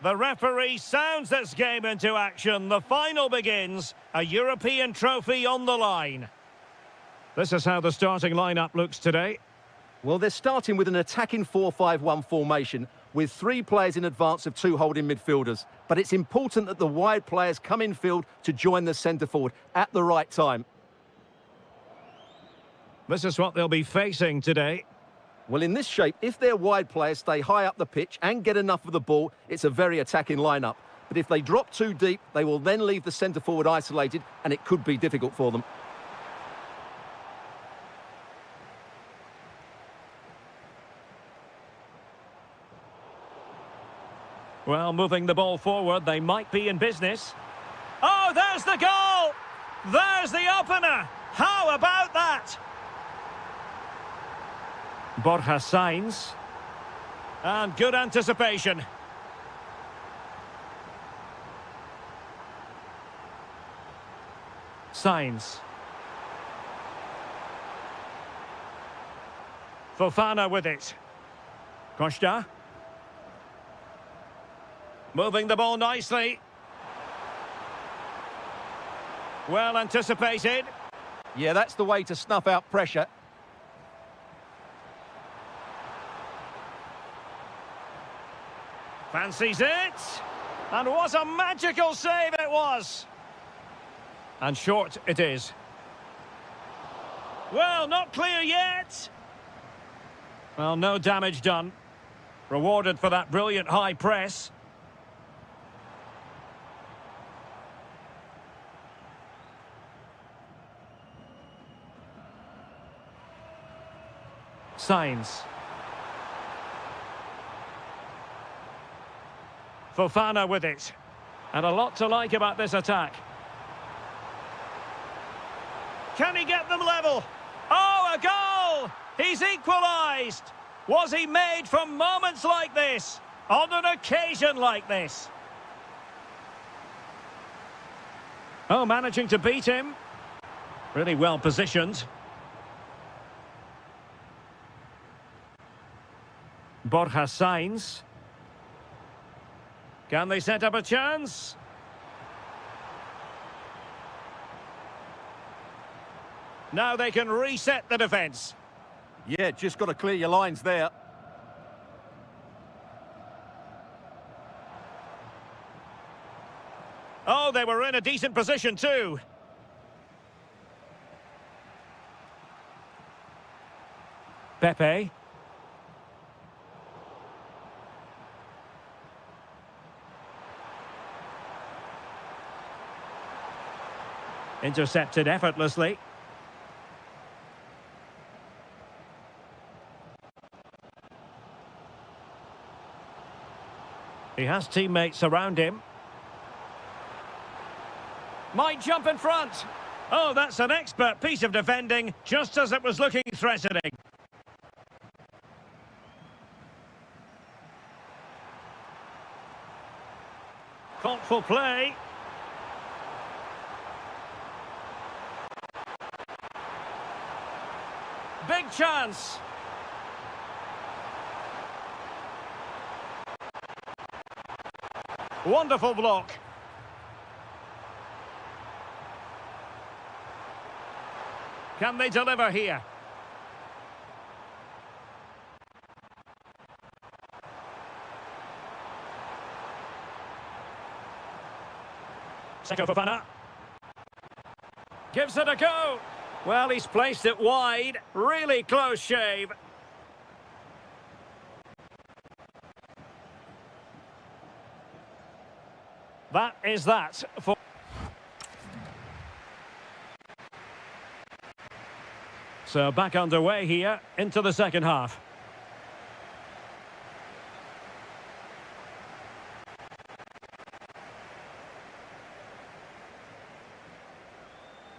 The referee sounds this game into action. The final begins. A European trophy on the line. This is how the starting lineup looks today. Well, they're starting with an attacking 4-5-1 formation with 3 players in advance of 2 holding midfielders. But it's important that the wide players come in field to join the centre forward at the right time. This is what they'll be facing today. Well, in this shape, if their wide players stay high up the pitch and get enough of the ball, it's a very attacking lineup. But if they drop too deep, they will then leave the centre forward isolated, and it could be difficult for them. Well, moving the ball forward, they might be in business. Oh, there's the goal! There's the opener! How about that? Borja Sainz. And good anticipation. Sainz. Fofana with it. Costa. Moving the ball nicely. Well anticipated. Yeah, that's the way to snuff out pressure. Fancies it. And what a magical save it was. And short it is. Well, not clear yet. Well, no damage done. Rewarded for that brilliant high press. Sainz. Fofana with it. And a lot to like about this attack. Can he get them level? Oh, a goal! He's equalised! Was he made for moments like this? On an occasion like this? Oh, managing to beat him. Really well positioned. Borja Sainz. Can they set up a chance? Now they can reset the defence. Yeah, just got to clear your lines there. Oh, they were in a decent position too. Pepe. Intercepted effortlessly. He has teammates around him. Might jump in front. Oh, that's an expert piece of defending, just as it was looking threatening. Thoughtful play. Big chance. Wonderful block. Can they deliver here? Seko Fofana. Gives it a go. Well, he's placed it wide. Really close shave. That is that for... So back underway here into the second half.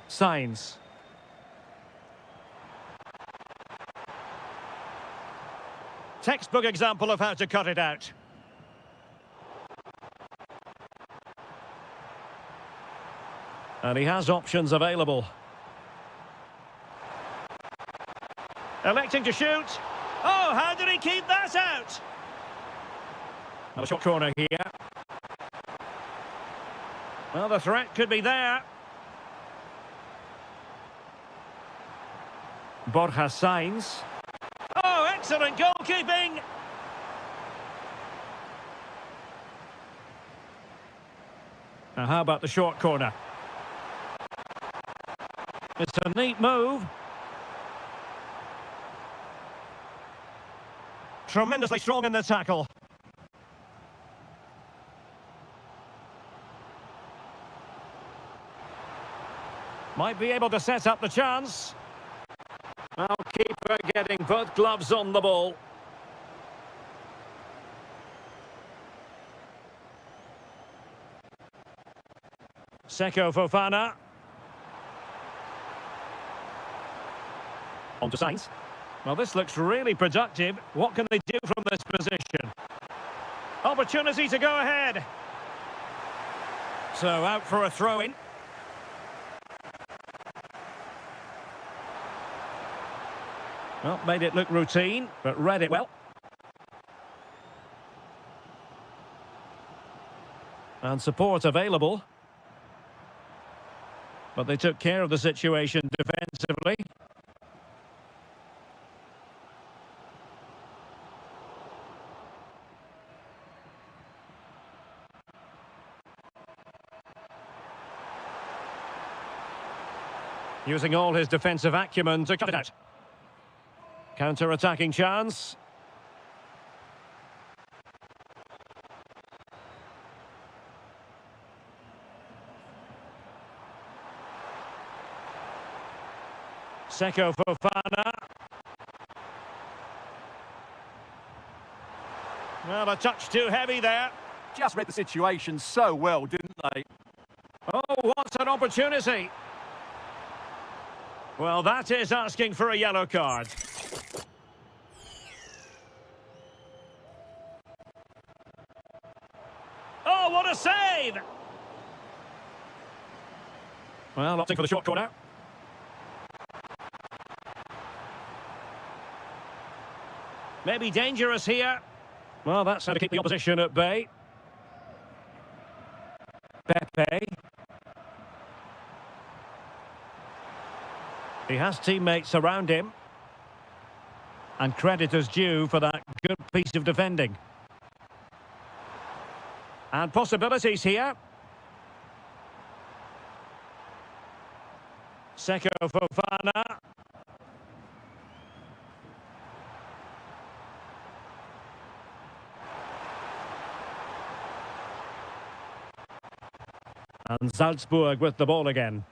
Sainz. Textbook example of how to cut it out. And he has options available. Electing to shoot. Oh, how did he keep that out? A short corner here. Well, the threat could be there. Borja Sainz. Oh, excellent goalkeeping! Now, how about the short corner? It's a neat move. Tremendously strong in the tackle. Might be able to set up the chance. Now, keeper getting both gloves on the ball. Seko Fofana. On to Sainz. Well, this looks really productive. What can they do from this position? Opportunity to go ahead. So out for a throw-in. Well, made it look routine, but read it well. And support available. But they took care of the situation defensively. Using all his defensive acumen to cut it out. Counter-attacking chance. Seko Fofana. Well, a touch too heavy there. Just read the situation so well, didn't they? Oh, what an opportunity. Well, that is asking for a yellow card. Oh, what a save! Well, opting for the short corner. Maybe dangerous here. Well, that's how to keep the opposition at bay. Pepe. He has teammates around him. And credit is due for that good piece of defending. And possibilities here. Seko Fofana. And Salzburg with the ball again.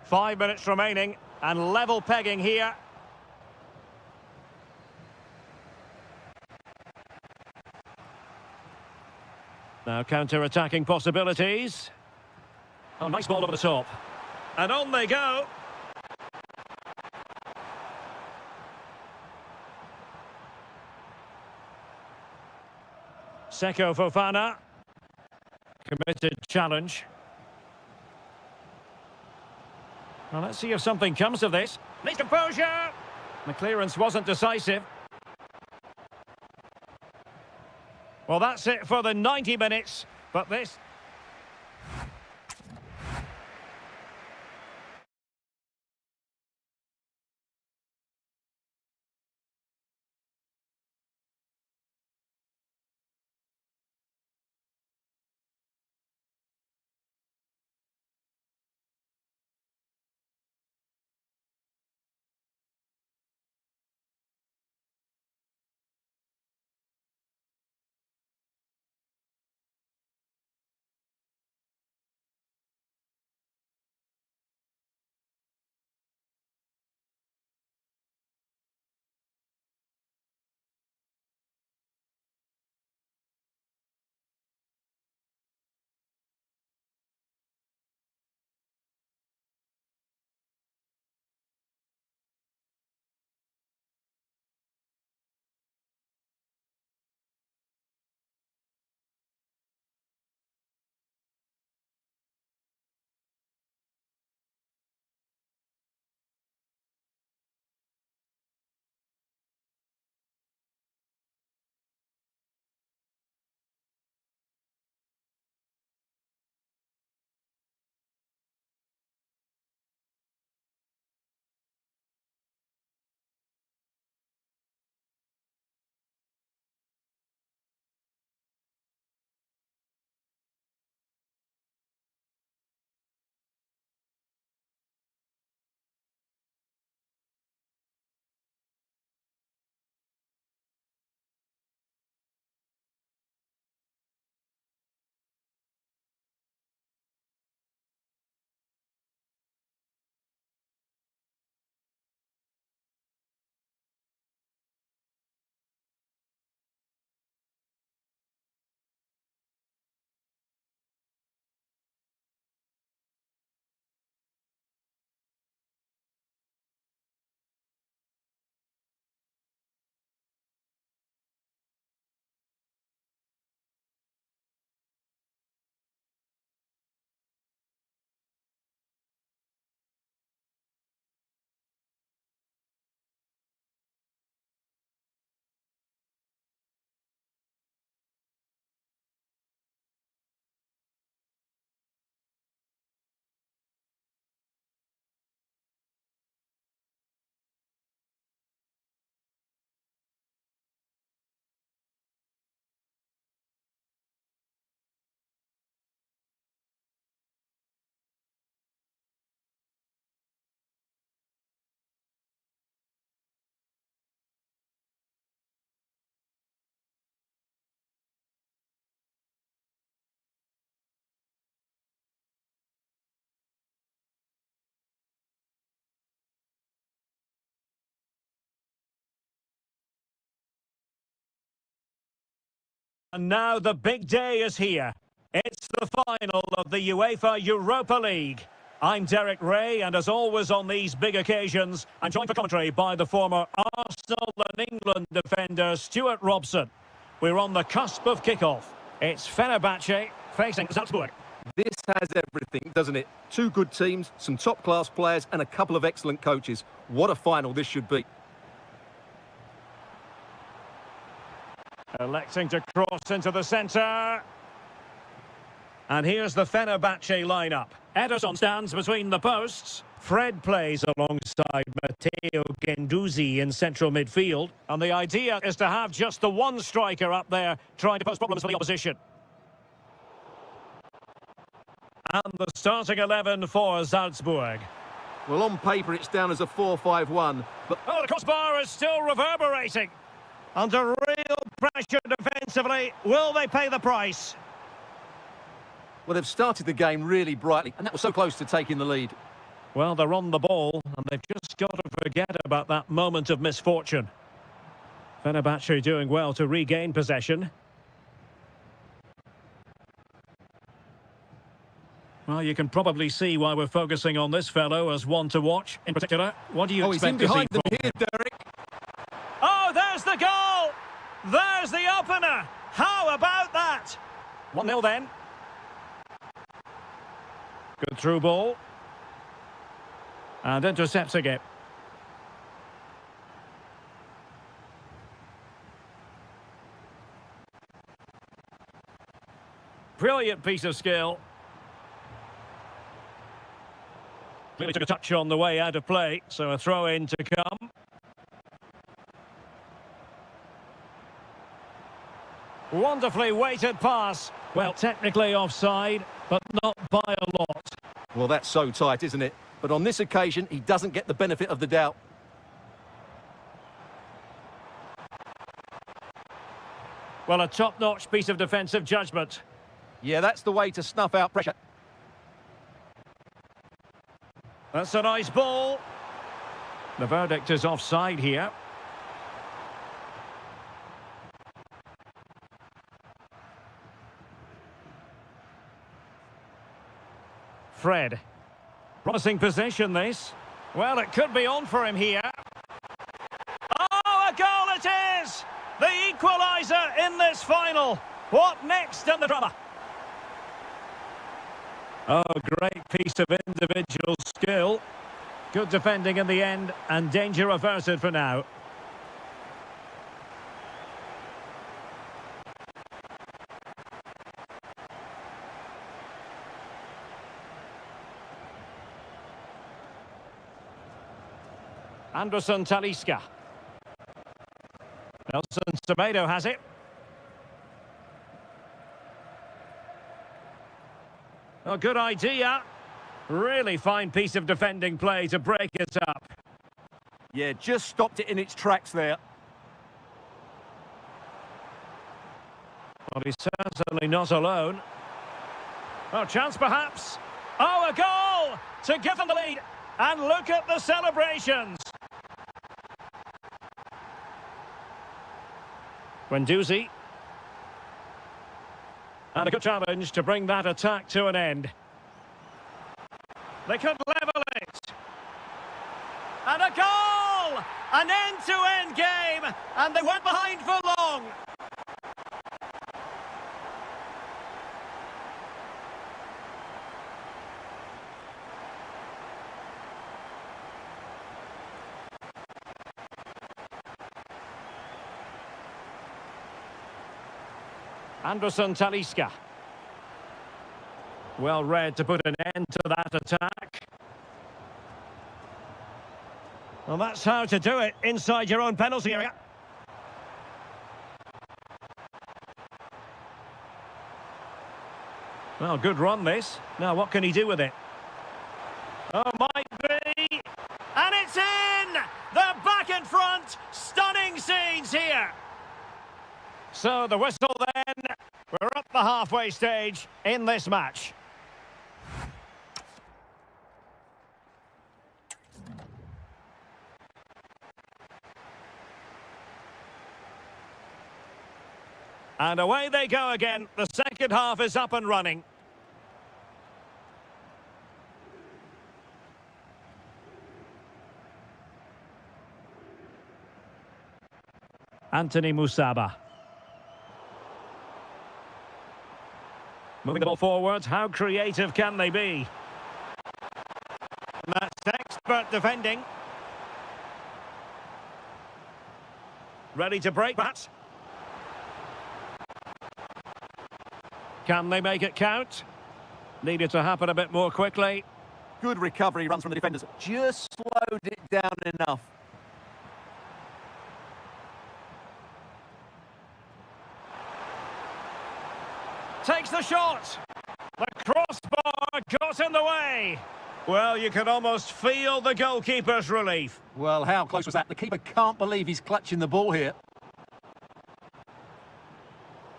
Five minutes remaining, and level pegging here. Now counter-attacking possibilities. Oh, nice ball over the top. And on they go. Seko Fofana. Committed challenge. Well, let's see if something comes of this. Needs composure! The clearance wasn't decisive. Well, that's it for the 90 minutes. But this And now the big day is here. It's the final of the UEFA Europa League. I'm Derek Ray, and as always on these big occasions, I'm joined for commentary by the former Arsenal and England defender Stuart Robson. We're on the cusp of kickoff. It's Fenerbahce facing Salzburg. This has everything, doesn't it? Two good teams, some top-class players, and a couple of excellent coaches. What a final this should be. Electing to cross into the centre. And here's the Fenerbahce lineup. Ederson stands between the posts. Fred plays alongside Matteo Guendouzi in central midfield. And the idea is to have just the one striker up there trying to pose problems for the opposition. And the starting 11 for Salzburg. Well, on paper it's down as a 4-5-1, but... Oh, the crossbar is still reverberating. Under real pressure defensively, will they pay the price? Well, they've started the game really brightly, and that was so close to taking the lead. Well, they're on the ball, and they've just got to forget about that moment of misfortune. Fenerbahce doing well to regain possession. Well, you can probably see why we're focusing on this fellow as one to watch. In particular, what do you expect to see from him? He's in behind them here, Derek. Oh, there's the goal! There's the opener! How about that? 1-0 then. Good through ball. And intercepting it. Brilliant piece of skill. Clearly took a touch on the way out of play, so a throw-in to come. Wonderfully weighted pass. Well, technically offside, but not by a lot. Well, that's so tight, isn't it? But on this occasion, he doesn't get the benefit of the doubt. Well, a top-notch piece of defensive judgment. Yeah, that's the way to snuff out pressure. That's a nice ball. The verdict is offside here. Fred. Promising possession, this. Well, it could be on for him here. Oh, a goal it is! The equaliser in this final. What next in the drama? Oh, great piece of individual skill. Good defending in the end, and danger averted for now. Anderson Talisca. Nelson Semedo has it. A good idea. Really fine piece of defending play to break it up. Yeah, just stopped it in its tracks there. Well, he's certainly not alone. Oh, chance perhaps. Oh, a goal to give them the lead. And look at the celebrations. Guendouzi. And a good challenge to bring that attack to an end. They could level it. And a goal! An end-to-end game. And they went behind for long. Anderson Talisca. Well read to put an end to that attack. Well, that's how to do it inside your own penalty area. Well, good run this. Now, what can he do with it? Oh, might be. And it's in! They're back in front. Stunning scenes here. So the whistle then. We're at the halfway stage in this match. And away they go again. The second half is up and running. Anthony Musaba. Moving the ball forward, how creative can they be? And that's expert defending. Ready to break that. Can they make it count? Needed to happen a bit more quickly. Good recovery runs from the defenders. Just slowed it down enough. Takes the shot. The crossbar got in the way. Well, you can almost feel the goalkeeper's relief. Well, how close was that? The keeper can't believe he's clutching the ball here.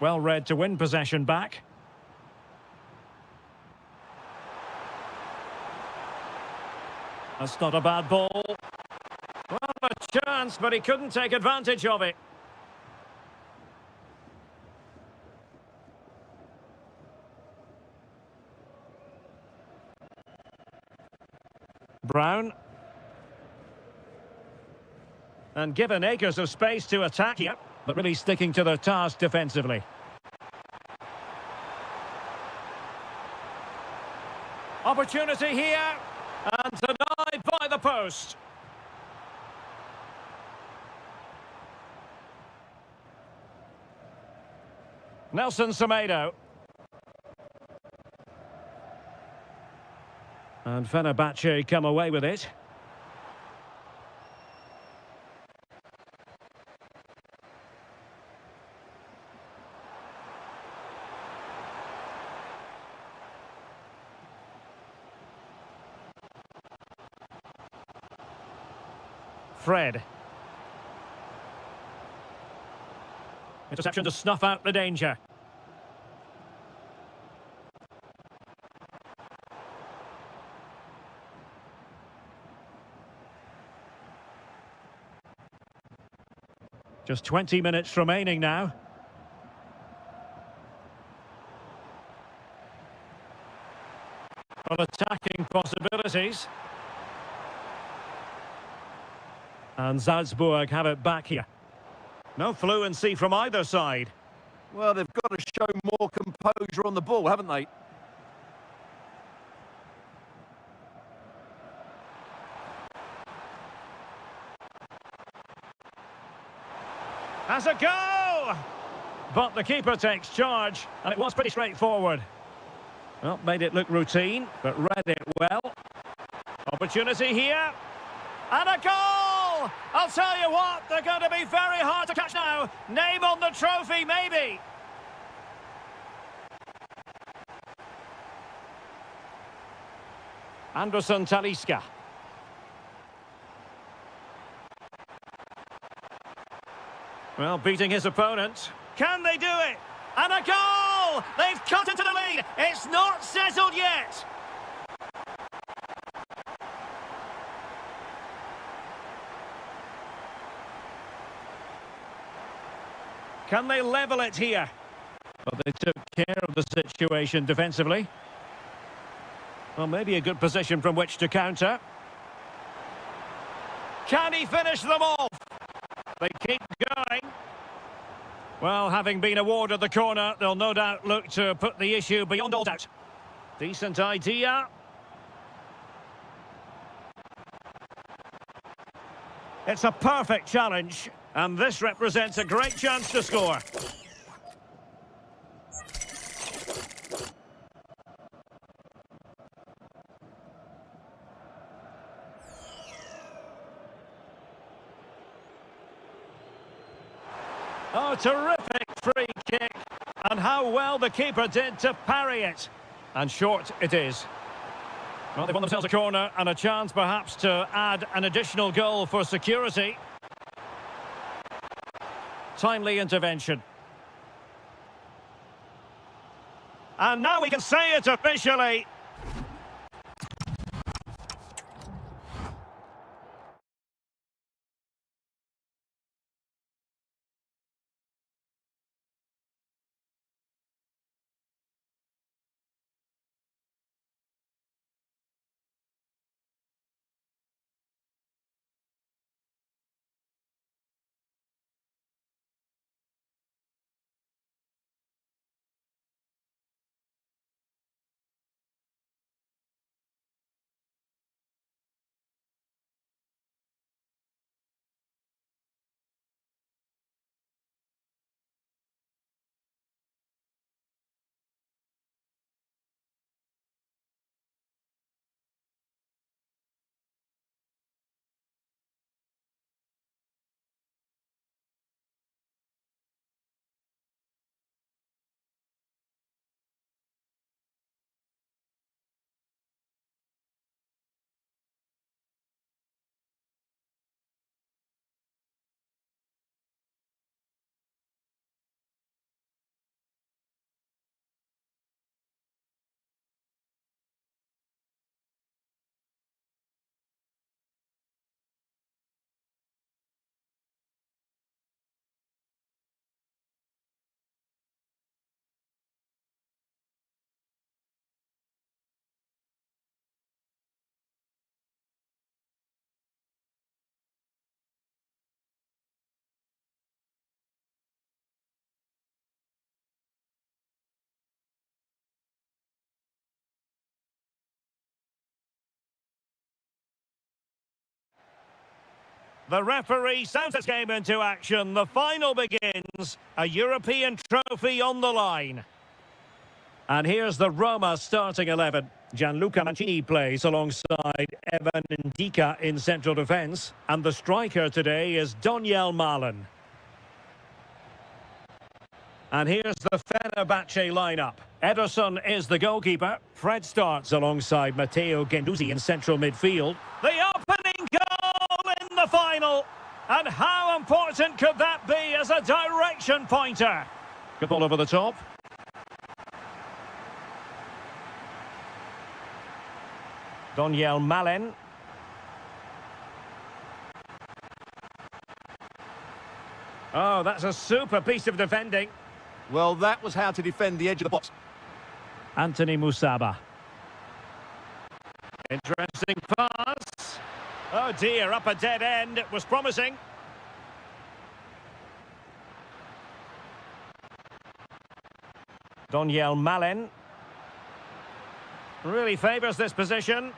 Well read to win possession back. That's not a bad ball. Well, a chance, but he couldn't take advantage of it. Brown. And given acres of space to attack here, but really sticking to their task defensively. Opportunity here, and denied by the post. Nelson Semedo. And Fenerbahce come away with it. Fred. Interception to snuff out the danger. Just 20 minutes remaining now. Well, attacking possibilities. And Salzburg have it back here. No fluency from either side. Well, they've got to show more composure on the ball, haven't they? Has a go! But the keeper takes charge, and it was pretty straightforward. Well, made it look routine, but read it well. Opportunity here. And a goal! I'll tell you what, they're going to be very hard to catch now. Name on the trophy, maybe. Anderson Talisca. Well, beating his opponent. Can they do it? And a goal! They've cut into the lead. It's not settled yet. Can they level it here? Well, they took care of the situation defensively. Well, maybe a good position from which to counter. Can he finish them off? They keep going. Well, having been awarded the corner, they'll no doubt look to put the issue beyond all doubt. Decent idea. It's a perfect challenge, and this represents a great chance to score. Oh, terrific free kick, and how well the keeper did to parry it. And short it is. Well, they've won themselves a corner and a chance perhaps to add an additional goal for security. Timely intervention. And now we can say it officially. The referee sounds this game into action. The final begins. A European trophy on the line. And here's the Roma starting 11. Gianluca Mancini plays alongside Evan Ndika in central defence. And the striker today is Doniel Malen. And here's the Fenerbahce lineup. Ederson is the goalkeeper. Fred starts alongside Matteo Guendouzi in central midfield. The opening goal in the final. And how important could that be as a direction pointer? Good ball over the top. Doniel Malen. Oh, that's a super piece of defending. Well, that was how to defend the edge of the box. Anthony Musaba. Interesting pass. Oh dear, up a dead end. It was promising. Doniel Malen. Really favours this position.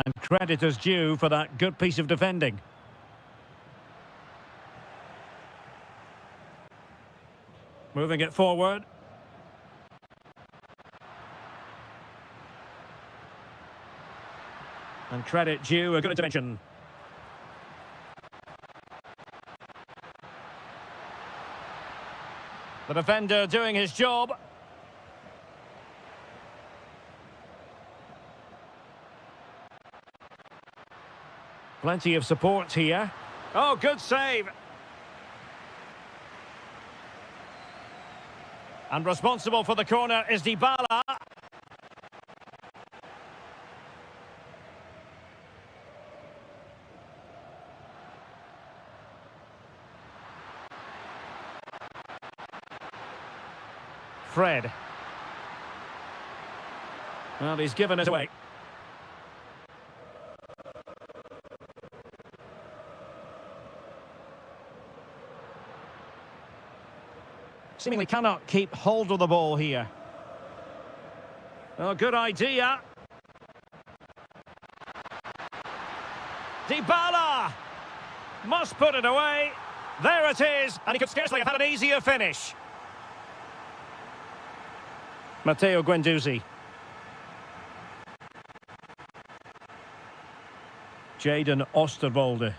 And credit is due for that good piece of defending. Moving it forward. And credit due, a good intervention. The defender doing his job. Plenty of support here. Oh, good save. And responsible for the corner is Dybala. Fred. Well, he's given it away. Seemingly cannot keep hold of the ball here. Oh, good idea. Dybala! Must put it away. There it is, and he could scarcely have had an easier finish. Matteo Guendouzi. Jadon Osterwolde.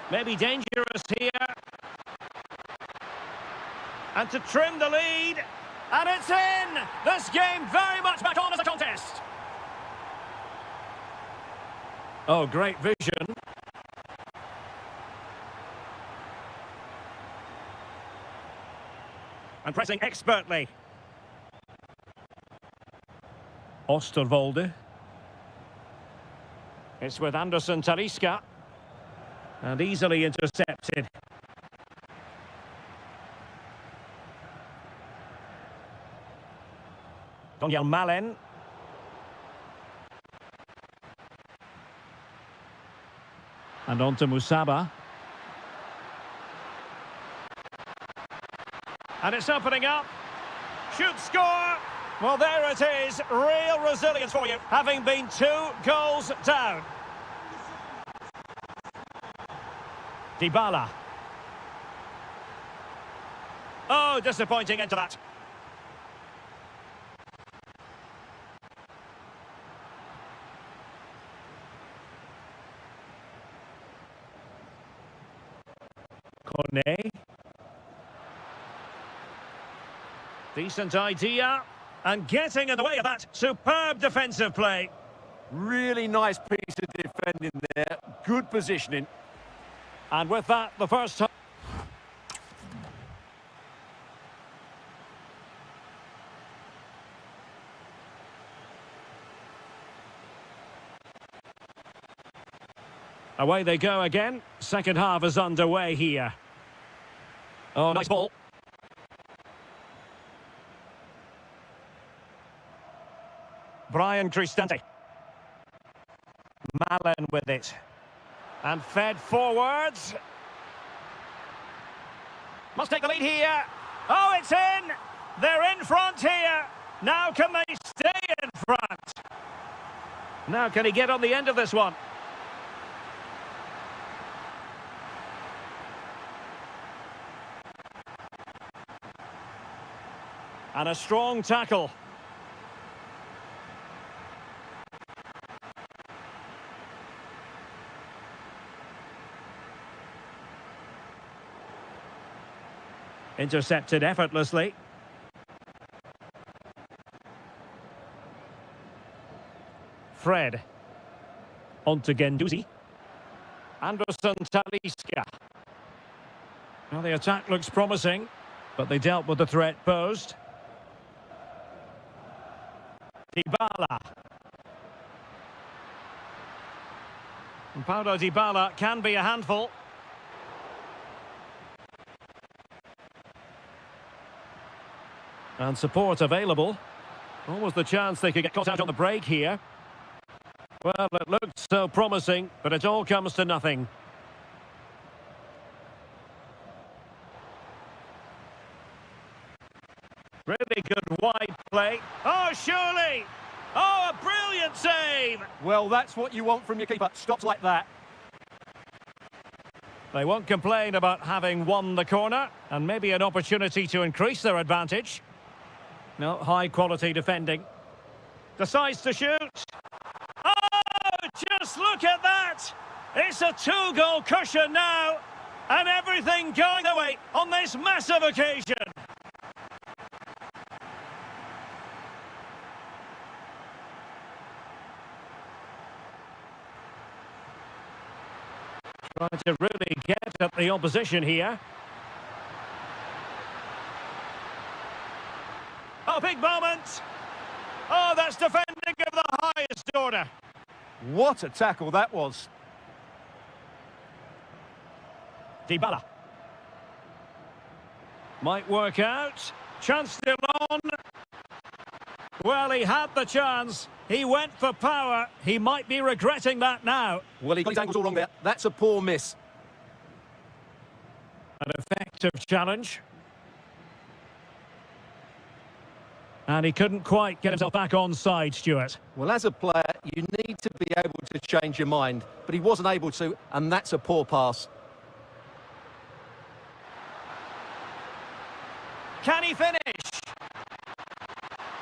Maybe dangerous here. And to trim the lead. And it's in! This game very much back on as a contest. Oh, great vision. And pressing expertly. Osterwolde. It's with Anderson Talisca. And easily intercepted. Doniel Malen. And on to Musaba. And it's opening up. Should score. Well, there it is. Real resilience for you, having been 2 goals down. Dybala. Oh, disappointing into that. Cornet. Decent idea. And getting in the way of that. Superb defensive play. Really nice piece of defending there. Good positioning. And with that, the first time. Away they go again. Second half is underway here. Oh, nice ball. Brian Cristante. Malen with it. And fed forwards. Must take the lead here. Oh, it's in! They're in front here. Now can they stay in Brandt. Now can he get on the end of this one? And a strong tackle. Intercepted effortlessly. Fred. On to Guendouzi. Anderson Talisca. Well, the attack looks promising, but they dealt with the threat posed. Dybala. And Paulo Dybala can be a handful. And support available. Almost the chance they could get caught out on the break here. Well, it looked so promising, but it all comes to nothing. Really good wide play. Oh, surely! Oh, a brilliant save! Well, that's what you want from your keeper. Stops like that. They won't complain about having won the corner, and maybe an opportunity to increase their advantage. No, high-quality defending. Decides to shoot. Oh, just look at that! It's a two-goal cushion now, and everything going their way on this massive occasion. Trying to really get at the opposition here. Oh, big moment. Oh, that's defending of the highest order. What a tackle that was. Dybala. Might work out. Chance still on. Well, he had the chance. He went for power. He might be regretting that now. Well, he got his angles all wrong there. That's a poor miss. An effective challenge. And he couldn't quite get himself back on side, Stuart. Well, as a player, you need to be able to change your mind, but he wasn't able to, and that's a poor pass. Can he finish?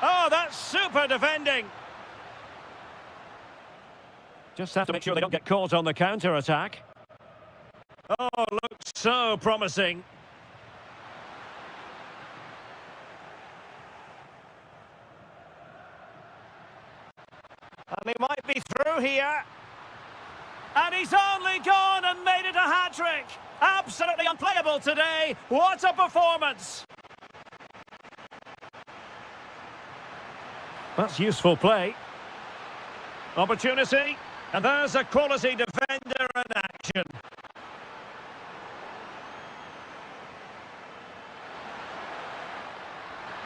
Oh, that's super defending. Just have to make sure they don't get caught on the counter-attack. Oh, looks so promising. And he might be through here. And he's only gone and made it a hat-trick. Absolutely unplayable today. What a performance. That's useful play. Opportunity. And there's a quality defender in action.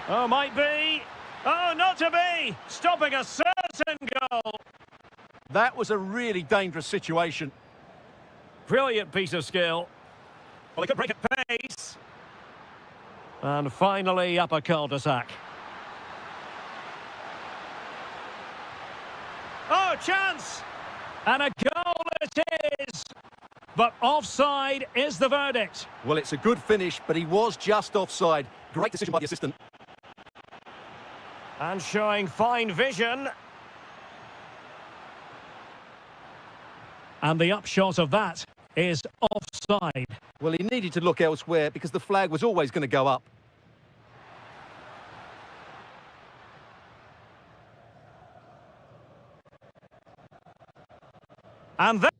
Oh, might be. Oh, not to be. Stopping a certain goal. That was a really dangerous situation. Brilliant piece of skill. Well, he could break at pace. And finally, up a cul-de-sac. Oh, chance! And a goal it is! But offside is the verdict. Well, it's a good finish, but he was just offside. Great decision by the assistant. And showing fine vision. And the upshot of that is offside. Well, he needed to look elsewhere because the flag was always going to go up. And then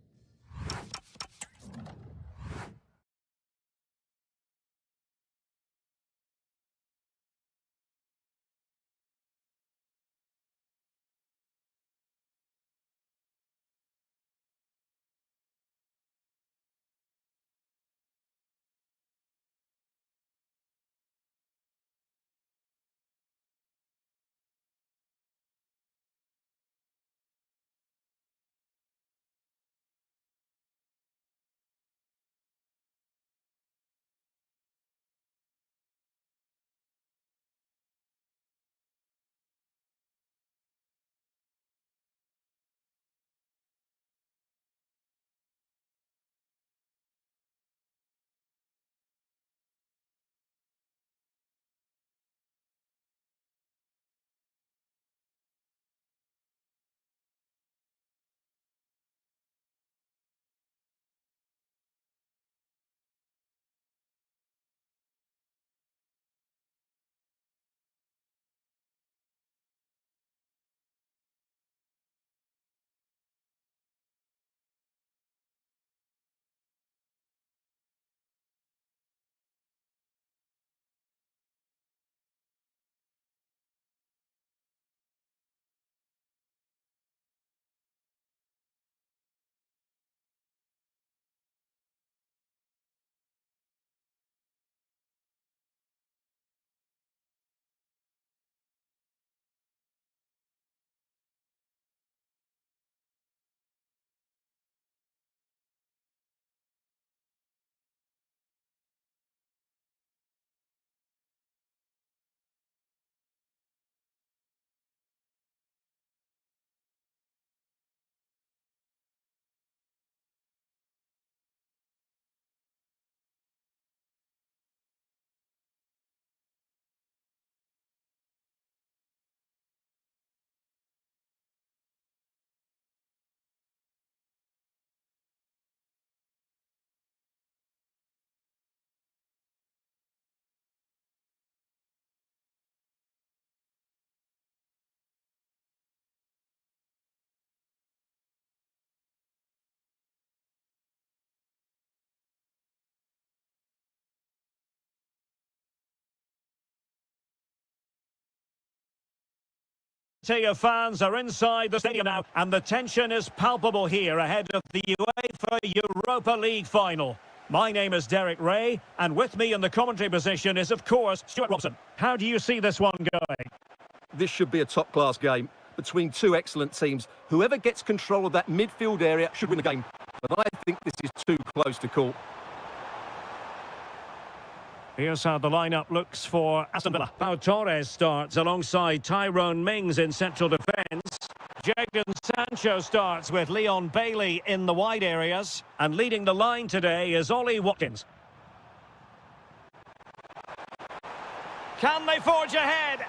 majority of fans are inside the stadium now, and the tension is palpable here ahead of the UEFA Europa League final. My name is Derek Ray, and with me in the commentary position is, of course, Stuart Robson. How do you see this one going? This should be a top-class game between two excellent teams. Whoever gets control of that midfield area should win the game. But I think this is too close to call. Here's how the lineup looks for Aston Villa. Pau Torres starts alongside Tyrone Mings in central defence. Jadon Sancho starts with Leon Bailey in the wide areas. And leading the line today is Ollie Watkins. Can they forge ahead?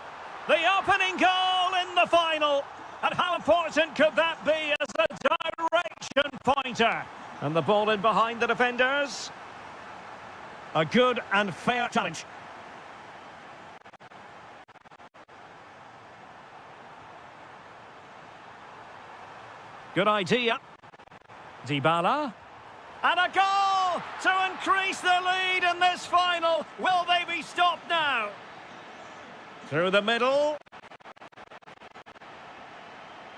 The opening goal in the final. And how important could that be as a direction pointer? And the ball in behind the defenders. A good and fair challenge. Good idea. Dybala. And a goal to increase the lead in this final. Will they be stopped now? Through the middle.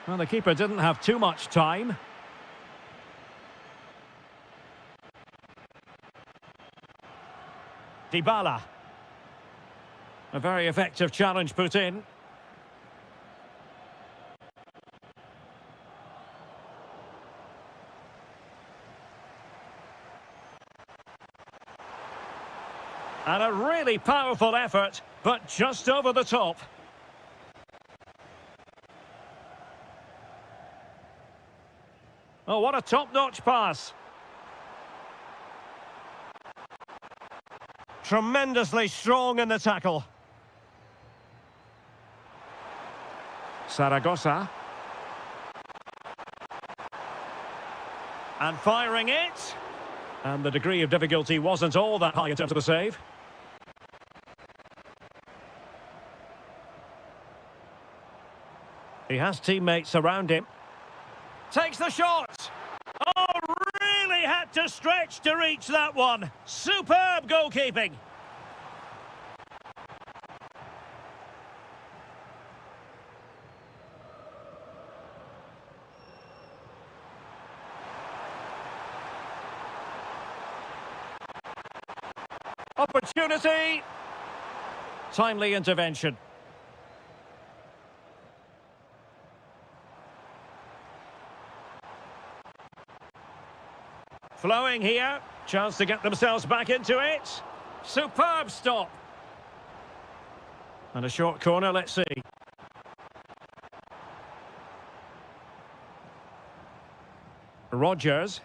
Well, the keeper didn't have too much time. Dybala. A very effective challenge put in. And a really powerful effort, but just over the top. Oh, what a top-notch pass. Tremendously strong in the tackle. Zaragoza. And firing it. And the degree of difficulty wasn't all that high in terms of the save. He has teammates around him. Takes the shot. Oh, really had to stretch to reach that one. Superb goalkeeping. Opportunity. Timely intervention. Flowing here. Chance to get themselves back into it. Superb stop. And a short corner, let's see. Rodgers.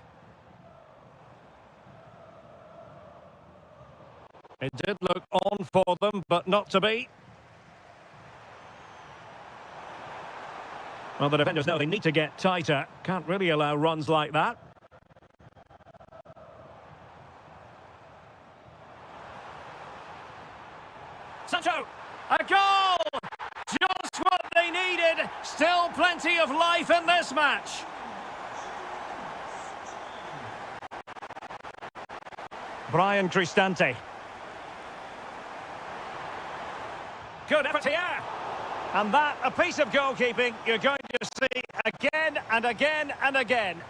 It did look on for them, but not to be. Well, the defenders know they need to get tighter. Can't really allow runs like that. Sancho, a goal! Just what they needed. Still plenty of life in this match. Brian Cristante. Good effort here. And that, a piece of goalkeeping you're going to see again and again and again.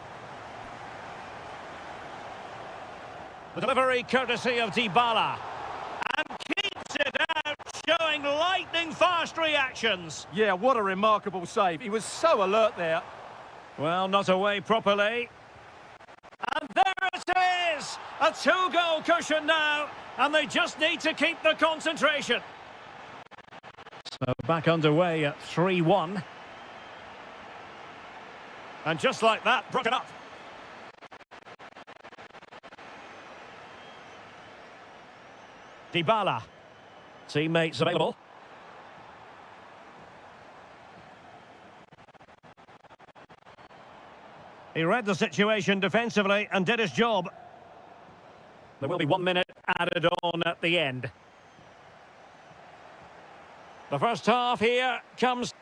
The delivery courtesy of Dybala. And keeps it out, showing lightning-fast reactions. Yeah, what a remarkable save. He was so alert there. Well, not away properly. And there it is! A two-goal cushion now, and they just need to keep the concentration. So back underway at 3-1. And just like that, broken up. Dybala. Teammates available. He read the situation defensively and did his job. There will be 1 minute added on at the end. The first half here comes.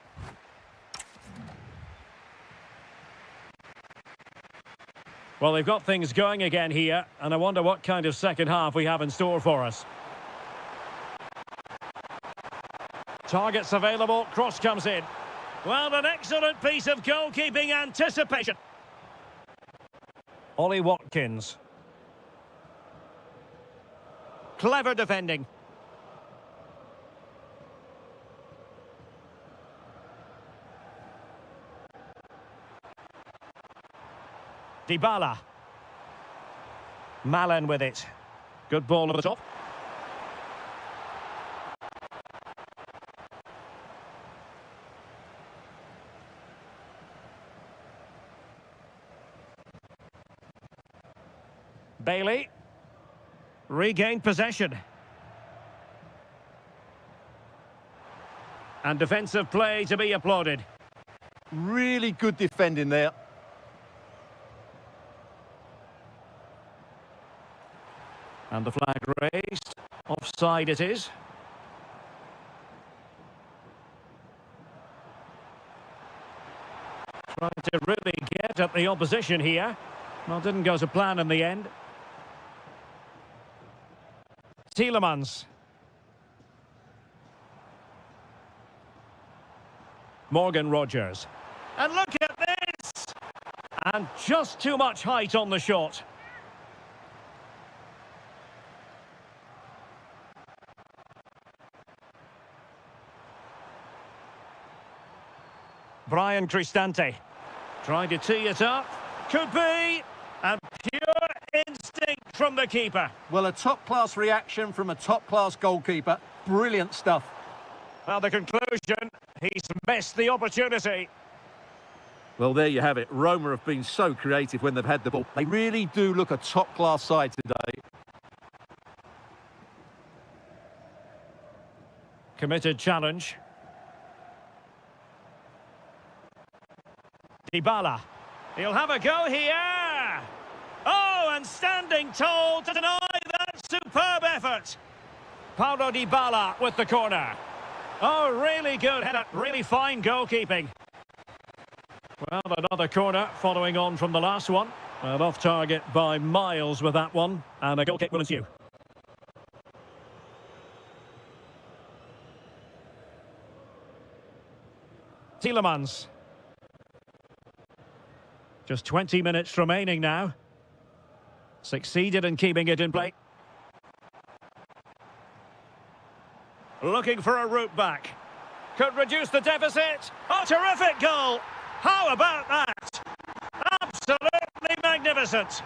Well, they've got things going again here, and I wonder what kind of second half we have in store for us. Targets available, cross comes in. Well, an excellent piece of goalkeeping anticipation. Ollie Watkins. Clever defending. Dybala. Malen with it. Good ball over the top. Bailey. Regained possession. And defensive play to be applauded. Really good defending there. And the flag raised. Offside it is. Trying to really get at the opposition here. Well, didn't go to plan in the end. Tielemans. Morgan Rogers. And look at this! And just too much height on the shot. Brian Cristante. Trying to tee it up. Could be. And pure instinct from the keeper. Well, a top-class reaction from a top-class goalkeeper. Brilliant stuff. Well, the conclusion, he's missed the opportunity. Well, there you have it. Roma have been so creative when they've had the ball. They really do look a top-class side today. Committed challenge. Dybala. He'll have a go here. Oh, and standing tall to deny that superb effort. Paulo Dybala with the corner. Oh, really good header. Really fine goalkeeping. Well, another corner following on from the last one. And off target by miles with that one. And a goal kick will ensue. Tielemans. Just 20 minutes remaining now. Succeeded in keeping it in play. Looking for a route back. Could reduce the deficit. Oh, terrific goal! How about that? Absolutely magnificent.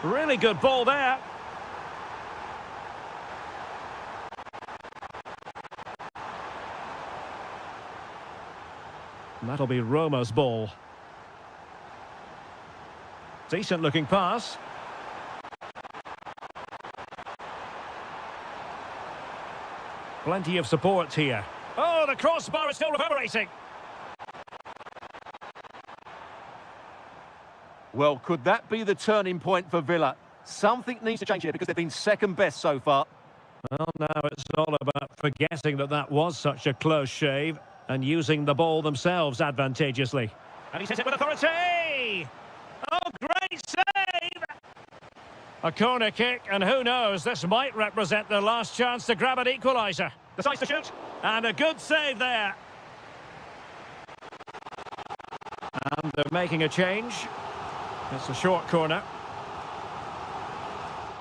Really good ball there. And that'll be Roma's ball. Decent looking pass. Plenty of support here. Oh, the crossbar is still reverberating. Well, could that be the turning point for Villa? Something needs to change here because they've been second best so far. Well, now it's all about forgetting that that was such a close shave and using the ball themselves advantageously. And he's hit it with authority! Oh, great save! A corner kick, and who knows, this might represent their last chance to grab an equaliser. Decides to shoot, and a good save there. And they're making a change. It's a short corner.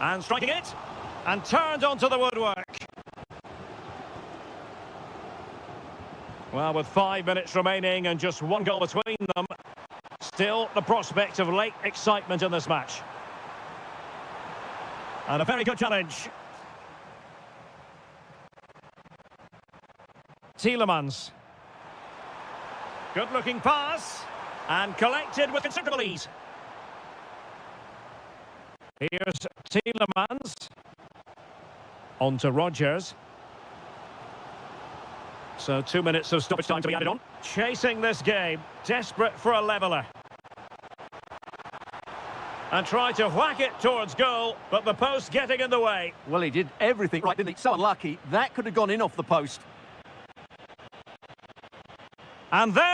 And striking it, and turned onto the woodwork. Well, with 5 minutes remaining and just one goal between them, still the prospect of late excitement in this match. And a very good challenge. Tielemans. Good-looking pass. And collected with considerable ease. Here's Tielemans. On to Rogers. So 2 minutes of stoppage time to be added on. Chasing this game. Desperate for a leveller. And tried to whack it towards goal, but the post getting in the way. Well, he did everything right, didn't he? So unlucky. That could have gone in off the post. And then...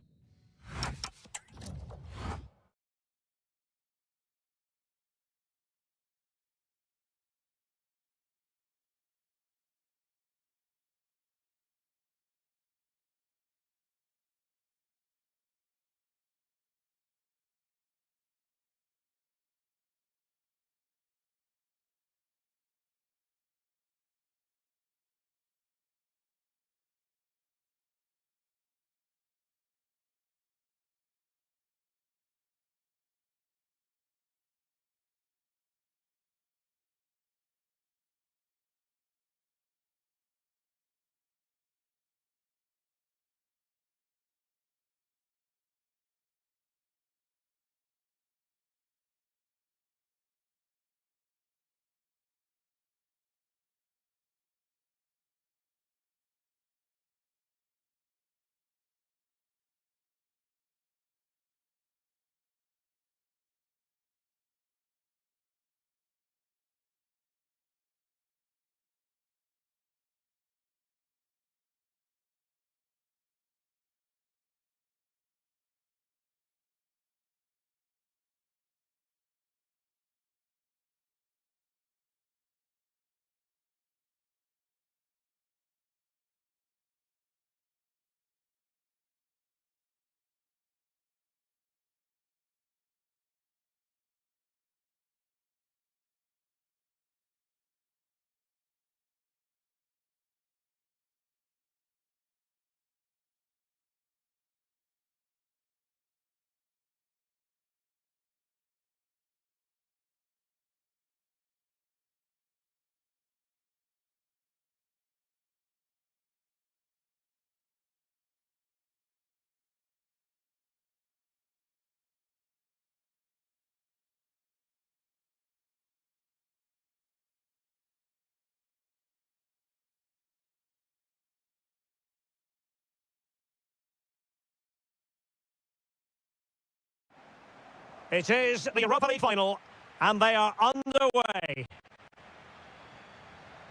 It is the Europa League final, and they are underway.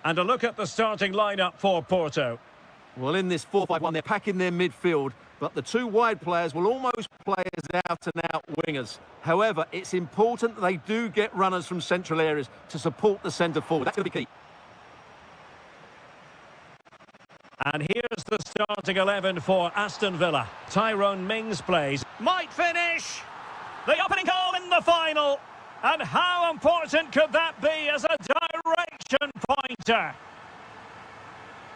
And a look at the starting lineup for Porto. Well, in this 4-5-1, they're packing their midfield, but the two wide players will almost play as out-and-out wingers. However, it's important that they do get runners from central areas to support the centre forward. That's going to be key. And here's the starting 11 for Aston Villa. Tyrone Mings plays. Might finish! The opening goal in the final! And how important could that be as a direction pointer?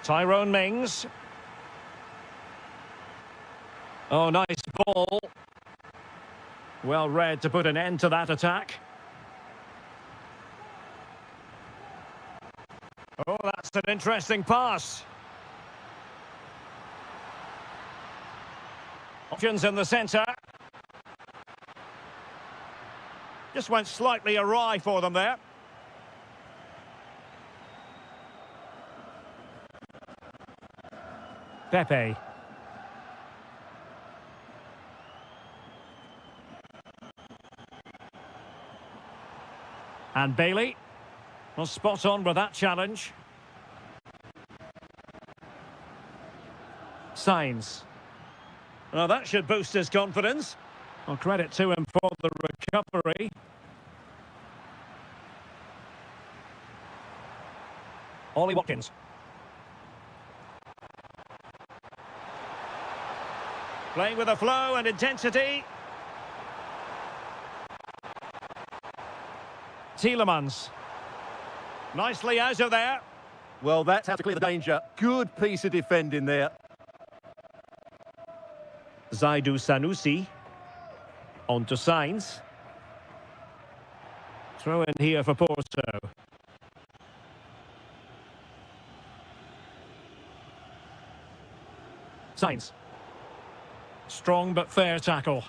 Tyrone Mings. Oh, nice ball. Well read to put an end to that attack. Oh, that's an interesting pass. Options in the centre. Just went slightly awry for them there. Pepe. And Bailey. Well, spot on with that challenge. Signs. Well, that should boost his confidence. Well, credit to him for the recovery. Ollie Watkins. Playing with a flow and intensity. Tielemans. Nicely out of there. Well, that's how to clear the danger. Good piece of defending there. Zaidu Sanusi. On to Sainz. Throw in here for Porto. Sainz. Strong but fair tackle.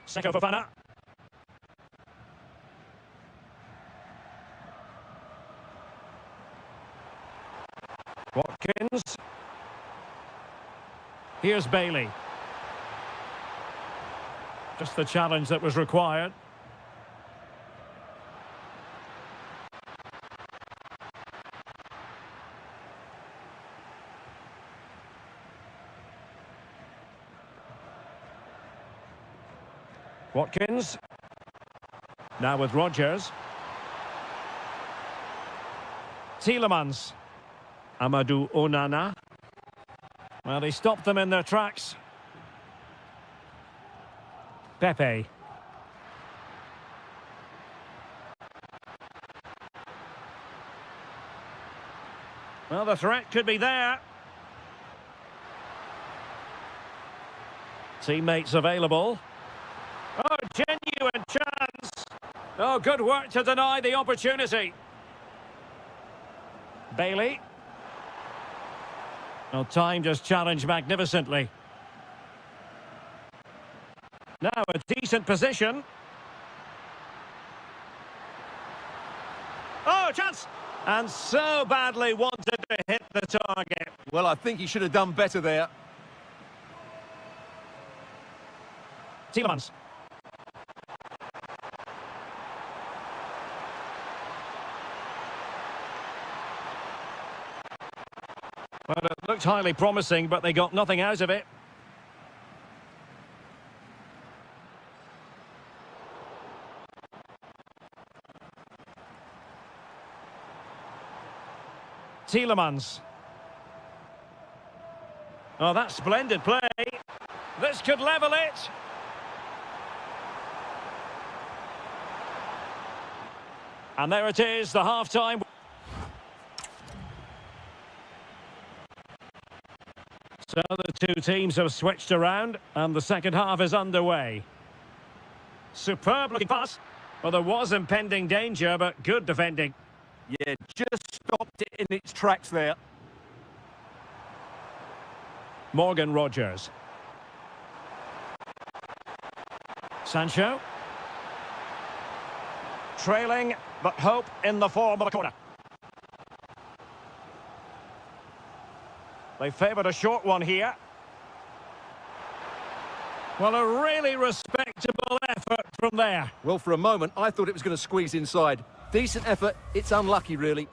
Seko Fofana. Watkins. Here's Bailey. Just the challenge that was required. Watkins. Now with Rodgers. Tielemans. Amadou Onana. Well, he stopped them in their tracks. Pepe. Well, the threat could be there. Teammates available. Oh, genuine chance. Oh, good work to deny the opportunity. Bailey. Well, timed his challenge magnificently. Now a decent position. Oh, chance! And so badly wanted to hit the target. Well, I think he should have done better there. Tielemans. Well, it looked highly promising, but they got nothing out of it. Tielemans. Oh, that's splendid play. This could level it. And there it is, the half-time. So the two teams have switched around, and the second half is underway. Superb looking pass. Well, there was impending danger, but good defending. Yeah, just stopped it in its tracks there. Morgan Rodgers. Sancho. Trailing, but hope in the form of a corner. They favoured a short one here. Well, a really respectable effort from there. Well, for a moment, I thought it was going to squeeze inside. Decent effort. It's unlucky, really.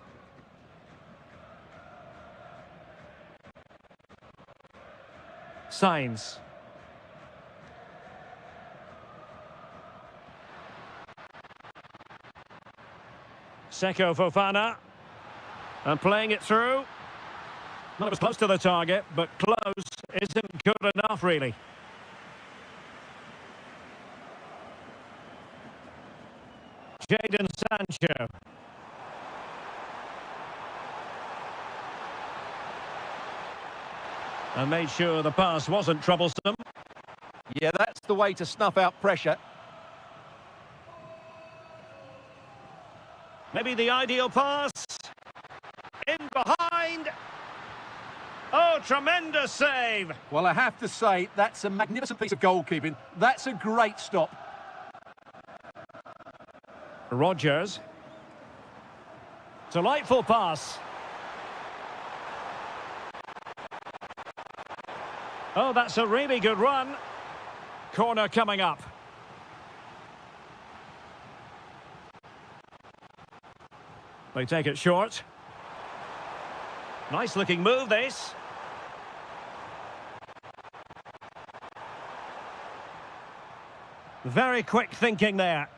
Signs. Seko Fofana. And playing it through. Well, it was close to the target, but close isn't good enough, really. Jadon Sancho. And made sure the pass wasn't troublesome. Yeah, that's the way to snuff out pressure. Maybe the ideal pass. In behind. Oh, tremendous save. Well, I have to say, that's a magnificent piece of goalkeeping. That's a great stop. Rodgers. Delightful pass. Oh, that's a really good run. Corner coming up. They take it short. Nice looking move, this. Very quick thinking there.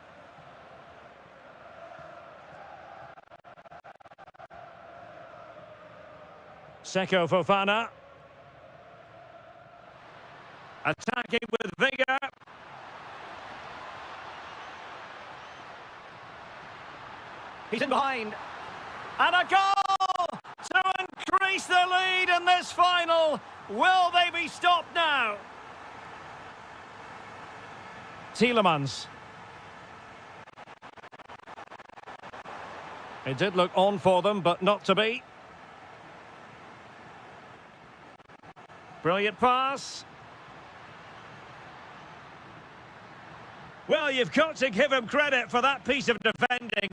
Seko Fofana. Attacking with vigour. He's in behind. And a goal to increase the lead in this final. Will they be stopped now? Tielemans. It did look on for them, but not to be. Brilliant pass. Well, you've got to give him credit for that piece of defending.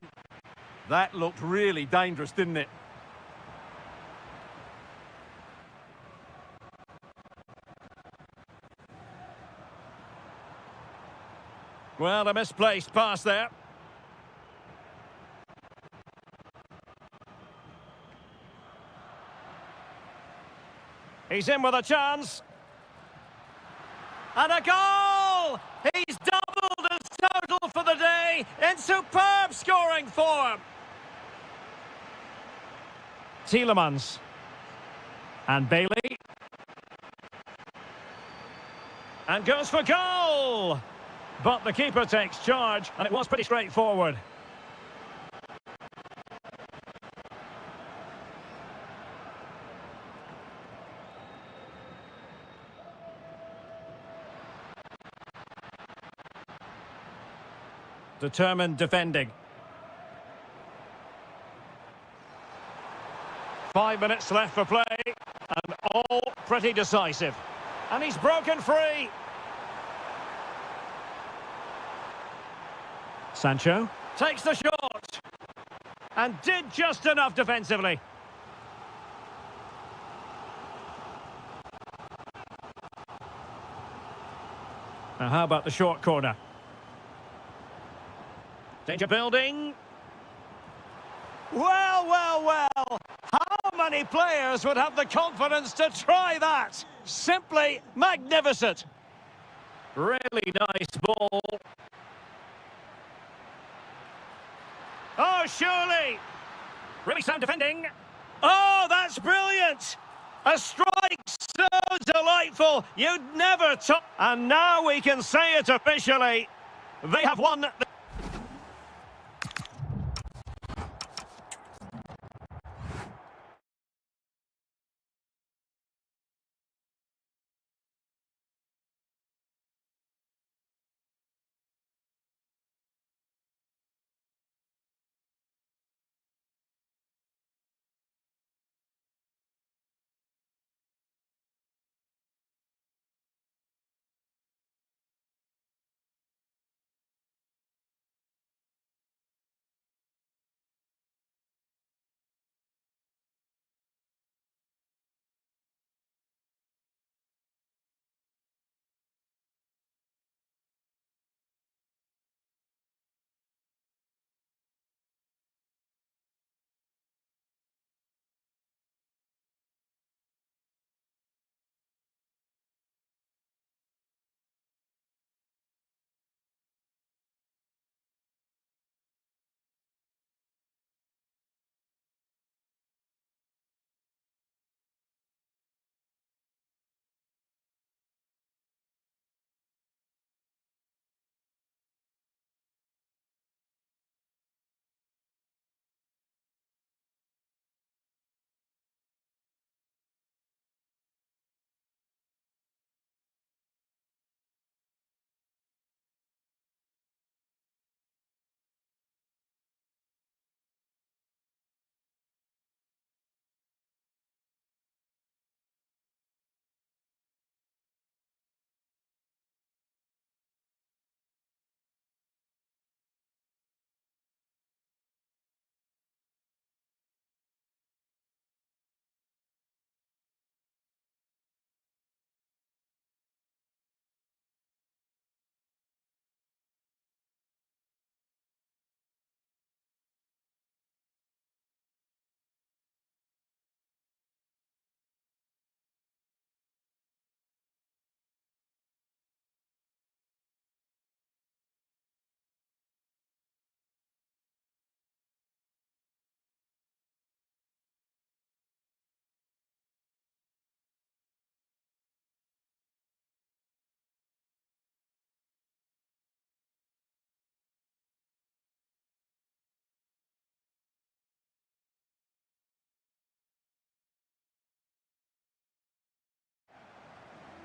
That looked really dangerous, didn't it? Well, a misplaced pass there. He's in with a chance. And a goal! He's doubled his total for the day in superb scoring form. Tielemans. And Bailey. And goes for goal! But the keeper takes charge, and it was pretty straightforward. Determined defending. 5 minutes left for play, and all pretty decisive. And he's broken free. Sancho takes the shot and did just enough defensively. Now how about the short corner? Danger building. Well, well, well. How many players would have the confidence to try that? Simply magnificent. Really nice ball. Oh, surely. Really sound defending. Oh, that's brilliant. A strike so delightful. You'd never top. And now we can say it officially. They have won the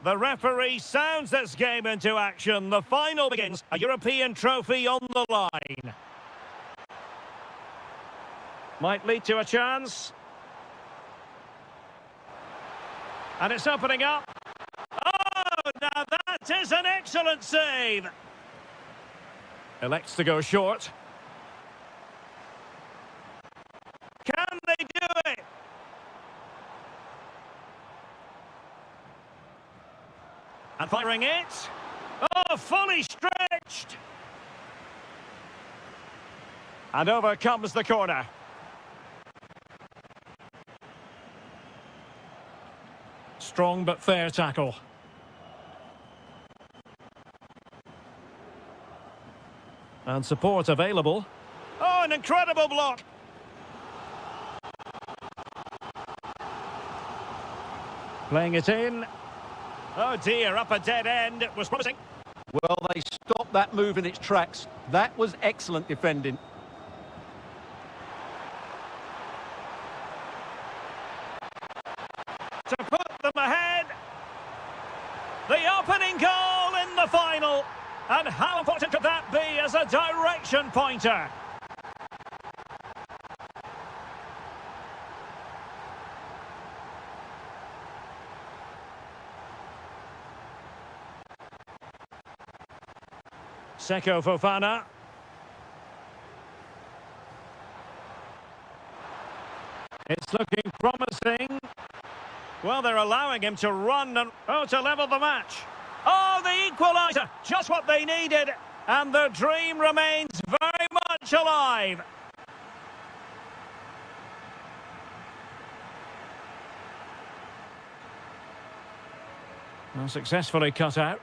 The referee sounds this game into action. The final begins. A European trophy on the line. Might lead to a chance. And it's opening up. Oh, now that is an excellent save. Elects to go short. Can they do it? And firing it. Oh, fully stretched. And over comes the corner. Strong but fair tackle. And support available. Oh, an incredible block. Playing it in. Oh dear, up a dead end. It was promising. Well, they stopped that move in its tracks. That was excellent defending. To put them ahead. The opening goal in the final. And how important could that be as a direction pointer? Seko Fofana. It's looking promising. Well, they're allowing him to run and... Oh, to level the match. Oh, the equaliser. Just what they needed. And the dream remains very much alive. Well, successfully cut out.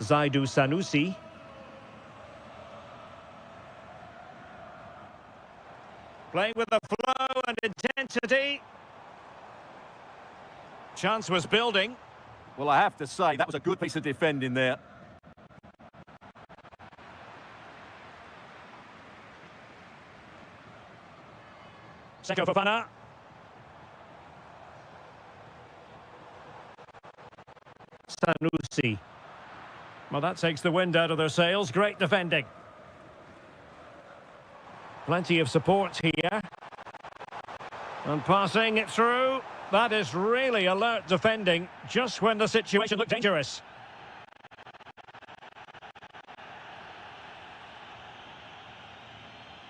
Zaidu Sanusi. Playing with the flow and intensity. Chance was building. Well, I have to say, that was a good piece of defending there. Seko Fofana. Sanusi. Well, that takes the wind out of their sails. Great defending. Plenty of support here. And passing it through. That is really alert defending, just when the situation looked dangerous.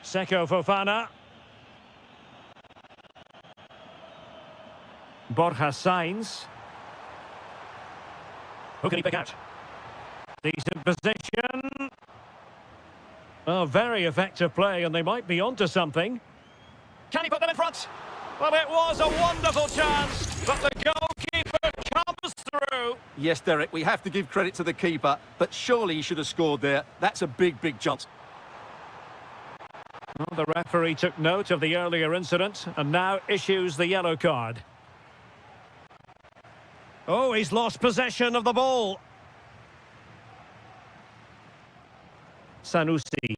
Seko Fofana. Borja Sainz. Who can he pick out? Decent position. Oh, very effective play, and they might be onto something. Can he put them in front? Well, it was a wonderful chance, but the goalkeeper comes through. Yes, Derek, we have to give credit to the keeper, but surely he should have scored there. That's a big, big chance. Well, the referee took note of the earlier incident and now issues the yellow card. Oh, he's lost possession of the ball. Sanusi.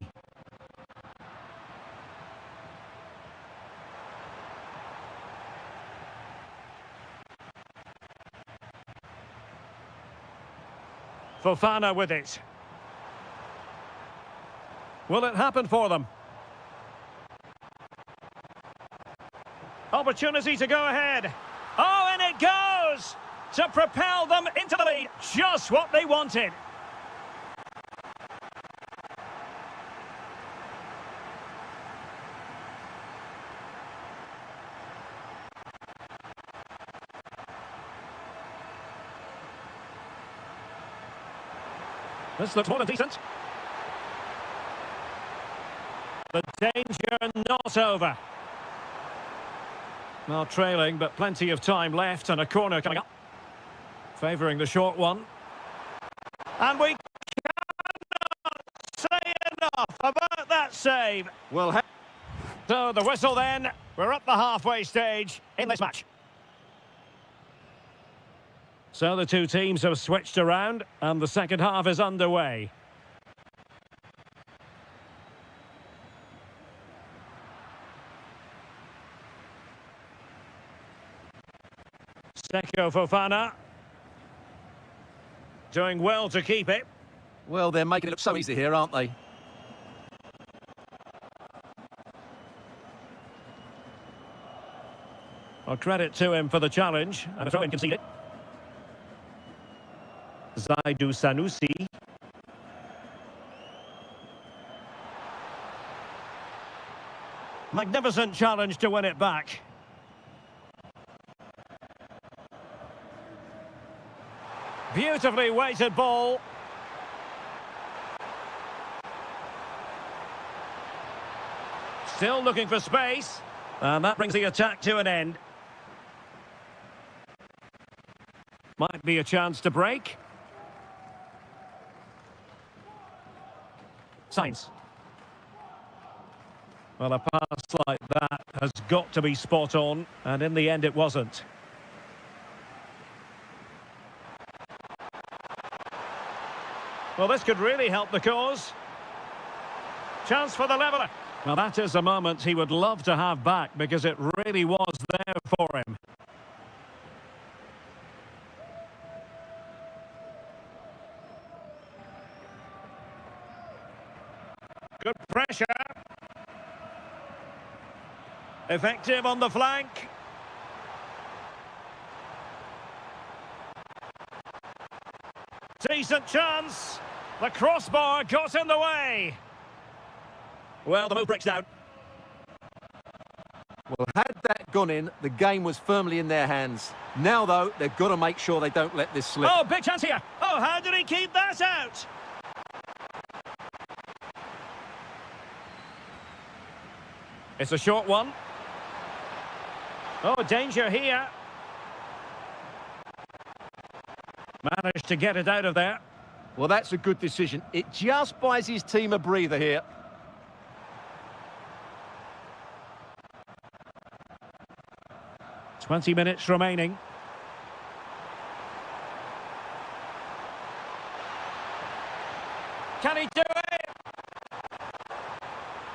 Fofana with it. Will it happen for them? Opportunity to go ahead. Oh, and it goes! To propel them into the lead. Just what they wanted. This looks more than decent. The danger not over. Well, trailing, but plenty of time left and a corner coming up. Favouring the short one. And we cannot say enough about that save. Well, so the whistle then. We're at the halfway stage in this match. So the two teams have switched around and the second half is underway. Seko Fofana. Doing well to keep it. Well, they're making it look so easy here, aren't they? Well, credit to him for the challenge. And a throw-in conceded. Zaidu Sanusi. Magnificent challenge to win it back. Beautifully weighted ball. Still looking for space. And that brings the attack to an end. Might be a chance to break. Sainz. Well, a pass like that has got to be spot on, and in the end it wasn't. Well, this could really help the cause. Chance for the leveller. Well, that is a moment he would love to have back because it really was there for him. Good pressure. Effective on the flank. Decent chance. The crossbar got in the way. Well, the move breaks down. Well, had that gone in, the game was firmly in their hands. Now, though, they've got to make sure they don't let this slip. Oh, big chance here. Oh, how did he keep that out? It's a short one. Oh, danger here. Managed to get it out of there. Well, that's a good decision. It just buys his team a breather here. "20 minutes remaining. Can he do it?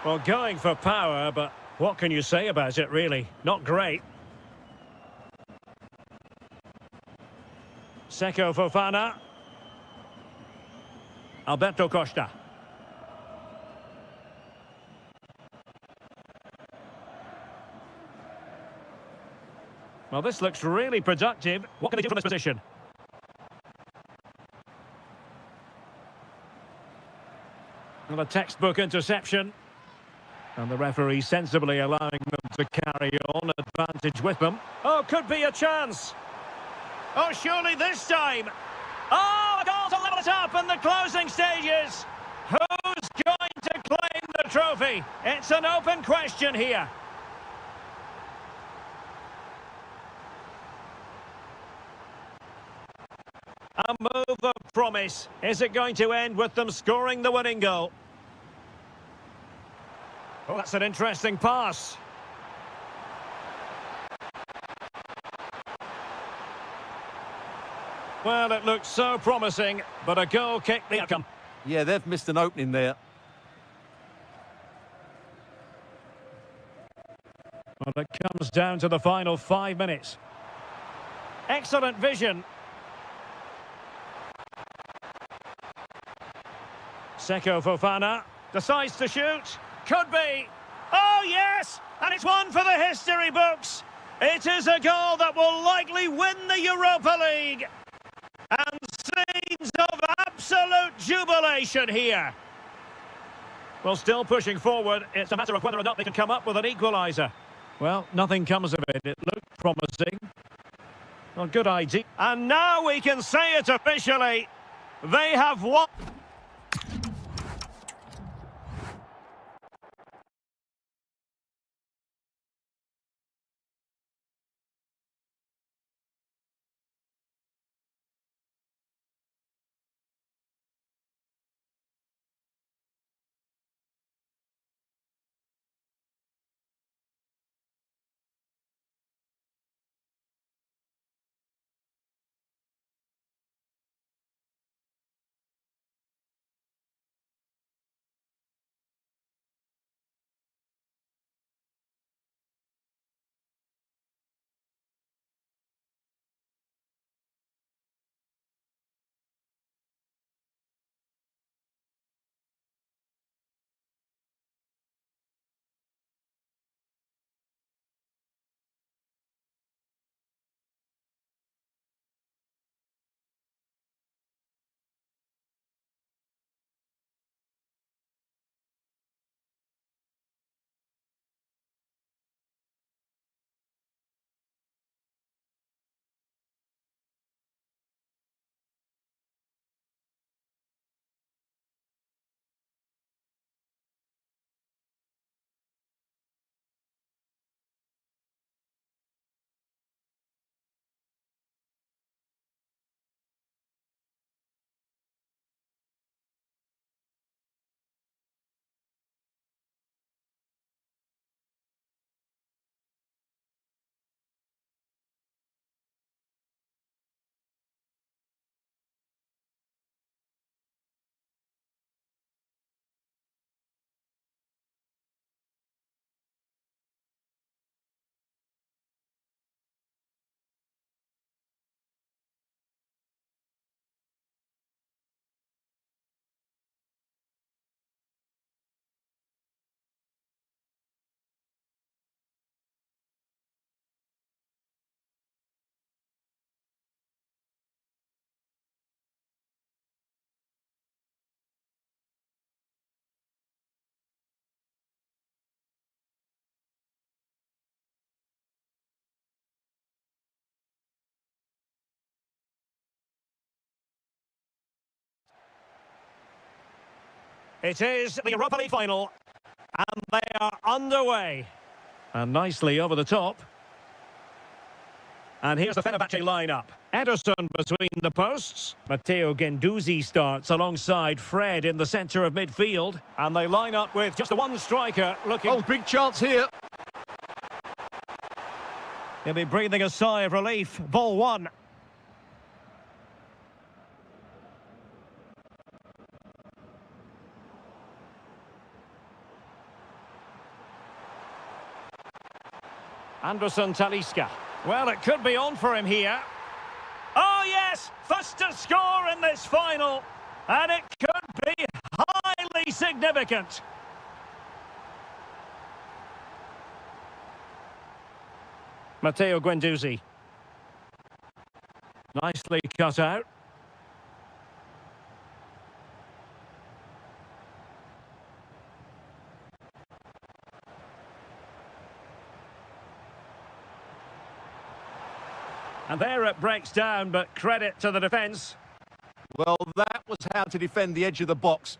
Well, going for power, but what can you say about it, really? Not great. Seko Fofana. Alberto Costa. Well, this looks really productive. What can they do from this position? Well, a textbook interception. And the referee sensibly allowing them to carry on, advantage with them. Oh, could be a chance. Oh, surely this time. Oh, a goal to level it up in the closing stages. Who's going to claim the trophy? It's an open question here. A move of promise. Is it going to end with them scoring the winning goal? Oh, that's an interesting pass. Well, it looked so promising, but a goal kicked the outcome. Yeah, they've missed an opening there. Well, it comes down to the final 5 minutes. Excellent vision. Seko Fofana decides to shoot. Could be. Oh, yes! And it's one for the history books. It is a goal that will likely win the Europa League. And scenes of absolute jubilation here. Well, still pushing forward. It's a matter of whether or not they can come up with an equaliser. Well, nothing comes of it. It looked promising. Well, good idea. And now we can say it officially. They have won. It is the Europa League final, and they are underway. And nicely over the top. And here's the Fenerbahce lineup. Ederson between the posts. Matteo Guendouzi starts alongside Fred in the centre of midfield. And they line up with just the one striker looking... Oh, big chance here. He'll be breathing a sigh of relief. Ball one. Anderson Talisca. Well, it could be on for him here. Oh, yes! First to score in this final. And it could be highly significant. Matteo Guendouzi. Nicely cut out. And there it breaks down, but credit to the defence. Well, that was how to defend the edge of the box.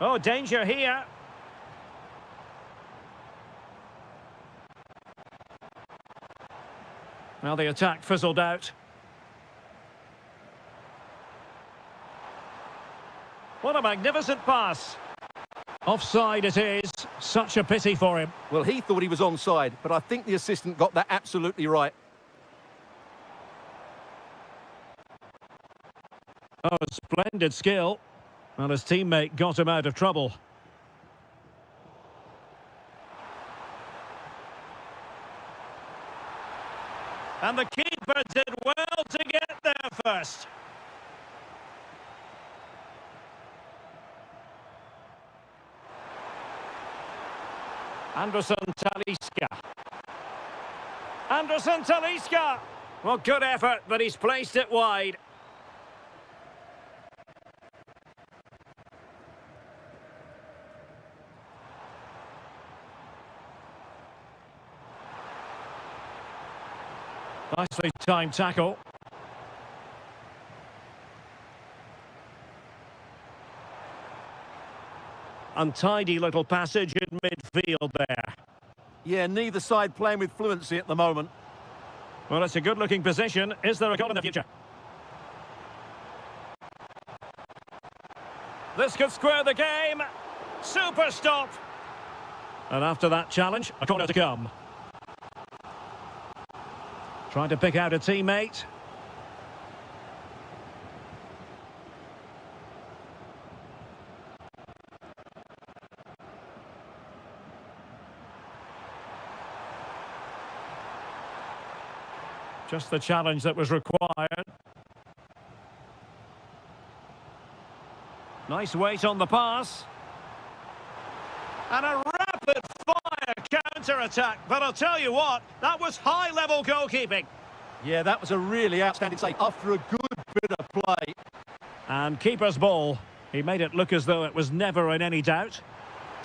Oh, danger here. Well, the attack fizzled out. What a magnificent pass. Offside it is. Such a pity for him. Well, he thought he was onside, but I think the assistant got that absolutely right. Oh, splendid skill. Well, his teammate got him out of trouble. And the keeper did well to get there first. Anderson Talisca. Anderson Talisca! Well, good effort, but he's placed it wide. Nicely timed tackle. Untidy little passage in midfield there. Yeah, neither side playing with fluency at the moment. Well, it's a good-looking position. Is there a goal in the future? This could square the game. Super stop. And after that challenge, a corner to come. Trying to pick out a teammate. Just the challenge that was required. Nice weight on the pass. And a rapid-fire counter-attack. But I'll tell you what, that was high-level goalkeeping. Yeah, that was a really outstanding save after a good bit of play. And keeper's ball. He made it look as though it was never in any doubt.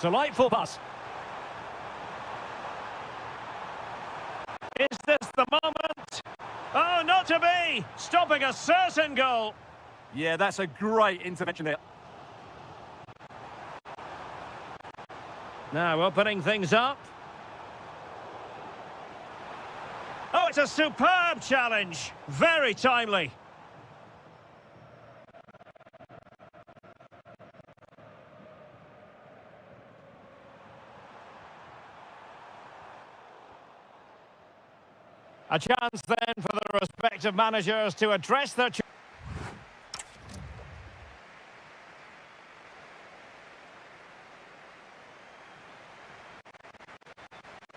Delightful pass. Is this the moment? Oh, not to be! Stopping a certain goal. Yeah, that's a great intervention there. Now opening things up. Oh, it's a superb challenge. Very timely. A chance then for the respective managers to address their...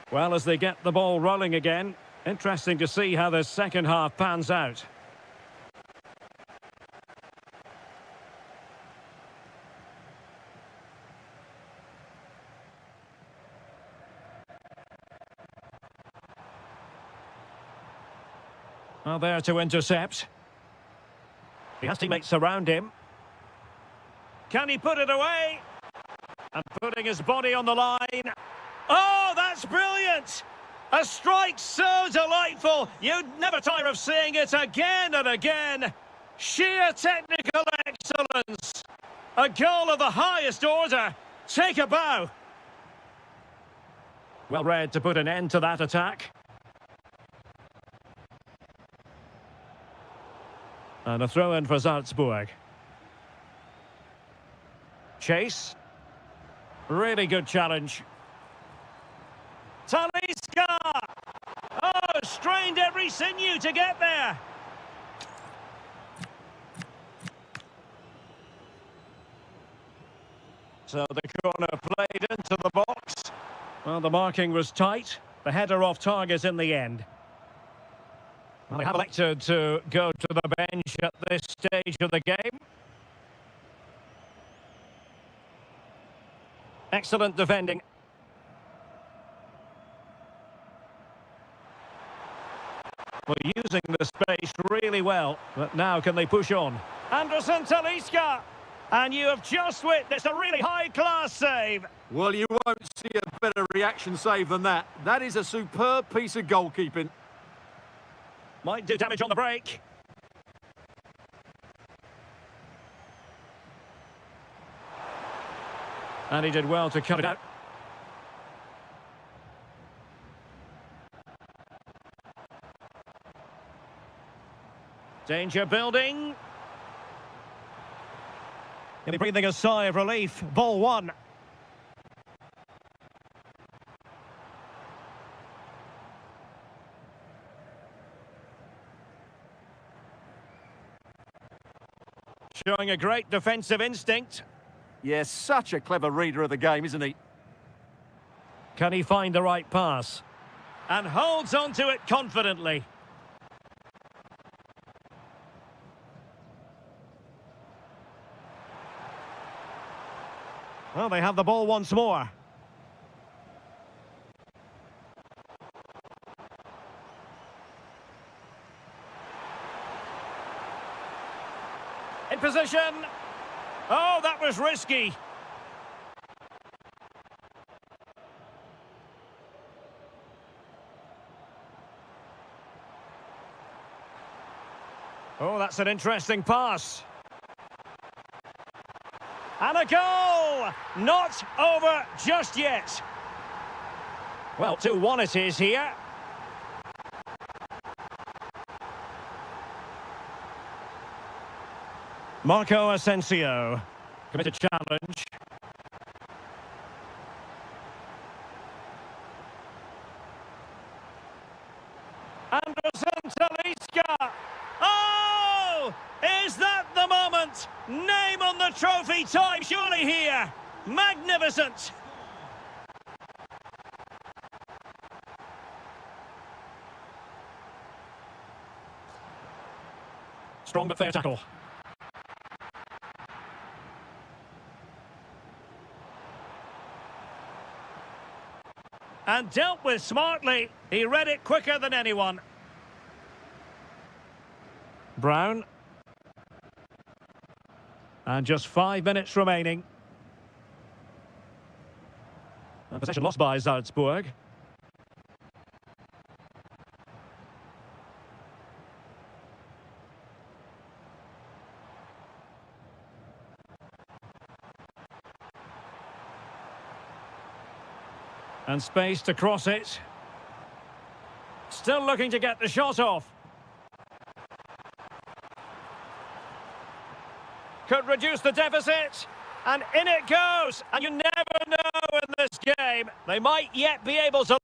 Well, as they get the ball rolling again, interesting to see how this second half pans out. Well, there to intercept. He has teammates around him. Can he put it away? And putting his body on the line. Oh, that's brilliant! A strike so delightful, you'd never tire of seeing it again and again. Sheer technical excellence. A goal of the highest order. Take a bow. Well read to put an end to that attack. And a throw-in for Salzburg. Chase. Really good challenge. Talisca! Oh, strained every sinew to get there. So the corner played into the box. Well, the marking was tight. The header off target in the end. Well, they have elected to go to the bench at this stage of the game. Excellent defending. Well, using the space really well. But now can they push on? Anderson Talisca! And you have just witnessed a really high-class save. Well, you won't see a better reaction save than that. That is a superb piece of goalkeeping. Might do damage on the break. And he did well to cut it out. Danger building. He'll be breathing a sigh of relief. Ball one. Showing a great defensive instinct. Yes, such a clever reader of the game, isn't he? Can he find the right pass? And holds on to it confidently. Well, they have the ball once more. In position. Oh, that was risky. Oh, that's an interesting pass. And a goal! Not over just yet. Well, 2-1 it is here. Marco Asensio. Committed challenge. Anderson Talisca. Oh! Is that the moment? Name on the trophy time surely here. Magnificent. Strong but fair tackle. And dealt with smartly. He read it quicker than anyone. Brown. And just 5 minutes remaining. And possession lost by Salzburg. And space to cross it. Still looking to get the shot off. Could reduce the deficit. And in it goes. And you never know in this game. They might yet be able to...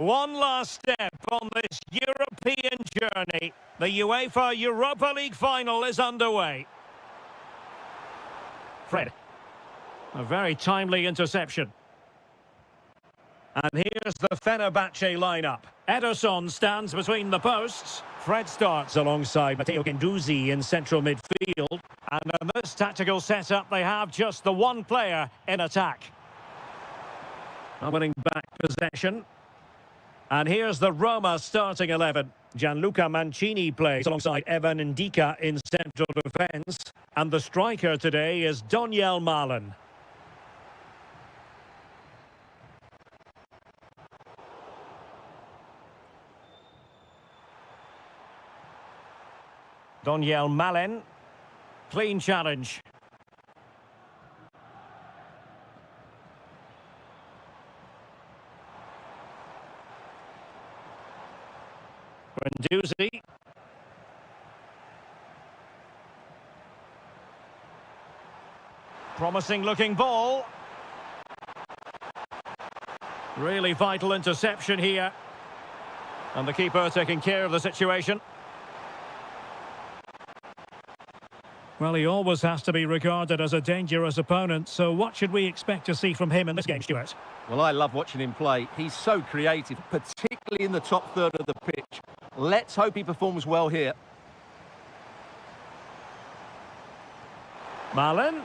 One last step on this European journey. The UEFA Europa League final is underway. Fred. A very timely interception. And here's the Fenerbahce lineup. Ederson stands between the posts. Fred starts alongside Matteo Guendouzi in central midfield. And in this tactical setup, they have just the one player in attack. Winning back possession. And here's the Roma starting 11. Gianluca Mancini plays alongside Evan Ndika in central defence. And the striker today is Donyell Malen. Donyell Malen. Clean challenge. Guendouzi. Promising looking ball. Really vital interception here. And the keeper taking care of the situation. Well, he always has to be regarded as a dangerous opponent, so what should we expect to see from him in this game, Stuart? Well, I love watching him play. He's so creative, particularly in the top third of the pitch. Let's hope he performs well here. Malen.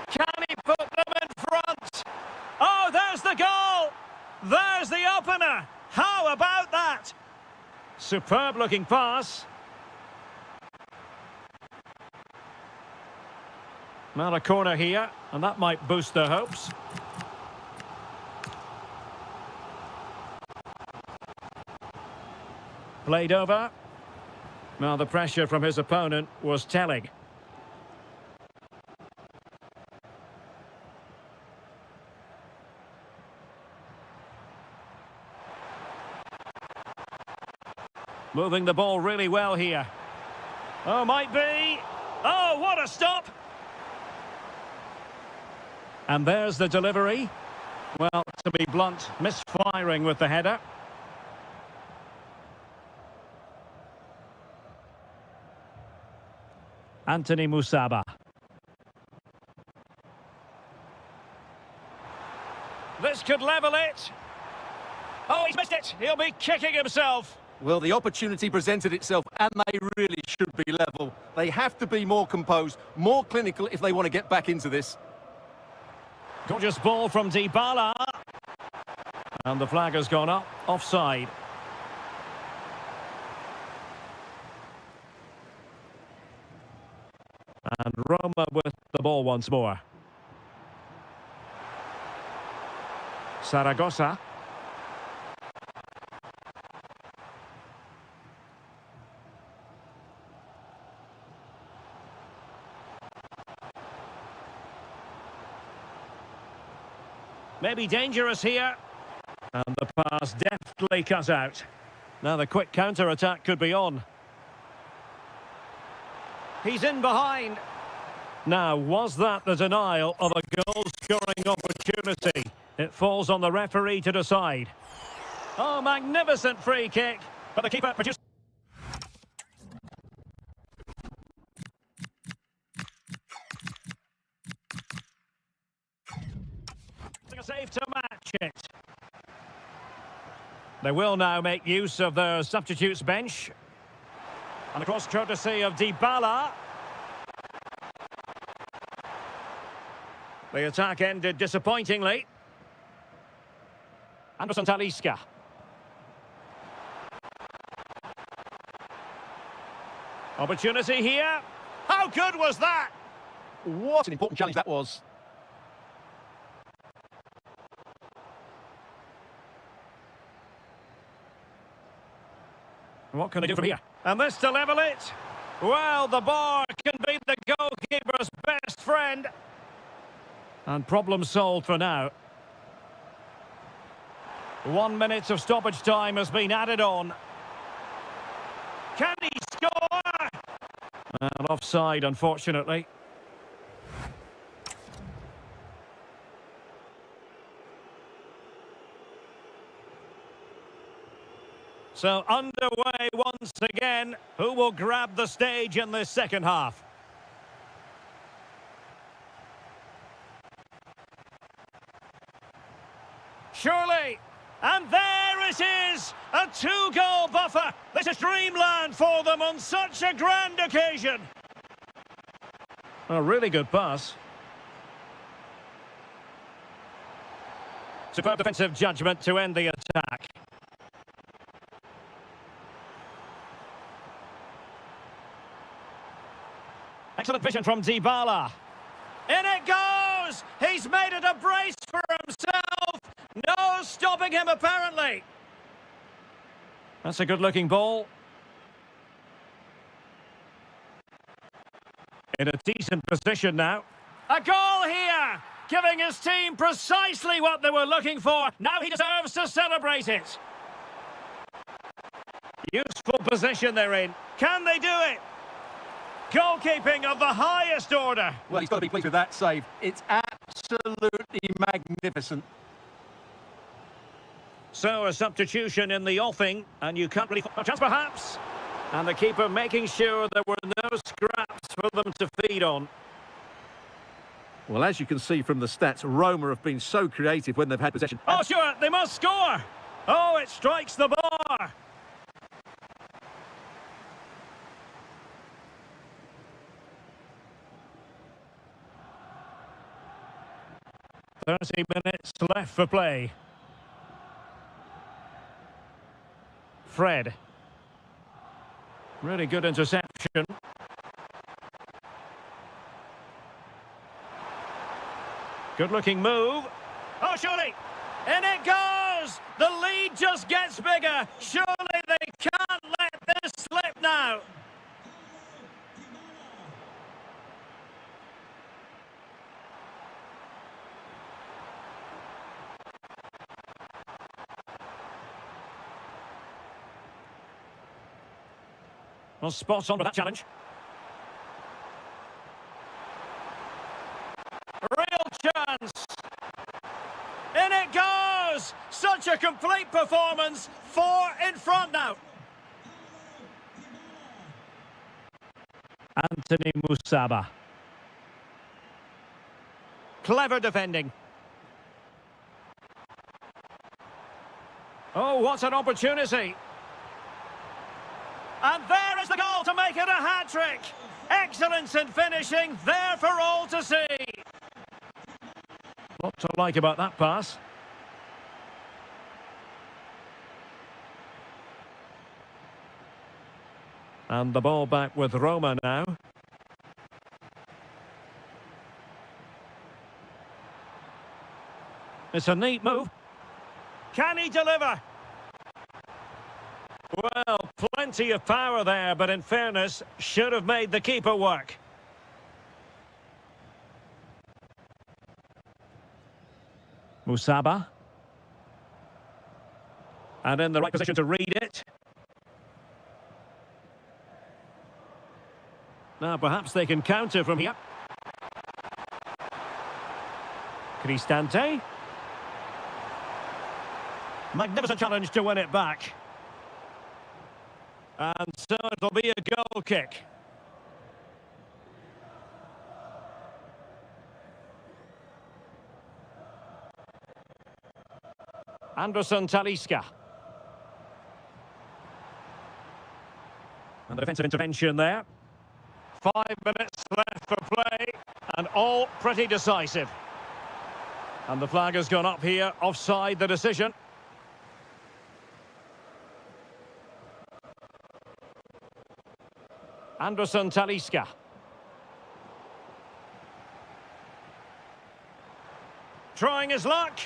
Can he put them in front? Oh, there's the goal! There's the opener! How about that? Superb looking pass. Not a corner here, and that might boost their hopes. Played over. Now the pressure from his opponent was telling. Moving the ball really well here. Oh, might be. Oh, what a stop! And there's the delivery. Well, to be blunt, misfiring with the header. Anthony Musaba. This could level it. Oh, he's missed it. He'll be kicking himself. Well, the opportunity presented itself, and they really should be level. They have to be more composed, more clinical if they want to get back into this. Gorgeous ball from Dybala. And the flag has gone up, offside. And Roma with the ball once more. Saragossa. Maybe dangerous here. And the pass deftly cut out. Now the quick counter-attack could be on. He's in behind. Now, was that the denial of a goal-scoring opportunity? It falls on the referee to decide. Oh, magnificent free kick. But the keeper produced... a save to match it. They will now make use of their substitutes bench. And across courtesy of Dybala. The attack ended disappointingly. Anderson Talisca. Opportunity here. How good was that? What an important challenge that was. What can they do from here? And this to level it. Well, the bar can be the goalkeeper's best friend. And problem solved for now. 1 minute of stoppage time has been added on. Can he score? And offside, unfortunately. So underway once again. Who will grab the stage in this second half? Surely. And there it is! A two-goal buffer! This is dreamland for them on such a grand occasion! A really good pass. Superb defensive judgment to end the attack. Excellent vision from Dybala. In it goes! He's made it a brace for himself! No stopping him, apparently. That's a good-looking ball. In a decent position now. A goal here! Giving his team precisely what they were looking for. Now he deserves to celebrate it. Useful position they're in. Can they do it? Goalkeeping of the highest order. Well, he's got to be pleased with that save. It's absolutely magnificent. So a substitution in the offing, and you can't really... A chance perhaps. And the keeper making sure there were no scraps for them to feed on. Well, as you can see from the stats, Roma have been so creative when they've had possession. Oh, sure, they must score. Oh, it strikes the bar. .30 minutes left for play. Fred. Really good interception. Good-looking move. Oh, surely. In it goes! The lead just gets bigger. Surely they can't let this slip now. Well, spot on with that challenge. Real chance. In it goes! Such a complete performance. 4 in front now. Anthony Musaba. Clever defending. Oh, what an opportunity. And there is the goal to make it a hat-trick. Excellence in finishing, there for all to see. What to like about that pass. And the ball back with Roma now. It's a neat move. Can he deliver? Well, plenty of power there, but in fairness, should have made the keeper work. Musaba. And in the right position to read it. Now, perhaps they can counter from here. Cristante. Magnificent challenge to win it back. And so it'll be a goal kick. Anderson Talisca. And the defensive intervention there. 5 minutes left for play, and all pretty decisive. And the flag has gone up here, offside the decision. Anderson Talisca. Trying his luck.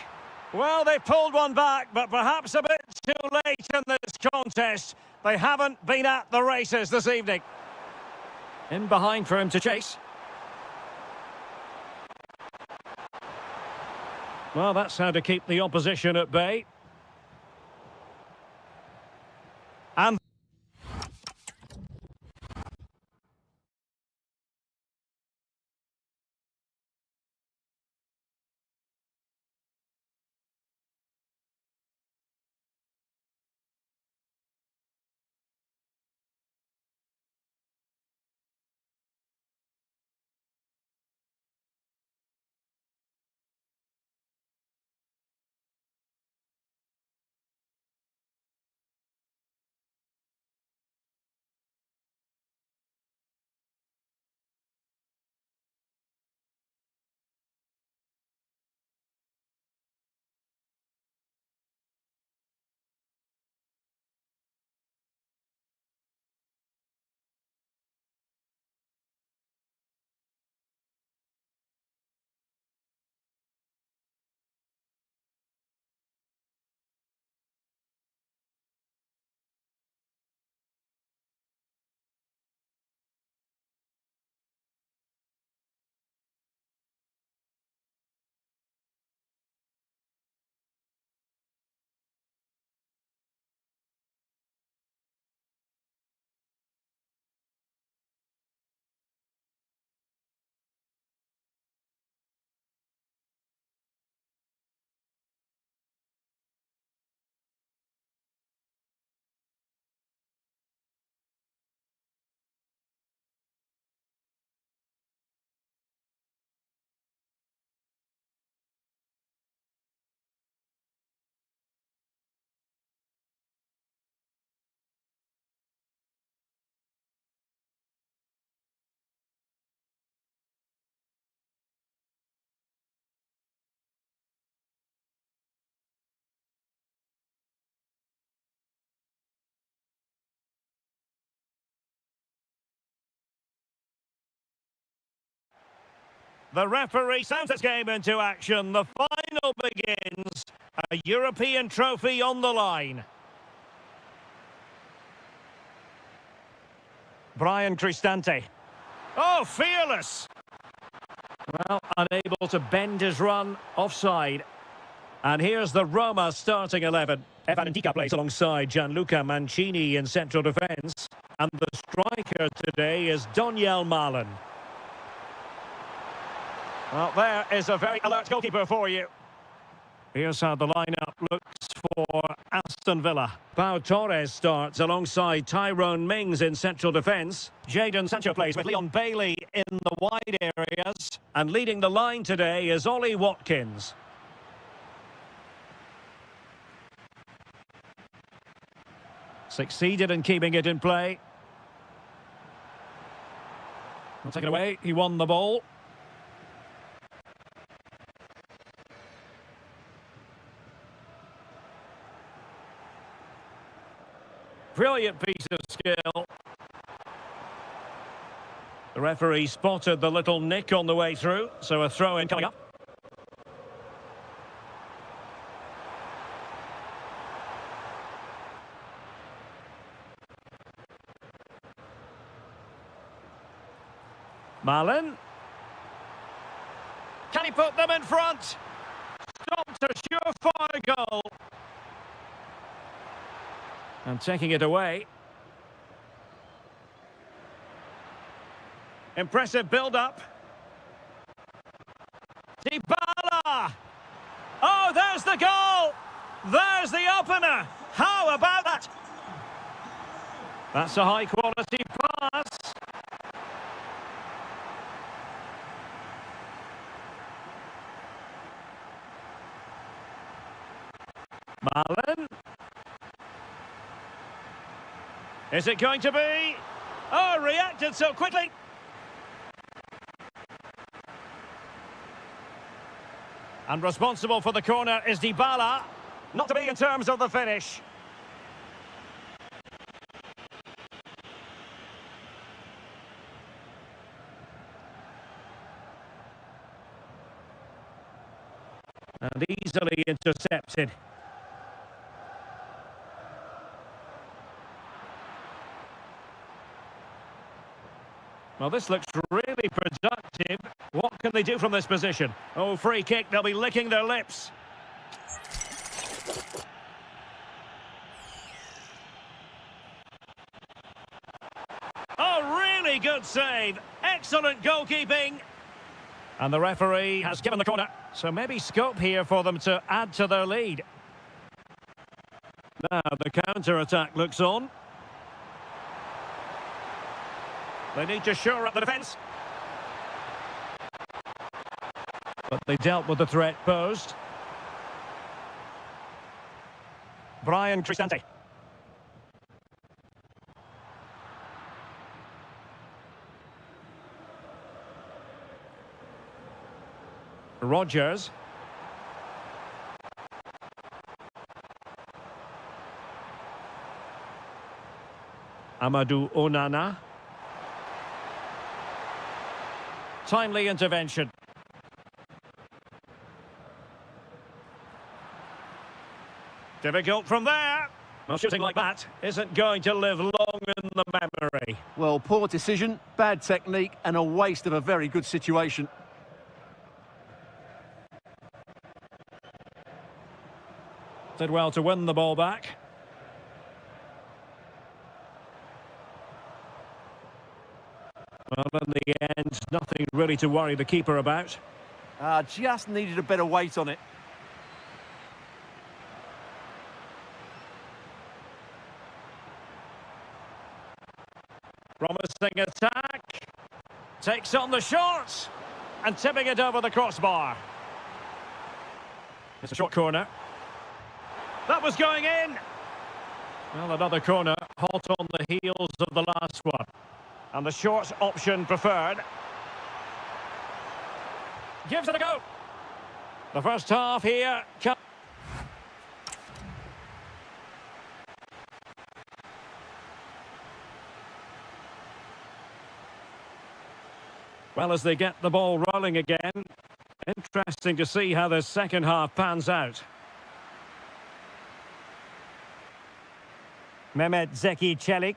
Well, they've pulled one back, but perhaps a bit too late in this contest. They haven't been at the races this evening. In behind for him to chase. Well, that's how to keep the opposition at bay. And The referee sounds this game into action. The final begins. A European trophy on the line. Brian Cristante. Oh, fearless! Well, unable to bend his run, offside. And here's the Roma starting 11. Evan Ndika plays alongside Gianluca Mancini in central defence. And the striker today is Doniel Malen. Well, there is a very alert goalkeeper for you. Here's how the lineup looks for Aston Villa. Pau Torres starts alongside Tyrone Mings in central defence. Jadon Sancho plays with Leon Bailey in the wide areas. And leading the line today is Ollie Watkins. Succeeded in keeping it in play. We'll take it away. He won the ball. Brilliant piece of skill. The referee spotted the little nick on the way through, so a throw-in coming up. Malen. Can he put them in front? Stopped a surefire goal. And taking it away. Impressive build-up. Dybala! Oh, there's the goal! There's the opener! How about that? That's a high-quality pass. Malen. Is it going to be? Oh, reacted so quickly. And responsible for the corner is Dybala. Not to be in terms of the finish. And easily intercepted. Well, this looks really productive. What can they do from this position? Oh, free kick. They'll be licking their lips. Oh, really good save. Excellent goalkeeping. And the referee has given the corner. So maybe scope here for them to add to their lead. Now the counter-attack looks on. They need to shore up the defence. But they dealt with the threat posed. Brian Cristante. Rogers. Amadou Onana. Timely intervention. Difficult from there. Well, shooting like that isn't going to live long in the memory. Well, poor decision, bad technique, and a waste of a very good situation. Did well to win the ball back. Well, in the end, nothing really to worry the keeper about. Just needed a better weight on it. Promising attack. Takes on the shot. And tipping it over the crossbar. It's a short corner. That was going in. Well, another corner, hot on the heels of the last one. And the short option preferred. Gives it a go. The first half here. Well, as they get the ball rolling again, interesting to see how the second half pans out. Mehmet Zeki Çelik.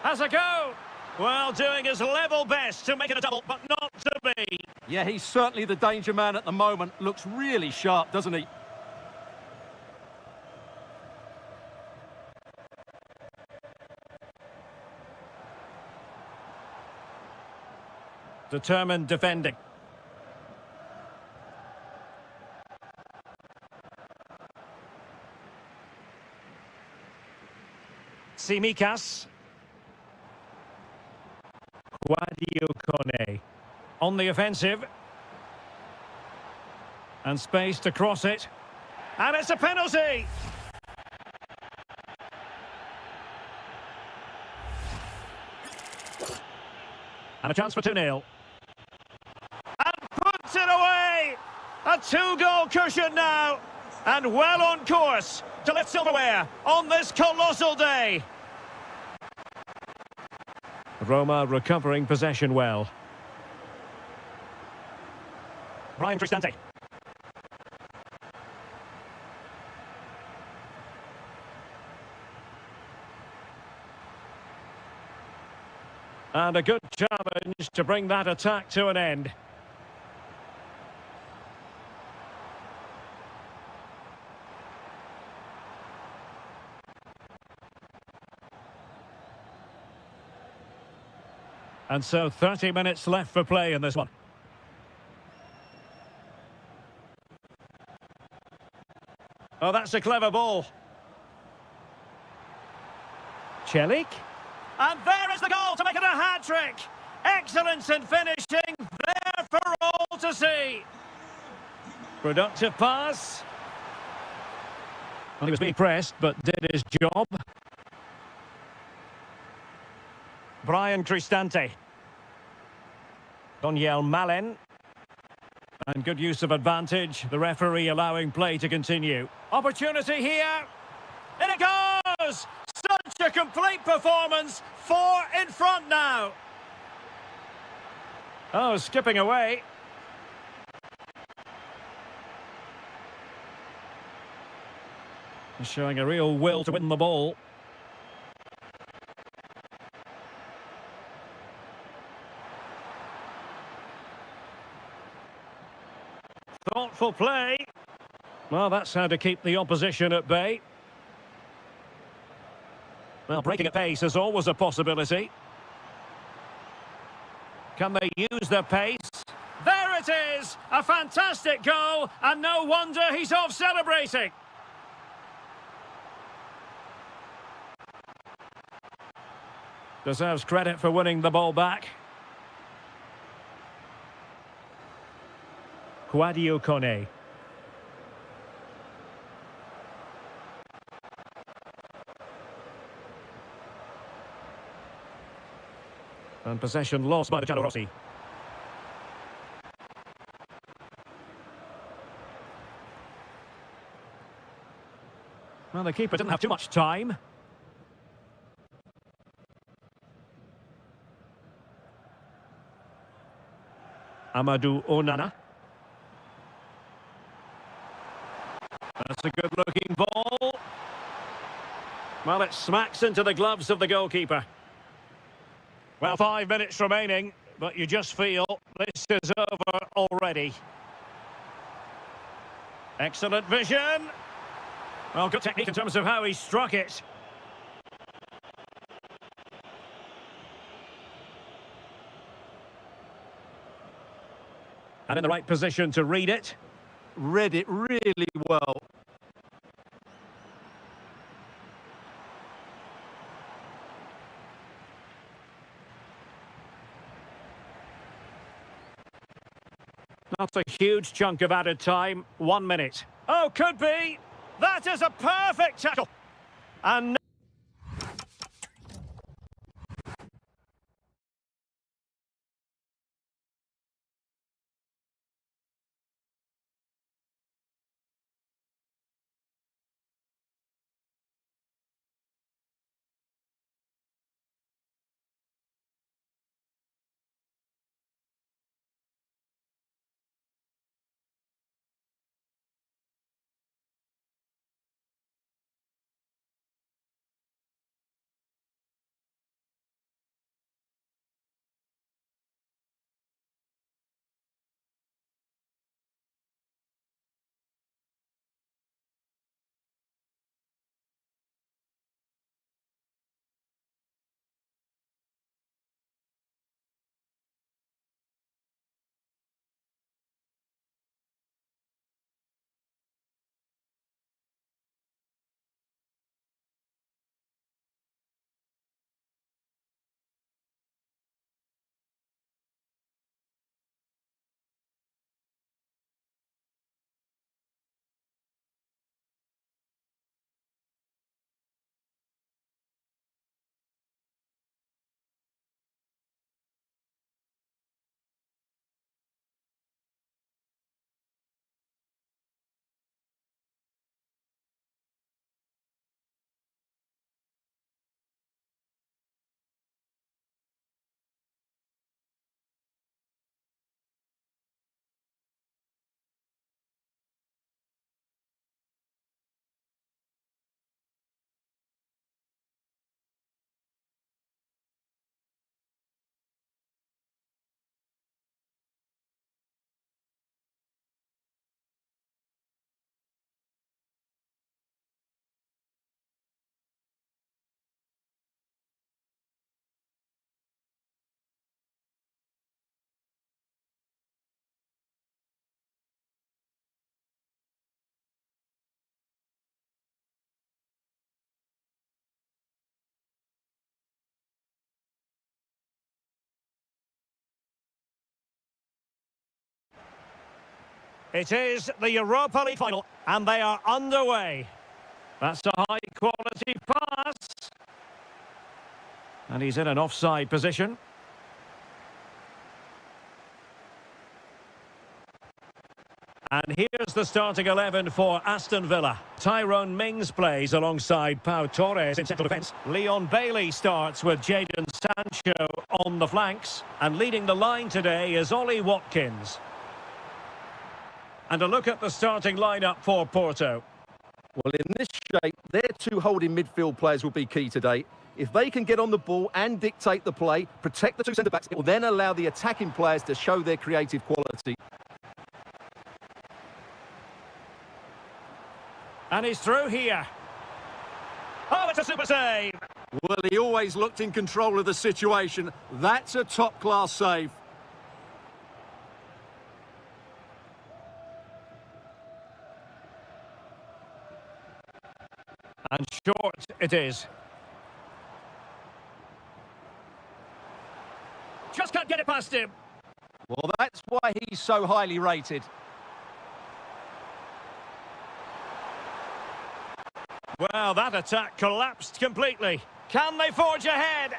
Has a go. Well, doing his level best to make it a double, but not to be. Yeah, he's certainly the danger man at the moment. Looks really sharp, doesn't he? Determined defending. Tsimikas. Kone on the offensive. And space to cross it. And it's a penalty! And a chance for 2-0. And puts it away! A two-goal cushion now. And well on course to lift silverware on this colossal day. Roma recovering possession well. Brian Cristante. And a good challenge to bring that attack to an end. And so 30 minutes left for play in this one. Oh, that's a clever ball. Çelik. And there is the goal to make it a hat-trick. Excellence in finishing, there for all to see. Productive pass. Well, he was being pressed, but did his job. Brian Cristante. Doniel Malen. And good use of advantage. The referee allowing play to continue. Opportunity here. In it goes! Such a complete performance. 4 in front now. Oh, skipping away. Showing a real will to win the ball. Thoughtful play. Well, that's how to keep the opposition at bay. Well, breaking at pace is always a possibility. Can they use their pace? There it is! A fantastic goal, and no wonder he's off celebrating. Deserves credit for winning the ball back. Kone. And possession lost by the Giallorossi. Well, the keeper didn't have too much time. Amadou Onana. That's a good-looking ball. Well, it smacks into the gloves of the goalkeeper. Well, 5 minutes remaining, but you just feel this is over already. Excellent vision. Well, good technique in terms of how he struck it. And in the right position to read it. Read it really well. That's a huge chunk of added time. 1 minute. Oh, could be. That is a perfect tackle. And It is the Europa League final, and they are underway. That's a high-quality pass. And he's in an offside position. And here's the starting 11 for Aston Villa. Tyrone Mings plays alongside Pau Torres in central defence. Leon Bailey starts with Jadon Sancho on the flanks. And leading the line today is Ollie Watkins. And a look at the starting lineup for Porto. Well, in this shape, their two holding midfield players will be key today. If they can get on the ball and dictate the play, protect the two centre-backs, it will then allow the attacking players to show their creative quality. And he's through here. Oh, it's a super save. Well, he always looked in control of the situation. That's a top-class save. And short it is. Just can't get it past him. Well, that's why he's so highly rated. Well, that attack collapsed completely. Can they forge ahead?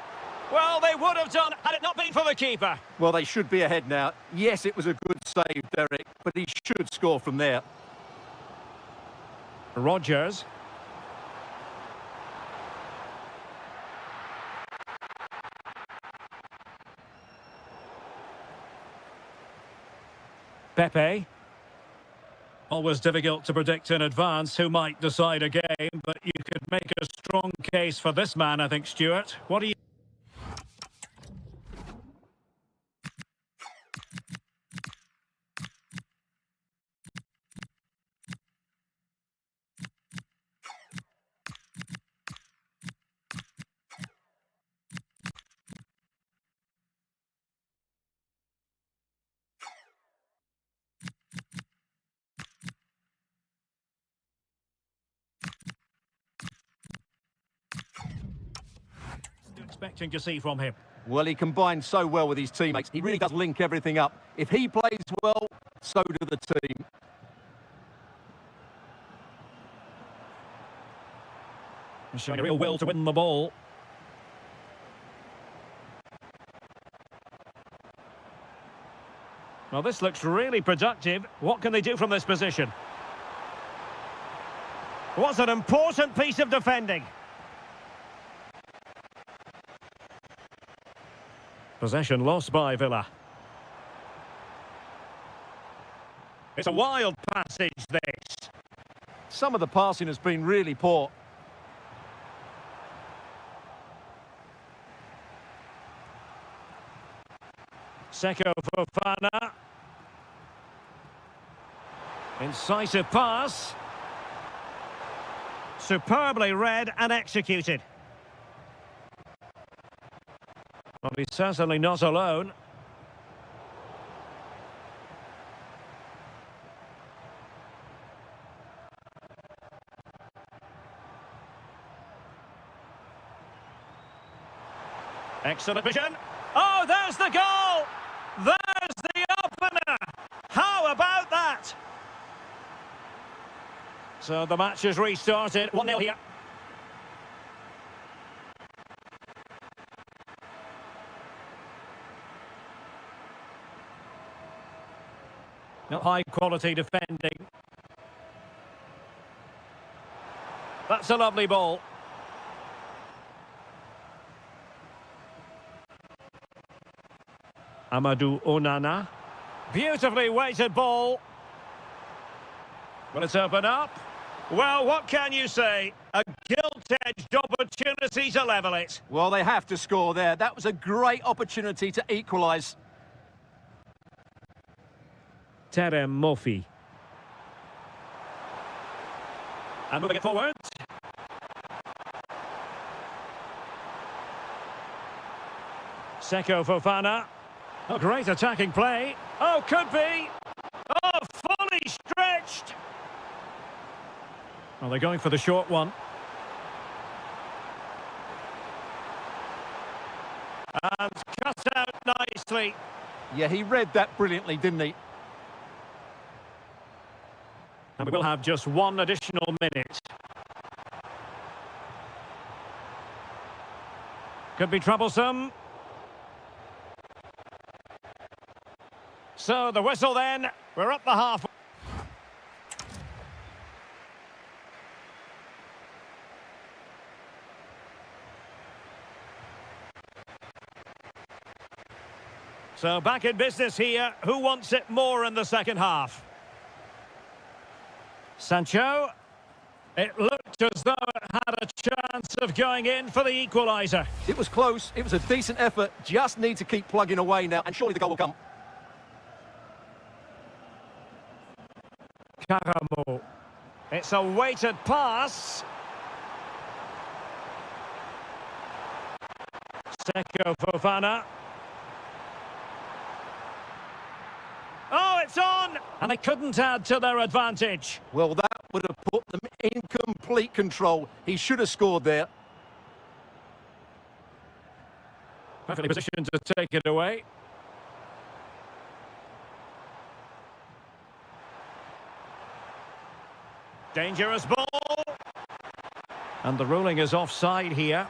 Well, they would have done had it not been for the keeper. Well, they should be ahead now. Yes, it was a good save, Derek, but he should score from there. Rodgers. Pepe. Always difficult to predict in advance who might decide a game, but you could make a strong case for this man, I think, Stuart. What do you... expecting to see from him? Well, he combines so well with his teammates. He really does link everything up. If he plays well, so do the team. He's showing a real will to win the ball. Well, this looks really productive. What can they do from this position? What's an important piece of defending. Possession lost by Villa. It's a wild passage, this. Some of the passing has been really poor. Seko Fofana. Incisive pass. Superbly read and executed. Well, he's certainly not alone. Excellent vision. Oh, there's the goal! There's the opener! How about that? So the match has restarted. 1-0 here. High quality defending. That's a lovely ball. Amadou Onana. Beautifully weighted ball. Will it open up? Well, what can you say? A gilt-edged opportunity to level it. Well, they have to score there. That was a great opportunity to equalise. Terem Moffi. And moving it forward. Seko Fofana. A great attacking play. Oh, could be. Oh, fully stretched. Well, they're going for the short one. And cut out nicely. Yeah, he read that brilliantly, didn't he? And we will have just one additional minute. Could be troublesome. So the whistle then. We're up the half. So back in business here. Who wants it more in the second half? Sancho. It looked as though it had a chance of going in for the equaliser. It was close. It was a decent effort. Just need to keep plugging away now, and surely the goal will come. Karamo. It's a weighted pass. Seko Fofana. Oh, it's on! And they couldn't add to their advantage. Well, that would have put them in complete control. He should have scored there. Perfectly positioned to take it away. Dangerous ball. And the ruling is offside here.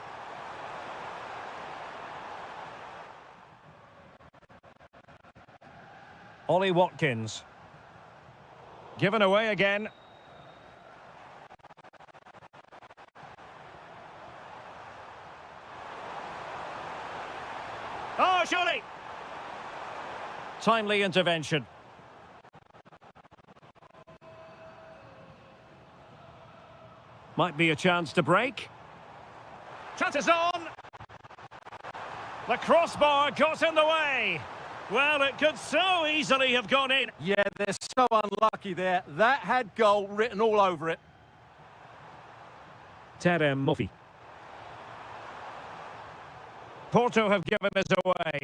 Ollie Watkins. Given away again. Oh, surely! Timely intervention. Might be a chance to break. Chances on! The crossbar got in the way. Well, it could so easily have gone in. Yeah, they're so unlucky there. That had goal written all over it. Terem Murphy. Porto have given us away.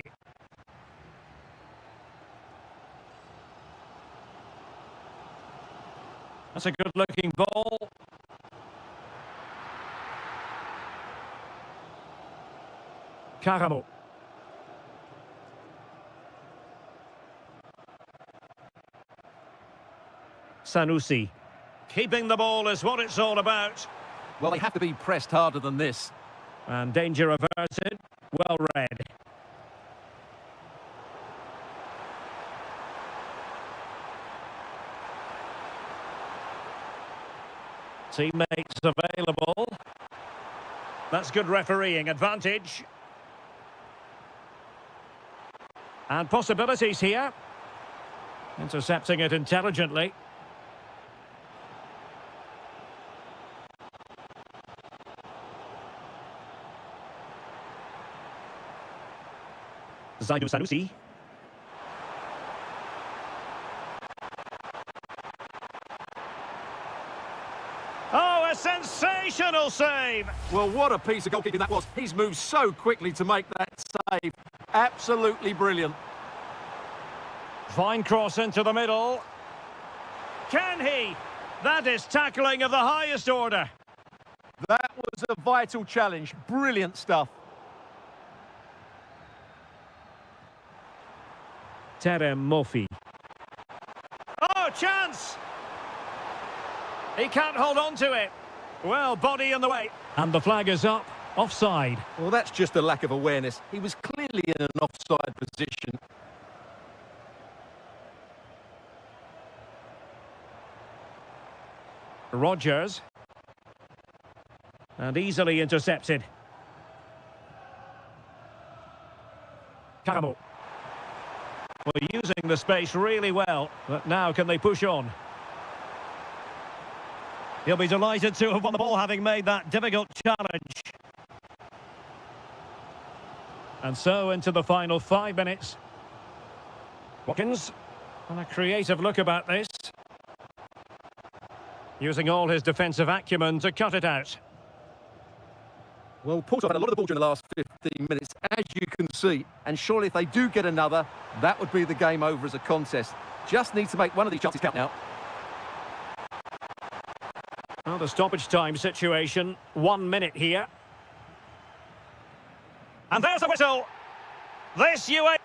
That's a good-looking ball. Karamo. Sanusi. Keeping the ball is what it's all about. Well, they have to be pressed harder than this. And danger averted. Well read. Teammates available. That's good refereeing advantage. And possibilities here. Intercepting it intelligently. Zaidu Sanusi. Oh, a sensational save! Well, what a piece of goalkeeping that was. He's moved so quickly to make that save. Absolutely brilliant. Fine cross into the middle. Can he? That is tackling of the highest order. That was a vital challenge. Brilliant stuff. Terem Murphy. Oh, chance! He can't hold on to it. Well, body in the way. And the flag is up. Offside. Well, that's just a lack of awareness. He was clearly in an offside position. Rogers. And easily intercepted. Karamo. Well, using the space really well, but now can they push on? He'll be delighted to have won the ball, having made that difficult challenge. And so into the final 5 minutes. Watkins, and a creative look about this. Using all his defensive acumen to cut it out. Well, Porto had a lot of the ball during the last 15 minutes, as you can see. And surely if they do get another, that would be the game over as a contest. Just need to make one of these chances count now. Well, the stoppage time situation. 1 minute here. And there's the whistle. This UA...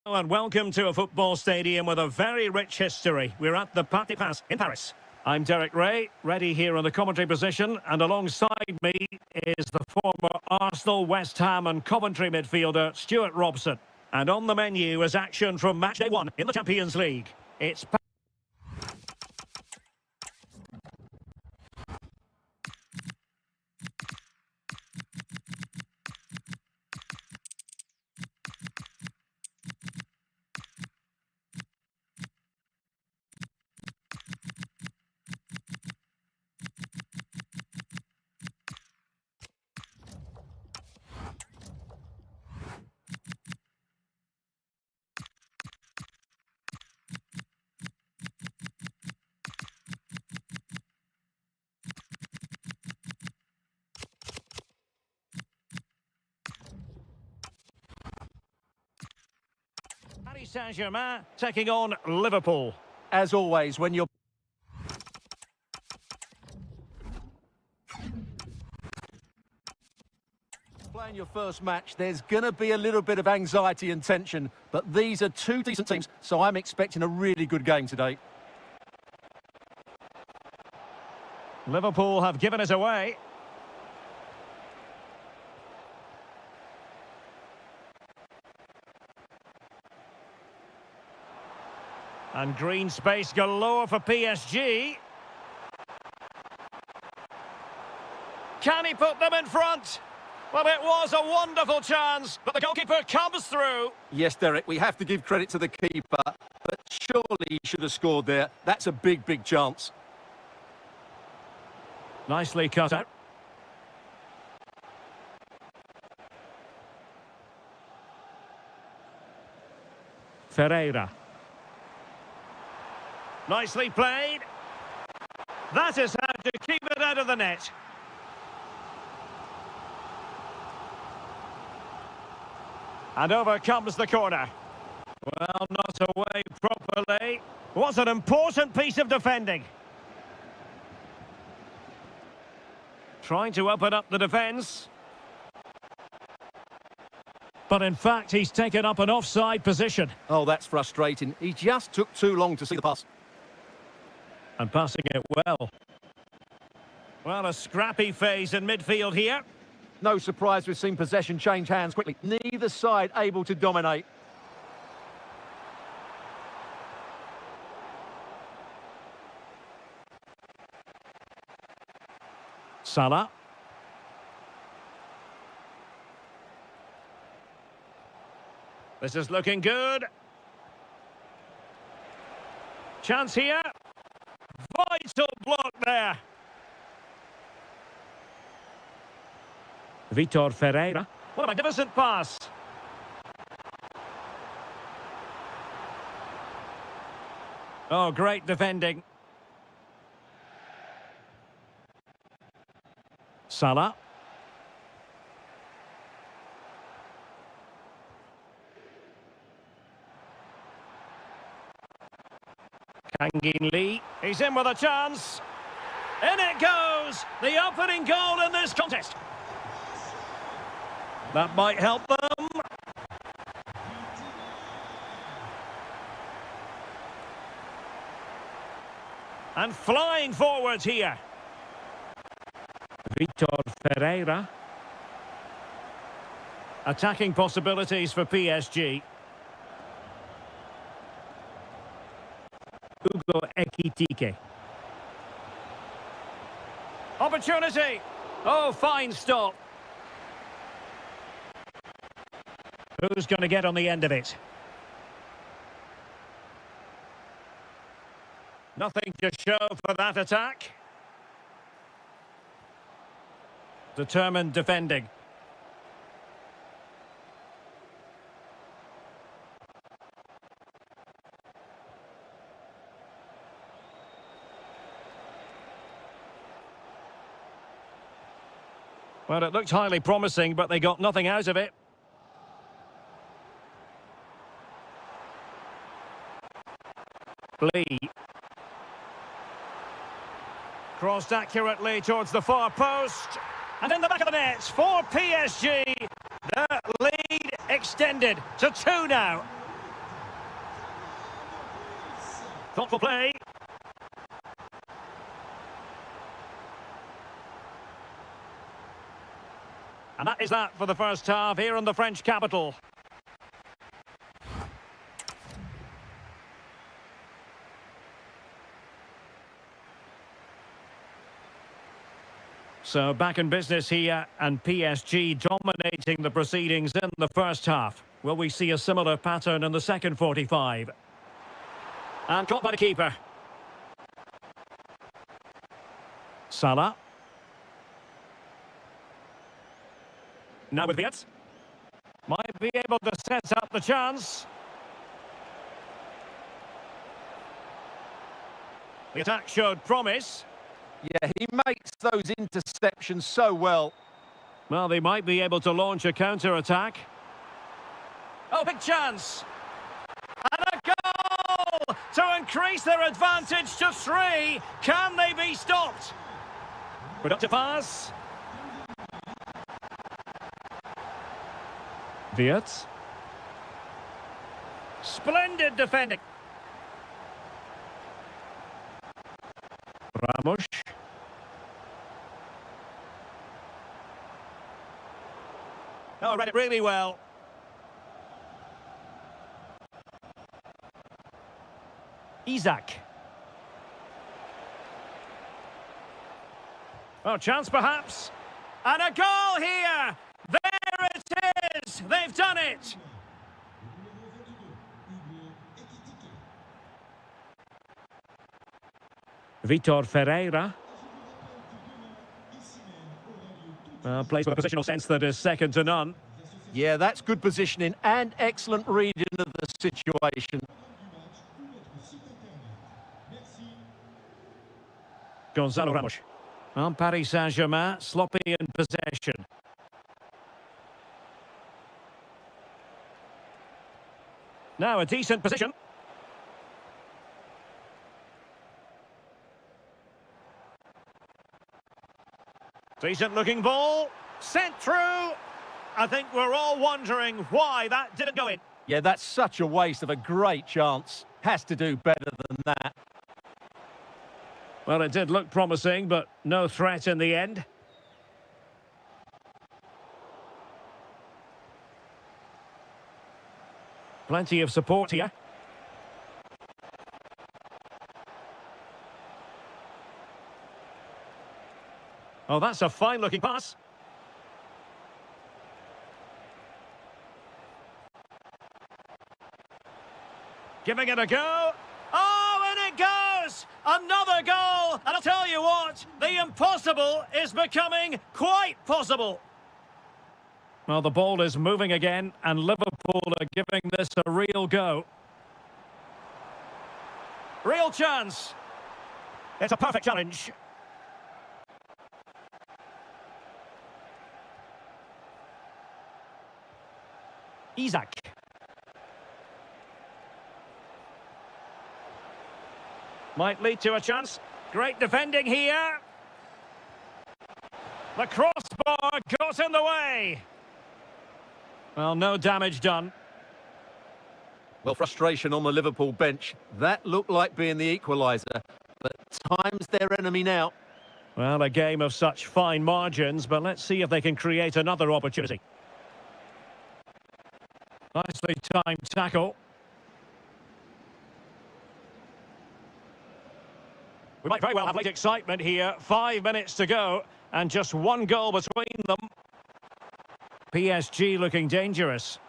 And welcome to a football stadium with a very rich history. We're at the Parc des Princes in Paris. I'm Derek Ray, ready here on the commentary position, and alongside me is the former Arsenal, West Ham and Coventry midfielder Stuart Robson. And on the menu is action from match day 1 in the Champions League. It's Paris Saint-Germain taking on Liverpool. As always, when you're playing your first match, there's going to be a little bit of anxiety and tension, but these are two decent teams, so I'm expecting a really good game today. Liverpool have given us away. And green space galore for PSG. Can he put them in front? Well, it was a wonderful chance, but the goalkeeper comes through. Yes, Derek, we have to give credit to the keeper, but surely he should have scored there. That's a big, big chance. Nicely cut out. Ferreira. Nicely played. That is how to keep it out of the net. And over comes the corner. Well, not away properly. Was an important piece of defending. Trying to open up the defence. But in fact, he's taken up an offside position. Oh, that's frustrating. He just took too long to see the pass. And passing it well. Well, a scrappy phase in midfield here. No surprise we've seen possession change hands quickly. Neither side able to dominate. Salah. This is looking good. Chance here. Vital block there. Vitor Ferreira. What a magnificent pass. Oh, great defending. Salah. Kangin Lee. He's in with a chance. In it goes. The opening goal in this contest. That might help them. And flying forwards here. Vitor Ferreira. Attacking possibilities for PSG. Ugo Ekitike. Opportunity. Oh, fine stop. Who's going to get on the end of it? Nothing to show for that attack. Determined defending. Well, it looked highly promising, but they got nothing out of it. Lee. Crossed accurately towards the far post. And in the back of the net for PSG. The lead extended to 2 now. Thoughtful play. And that is that for the first half here in the French capital. So back in business here, and PSG dominating the proceedings in the first half. Will we see a similar pattern in the second 45? And caught by the keeper. Salah. Now with Viet. Might be able to set up the chance. The attack showed promise. Yeah, he makes those interceptions so well. Well, they might be able to launch a counter-attack. Oh, big chance! And a goal to increase their advantage to 3. Can they be stopped? Productive pass. Viet. Splendid defending. Ramos. Oh, read it really well. Isaac. Oh, chance perhaps. And a goal here. There it is. They've done it. Vitor Ferreira. Plays with a positional sense that is second to none. Yeah, that's good positioning and excellent reading of the situation. Gonzalo Ramos. Well, Paris Saint-Germain sloppy in possession. Now a decent position. Decent looking ball. Sent through. I think we're all wondering why that didn't go in. Yeah, that's such a waste of a great chance. Has to do better than that. Well, it did look promising, but no threat in the end. Plenty of support here. Oh, that's a fine-looking pass. Giving it a go. Oh, and it goes! Another goal! And I'll tell you what, the impossible is becoming quite possible. Well, the ball is moving again, and Liverpool are giving this a real go. Real chance. It's a perfect challenge. Isaac. Might lead to a chance. Great defending here. The crossbar got in the way. Well, no damage done. Well, frustration on the Liverpool bench. That looked like being the equaliser, but time's their enemy now. Well, a game of such fine margins, but let's see if they can create another opportunity. Nicely timed tackle. We might very well have late excitement here. 5 minutes to go, and just one goal between them. PSG looking dangerous.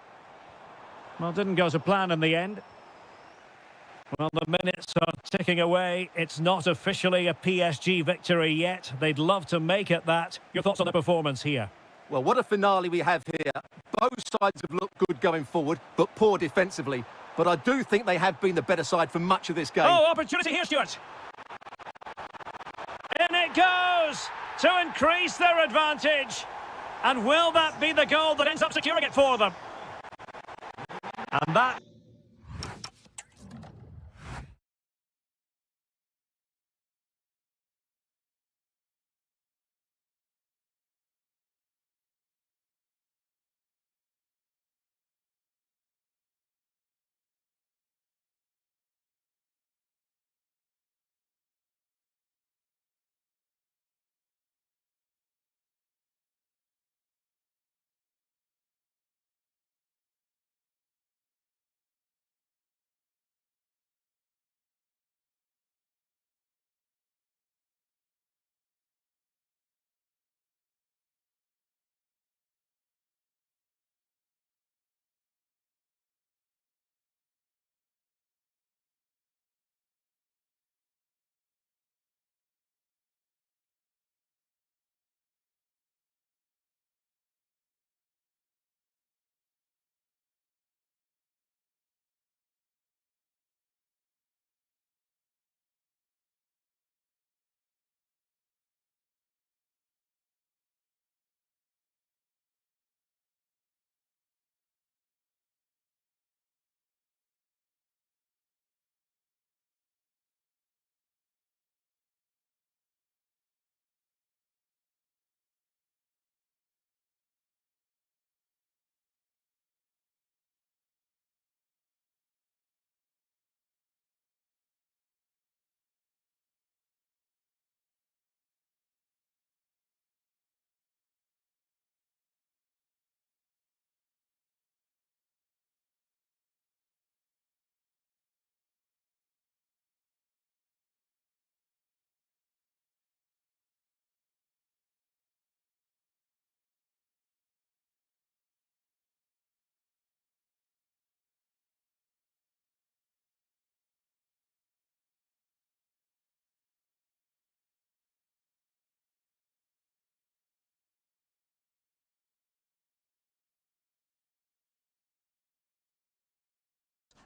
Well, didn't go to plan in the end. Well, the minutes are ticking away. It's not officially a PSG victory yet. They'd love to make it that. Your thoughts on the performance here? Well, what a finale we have here. Both sides have looked good going forward, but poor defensively. But I do think they have been the better side for much of this game. Oh, opportunity here, Stuart. In it goes to increase their advantage. And will that be the goal that ends up securing it for them? And that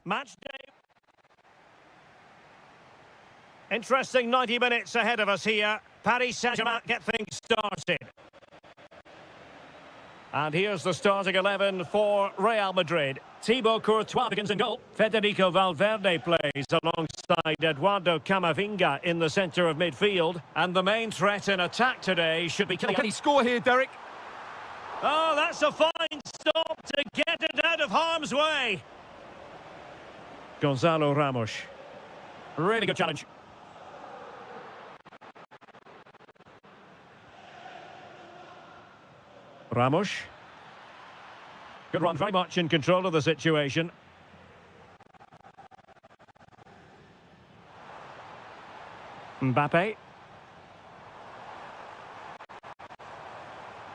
Match day. Interesting 90 minutes ahead of us here. Paris Saint-Germain get things started. And here's the starting 11 for Real Madrid. Thibaut Courtois begins in goal. Federico Valverde plays alongside Eduardo Camavinga in the centre of midfield. And the main threat in attack today should be... Can he score here, Derek? Oh, that's a fine stop to get it out of harm's way. Gonzalo Ramos. Really good challenge. Ramos. Good run, very much in control of the situation. Mbappe.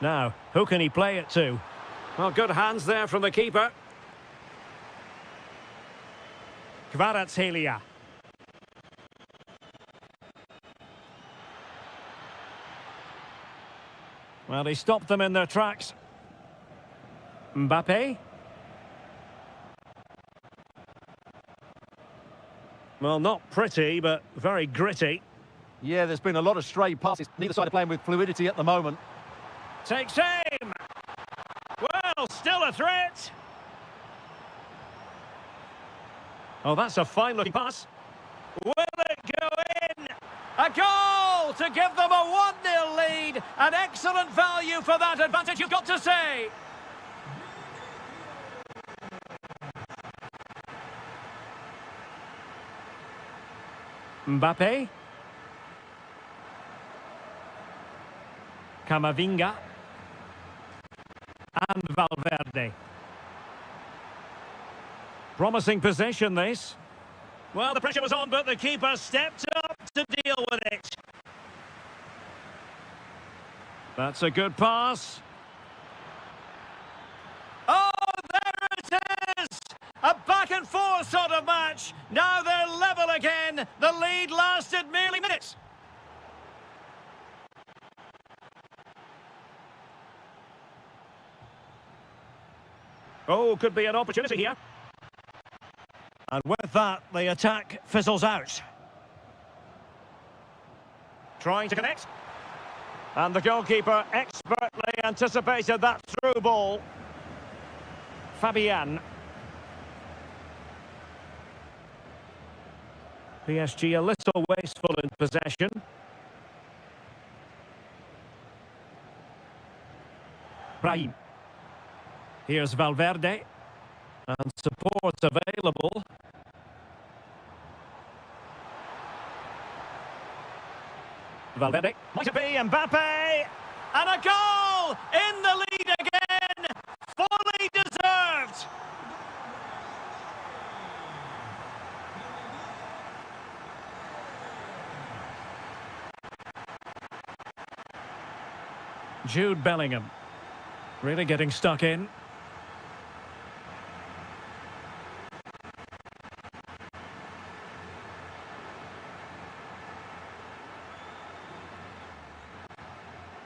Now, who can he play it to? Well, good hands there from the keeper. Kvaratskhelia. Well, he stopped them in their tracks. Mbappe. Well, not pretty, but very gritty. Yeah, there's been a lot of stray passes. Neither side are playing with fluidity at the moment. Takes aim. Well, still a threat. Oh, that's a fine-looking pass. Will it go in? A goal to give them a 1-0 lead. An excellent value for that advantage, you've got to say. Mbappe. Camavinga. And Valverde. Promising possession, this. Well, the pressure was on, but the keeper stepped up to deal with it. That's a good pass. Oh, there it is! A back-and-forth sort of match. Now they're level again. The lead lasted merely minutes. Oh, could be an opportunity here. And with that, the attack fizzles out. Trying to connect. And the goalkeeper expertly anticipated that through ball. Fabian. PSG a little wasteful in possession. Brahim. Here's Valverde. And support available. Valverde. Might it be Mbappe? And a goal! In the lead again! Fully deserved! Jude Bellingham. Really getting stuck in.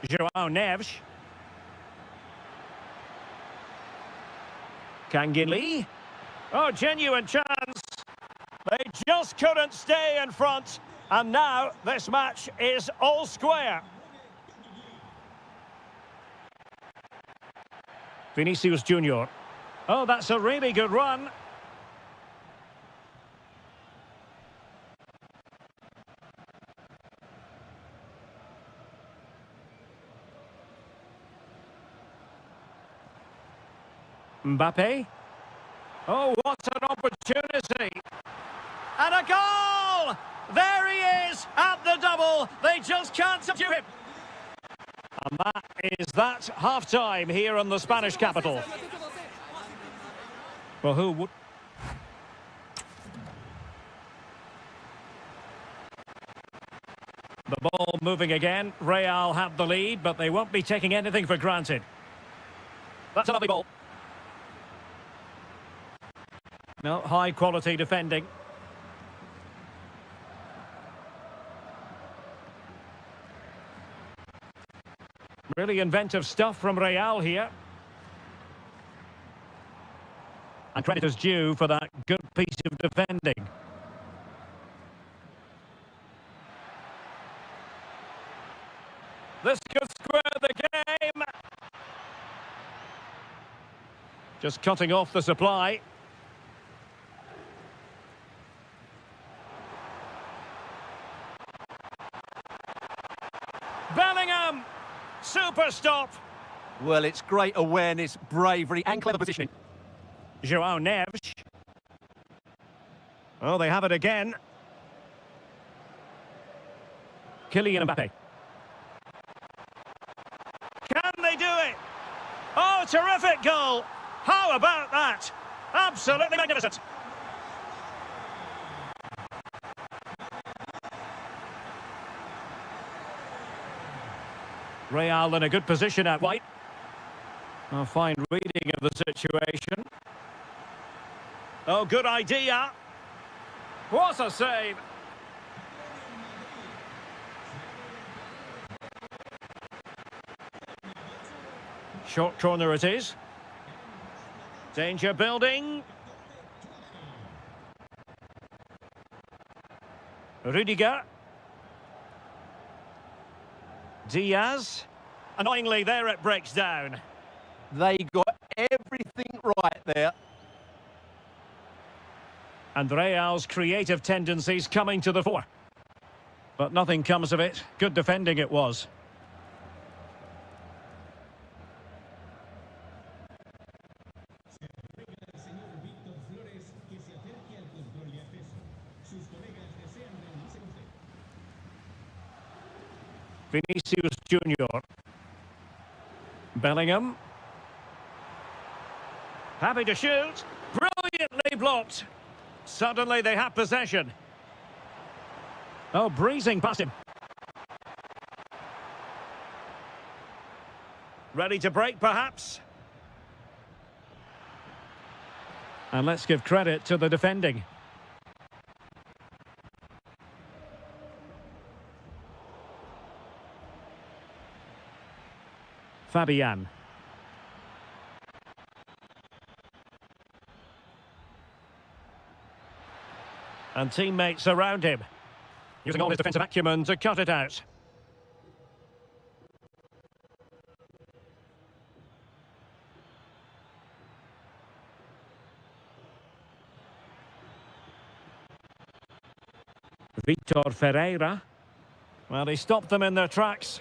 João Neves. Kangin. Oh, genuine chance. They just couldn't stay in front. And now this match is all square. Vinicius Junior. Oh, that's a really good run. Mbappe. Oh, what an opportunity. And a goal! There he is at the double. They just can't subdue him. And that is that half-time here in the Spanish capital. Well, who would... The ball moving again. Real have the lead, but they won't be taking anything for granted. That's a lovely ball. No, high-quality defending. Really inventive stuff from Real here. And credit is due for that good piece of defending. This could square the game. Just cutting off the supply. Bellingham! Super stop! Well, it's great awareness, bravery and clever positioning. João Neves. Oh, they have it again. Kylian Mbappe. Can they do it? Oh, terrific goal! How about that? Absolutely magnificent. Real in a good position at white. A fine reading of the situation. Oh, good idea. What a save. Short corner it is. Danger building. Rudiger. Diaz. Annoyingly, there it breaks down. They got everything right there. And Real's creative tendencies coming to the fore. But nothing comes of it. Good defending it was. Vinicius Junior. Bellingham. Happy to shoot. Brilliantly blocked. Suddenly they have possession. Oh, breezing past him. Ready to break, perhaps? And let's give credit to the defending. Fabian. And teammates around him, using all his defensive acumen to cut it out. Vitor Ferreira. Well, he stopped them in their tracks.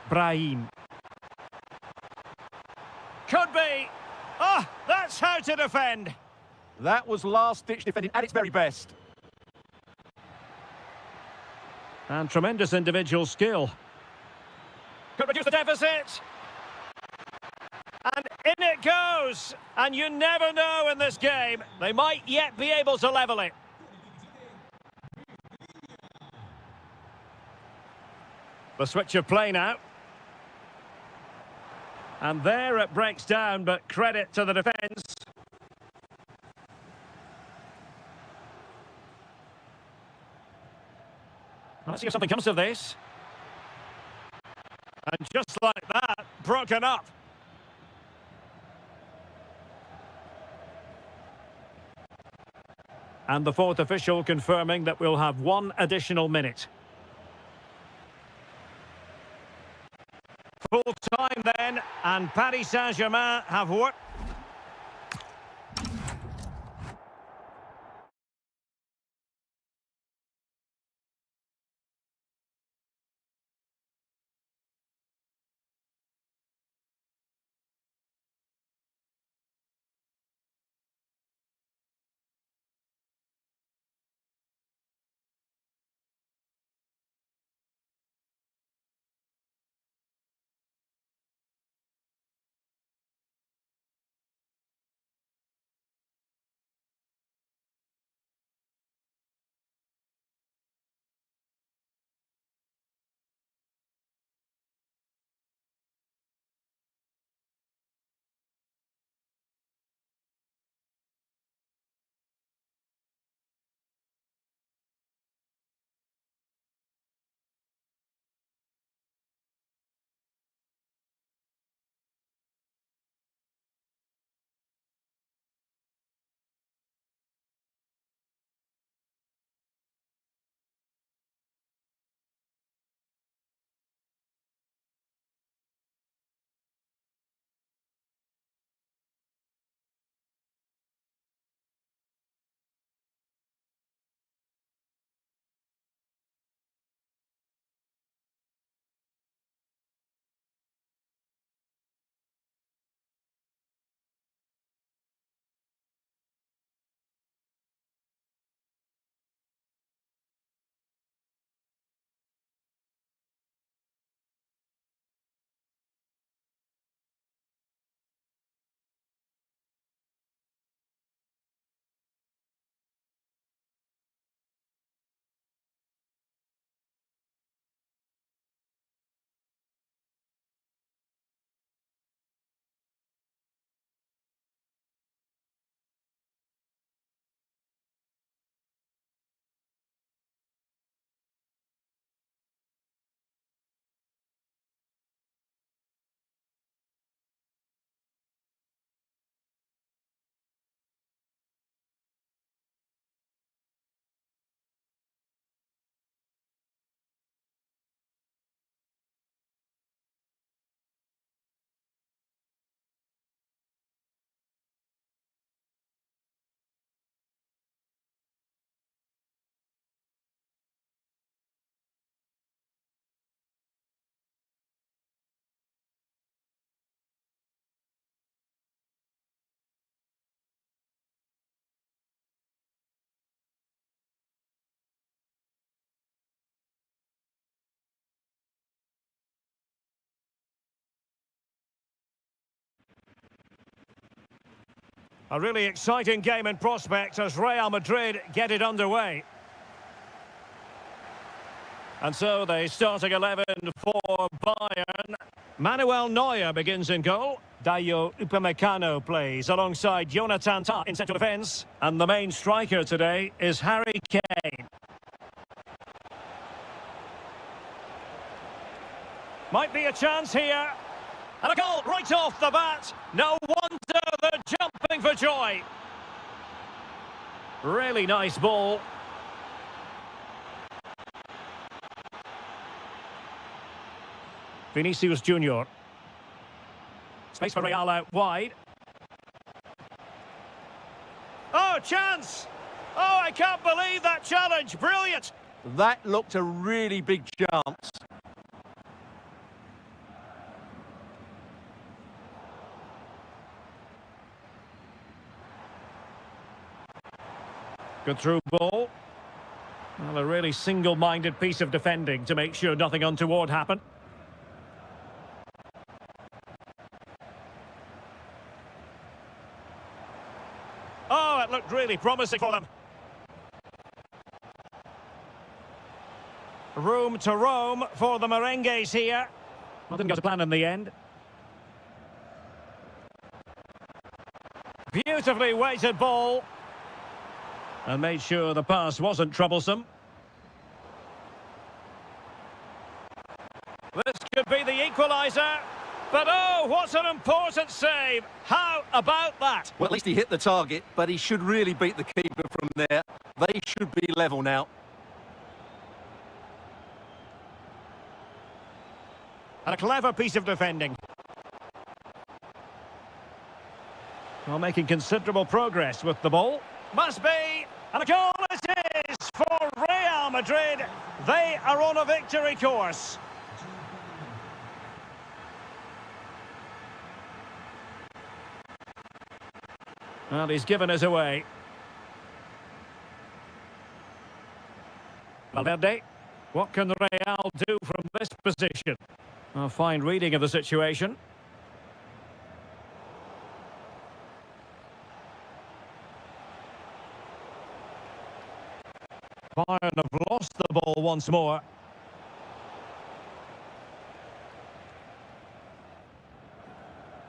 Brahim. Could be. Oh, that's how to defend. That was last-ditch defending at its very best. And tremendous individual skill. Could reduce the deficit. And in it goes. And you never know in this game. They might yet be able to level it. The switch of play now. And there it breaks down, but credit to the defence. Let's see if something comes of this. And just like that, broken up. And the fourth official confirming that we'll have one additional minute. Full time then, and Paris Saint-Germain have worked. A really exciting game in prospect as Real Madrid get it underway. And so the starting 11 for Bayern. Manuel Neuer begins in goal. Dayo Upamecano plays alongside Jonathan Tah in central defence. And the main striker today is Harry Kane. Might be a chance here. And a goal right off the bat. No wonder they're jumping for joy. Really nice ball. Vinicius Junior. Space for Real out wide. Oh, chance! Oh, I can't believe that challenge. Brilliant! That looked a really big chance. Good through ball. Well, a really single-minded piece of defending to make sure nothing untoward happened. Oh, it looked really promising for them. Room to roam for the Merengues here. Well, didn't go to plan in the end. Beautifully weighted ball. And made sure the pass wasn't troublesome. This could be the equaliser. But oh, what an important save. How about that? Well, at least he hit the target, but he should really beat the keeper from there. They should be level now. And a clever piece of defending. Well, making considerable progress with the ball. Must be. And a goal it is for Real Madrid. They are on a victory course. Well, he's given us away. Valverde. What can Real do from this position? A fine reading of the situation. Bayern have lost the ball once more.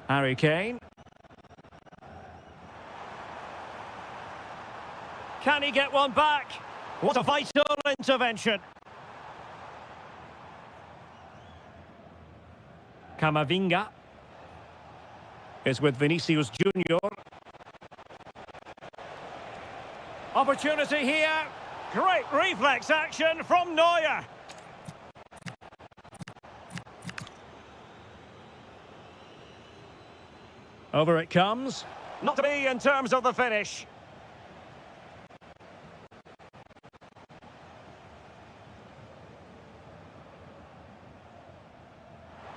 Harry Kane. Can he get one back? What a vital intervention. Camavinga is with Vinicius Junior. Opportunity here. Great reflex action from Neuer. Over it comes. Not to be in terms of the finish.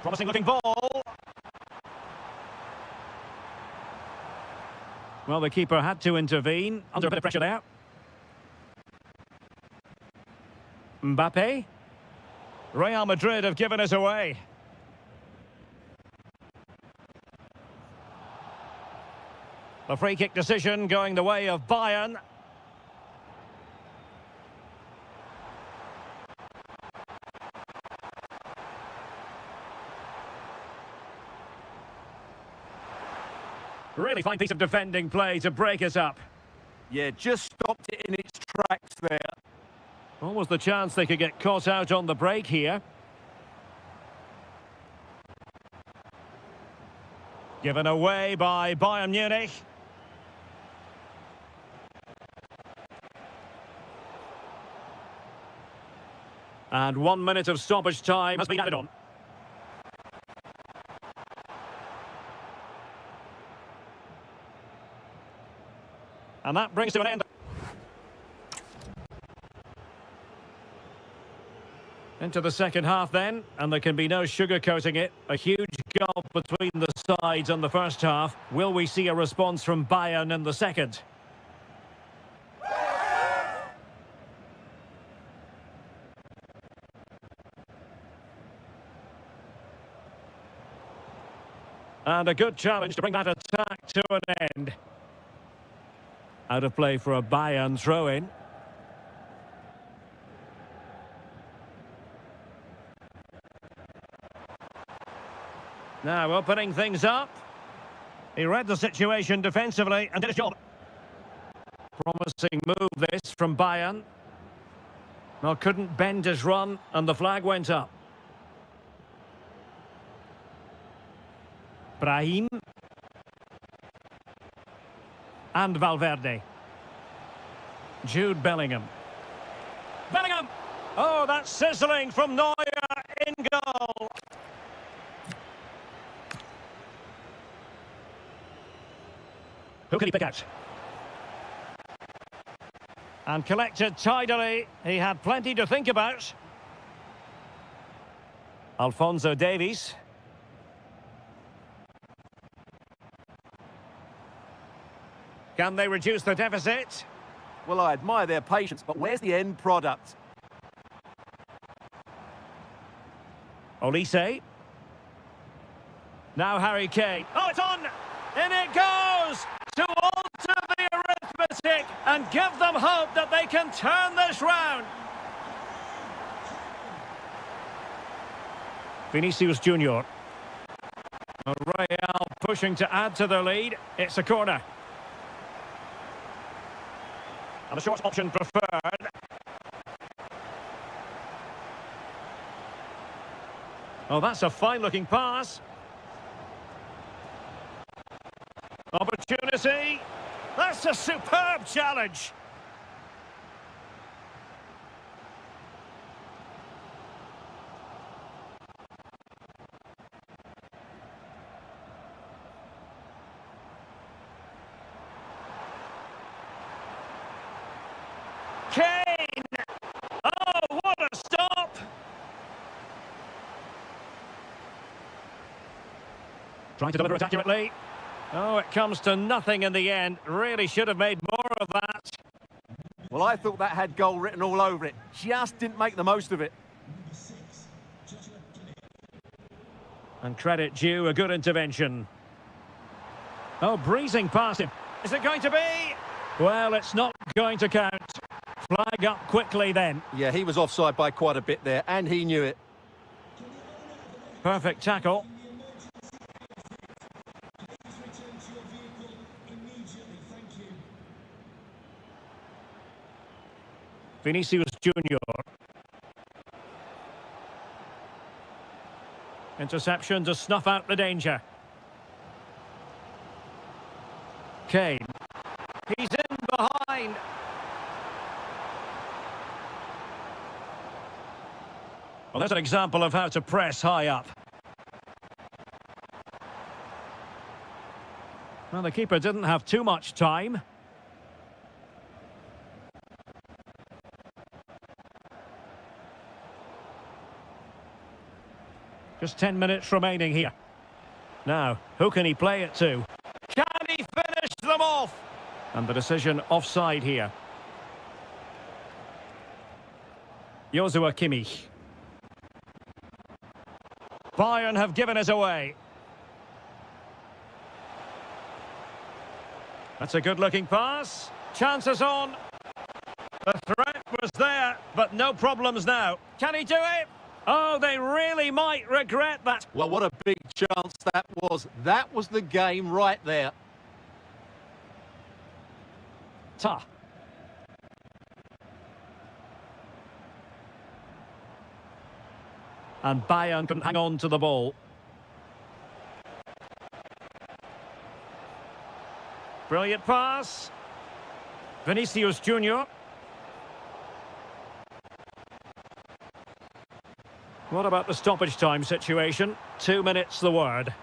Promising looking ball. Well, the keeper had to intervene. Under a bit of pressure there. Mbappe. Real Madrid have given us away. The free kick decision going the way of Bayern. Really fine piece of defending play to break us up. Yeah, just stopped it in its tracks there. What was the chance they could get caught out on the break here? Given away by Bayern Munich. And 1 minute of stoppage time has been added on. And that brings to an end. Into the second half then, and there can be no sugarcoating it. A huge gulf between the sides in the first half. Will we see a response from Bayern in the second? And a good challenge to bring that attack to an end. Out of play for a Bayern throw-in. Now opening things up. He read the situation defensively and did his job. Promising move this from Bayern. Well, couldn't bend his run and the flag went up. Brahim. And Valverde. Jude Bellingham. Bellingham! Oh, that's sizzling from Neuer in goal. Who can he pick out? And collected tidily. He had plenty to think about. Alphonso Davies. Can they reduce the deficit? Well, I admire their patience, but where's the end product? Olise. Now Harry Kane. Oh, it's on! In it goes! To alter the arithmetic and give them hope that they can turn this round. Vinicius Junior. Real pushing to add to their lead. It's a corner. And a short option preferred. Oh, that's a fine-looking pass. Opportunity. That's a superb challenge. Kane! Oh, what a stop! Trying to deliver it accurately. Oh, it comes to nothing in the end. Really should have made more of that. Well, I thought that had goal written all over it. Just didn't make the most of it. And credit due, a good intervention. Oh, breezing past him. Is it going to be? Well, it's not going to count. Flag up quickly then. Yeah, he was offside by quite a bit there, and he knew it. Perfect tackle. Vinicius Junior. Interception to snuff out the danger. Kane. He's in behind. Well, there's an example of how to press high up. Well, the keeper didn't have too much time. Just 10 minutes remaining here. Now, who can he play it to? Can he finish them off? And the decision offside here. Joshua Kimmich. Bayern have given us away. That's a good-looking pass. Chances on. The threat was there, but no problems now. Can he do it? Oh, they really might regret that. Well, what a big chance that was. That was the game right there. Ta. And Bayern couldn't hang on to the ball. Brilliant pass. Vinicius Junior. What about the stoppage time situation? 2 minutes the word.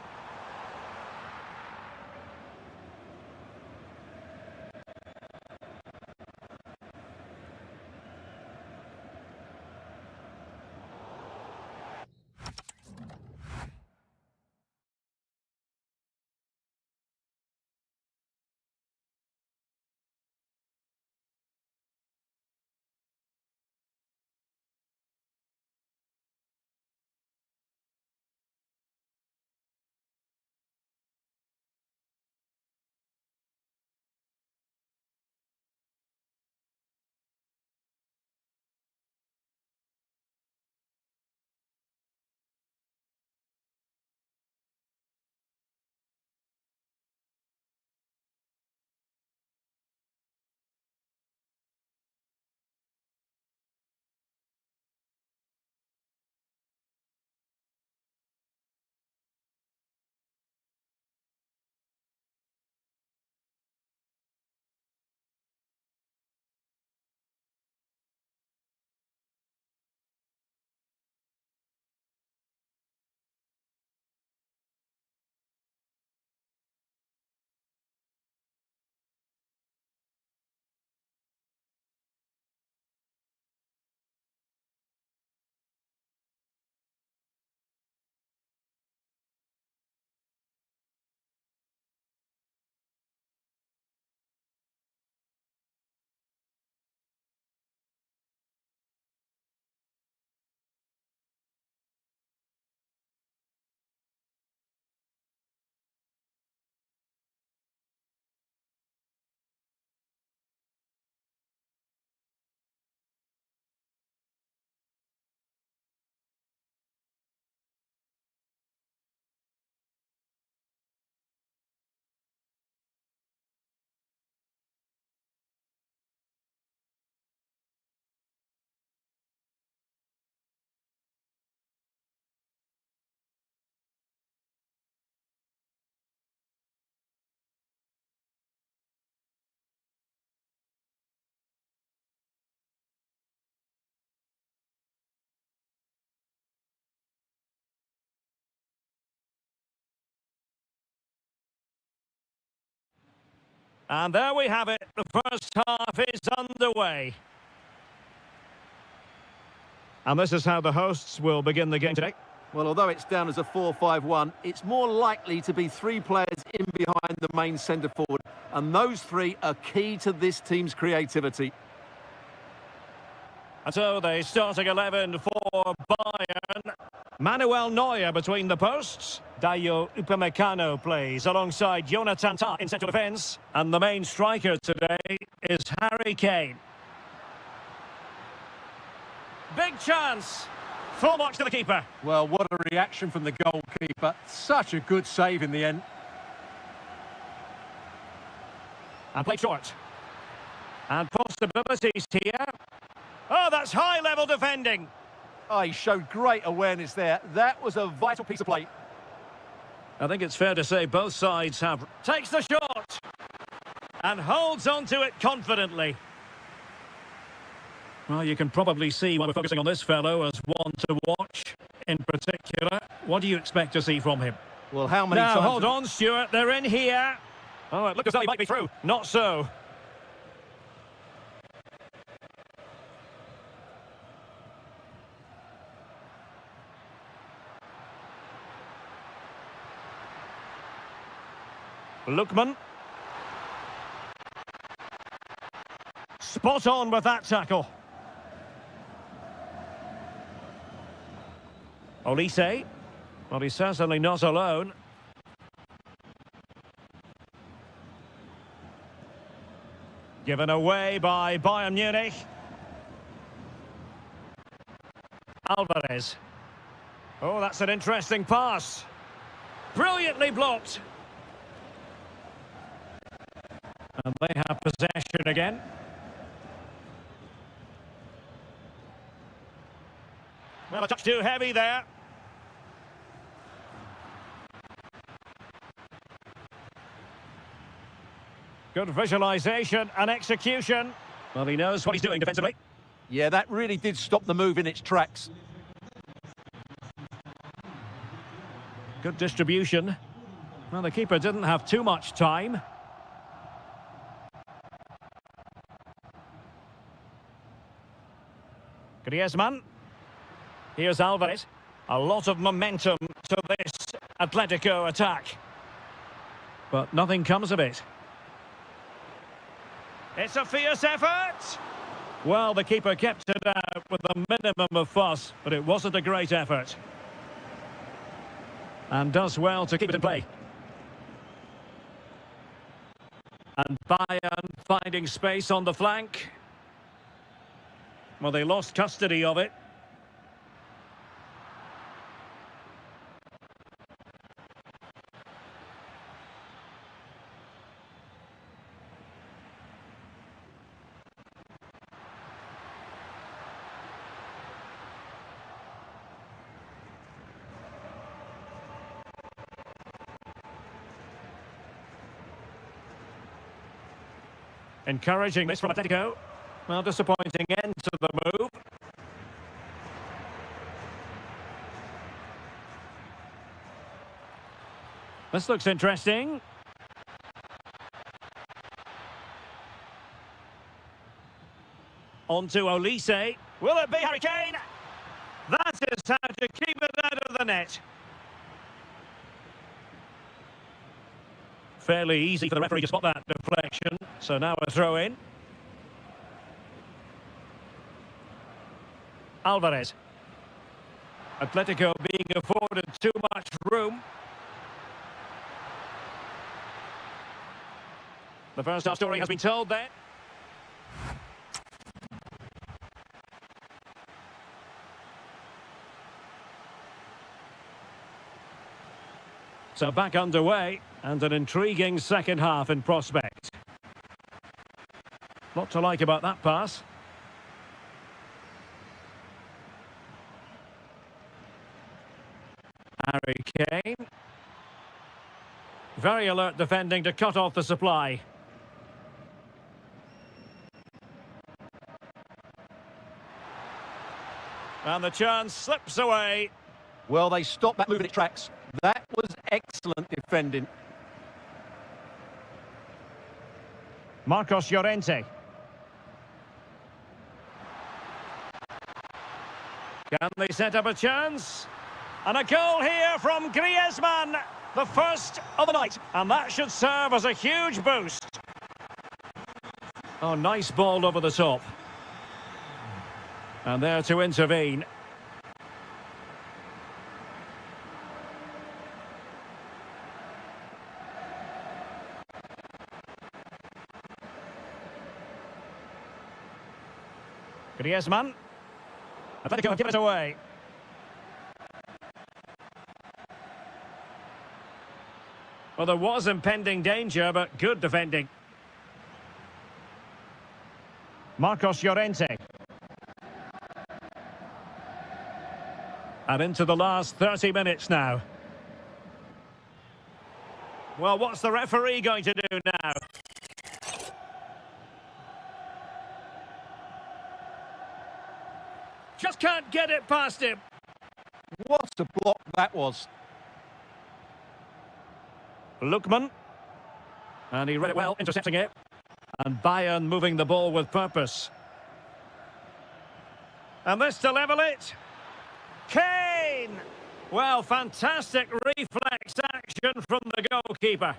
And there we have it. The first half is underway. And this is how the hosts will begin the game today. Well, although it's down as a 4-5-1, it's more likely to be three players in behind the main centre forward. And those three are key to this team's creativity. And so the starting 11 for Bayern. Manuel Neuer between the posts. Dayo Upamecano plays alongside Jonathan Tah in central defence. And the main striker today is Harry Kane. Big chance. Full marks to the keeper. Well, what a reaction from the goalkeeper. Such a good save in the end. And played short. And possibilities here. Oh, that's high-level defending. Oh, he showed great awareness there. That was a vital piece of play. I think it's fair to say both sides have... Takes the shot. And holds on to it confidently. Well, you can probably see why we're focusing on this fellow as one to watch in particular. What do you expect to see from him? Well, how many now, times... hold on, Stuart. They're in here. Oh, it looks as though he might be through. Not so. Lookman. Spot on with that tackle. Olise. Well, he's certainly not alone. Given away by Bayern Munich. Alvarez. Oh, that's an interesting pass. Brilliantly blocked. And they have possession again. Well, a touch too heavy there. Good visualisation and execution. Well, he knows what he's doing defensively. Yeah, that really did stop the move in its tracks. Good distribution. Well, the keeper didn't have too much time. Griezmann. Here's Alvarez. A lot of momentum to this Atletico attack. But nothing comes of it. It's a fierce effort. Well, the keeper kept it out with a minimum of fuss, but it wasn't a great effort. And does well to keep it in play. And Bayern finding space on the flank. Well, they lost custody of it. Encouraging this from Atletico. Well, disappointing end to the move. This looks interesting. On to Olise. Will it be Harry Kane? That is how to keep it out of the net. Fairly easy for the referee to spot that deflection. So now a throw in. Alvarez. Atletico being afforded too much room. The first half story has been told then. So back underway, and an intriguing second half in prospect. Lot to like about that pass. Harry Kane. Very alert defending to cut off the supply. And the chance slips away. Well, they stopped that move in its tracks. That was excellent defending. Marcos Llorente. Can they set up a chance? And a goal here from Griezmann. The first of the night. And that should serve as a huge boost. Oh, nice ball over the top. And there to intervene. Griezmann. Atletico have given it away. Well, there was impending danger, but good defending. Marcos Llorente. And into the last 30 minutes now. Well, what's the referee going to do now? Just can't get it past him. What a block that was. Lookman. And he read it well, intercepting it. And Bayern moving the ball with purpose. And this to level it. Kane! Well, fantastic reflex action from the goalkeeper.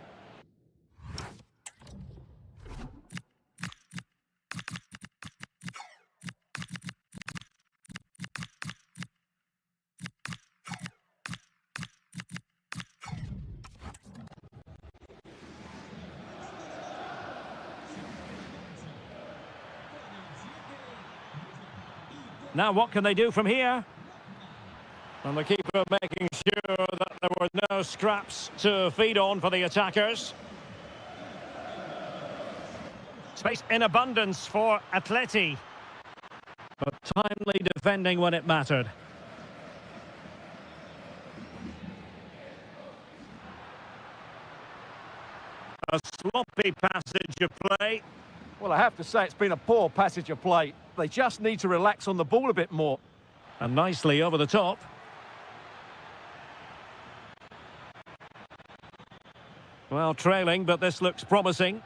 Now what can they do from here? And the keeper making sure that there were no scraps to feed on for the attackers. Space in abundance for Atleti. But timely defending when it mattered. A sloppy passage of play. Well, I have to say it's been a poor passage of play. They just need to relax on the ball a bit more. And nicely over the top. Well, trailing, but this looks promising.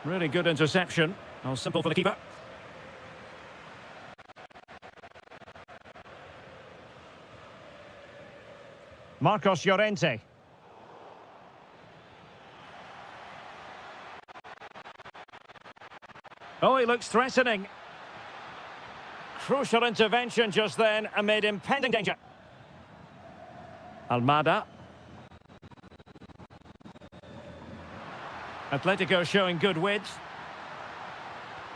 Really good interception. Oh, simple for the keeper. Marcos Llorente. Oh, he looks threatening. Crucial intervention just then amid impending danger. Almada. Atletico showing good width.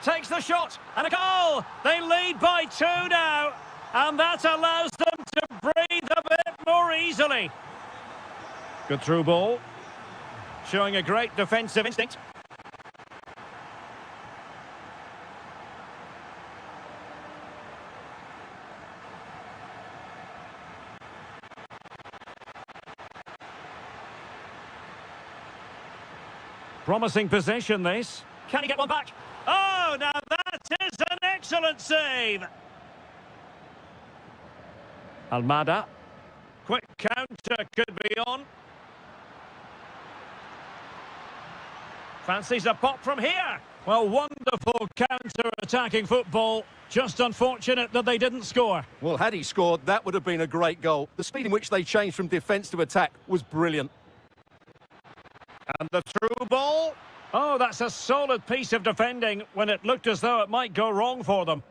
Takes the shot and a goal! They lead by 2 now, and that allows them to breathe a bit more easily. Good through ball. Showing a great defensive instinct. Promising possession, this. Can he get one back? Oh, now that is an excellent save. Almada. Quick counter could be on. Fancies a pop from here. Well, wonderful counter-attacking football. Just unfortunate that they didn't score. Well, had he scored, that would have been a great goal. The speed in which they changed from defence to attack was brilliant. And the through ball. Oh, that's a solid piece of defending when it looked as though it might go wrong for them.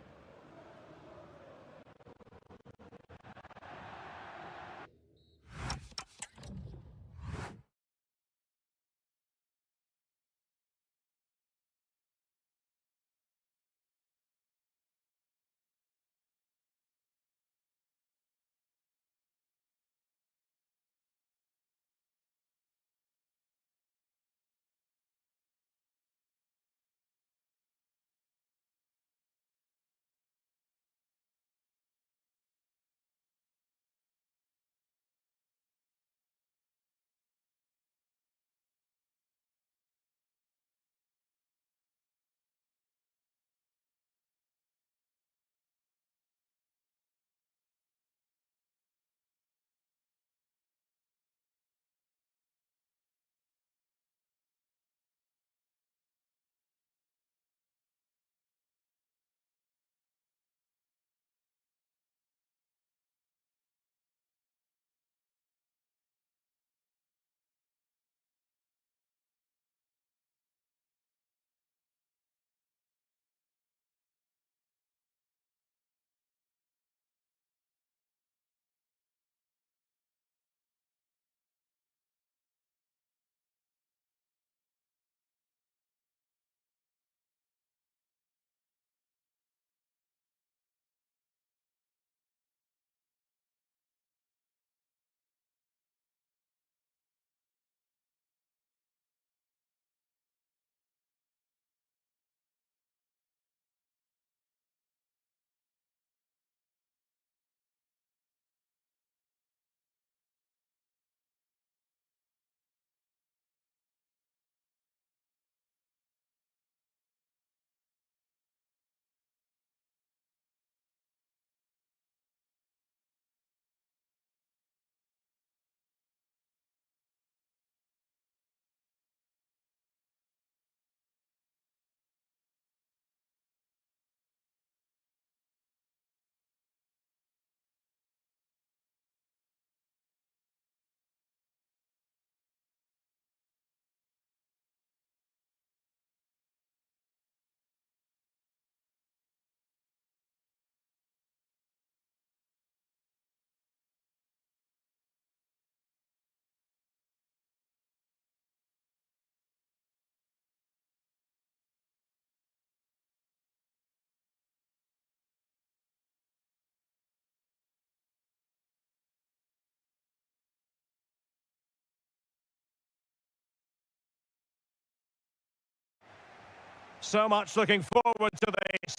So much looking forward to this.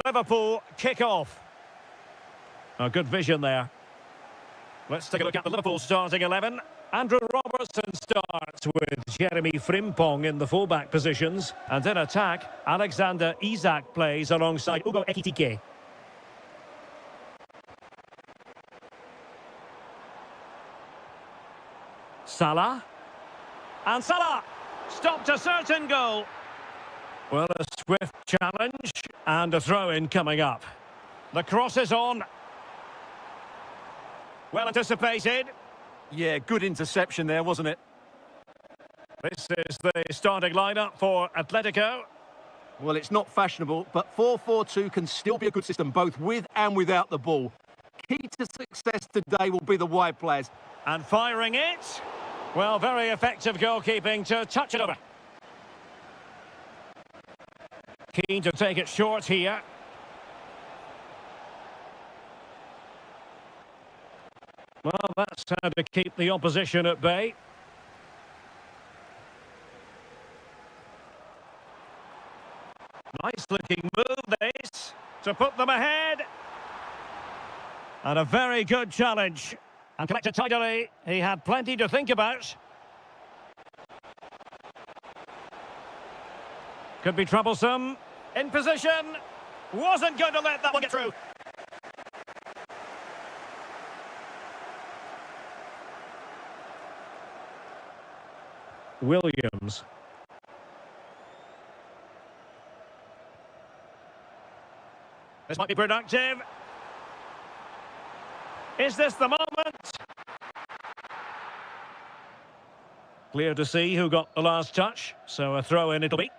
Liverpool kick off. Oh, good vision there. Let's take a look at the Liverpool starting 11. Andrew Robertson starts with Jeremy Frimpong in the fullback positions. And in attack, Alexander Isak plays alongside Ugo Ekitike. Salah. And Salah stopped a certain goal. Well, a swift challenge and a throw-in coming up. The cross is on. Well anticipated. Yeah, good interception there, wasn't it? This is the starting lineup for Atletico. Well, it's not fashionable, but 4-4-2 can still be a good system, both with and without the ball. Key to success today will be the wide players. And firing it. Well, very effective goalkeeping to touch it over. Keen to take it short here. Well, that's how to keep the opposition at bay. Nice looking move this to put them ahead. And a very good challenge. And collected tidily. He had plenty to think about. Could be troublesome. In position. Wasn't going to let that one get through. Williams. This might be productive. Is this the moment? Clear to see who got the last touch, so a throw in it'll be.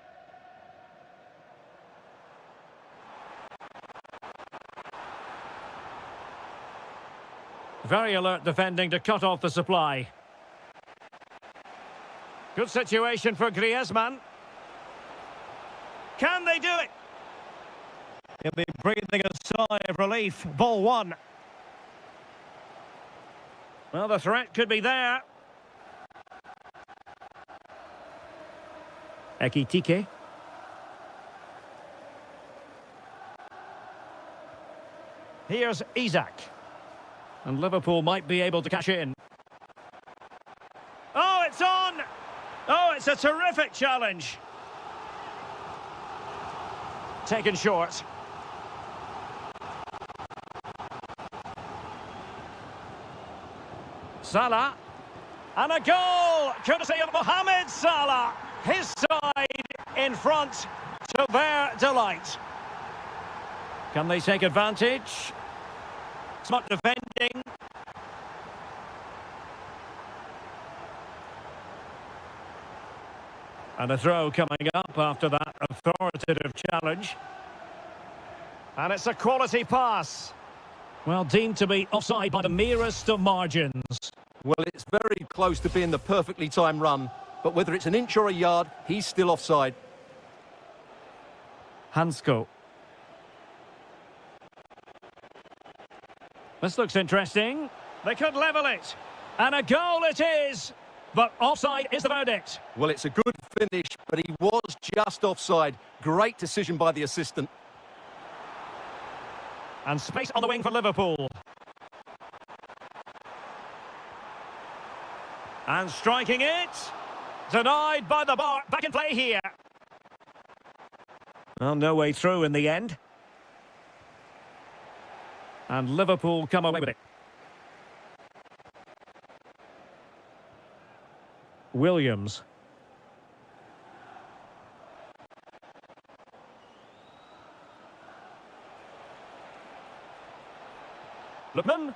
Very alert defending to cut off the supply. Good situation for Griezmann. Can they do it? He'll be breathing a sigh of relief. Ball one. Well, the threat could be there. Ekitike. Here's Isak. And Liverpool might be able to cash in. Oh, it's on! Oh, it's a terrific challenge. Taken short. Salah. And a goal, courtesy of Mohamed Salah. His side in front to their delight. Can they take advantage? Smart defending. And a throw coming up after that authoritative challenge. And it's a quality pass. Well, deemed to be offside by the merest of margins. Well, it's very close to being the perfectly timed run, but whether it's an inch or a yard, he's still offside. Hansko. This looks interesting. They could level it. And a goal it is. But offside is the verdict. Well, it's a good finish, but he was just offside. Great decision by the assistant. And space on the wing for Liverpool. And striking it. Denied by the bar. Back in play here. Well, no way through in the end. And Liverpool come away with it. Williams. Lookman.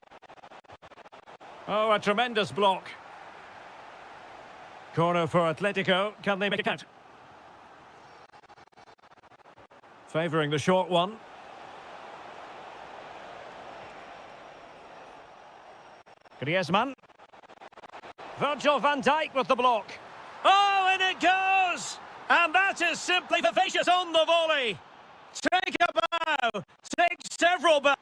Oh, a tremendous block. Corner for Atletico. Can they make it count? Favouring the short one. Griezmann. Virgil van Dijk with the block. Oh, and it goes! And that is simply vivacious on the volley. Take a bow. Take several bows.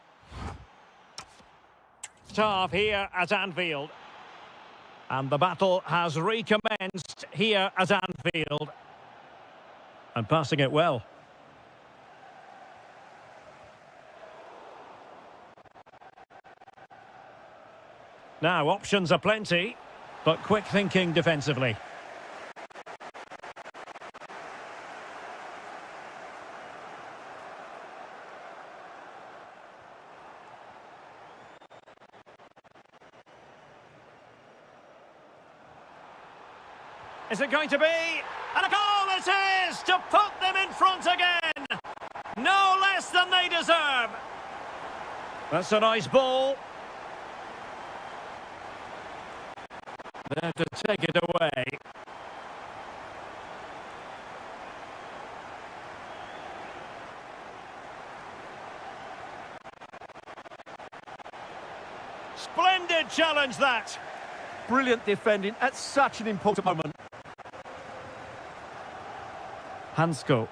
Tough here at Anfield. And the battle has recommenced here at Anfield. And passing it well. Now, options are plenty, but quick thinking defensively. Is it going to be? And a goal it is to put them in front again. No less than they deserve. That's a nice ball. There to take it away. Splendid challenge that. Brilliant defending at such an important moment. Hansko.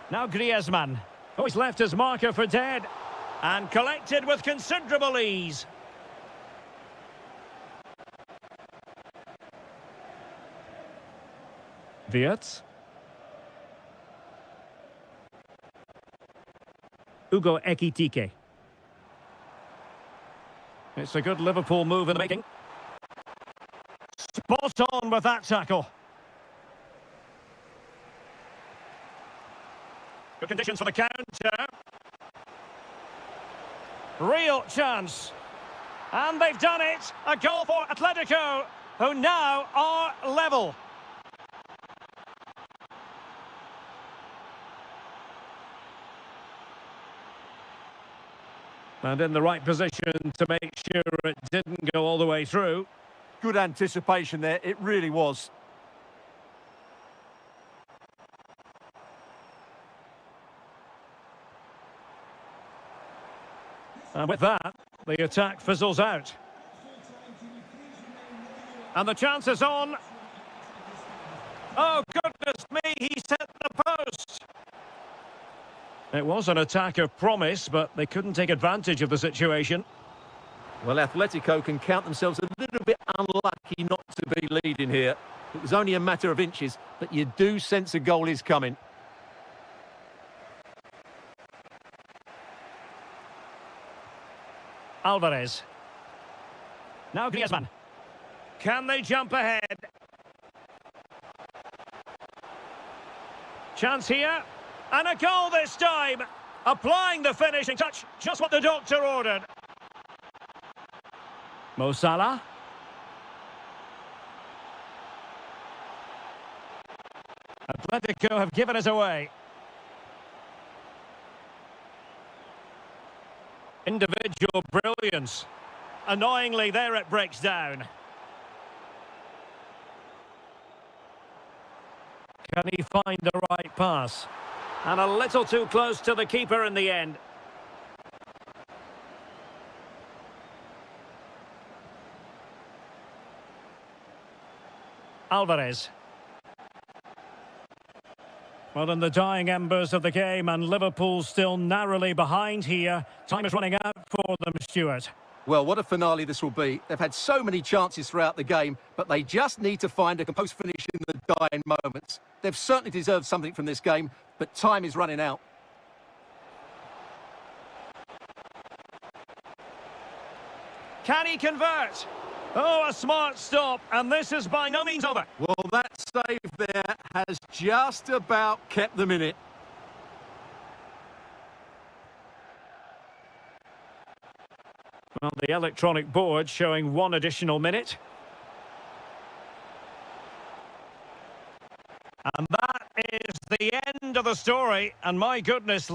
Now Griezmann. Oh, he's left his marker for dead. And collected with considerable ease. Wirtz. Ugo Ekitike. It's a good Liverpool move in the making. Spot on with that tackle. Good conditions for the counter. Real chance. And they've done it. A goal for Atletico, who now are level. And in the right position to make sure it didn't go all the way through. Good anticipation there, it really was. And with that, the attack fizzles out. And the chance is on. Oh, goodness me, he set the post. It was an attack of promise, but they couldn't take advantage of the situation. Well, Atletico can count themselves a little bit unlucky not to be leading here. It was only a matter of inches, but you do sense a goal is coming. Alvarez. Now Griezmann. Can they jump ahead? Chance here. And a goal this time. Applying the finishing touch. Just what the doctor ordered. Mo Salah. Atletico have given us away. Individual brilliance. Annoyingly, there it breaks down. Can he find the right pass? And a little too close to the keeper in the end. Alvarez. Well, in the dying embers of the game, and Liverpool still narrowly behind here. Time is running out for them, Stuart. Well, what a finale this will be. They've had so many chances throughout the game, but they just need to find a composed finish in the dying moments. They've certainly deserved something from this game, but time is running out. Can he convert? Oh, a smart stop, and this is by no means over. Well, that save there has just about kept them in it. Well, the electronic board showing one additional minute. And that is the end of the story, and my goodness...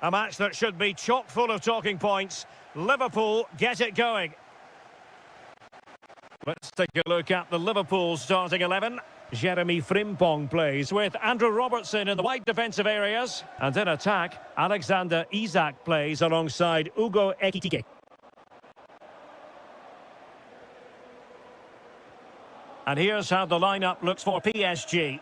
A match that should be chock full of talking points. Liverpool get it going. Let's take a look at the Liverpool starting 11. Jeremy Frimpong plays with Andrew Robertson in the wide defensive areas. And in attack, Alexander Isak plays alongside Ugo Ekitike. And here's how the lineup looks for PSG.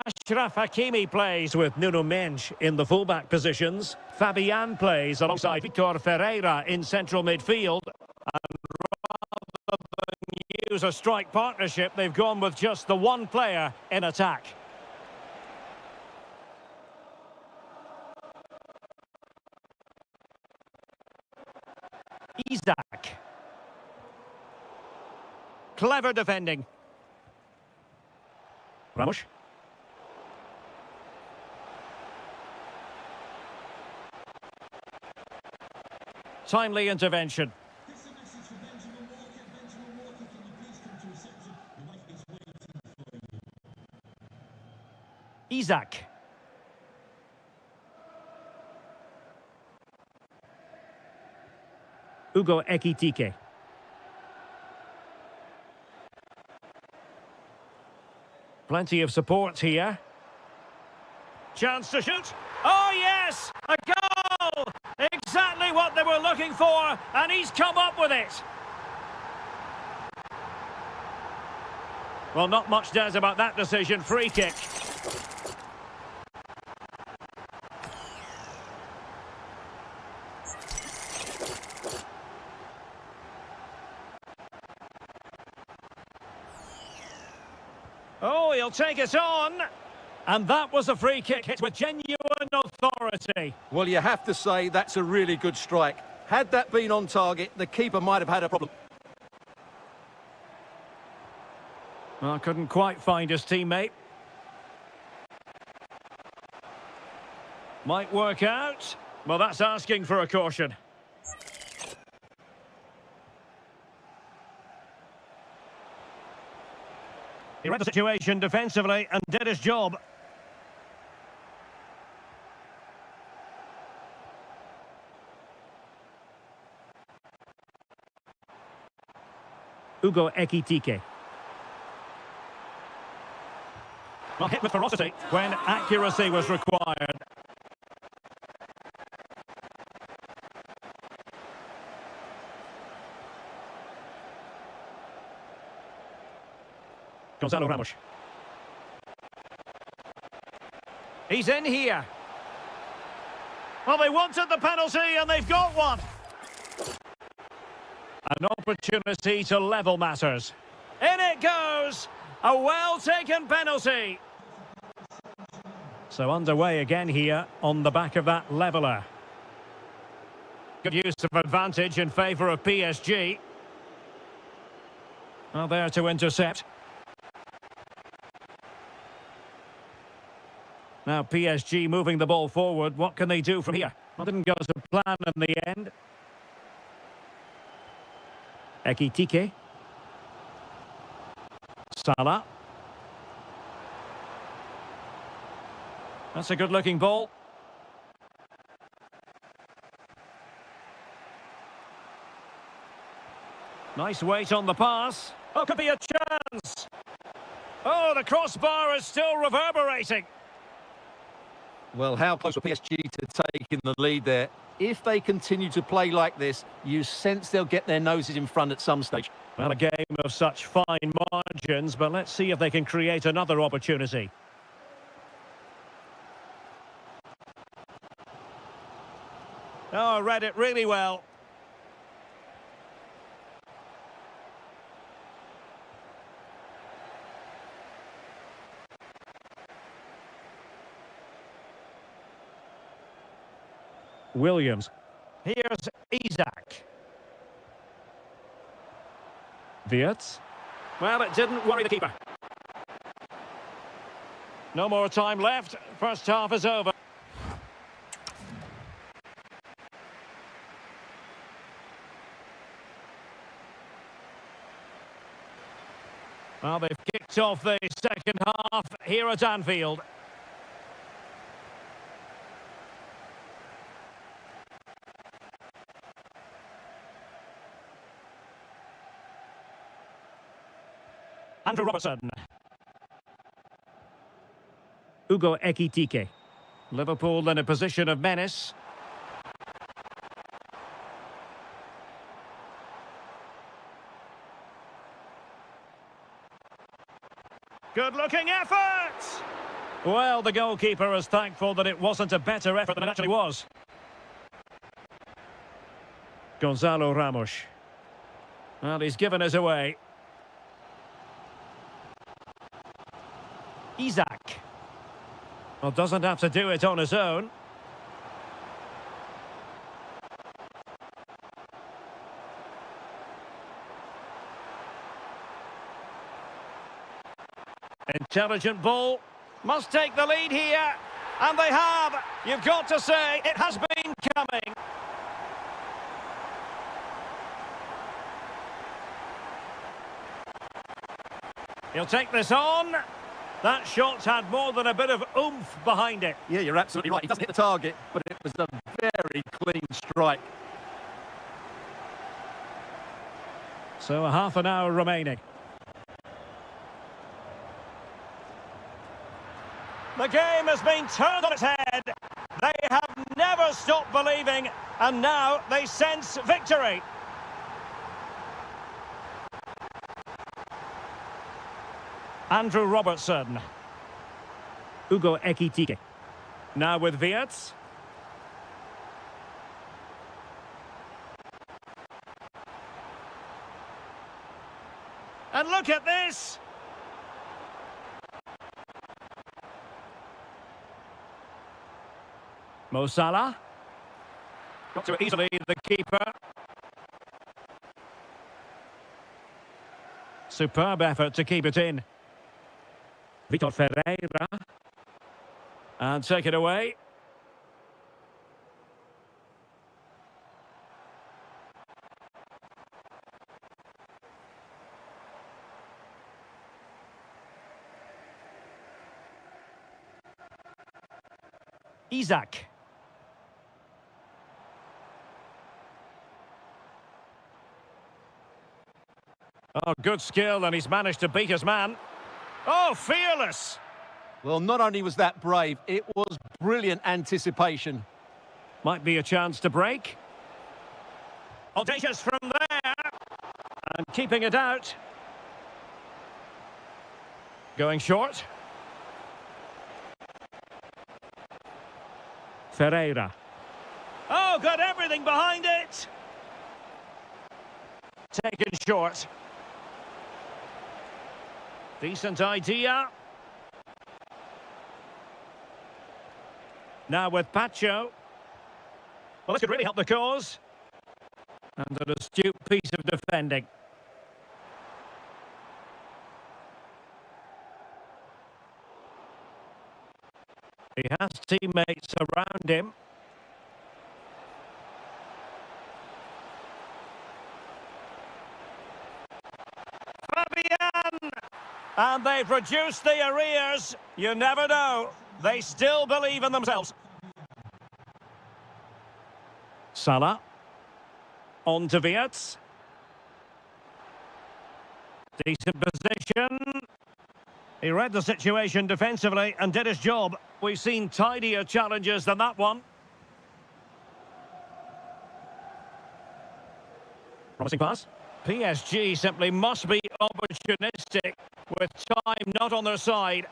Achraf Hakimi plays with Nuno Mendes in the fullback positions. Fabian plays alongside Victor Ferreira in central midfield. And rather than use a strike partnership, they've gone with just the one player in attack. Isak. Clever defending. Ramos. Timely intervention. Isak. Ugo Ekitike. Plenty of support here. Chance to shoot. Oh, yes! A goal! Exactly what they were looking for, and he's come up with it. Well, not much doubt about that decision. Free kick. Oh, he'll take it on. And that was a free kick hit with genuine authority. Well, you have to say that's a really good strike. Had that been on target, the keeper might have had a problem. Well, couldn't quite find his teammate. Might work out. Well, that's asking for a caution. He read the situation defensively and did his job. Ugo Ekitike. Well, hit with ferocity when accuracy was required. Gonzalo Ramos. He's in here. Well, they wanted the penalty and they've got one. An opportunity to level matters. In it goes. A well-taken penalty. So underway again here on the back of that leveller. Good use of advantage in favour of PSG. Well, there to intercept. Now PSG moving the ball forward. What can they do from here? Well, didn't go to plan in the end. Ekitike. Salah. That's a good-looking ball. Nice weight on the pass. Oh, could be a chance. Oh, the crossbar is still reverberating. Well, how close were PSG to taking the lead there? If they continue to play like this, you sense they'll get their noses in front at some stage. Well, a game of such fine margins, but let's see if they can create another opportunity. Oh, read it really well. Williams. Here's Isak. Wirtz. Well, it didn't worry the keeper. No more time left. First half is over. Well, they've kicked off the second half here at Anfield. Andrew Robertson. Ugo Ekitike. Liverpool in a position of menace. Good-looking effort! Well, the goalkeeper is thankful that it wasn't a better effort than it actually was. Gonzalo Ramos. Well, he's given us away. Isaac. Well, doesn't have to do it on his own. Intelligent ball. Must take the lead here. And they have. You've got to say, it has been coming. He'll take this on. That shot's had more than a bit of oomph behind it. Yeah, you're absolutely right. He doesn't hit the target, but it was a very clean strike. So a half an hour remaining. The game has been turned on its head. They have never stopped believing, and now they sense victory. Andrew Robertson. Ugo Ekitike. Now with Wirtz. And look at this! Mo Salah. Got to it easily, the keeper. Superb effort to keep it in. Vitor Ferreira. And take it away. Isaac. Oh, good skill, and he's managed to beat his man. Oh, fearless! Well, not only was that brave, it was brilliant anticipation. Might be a chance to break. Audacious from there. And keeping it out. Going short. Ferreira. Oh, got everything behind it! Taken short. Decent idea. Now with Pacho. Well, this could really help the cause. And an astute piece of defending. He has teammates around him. Fabian! And they've reduced the arrears. You never know. They still believe in themselves. Salah. On to Wirtz. Decent position. He read the situation defensively and did his job. We've seen tidier challenges than that one. Promising pass. PSG simply must be opportunistic with time not on their side.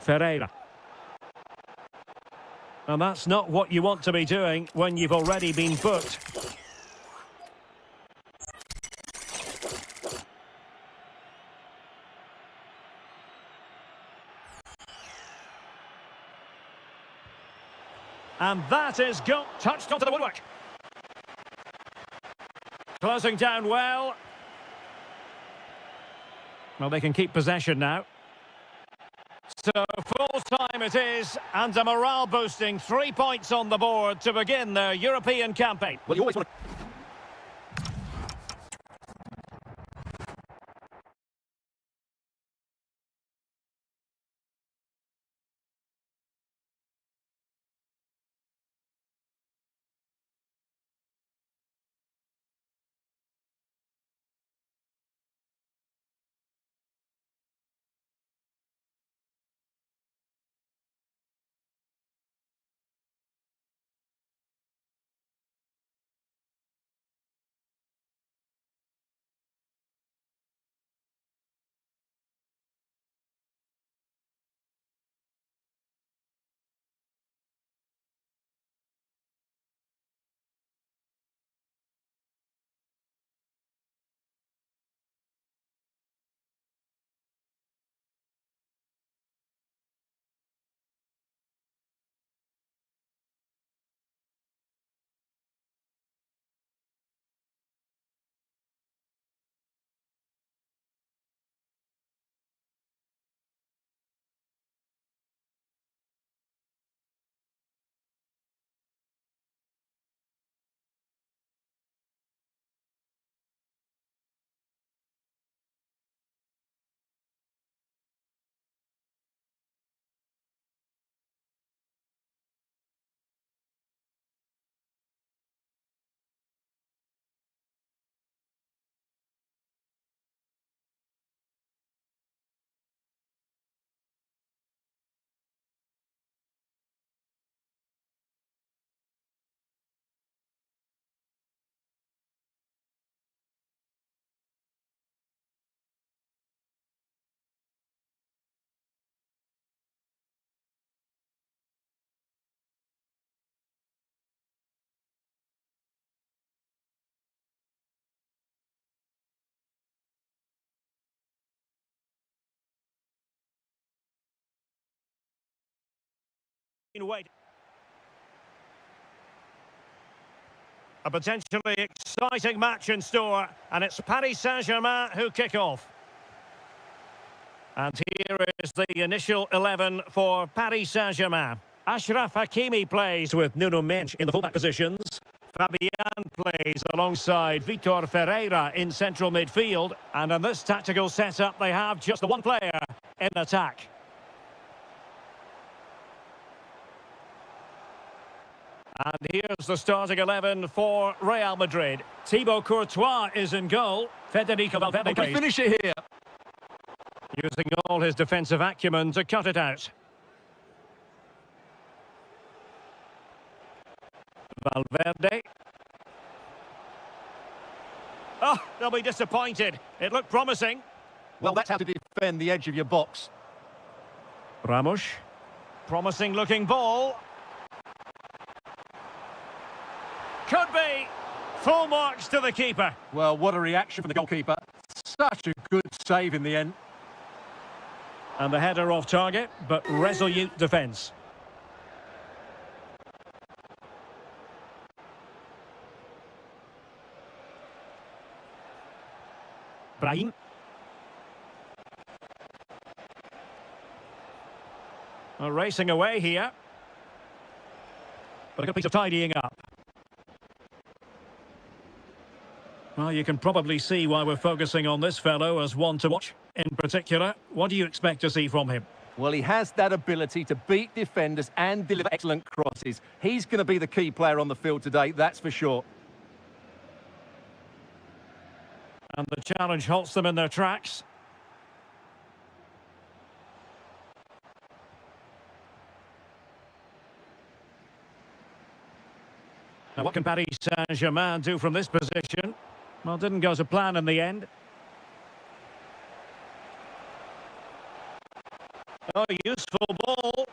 Ferreira. And that's not what you want to be doing when you've already been booked. And that is go touched onto the woodwork. Closing down well. Well, they can keep possession now. So full time it is, and a morale-boosting 3 points on the board to begin their European campaign. Well, you always want to waiting. A potentially exciting match in store, and it's Paris Saint-Germain who kick off. And here is the initial 11 for Paris Saint-Germain. Achraf Hakimi plays with Nuno Mendes in the fullback positions. Fabian plays alongside Vitor Ferreira in central midfield. And in this tactical setup, they have just the one player in attack. And here's the starting 11 for Real Madrid. Thibaut Courtois is in goal. Federico Valverde Can plays, finish it here. using all his defensive acumen to cut it out. Valverde. Oh, they'll be disappointed. It looked promising. Well, that's how to defend the edge of your box. Ramos. Promising looking ball. Could be. Full marks to the keeper. Well, what a reaction from the goalkeeper. Such a good save in the end. And the header off target, but resolute defence. Brahim. Racing away here. But a good piece of tidying up. Well, you can probably see why we're focusing on this fellow as one to watch. In particular, what do you expect to see from him? Well, he has that ability to beat defenders and deliver excellent crosses. He's going to be the key player on the field today, that's for sure. And the challenge halts them in their tracks. Now, what can Paris Saint-Germain do from this position? Well, didn't go to plan in the end. Oh, useful ball.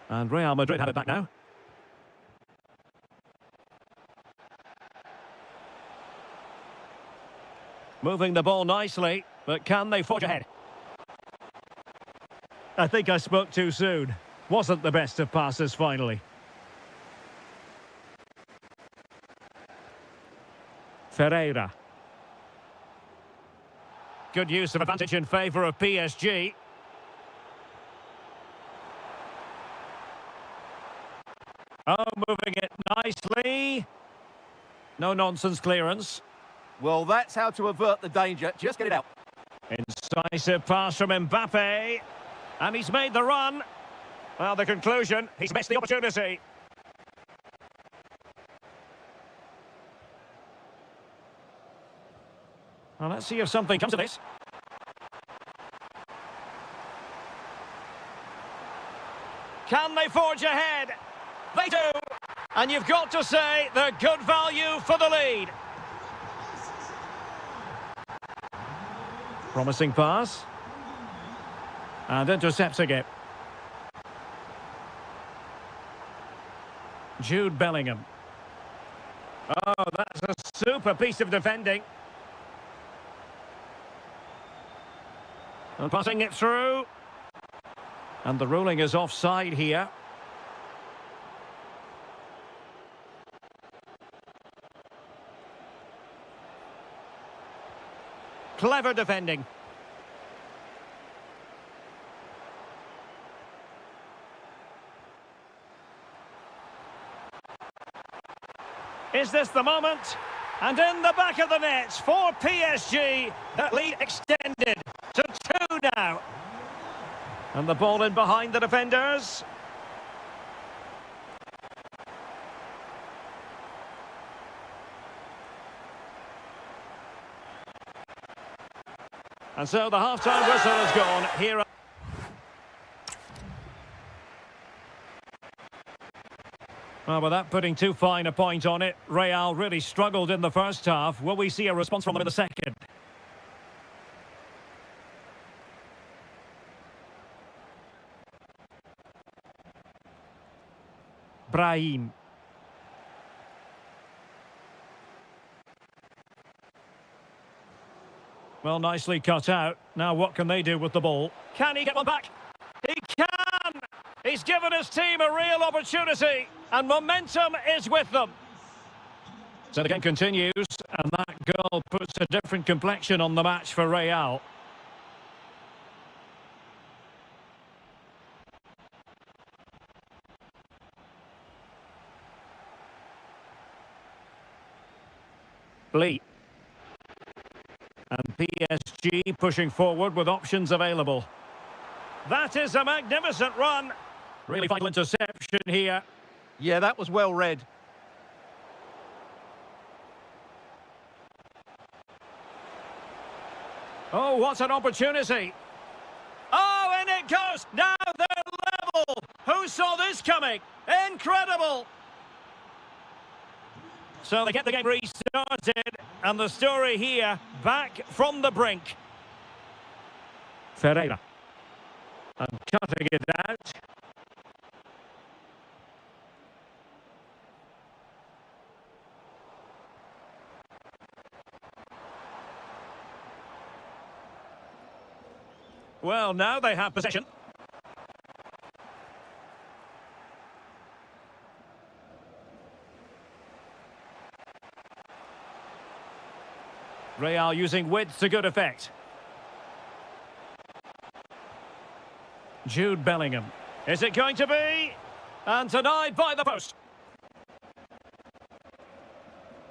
And Real Madrid have it back now. Moving the ball nicely, but can they forge ahead? I think I spoke too soon. Wasn't the best of passes finally. Ferreira. Good use of advantage in favour of PSG. Oh, moving it nicely. No nonsense clearance. Well, that's how to avert the danger. Just get it out. Incisive pass from Mbappe. And he's made the run. Well, the conclusion, he's missed the opportunity. Well, let's see if something comes of this. Can they forge ahead? They do. And you've got to say they're good value for the lead. Promising pass. And intercepting it. Jude Bellingham. Oh, that's a super piece of defending. And passing it through. And the ruling is offside here. Clever defending. Is this the moment? And in the back of the net for PSG. That lead extended to 2 now. And the ball in behind the defenders. And so the half-time whistle has gone. Here. Well, without putting too fine a point on it, Real really struggled in the first half. Will we see a response from them in the second? Brahim. Well, nicely cut out. Now what can they do with the ball? Can he get one back? He can! He's given his team a real opportunity, and momentum is with them. So the game continues, and that goal puts a different complexion on the match for Real. Lee. And PSG pushing forward with options available. That is a magnificent run. Really vital interception here. Yeah, that was well read. Oh, what an opportunity. Oh, and it goes. Now they're level. Who saw this coming? Incredible. So they get the game restarted, and the story here, back from the brink. Ferreira. And cutting it out. Well, now they have possession. Real using width to good effect. Jude Bellingham. Is it going to be? And denied by the post.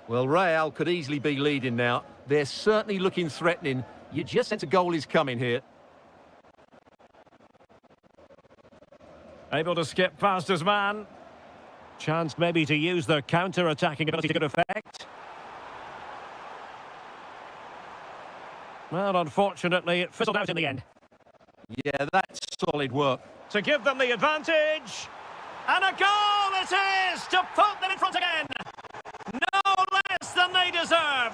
Well, Real could easily be leading now. They're certainly looking threatening. You just sense a goal is coming here. Able to skip past his man. Chance maybe to use their counter-attacking ability to good effect. Well, unfortunately, it fizzled out in the end. Yeah, that's solid work. To give them the advantage. And a goal it is to put them in front again. No less than they deserve.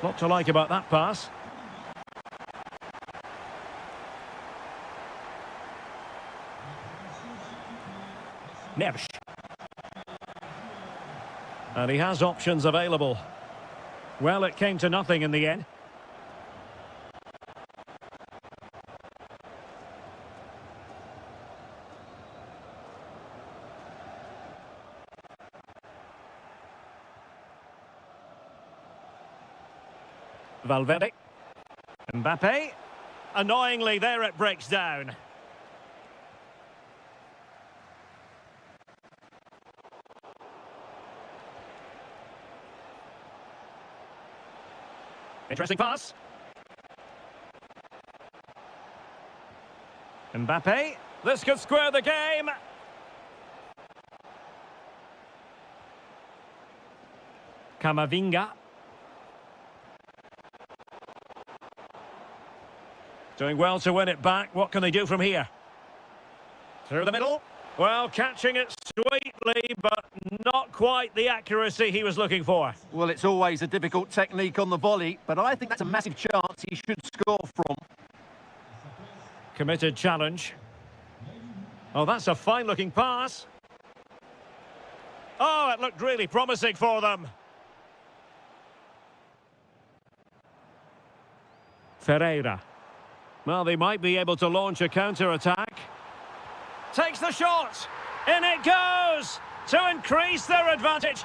Lot to like about that pass. Neves. And he has options available. Well, it came to nothing in the end. Valverde. Mbappe. Annoyingly, there it breaks down. Interesting pass. Mbappe. This could square the game. Camavinga. Doing well to win it back. What can they do from here? Through the middle. Well, catching it sweetly, but not quite the accuracy he was looking for. Well, it's always a difficult technique on the volley, but I think that's a massive chance he should score from. Committed challenge. Oh, that's a fine-looking pass. Oh, it looked really promising for them. Ferreira. Well, they might be able to launch a counter-attack. Takes the shot. In it goes to increase their advantage.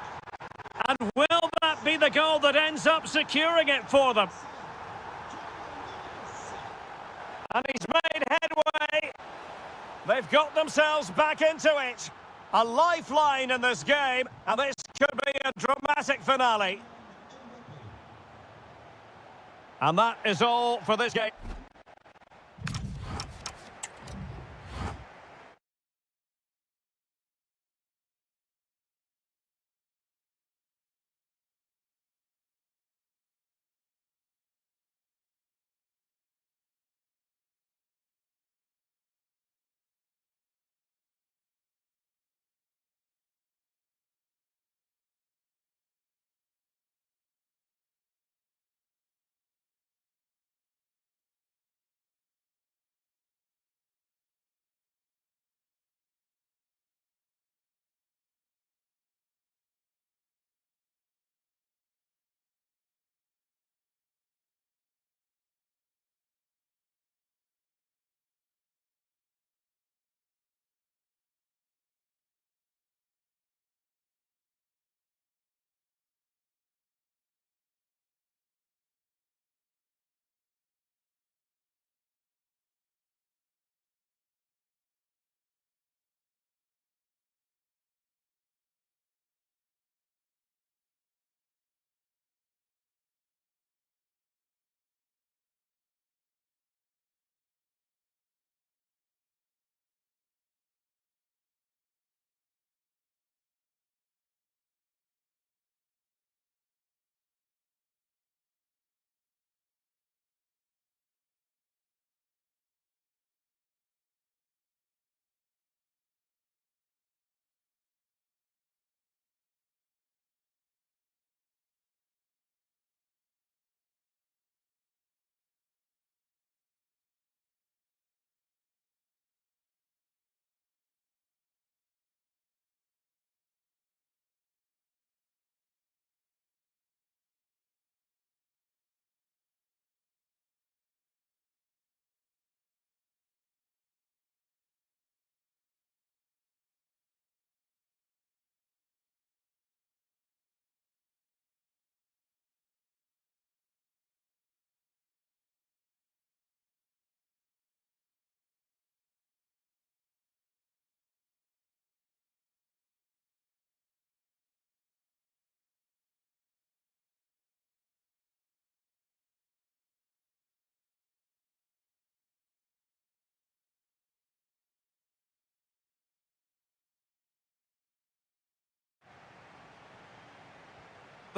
And will that be the goal that ends up securing it for them? And he's made headway. They've got themselves back into it. A lifeline in this game, and this could be a dramatic finale. And that is all for this game.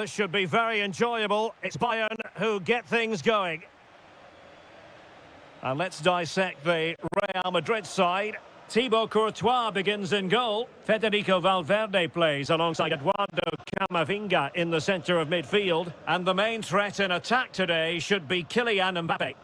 this should be very enjoyable. It's Bayern who get things going. And let's dissect the Real Madrid side. Thibaut Courtois begins in goal. Federico Valverde plays alongside Eduardo Camavinga in the centre of midfield. And the main threat in attack today should be Kylian Mbappe.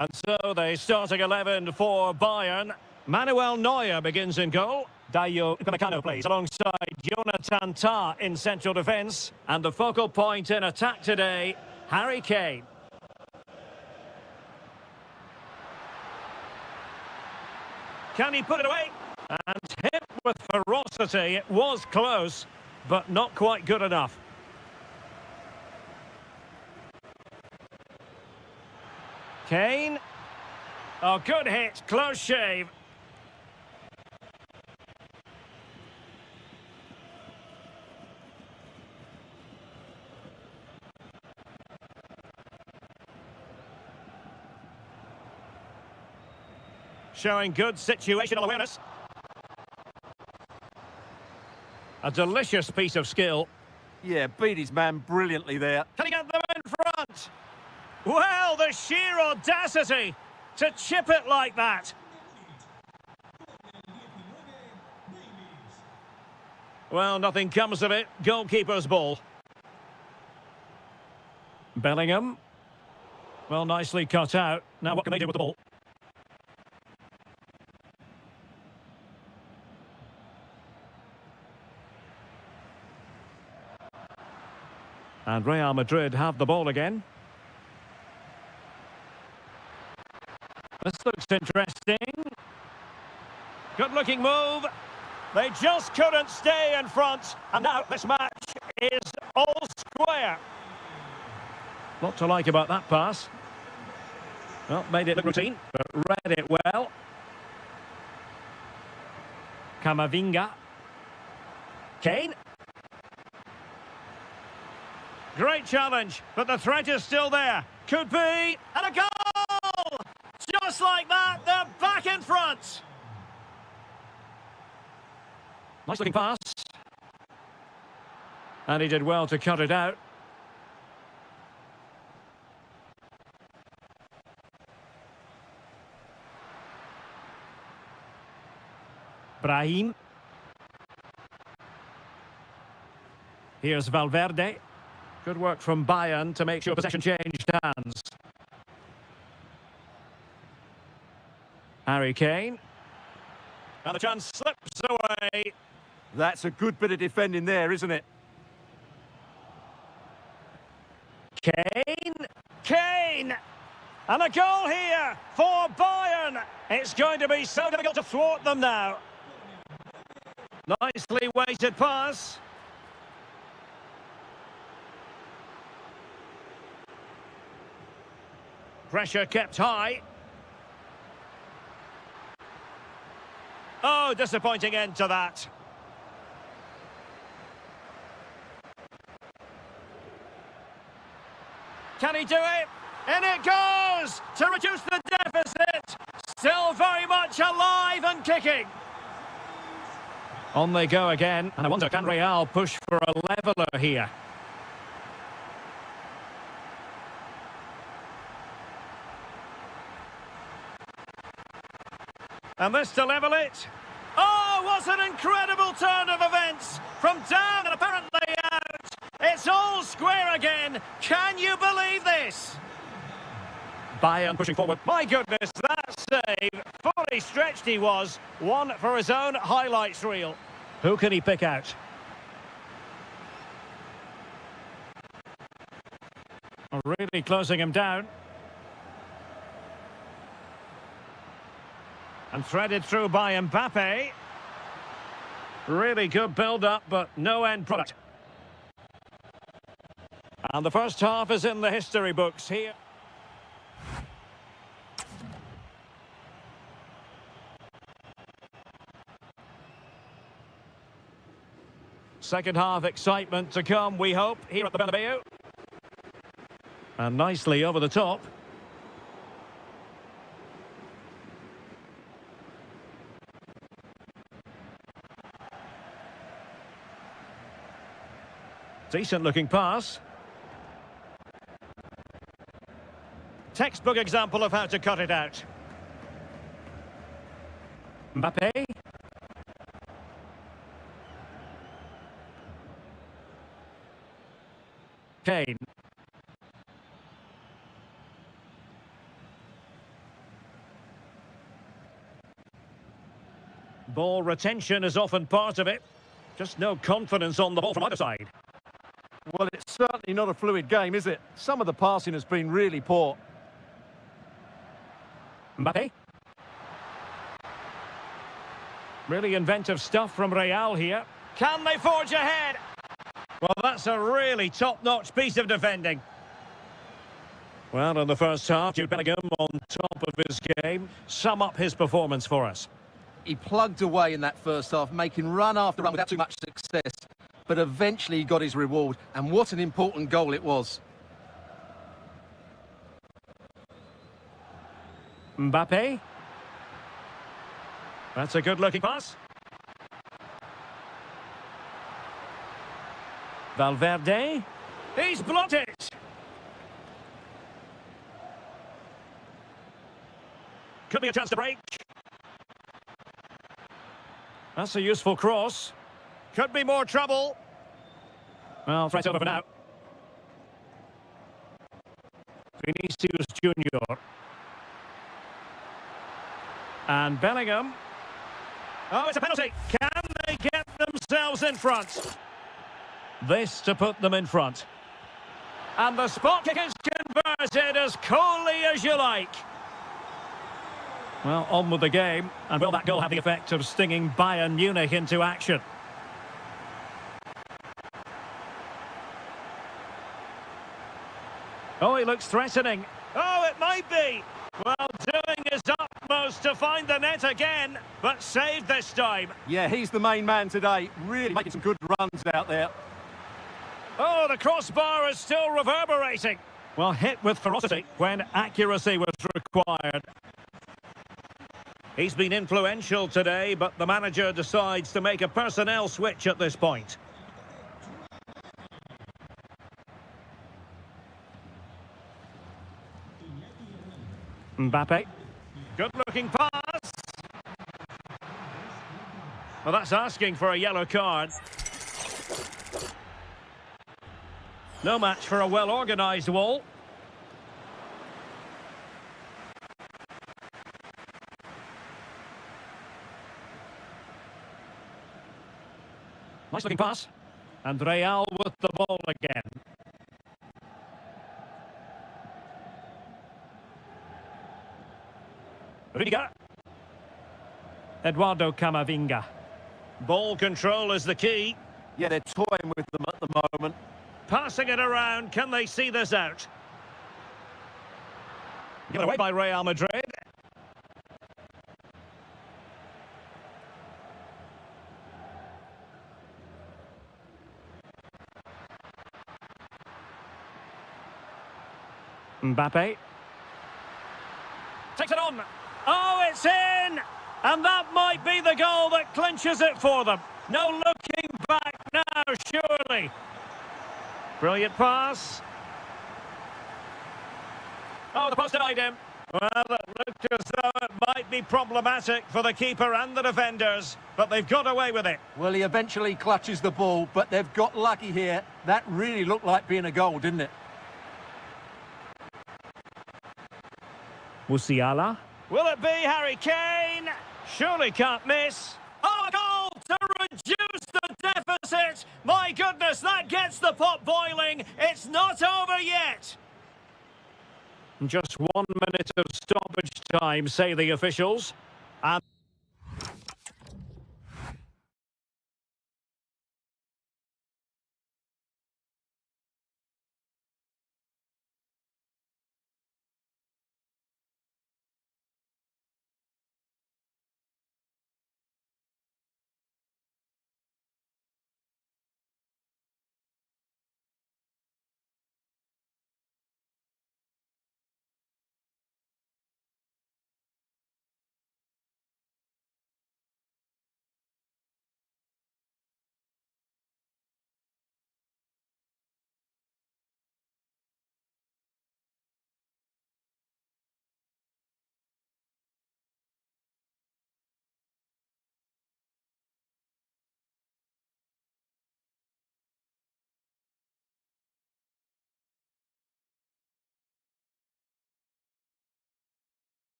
And so the starting 11 for Bayern. Manuel Neuer begins in goal. Dayo Upamecano plays alongside Jonathan Tah in central defence. And the focal point in attack today, Harry Kane. Can he put it away? And hit with ferocity. It was close, but not quite good enough. Kane. Oh, good hit. Close shave. Showing good situational awareness. A delicious piece of skill. Yeah, beat his man brilliantly there. Can he get them in front? Well, the sheer audacity to chip it like that. Well, nothing comes of it. Goalkeeper's ball. Bellingham. Well, nicely cut out. Now what can they do with the ball? And Real Madrid have the ball again. This looks interesting. Good-looking move. They just couldn't stay in front. And now this match is all square. Lot to like about that pass. Well, made it look routine, but read it well. Camavinga. Kane. Great challenge, but the threat is still there. Could be, and a goal! Just like that, they're back in front. Nice looking pass. And he did well to cut it out. Brahim. Here's Valverde. Good work from Bayern to make sure possession changed hands. Harry Kane. And the chance slips away. That's a good bit of defending there, isn't it? Kane. Kane! And a goal here for Bayern. It's going to be so difficult to thwart them now. Nicely weighted pass. Pressure kept high. Oh, disappointing end to that. Can he do it? In it goes to reduce the deficit. Still very much alive and kicking. On they go again. And I wonder, can Real push for a leveller here? And this to level it. Oh, what an incredible turn of events. From down and apparently out. It's all square again. Can you believe this? Bayern pushing forward. My goodness, that save. Fully stretched he was. One for his own highlights reel. Who can he pick out? Really closing him down. And threaded through by Mbappe. Really good build-up, but no end product. And the first half is in the history books here. Second half excitement to come, we hope, here at the Bernabeu. And nicely over the top. Decent looking pass. Textbook example of how to cut it out. Mbappe. Kane. Ball retention is often part of it. Just no confidence on the ball from either side. Well, it's certainly not a fluid game, is it? Some of the passing has been really poor. Mbappe. Really inventive stuff from Real here. Can they forge ahead? Well, that's a really top-notch piece of defending. Well, in the first half, Jude Bellingham on top of his game. Sum up his performance for us. He plugged away in that first half, making run after run without too much success. But eventually he got his reward, and what an important goal it was. Mbappe. That's a good-looking pass. Valverde. He's blocked it. Could be a chance to break. That's a useful cross. Could be more trouble. Well, threat over for now. Vinicius Junior. And Bellingham. Oh, it's a penalty. Can they get themselves in front? This to put them in front. And the spot kick is converted as coolly as you like. Well, on with the game. And will that goal have the effect of stinging Bayern Munich into action? Oh, he looks threatening. Oh, it might be. Well, doing his utmost to find the net again, but saved this time. Yeah, he's the main man today. Really making some good runs out there. Oh, the crossbar is still reverberating. Well, hit with ferocity when accuracy was required. He's been influential today, but the manager decides to make a personnel switch at this point. Mbappe. Good-looking pass. Well, that's asking for a yellow card. No match for a well-organised wall. Nice looking pass. And Real with the ball again. Riga. Eduardo Camavinga. Ball control is the key. Yeah, they're toying with them at the moment. Passing it around, can they see this out? Given away by Real Madrid. Mbappe. Takes it on. Oh, it's in! And that might be the goal that clinches it for them. No looking back now, surely. Brilliant pass. Oh, the post denied him. Well, it looked as though it might be problematic for the keeper and the defenders, but they've got away with it. Well, he eventually clutches the ball, but they've got lucky here. That really looked like being a goal, didn't it? Musiala. Will it be Harry Kane? Surely can't miss. Oh, a goal to reduce the deficit. My goodness, that gets the pot boiling. It's not over yet. Just 1 minute of stoppage time, say the officials. And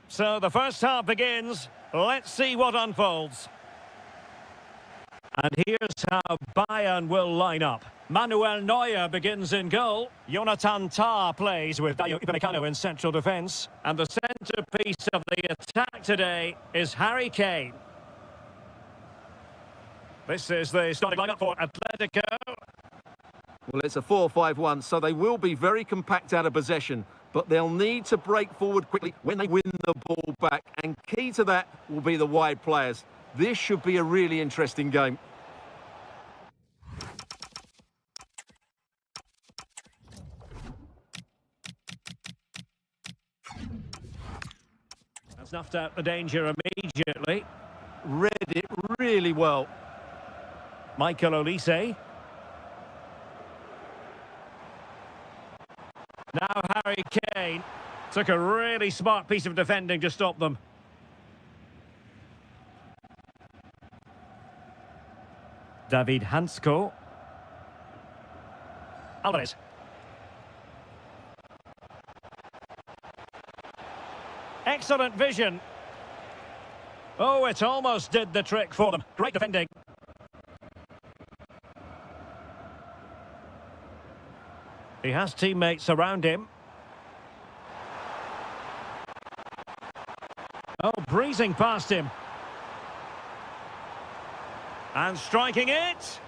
So the first half begins. Let's see what unfolds. And here's how Bayern will line up. Manuel Neuer begins in goal. Jonathan Tah plays with Dayo Upamecano in central defence. And the centrepiece of the attack today is Harry Kane. This is the starting lineup for Atletico. Well, it's a 4-5-1, so they will be very compact out of possession, but they'll need to break forward quickly when they win the ball back, and key to that will be the wide players. This should be a really interesting game. Snuffed out the danger immediately. Read it really well. Michael Olise. Now Harry Kane took a really smart piece of defending to stop them. David Hansko. Alvarez. Excellent vision. Oh, it almost did the trick for them. Great defending. He has teammates around him. Oh, breezing past him. And striking it.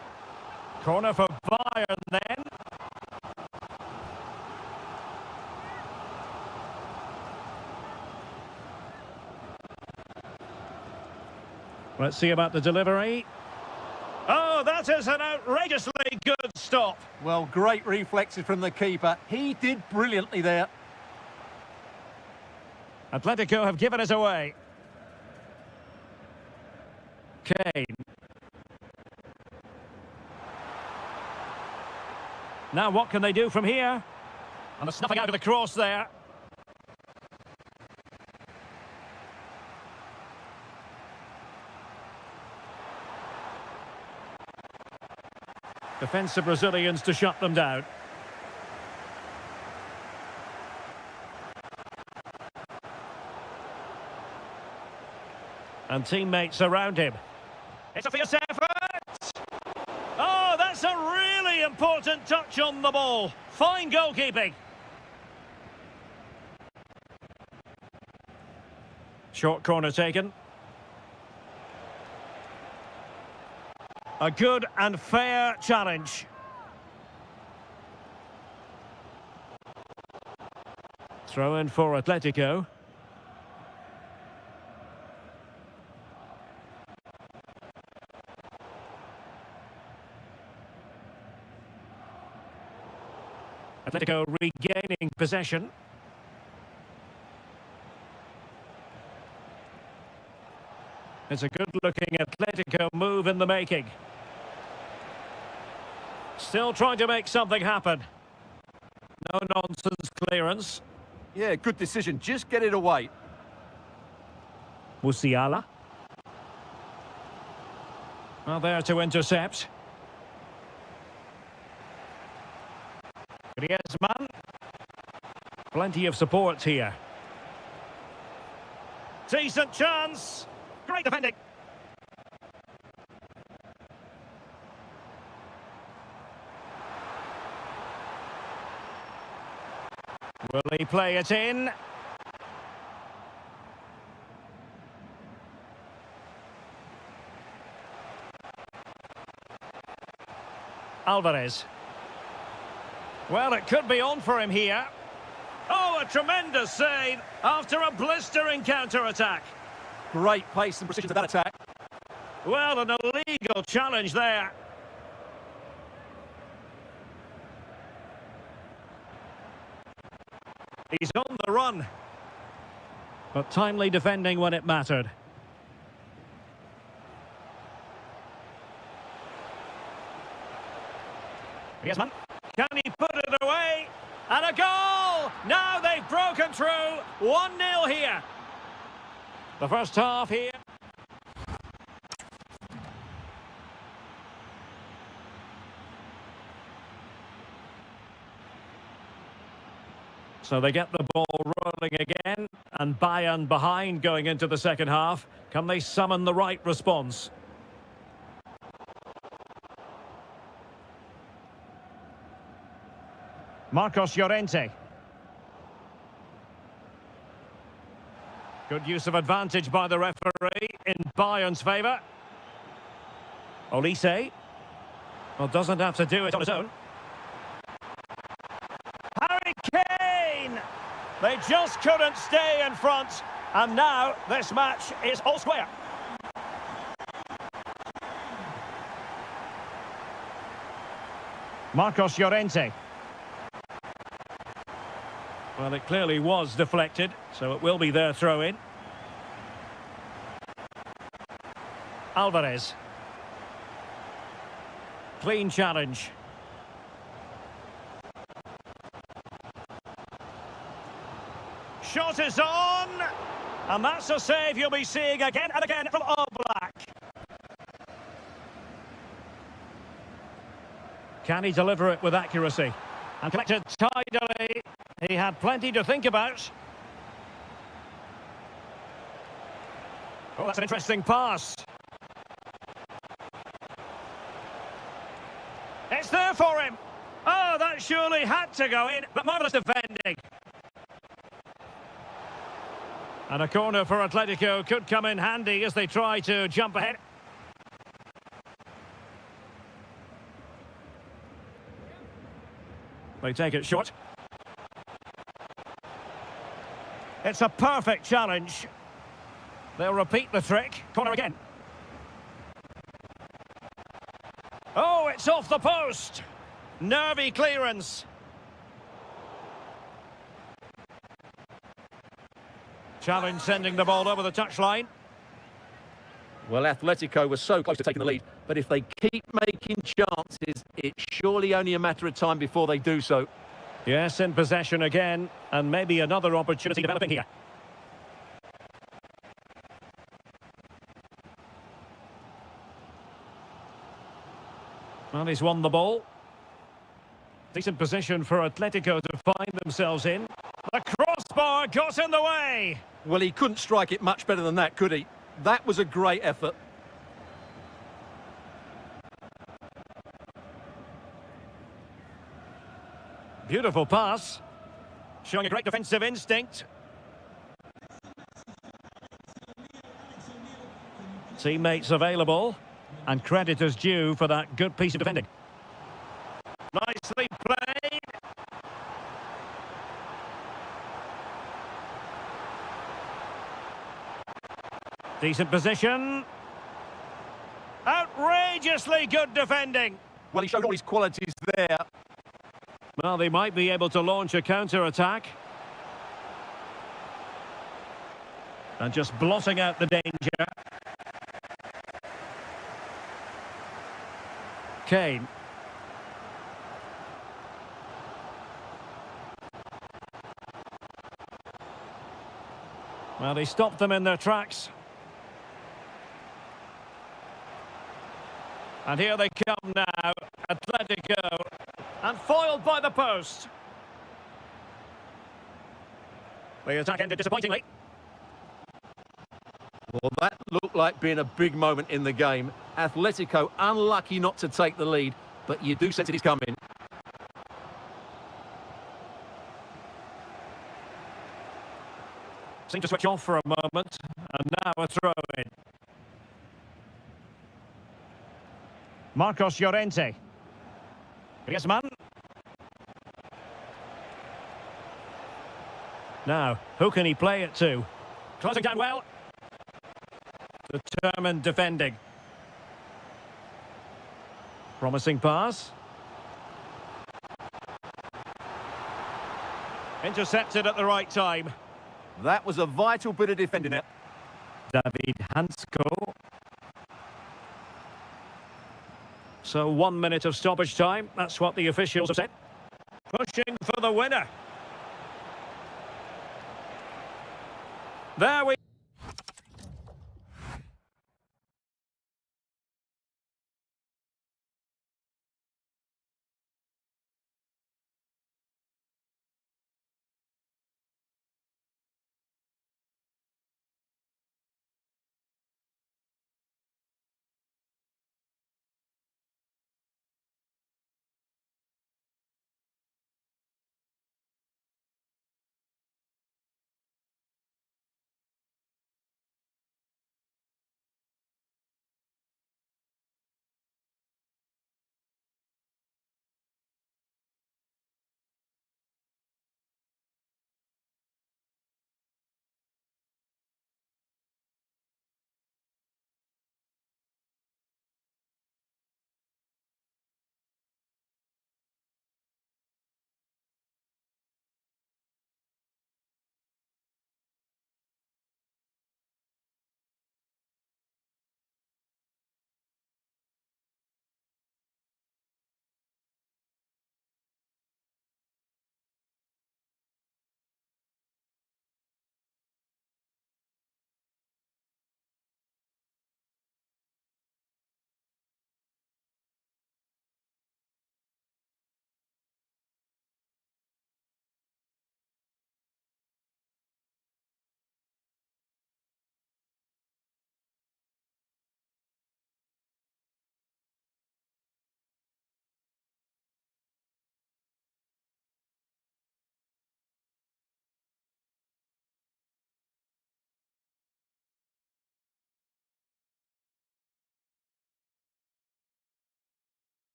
Corner for Bayern then. Let's see about the delivery. Oh, that is an outrageously good stop. Well, great reflexes from the keeper. He did brilliantly there. Atletico have given us away. Kane. Now what can they do from here? And the snuffing out of the cross there. Defensive Brazilians to shut them down. And teammates around him. It's a fierce effort! Oh, that's a really important touch on the ball. Fine goalkeeping. Short corner taken. A good and fair challenge. Throw in for Atletico. Atletico regaining possession. It's a good-looking Atletico move in the making. Still trying to make something happen. No-nonsense clearance. Yeah, good decision. Just get it away. Musiala. Well, there to intercept. Griezmann. Plenty of support here. Decent chance. Great defending. Will he play it in? Alvarez. Well, it could be on for him here. Oh, a tremendous save after a blistering counter-attack. Great pace and precision to that attack. Well, an illegal challenge there. He's on the run. But timely defending when it mattered. Griezmann. Can he put it away? And a goal! Now they've broken through. 1-0 here. The first half here. So they get the ball travelling again, and Bayern behind going into the second half. Can they summon the right response? Marcos Llorente. Good use of advantage by the referee in Bayern's favour. Olise. Well, doesn't have to do it on his own. Harry Kane! They just couldn't stay in front. And now this match is all square. Marcos Llorente. Well, it clearly was deflected, so it will be their throw-in. Alvarez. Clean challenge. Shot is on! And that's a save you'll be seeing again and again from Oblak. Can he deliver it with accuracy? And collected tidily. He had plenty to think about. Oh, that's an interesting pass. It's there for him. Oh, that surely had to go in, but marvellous defending. And a corner for Atletico could come in handy as they try to jump ahead. They take it short. It's a perfect challenge. They'll repeat the trick. Corner again. Oh, it's off the post. Nervy clearance. Challenge sending the ball over the touchline. Well, Atletico was so close to taking the lead, but if they keep making chances, it's surely only a matter of time before they do so. Yes, in possession again, and maybe another opportunity developing here. Well, he's won the ball. Decent position for Atletico to find themselves in. The crossbar got in the way. Well, he couldn't strike it much better than that, could he? That was a great effort. Beautiful pass. Showing a great defensive instinct. Teammates available. And credit is due for that good piece of defending. Nicely played. Decent position. Outrageously good defending. Well, he showed all his qualities there. Well, they might be able to launch a counter-attack. And just blotting out the danger. Kane. Well, he stopped them in their tracks. And here they come now, Atletico, and foiled by the post. The attack ended disappointingly. Well, that looked like being a big moment in the game. Atletico unlucky not to take the lead, but you do sense it is coming. Seemed to switch off for a moment, and now a throw-in. Marcos Llorente. Griezmann. Now, who can he play it to? Closing down well. Determined defending. Promising pass. Intercepted at the right time. That was a vital bit of defending it. David Hansko. So 1 minute of stoppage time. That's what the officials have said. Pushing for the winner. There we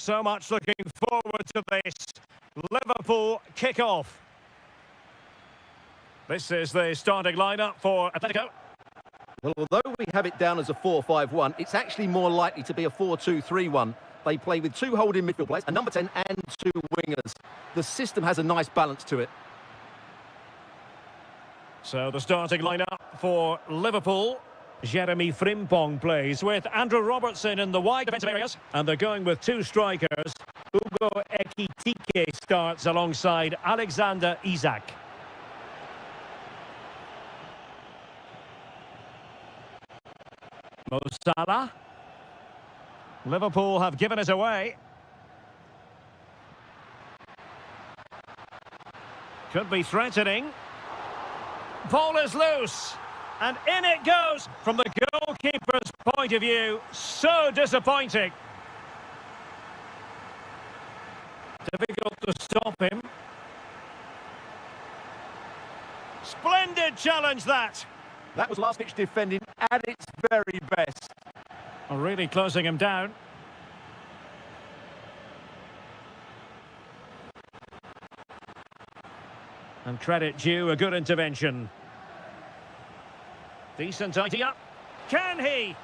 So much looking forward to this Liverpool kick-off. This is the starting lineup for Atletico. Well, although we have it down as a 4-5-1, it's actually more likely to be a 4-2-3-1. They play with two holding midfield players, a number 10 and two wingers. The system has a nice balance to it. So the starting lineup for Liverpool. Jeremy Frimpong plays with Andrew Robertson in the wide defensive areas. And they're going with two strikers. Ugo Ekitike starts alongside Alexander Isak. Mo Salah. Liverpool have given us away. Could be threatening. Ball is loose. And in it goes from the goalkeeper's point of view. So disappointing. Difficult to stop him. Splendid challenge that. That was last-ditch defending at its very best. Really closing him down. And credit due, a good intervention. Decent idea. Can he?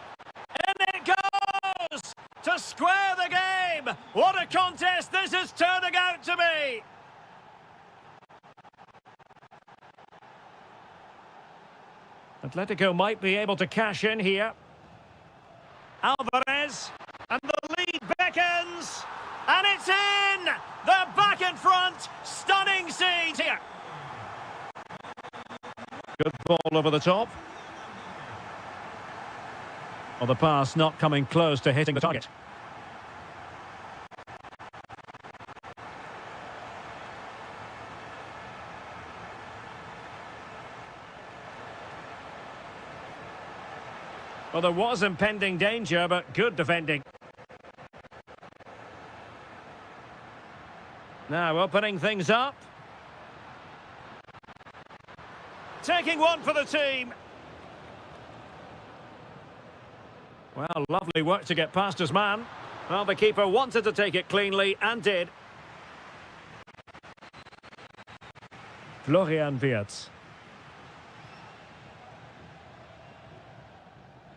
And it goes! To square the game! What a contest this is turning out to be! Atletico might be able to cash in here. Alvarez, and the lead beckons, and it's in! They're back in front, stunning scenes here. Good ball over the top. Well, the pass not coming close to hitting the target. Well, there was impending danger, but good defending. Now opening things up. Taking one for the team. Well, lovely work to get past his man. Well, the keeper wanted to take it cleanly and did. Florian Wirtz.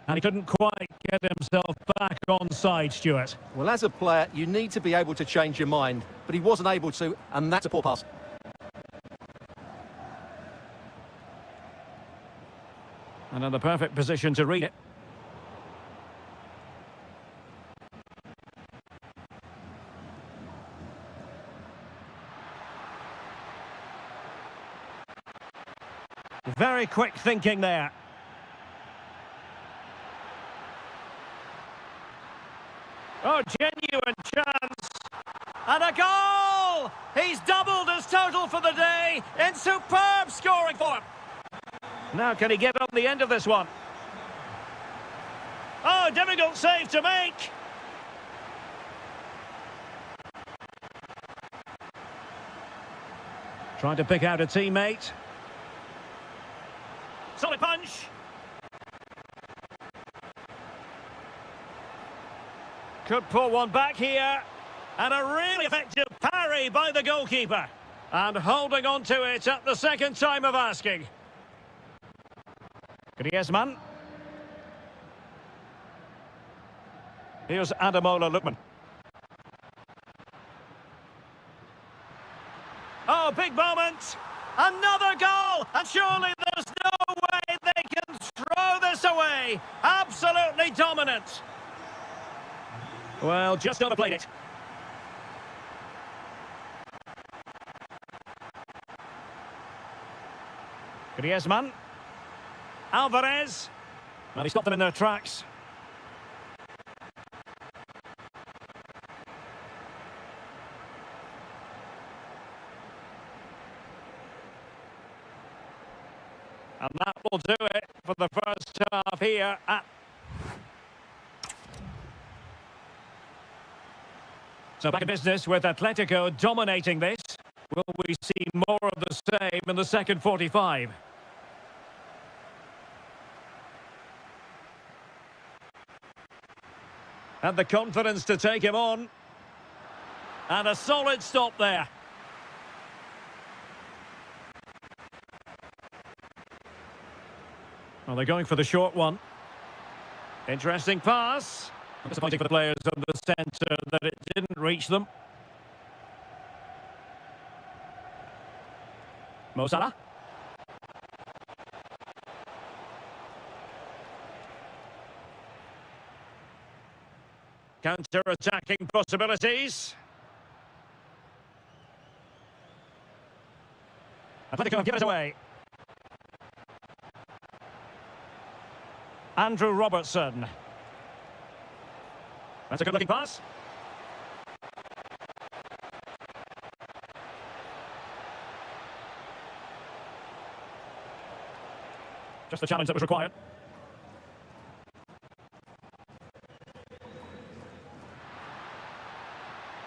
And he couldn't quite get himself back on side, Stuart. Well, as a player, you need to be able to change your mind, but he wasn't able to, and that's a poor pass. And in the perfect position to read it. Very quick thinking there. Oh, genuine chance. And a goal! He's doubled his total for the day in superb scoring form. Now, can he get on the end of this one? Oh, difficult save to make. Trying to pick out a teammate. Solid punch. Could pull one back here. And a really effective parry by the goalkeeper. And holding on to it at the second time of asking. Griezmann. Here's Ademola Lookman. Oh, big moment. Another goal. And surely there's no way they can throw this away. Absolutely dominant. Well, just overplayed it. Griezmann. Alvarez. Well, he stopped them in their tracks. And that will do it for the first half here at... So back in business with Atletico dominating this. Will we see more of the same in the second 45? And the confidence to take him on. And a solid stop there. Well, they're going for the short one. Interesting pass. Disappointing for the players on the centre that it didn't reach them. Mo Salah. Counter-attacking possibilities. Atletico have given it away. Andrew Robertson. That's a good-looking pass. Just the challenge that was required.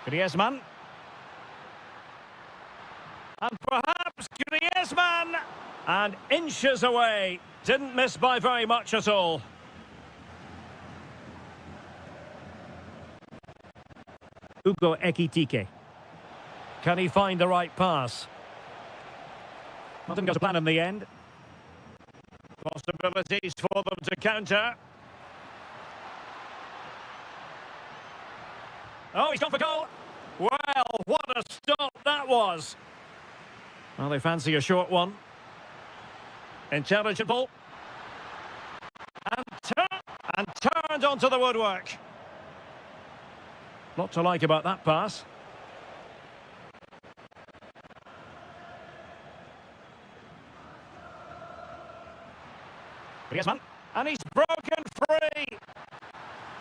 Griezmann. And perhaps Griezmann. And inches away. Didn't miss by very much at all. Ugo Ekitike. Can he find the right pass? Well, didn't go to plan in the end. Possibilities for them to counter. Oh, he's gone for goal. Well, what a stop that was. Well, they fancy a short one. Intelligent ball. And turned onto the woodwork. Lot to like about that pass. Griezmann. And he's broken free.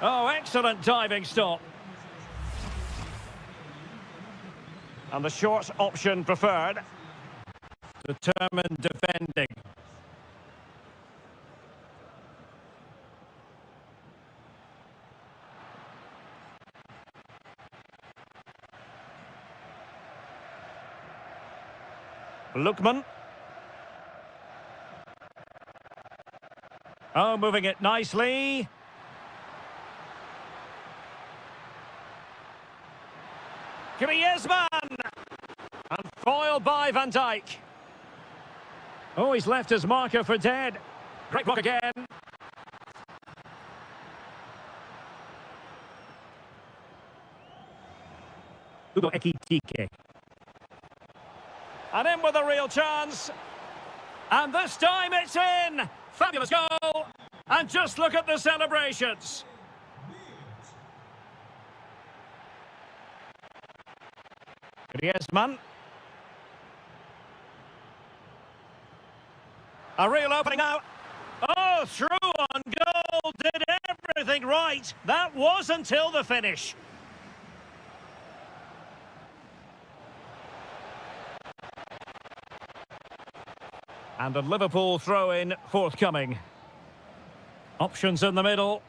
Oh, excellent diving stop. And the short option preferred. Determined defending. Lookman. Oh, moving it nicely. Griezmann! And foiled by Van Dijk. Oh, he's left his marker for dead. Great block again. Ugo Ekitike. And in with a real chance. And this time it's in. Fabulous goal. And just look at the celebrations. Griezmann. A real opening now. Oh, through on goal. Did everything right. That was until the finish. And a Liverpool throw-in forthcoming. Options in the middle.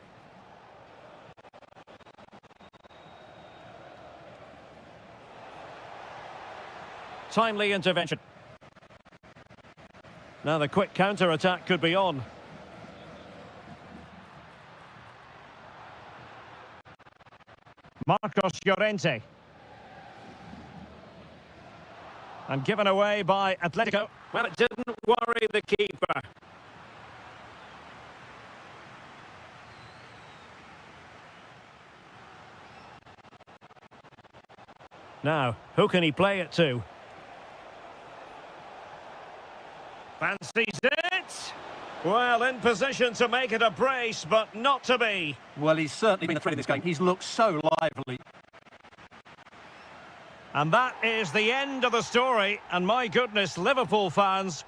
Timely intervention. Now the quick counter-attack could be on. Marcos Llorente. And given away by Atletico. Well, it didn't worry the keeper. Now, who can he play it to? Fancies it. Well, in position to make it a brace, but not to be. Well, he's certainly been a threat in this game. He's looked so lively. And that is the end of the story. And my goodness, Liverpool fans...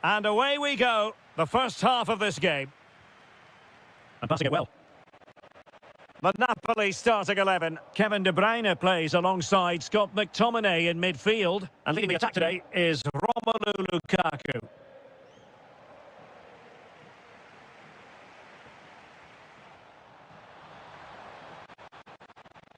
And away we go. The first half of this game. And passing it well. The Napoli starting 11. Kevin De Bruyne plays alongside Scott McTominay in midfield. And leading the attack today is Romelu Lukaku.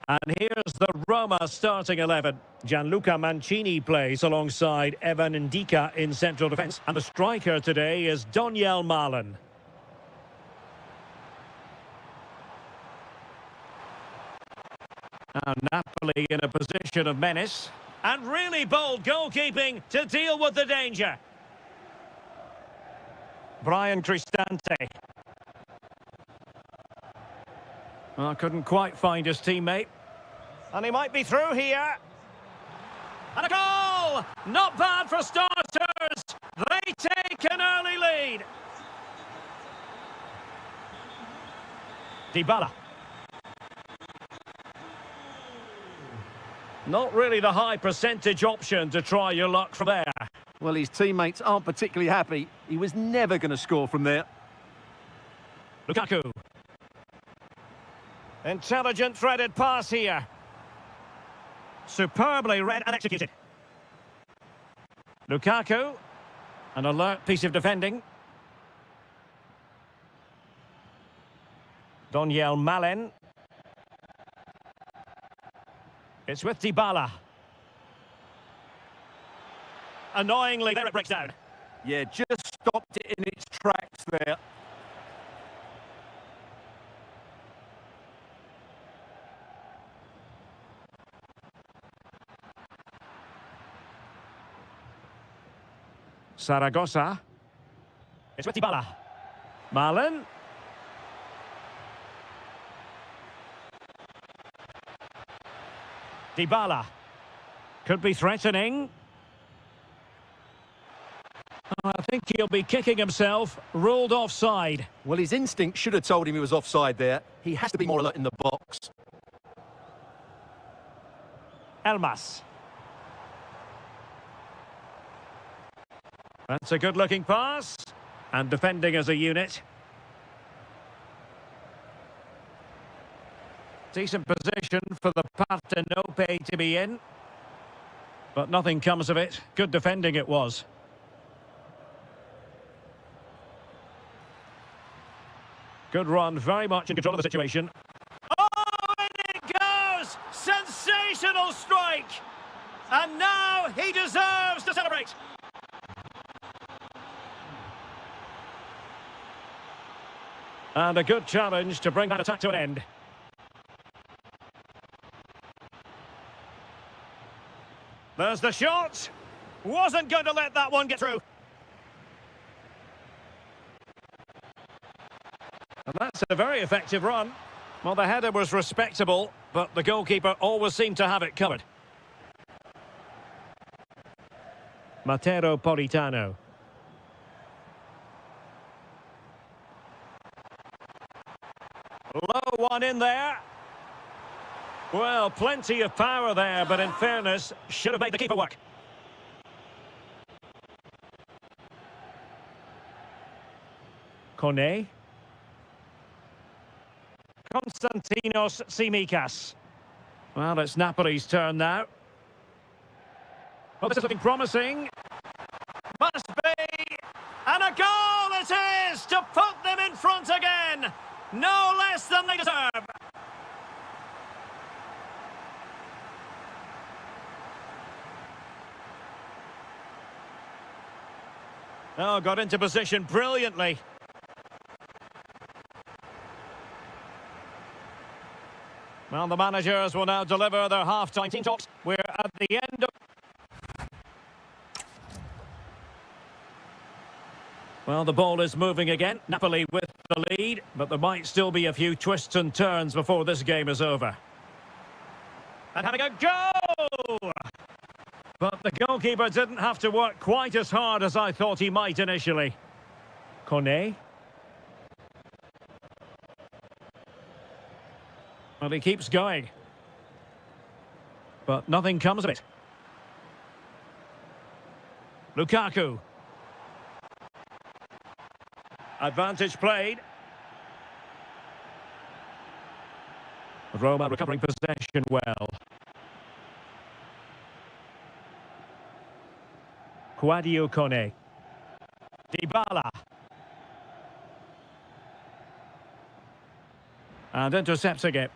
And here's the Roma starting 11. Gianluca Mancini plays alongside Evan Ndika in central defence. And the striker today is Donyell Malen. Now Napoli in a position of menace. And really bold goalkeeping to deal with the danger. Brian Cristante. Well, couldn't quite find his teammate. And he might be through here. And a goal! Not bad for starters. They take an early lead. Dybala. Not really the high percentage option to try your luck from there. Well, his teammates aren't particularly happy. He was never going to score from there. Lukaku. Intelligent threaded pass here. Superbly read and executed. Lukaku. An alert piece of defending. Donyell Malen. It's with Dybala. Annoyingly, there it breaks down. Yeah, just stopped it in its tracks there. Saragossa. It's with Dybala. Malen. Dybala. Could be threatening. Oh, I think he'll be kicking himself. Ruled offside. Well, his instinct should have told him he was offside there. He has to be more alert in the box. Elmas. That's a good-looking pass. And defending as a unit. Decent position for the Partenope to be in. But nothing comes of it. Good defending it was. Good run, very much in control of the situation. Oh, and it goes! Sensational strike! And now he deserves to celebrate. And a good challenge to bring that attack to an end. There's the shot. Wasn't going to let that one get through. And that's a very effective run. Well, the header was respectable, but the goalkeeper always seemed to have it covered. Matteo Politano. Low one in there. Well, plenty of power there, but in fairness, should have made the keeper work. Kone. Konstantinos Tsimikas. Well, it's Napoli's turn now. Well, this is looking promising. Must be. And a goal it is to put them in front again. No less than they deserve. Oh, got into position brilliantly. Well, the managers will now deliver their half-time team talks. We're at the end of... Well, the ball is moving again. Napoli with the lead, but there might still be a few twists and turns before this game is over. And having a go! But the goalkeeper didn't have to work quite as hard as I thought he might initially. Kone. Well, he keeps going. But nothing comes of it. Lukaku. Advantage played. Roma recovering possession well. Quadio Kone. Dybala. And intercepting it.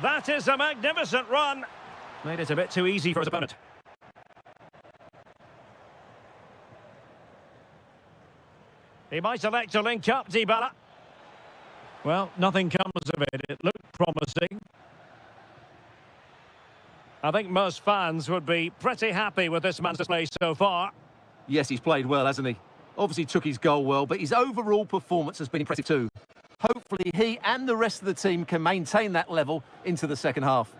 That is a magnificent run. Made it a bit too easy for his opponent. He might elect to link up, Dybala. Well, nothing comes of it. It looked promising. I think most fans would be pretty happy with this man's display so far. Yes, he's played well, hasn't he? Obviously took his goal well, but his overall performance has been impressive too. Hopefully he and the rest of the team can maintain that level into the second half.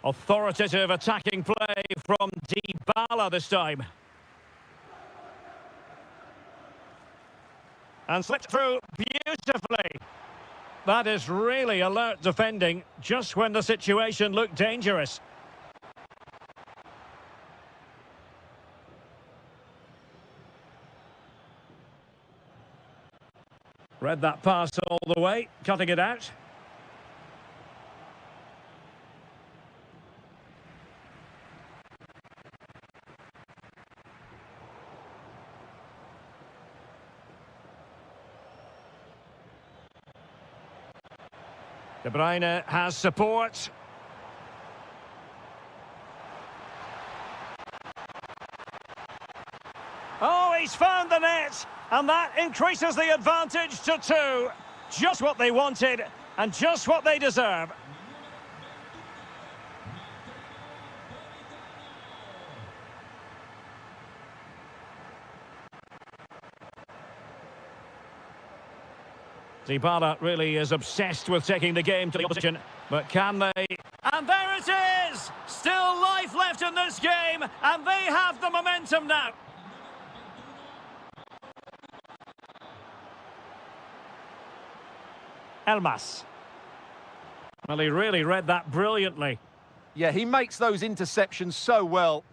Authoritative attacking play from Dybala this time. And slipped through beautifully. That is really alert defending, just when the situation looked dangerous. Read that pass all the way, cutting it out. De Bruyne has support. Oh, he's found the net, and that increases the advantage to 2. Just what they wanted, and just what they deserve. Dybala really is obsessed with taking the game to the opposition, but can they? And there it is! Still life left in this game, and they have the momentum now. Elmas. Well, he really read that brilliantly. Yeah, he makes those interceptions so well.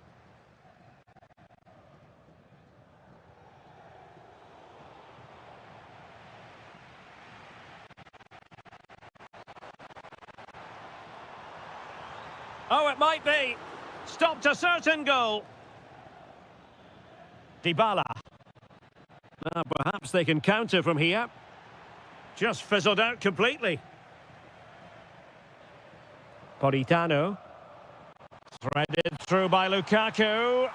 Oh, it might be. Stopped a certain goal. Dybala. Perhaps they can counter from here. Just fizzled out completely. Politano. Threaded through by Lukaku.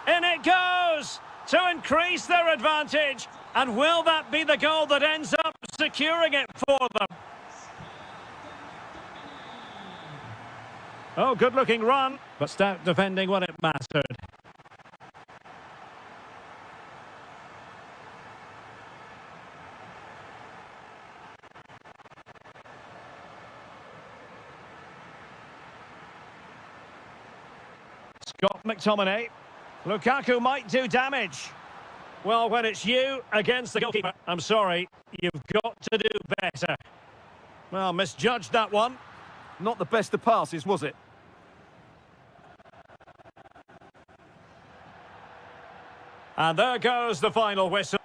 In it goes! To increase their advantage. And will that be the goal that ends up securing it for them? Oh, good-looking run, but stout defending when it mattered. Scott McTominay. Lukaku might do damage. Well, when it's you against the goalkeeper, I'm sorry, you've got to do better. Well, misjudged that one. Not the best of passes, was it? And there goes the final whistle.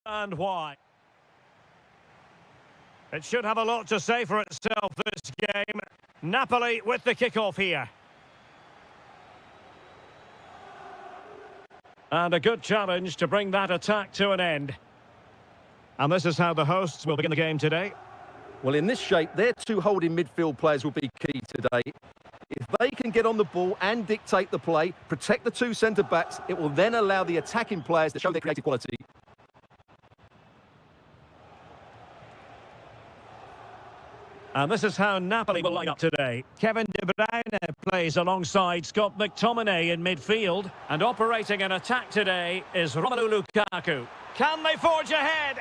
And why? It should have a lot to say for itself, this game. Napoli with the kickoff here. And a good challenge to bring that attack to an end. And this is how the hosts will begin the game today. Well, in this shape, their two holding midfield players will be key today. If they can get on the ball and dictate the play, protect the two centre-backs, it will then allow the attacking players to show their creative quality. And this is how Napoli will line up today. Kevin De Bruyne plays alongside Scott McTominay in midfield. And operating an attack today is Romelu Lukaku. Can they forge ahead?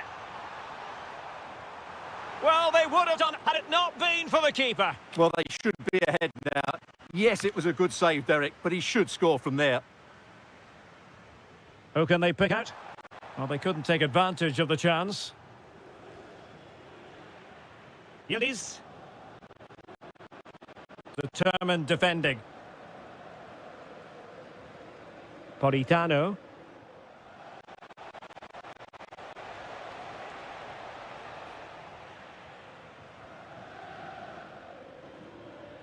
Well, they would have done had it not been for the keeper. Well, they should be ahead now. Yes, it was a good save, Derek, but he should score from there. Who can they pick out? Well, they couldn't take advantage of the chance. Yildiz. Determined defending. Politano.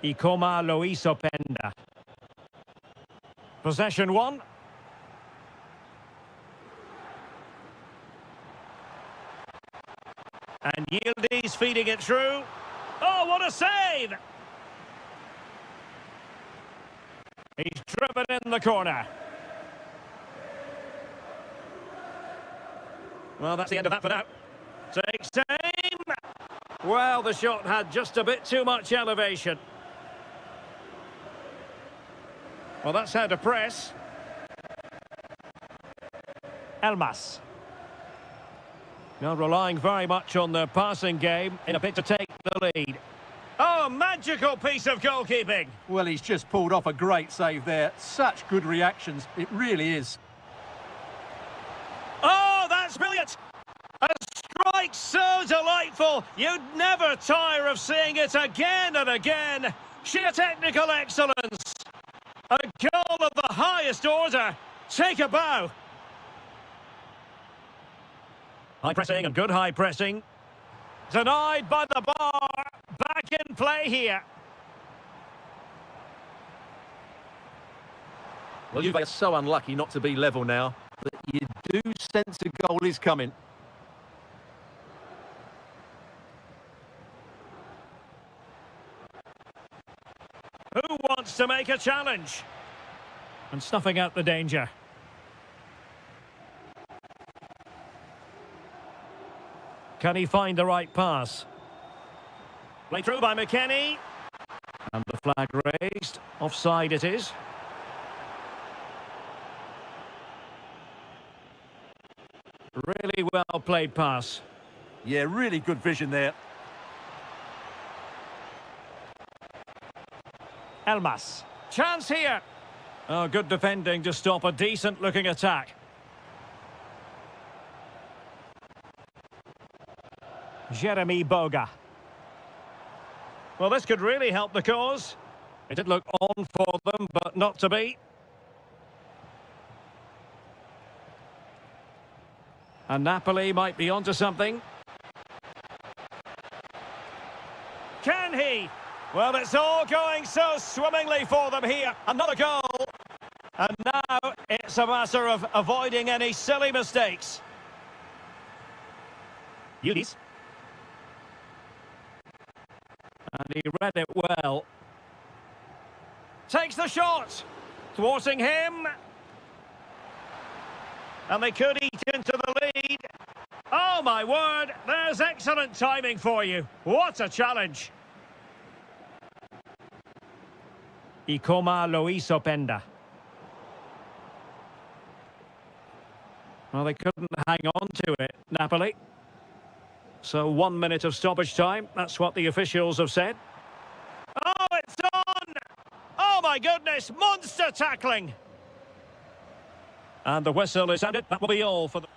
Ikoma Loisopenda. Possession one. And Yildiz feeding it through. Oh, what a save! He's driven in the corner. Well, that's the end of that for now. Takes aim. Well, the shot had just a bit too much elevation. Well, that's how to press. Elmas. Now relying very much on their passing game in a bid to take the lead. Oh, magical piece of goalkeeping. Well, he's just pulled off a great save there. Such good reactions. It really is. Oh, that's brilliant. A strike so delightful. You'd never tire of seeing it again and again. Sheer technical excellence. A goal of the highest order. Take a bow. High pressing and good high pressing. Denied by the bar. Back in play here. Well, Juve are so unlucky not to be level now, but you do sense a goal is coming. Who wants to make a challenge? And snuffing out the danger. Can he find the right pass? Play through by McKennie. And the flag raised. Offside it is. Really well played pass. Yeah, really good vision there. Elmas. Chance here. Oh, good defending to stop a decent-looking attack. Jeremy Boga. Well, this could really help the cause. It did look on for them, but not to be. And Napoli might be onto something. Can he? Well, it's all going so swimmingly for them here. Another goal. And now it's a matter of avoiding any silly mistakes. Yildiz. And he read it well. Takes the shot. Thwarting him. And they could eat into the lead. Oh, my word. There's excellent timing for you. What a challenge. Ikoma Loisopenda. Well, they couldn't hang on to it, Napoli. So 1 minute of stoppage time. That's what the officials have said. Oh, it's on! Oh, my goodness. Monster tackling. And the whistle is sounded. That will be all for the...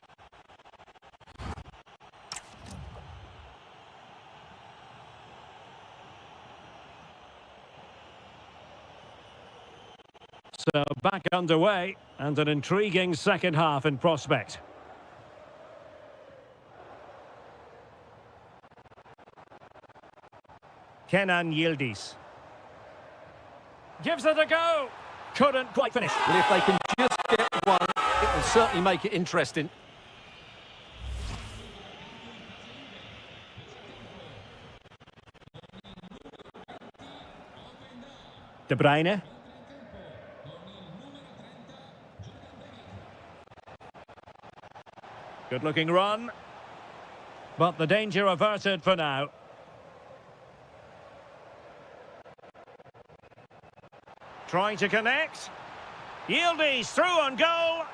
So back underway and an intriguing second half in prospect. Kenan Yildiz. Gives it a go. Couldn't quite finish. Well, if they can just get one, it will certainly make it interesting. De Bruyne. Good-looking run. But the danger averted for now. Trying to connect. Yildiz through on goal.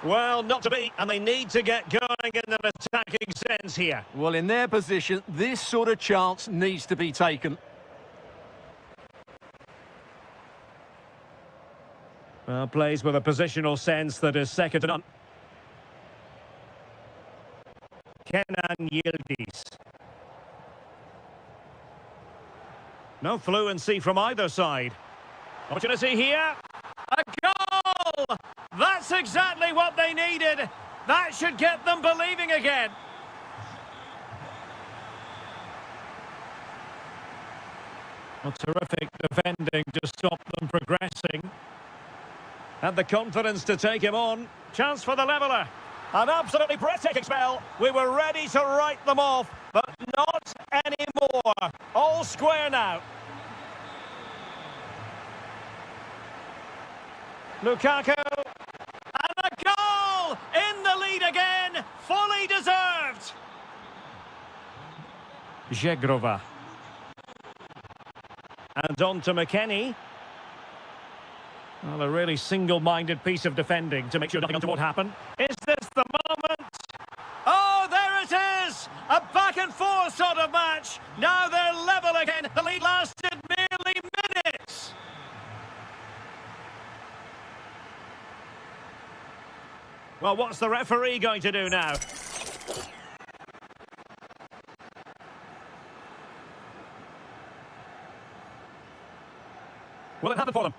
Well, not to be, and they need to get going in an attacking sense here. Well, in their position, this sort of chance needs to be taken. Well, plays with a positional sense that is second to none. Kenan Yildiz. No fluency from either side. Opportunity here. A goal! That's exactly what they needed. That should get them believing again. Well, terrific defending to stop them progressing. Had the confidence to take him on. Chance for the leveller. An absolutely breathtaking spell. We were ready to write them off, but not anymore. All square now. Lukaku. And a goal! In the lead again. Fully deserved. Zegrova. And on to McKennie. Well, a really single-minded piece of defending to make sure nothing untoward happened. Is this the moment? Oh, there it is! A back-and-forth sort of match. Now they're level again. The lead lasted merely minutes. Well, what's the referee going to do now? Will it happen for them?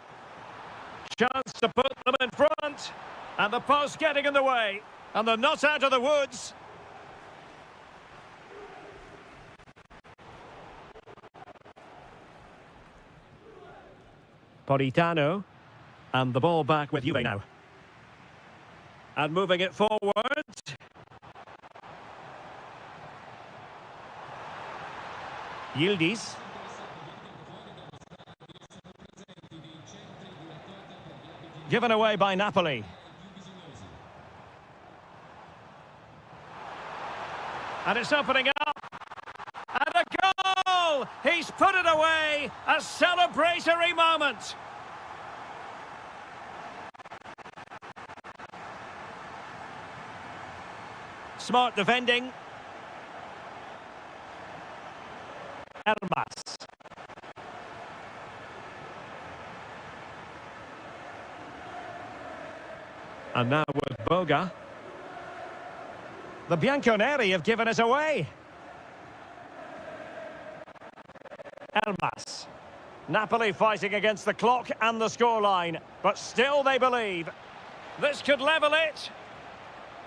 Chance to put them in front. And the post getting in the way. And they're not out of the woods. Politano. And the ball back with Juve now. And moving it forward. Yildiz. Given away by Napoli. And it's opening up. And a goal! He's put it away. A celebratory moment. Smart defending. Elmas. And now with Boga. The Bianconeri have given us away. Elmas. Napoli fighting against the clock and the scoreline, but still they believe. This could level it.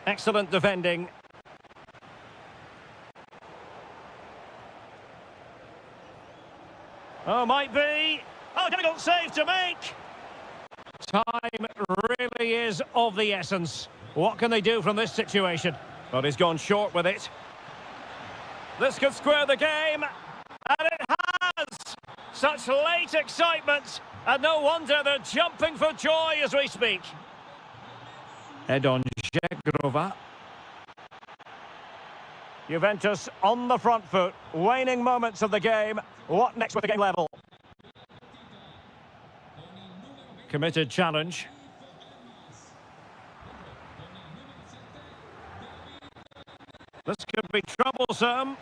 Excellent defending. Oh, might be. Oh, difficult save to make. Time really is of the essence. What can they do from this situation? But he's gone short with it. This could square the game. And it has! Such late excitement. And no wonder they're jumping for joy as we speak. Head on Zegrova. Juventus on the front foot. Waning moments of the game. What next with the game level? Committed challenge. This could be troublesome.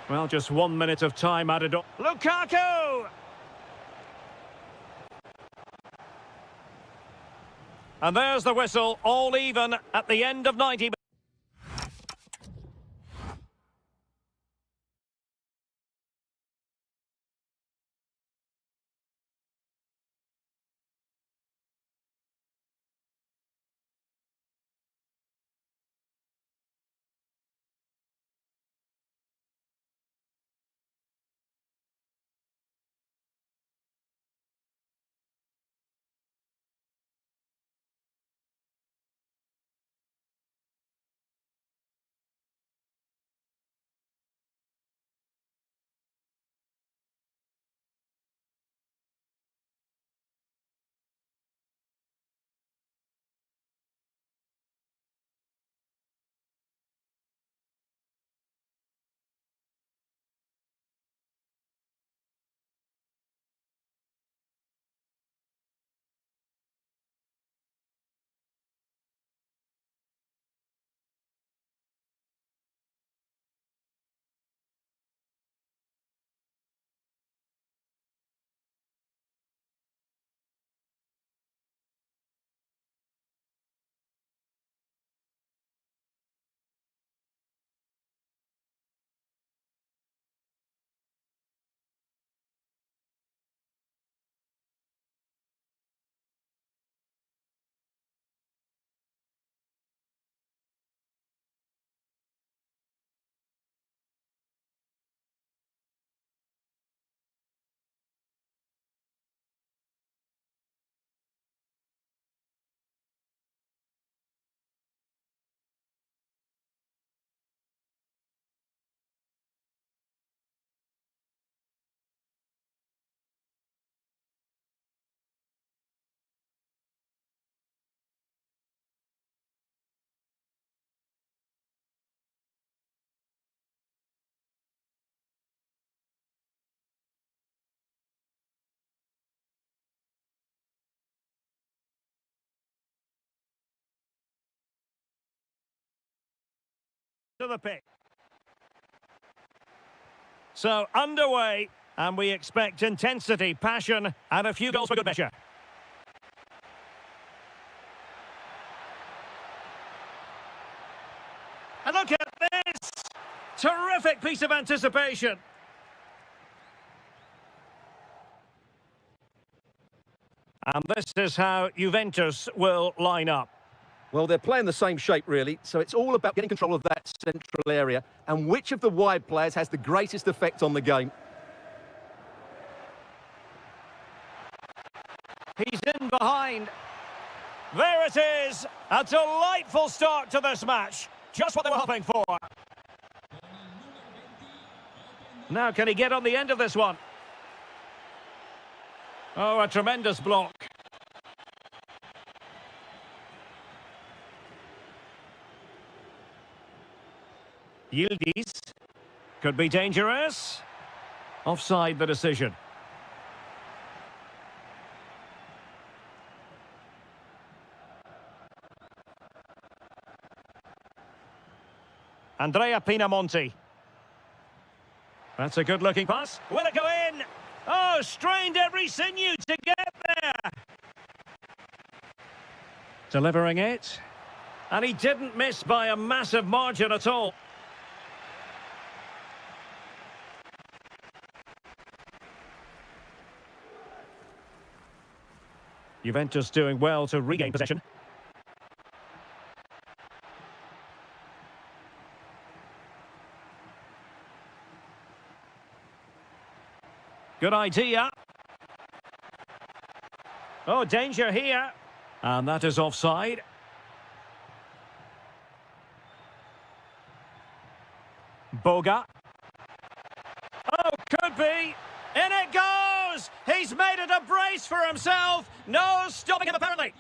Well, just 1 minute of time added up. Lukaku! And there's the whistle, all even at the end of 90 minutes. to the pick. So, underway, and we expect intensity, passion, and a few goals for good measure. And look at this! Terrific piece of anticipation. And this is how Juventus will line up. Well, they're playing the same shape, really, so it's all about getting control of that central area and which of the wide players has the greatest effect on the game. He's in behind. There it is! A delightful start to this match. Just what they were hoping for. Now, can he get on the end of this one? Oh, a tremendous block. Yildiz. Could be dangerous. Offside the decision. Andrea Pinamonti. That's a good-looking pass. Will it go in? Oh, strained every sinew to get there. Delivering it. And he didn't miss by a massive margin at all. Juventus doing well to regain possession. Good idea. Oh, danger here. And that is offside. Boga. Oh, could be. In it goes! He's made it a brace for himself. No stopping him, apparently.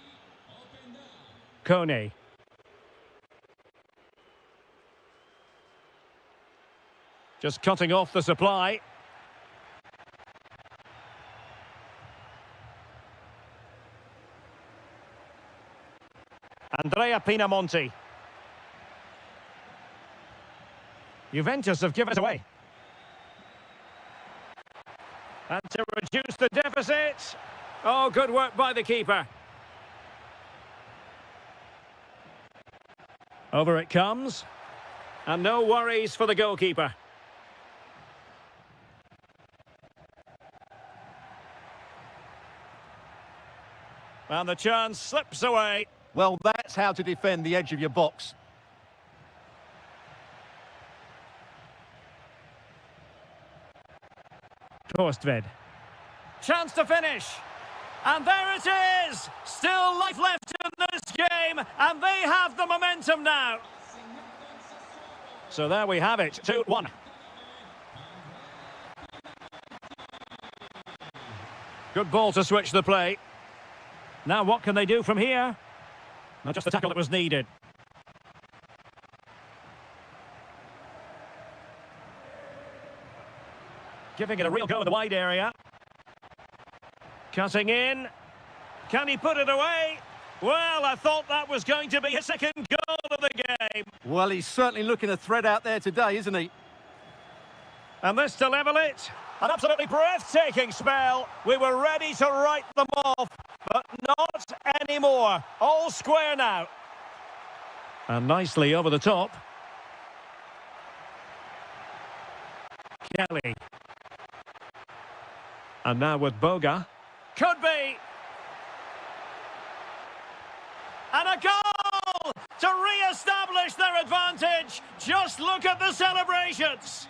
Kone. Just cutting off the supply. Andrea Pinamonti. Juventus have given it away. And to reduce the deficit. Oh, good work by the keeper. Over it comes. And no worries for the goalkeeper. And the chance slips away. Well, that's how to defend the edge of your box. Korstved. Chance to finish. And there it is! Still life left in this game, and they have the momentum now. So there we have it, 2-1. Good ball to switch the play. Now what can they do from here? Not just the tackle that was needed. Giving it a real go in the wide area. Cutting in. Can he put it away? Well, I thought that was going to be his second goal of the game. Well, he's certainly looking a threat out there today, isn't he? And this to level it. An absolutely breathtaking spell. We were ready to write them off, but not anymore. All square now. And nicely over the top. Kelly. And now with Boga. Could be. And a goal to re-establish their advantage. Just look at the celebrations.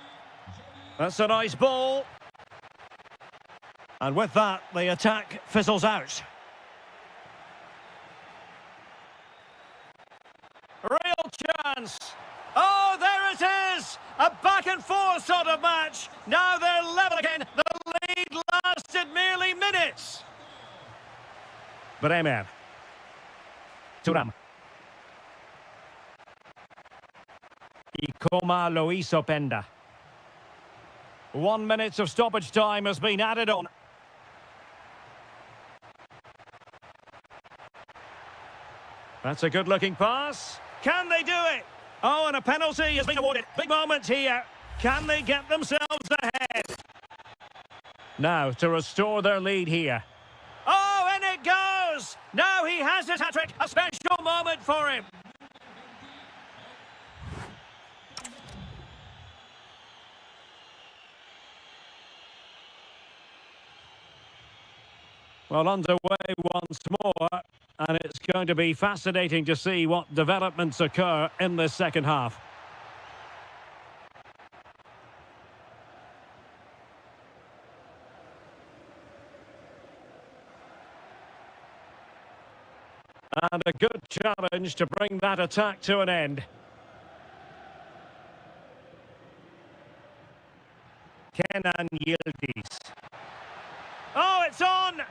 That's a nice ball. And with that, the attack fizzles out. Real chance. Oh, there it is! A back and forth sort of match. Now they're level again. The lead lasted merely minutes. Bremer. Thuram. Ikoma lo hizo Penda. 1 minute of stoppage time has been added on. That's a good-looking pass. Can they do it? Oh, and a penalty has been awarded. Big moment here. Can they get themselves ahead? Now to restore their lead here. Oh, and it goes! Now he has his hat-trick. A special moment for him. Well, underway once more, and it's going to be fascinating to see what developments occur in this second half. And a good challenge to bring that attack to an end. Kenan Yildiz. Oh, it's on!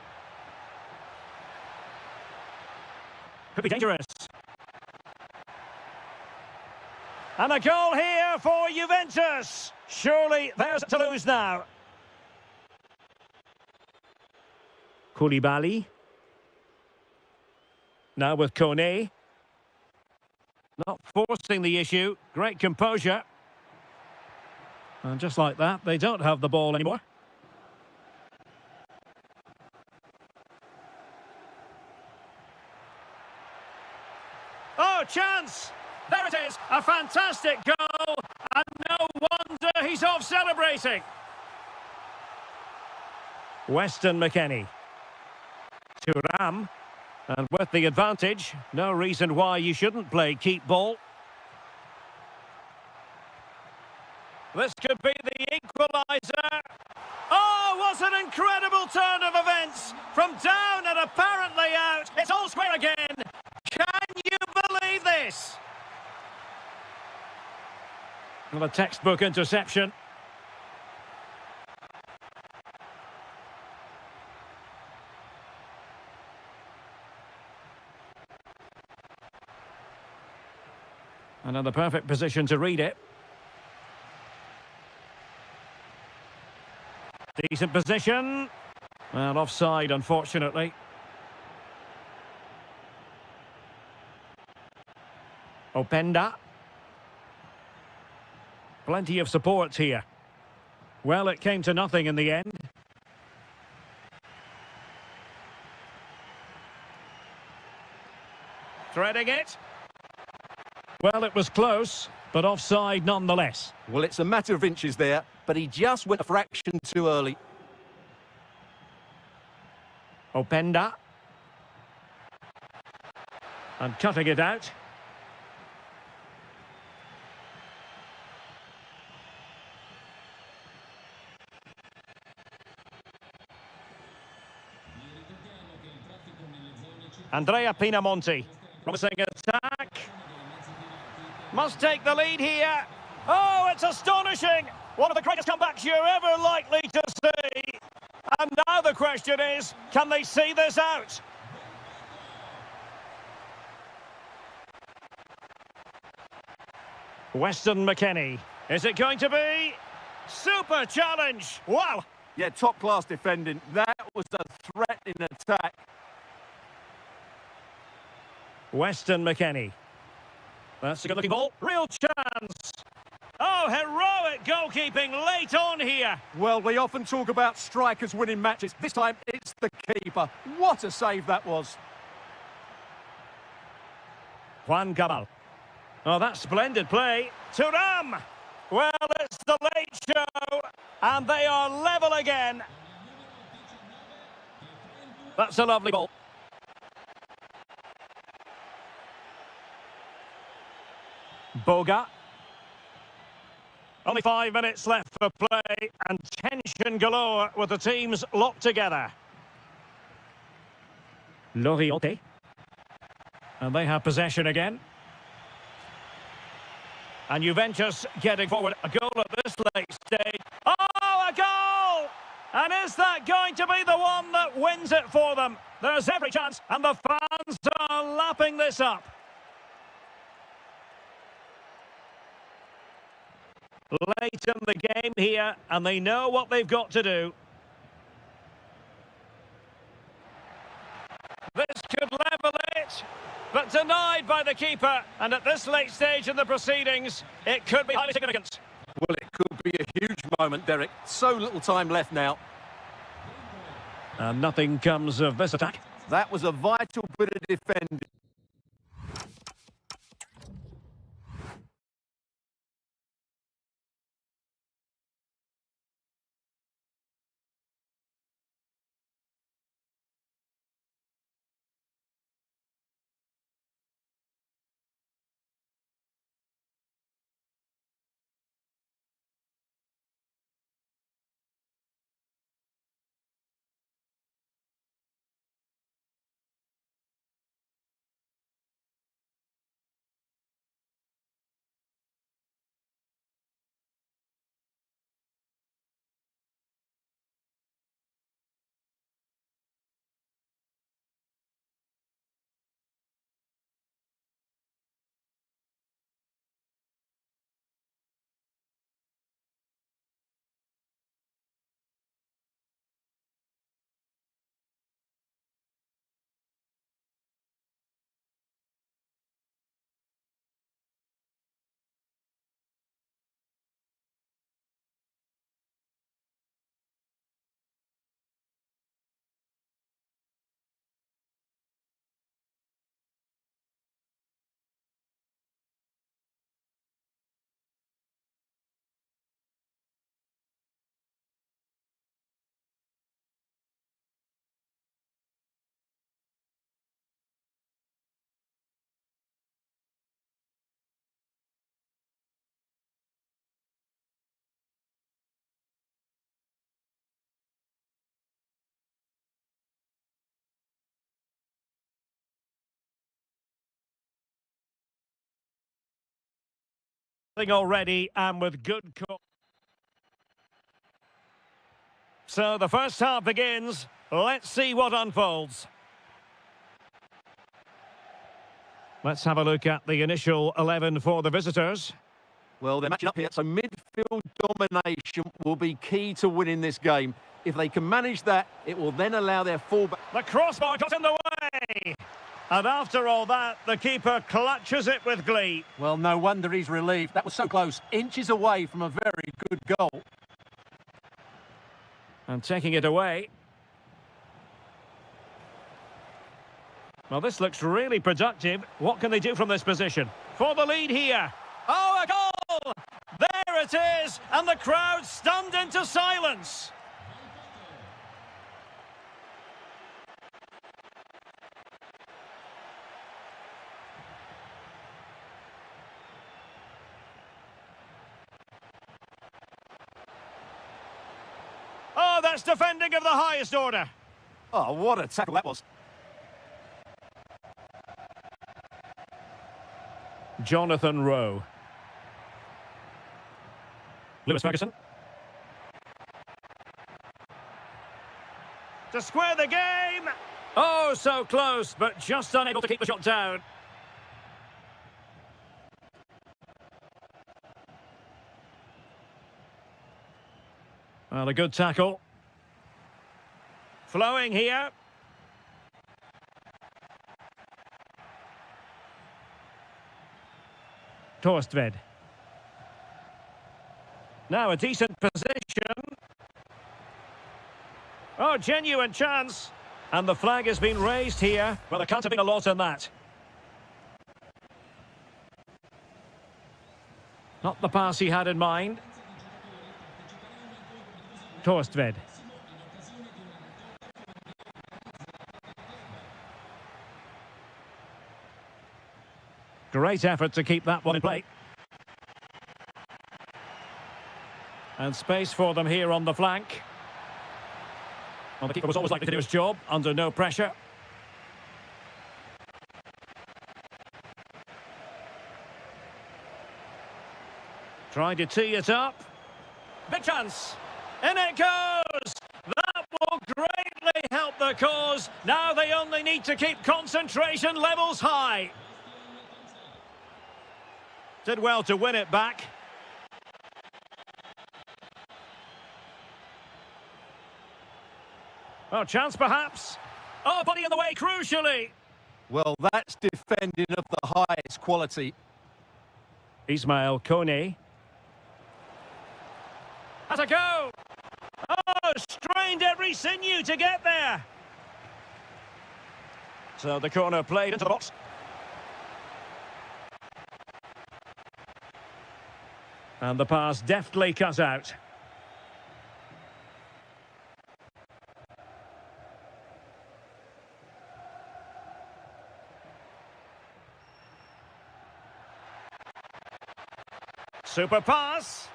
Could be dangerous. And a goal here for Juventus. Surely there's to lose now. Koulibaly. Now with Kone. Not forcing the issue. Great composure. And just like that, they don't have the ball anymore. Oh, chance! There it is! A fantastic goal! And no wonder he's off celebrating! Weston McKennie. Thuram. And with the advantage, no reason why you shouldn't play keep ball. This could be the equaliser. Oh, what an incredible turn of events! From down and apparently out, it's all square again! Can you believe this? Well, a textbook interception. Another perfect position to read it. Decent position. Well, offside, unfortunately. Openda. Plenty of support here. Well, it came to nothing in the end. Threading it. Well, it was close, but offside nonetheless. Well, it's a matter of inches there, but he just went a fraction too early. Openda. And cutting it out. Andrea Pinamonti. Promising attack. Must take the lead here. Oh, it's astonishing. One of the greatest comebacks you're ever likely to see. And now the question is, can they see this out? Weston McKennie. Is it going to be? Super challenge. Wow. Yeah, top-class defending. That was a threat in attack. Weston McKennie. That's a good-looking ball. Real chance. Oh, heroic goalkeeping late on here. Well, we often talk about strikers winning matches. This time, it's the keeper. What a save that was. Juan Cabal. Oh, that's splendid play. Thuram. Well, it's the late show. And they are level again. That's a lovely ball. Boga. Only 5 minutes left for play and tension galore with the teams locked together. Loriente. And they have possession again. And Juventus getting forward. A goal at this late stage. Oh, a goal! And is that going to be the one that wins it for them? There's every chance, and the fans are lapping this up. Late in the game here, and they know what they've got to do. This could level it. it. But denied by the keeper. And at this late stage in the proceedings, it could be highly significant. Well, it could be a huge moment, Derek. So little time left now. And nothing comes of this attack. That was a vital bit of defending. Already and with good call. So the first half begins. Let's see what unfolds. Let's have a look at the initial 11 for the visitors. Well, they're matching up here, so midfield domination will be key to winning this game. If they can manage that, it will then allow their fullback... The crossbar got in the way! And after all that, the keeper clutches it with glee. Well, no wonder he's relieved. That was so close. Inches away from a very good goal. And taking it away. Well, this looks really productive. What can they do from this position? For the lead here. Oh, a goal! There it is! And the crowd stunned into silence. Oh, that's defending of the highest order. Oh, what a tackle that was. Jonathan Rowe. Lewis Ferguson. To square the game. Oh, so close, but just unable to keep the shot down. Well, a good tackle. Flowing here. Torstved. Now a decent position. Oh, genuine chance. And the flag has been raised here. Well, there can't have been a lot in that. Not the pass he had in mind. Torstved. Great effort to keep that one in play. And space for them here on the flank. Well, the keeper was always likely to do his job, under no pressure. Trying to tee it up. Big chance. In it goes! That will greatly help the cause. Now they only need to keep concentration levels high. Did well to win it back. Oh, chance perhaps. Oh, body in the way, crucially. Well, that's defending of the highest quality. Ismail Kone. Has a go! Oh, strained every sinew to get there! So the corner played into the box. And the pass deftly cut out. Super pass.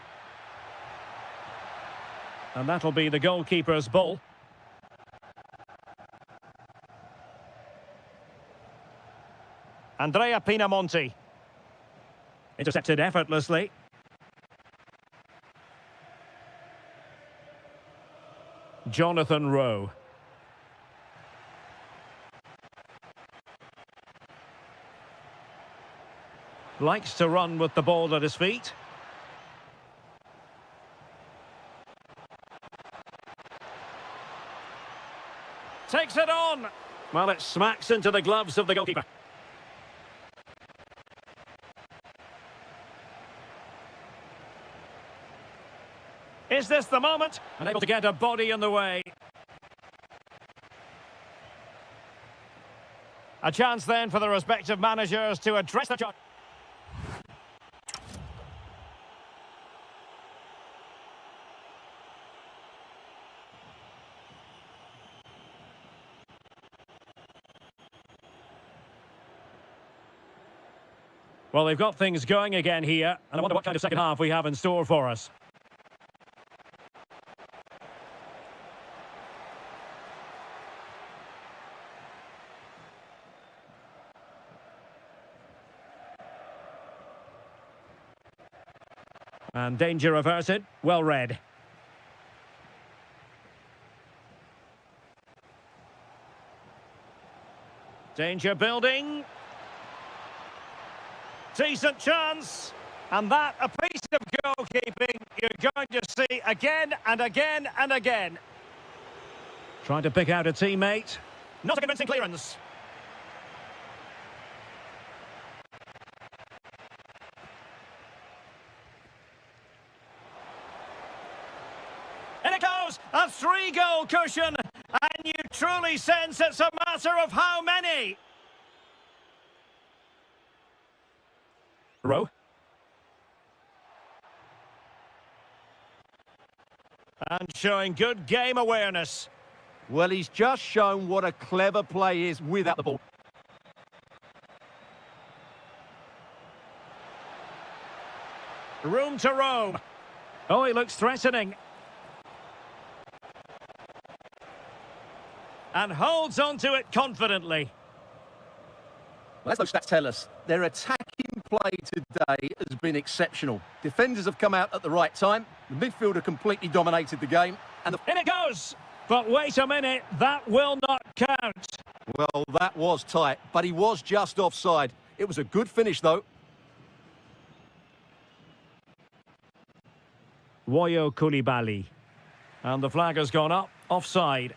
And that'll be the goalkeeper's ball. Andrea Pinamonti. Intercepted effortlessly. Jonathan Rowe. Likes to run with the ball at his feet. Takes it on. Well, it smacks into the gloves of the goalkeeper. Is this the moment? Unable to get a body in the way. A chance then for the respective managers to address the charge. Well, they've got things going again here, and I wonder what kind of second half we have in store for us. And danger averted, well read. Danger building. Decent chance. And that a piece of goalkeeping you're going to see again and again and again. Trying to pick out a teammate. Not a convincing clearance. In it goes, a 3-goal cushion, and you truly sense it's a matter of how many. Rowe. And showing good game awareness. Well, he's just shown what a clever play is without the ball. Room to roam. Oh, he looks threatening. And holds on to it confidently. Well, as those stats tell us, their attacking play today has been exceptional. Defenders have come out at the right time. The midfielder completely dominated the game. And In it goes! But wait a minute, that will not count. well, that was tight, but he was just offside. It was a good finish, though. Woyo Koulibaly. And the flag has gone up, offside.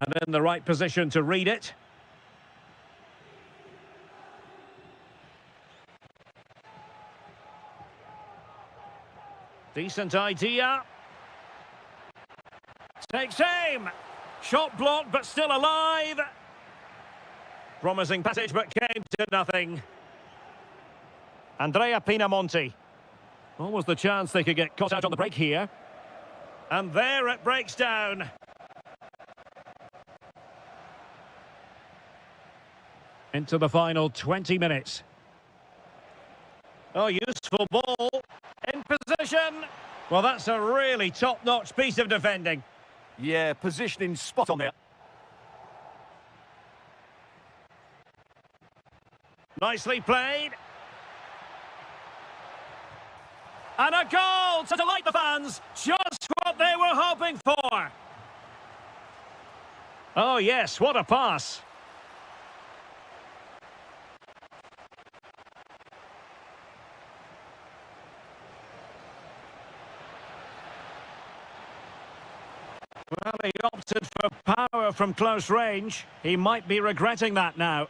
And in the right position to read it. Decent idea. Takes aim. Shot blocked, but still alive. Promising passage, but came to nothing. Andrea Pinamonti. Almost the chance they could get caught out on the break here. And there it breaks down. Into the final 20 minutes. Oh, useful ball. In position. Well, that's a really top-notch piece of defending. Yeah, positioning spot on there. Nicely played. And a goal to delight the fans. Just what they were hoping for. Oh, yes, what a pass. Well, he opted for power from close range. He might be regretting that now.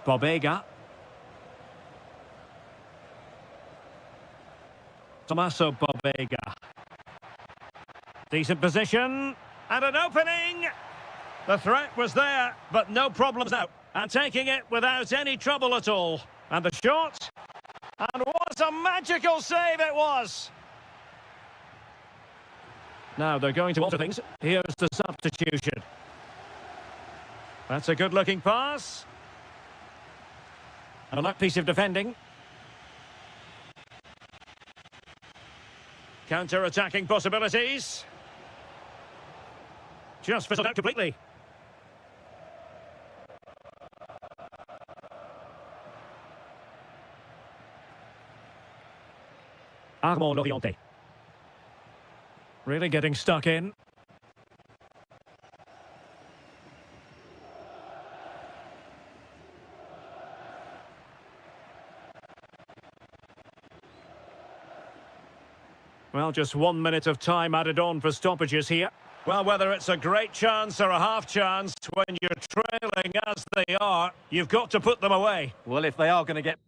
Bobega. Tommaso Bobega. Decent position. And an opening. The threat was there, but no problems now. And taking it without any trouble at all. And the shot. And what a magical save it was. Now they're going to alter things. Here's the substitution. That's a good-looking pass. And a luck piece of defending. Counter-attacking possibilities. Just fizzled out completely. Armand Loriente. Really getting stuck in. Well, just 1 minute of time added on for stoppages here. Well, whether it's a great chance or a half chance, when you're trailing as they are, you've got to put them away. Well, if they are going to get...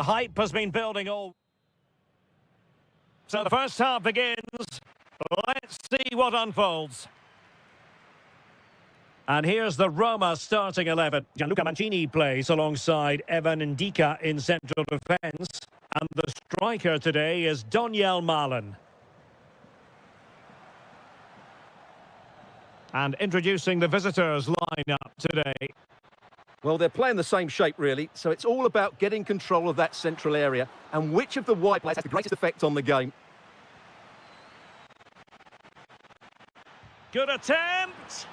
Hype has been building all... So the first half begins. Let's see what unfolds. And here's the Roma starting 11. Gianluca Mancini plays alongside Evan Ndika in central defence. And the striker today is Doniel Malen. And introducing the visitors lineup today. Well, they're playing the same shape, really, so it's all about getting control of that central area and which of the wide players has the greatest effect on the game. Good attempt!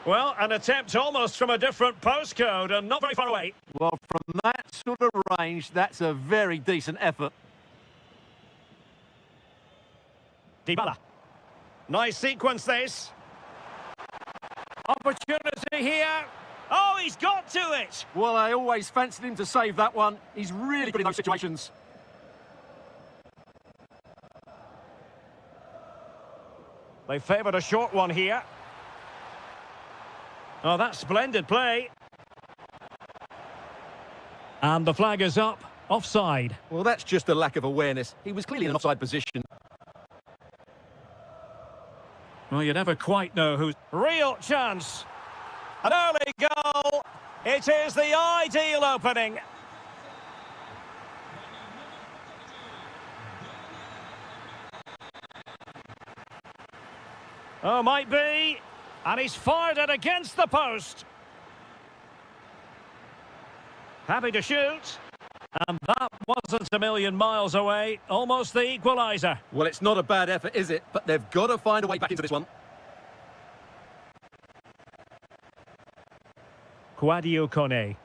Well, an attempt almost from a different postcode and not very far away. Well, from that sort of range, that's a very decent effort. Dybala. Nice sequence, this. Opportunity here. Oh, he's got to it! Well, I always fancied him to save that one. He's really good in those situations. They favoured a short one here. Oh, that's splendid play. And the flag is up. Offside. Well, that's just a lack of awareness. He was clearly in an offside position. Well, you never quite know who's... Real chance. An early goal. It is the ideal opening. Oh, might be. And he's fired it against the post. Happy to shoot. And that wasn't a million miles away. Almost the equaliser. Well, it's not a bad effort, is it? But they've got to find a way back into this one. Quadio Kone.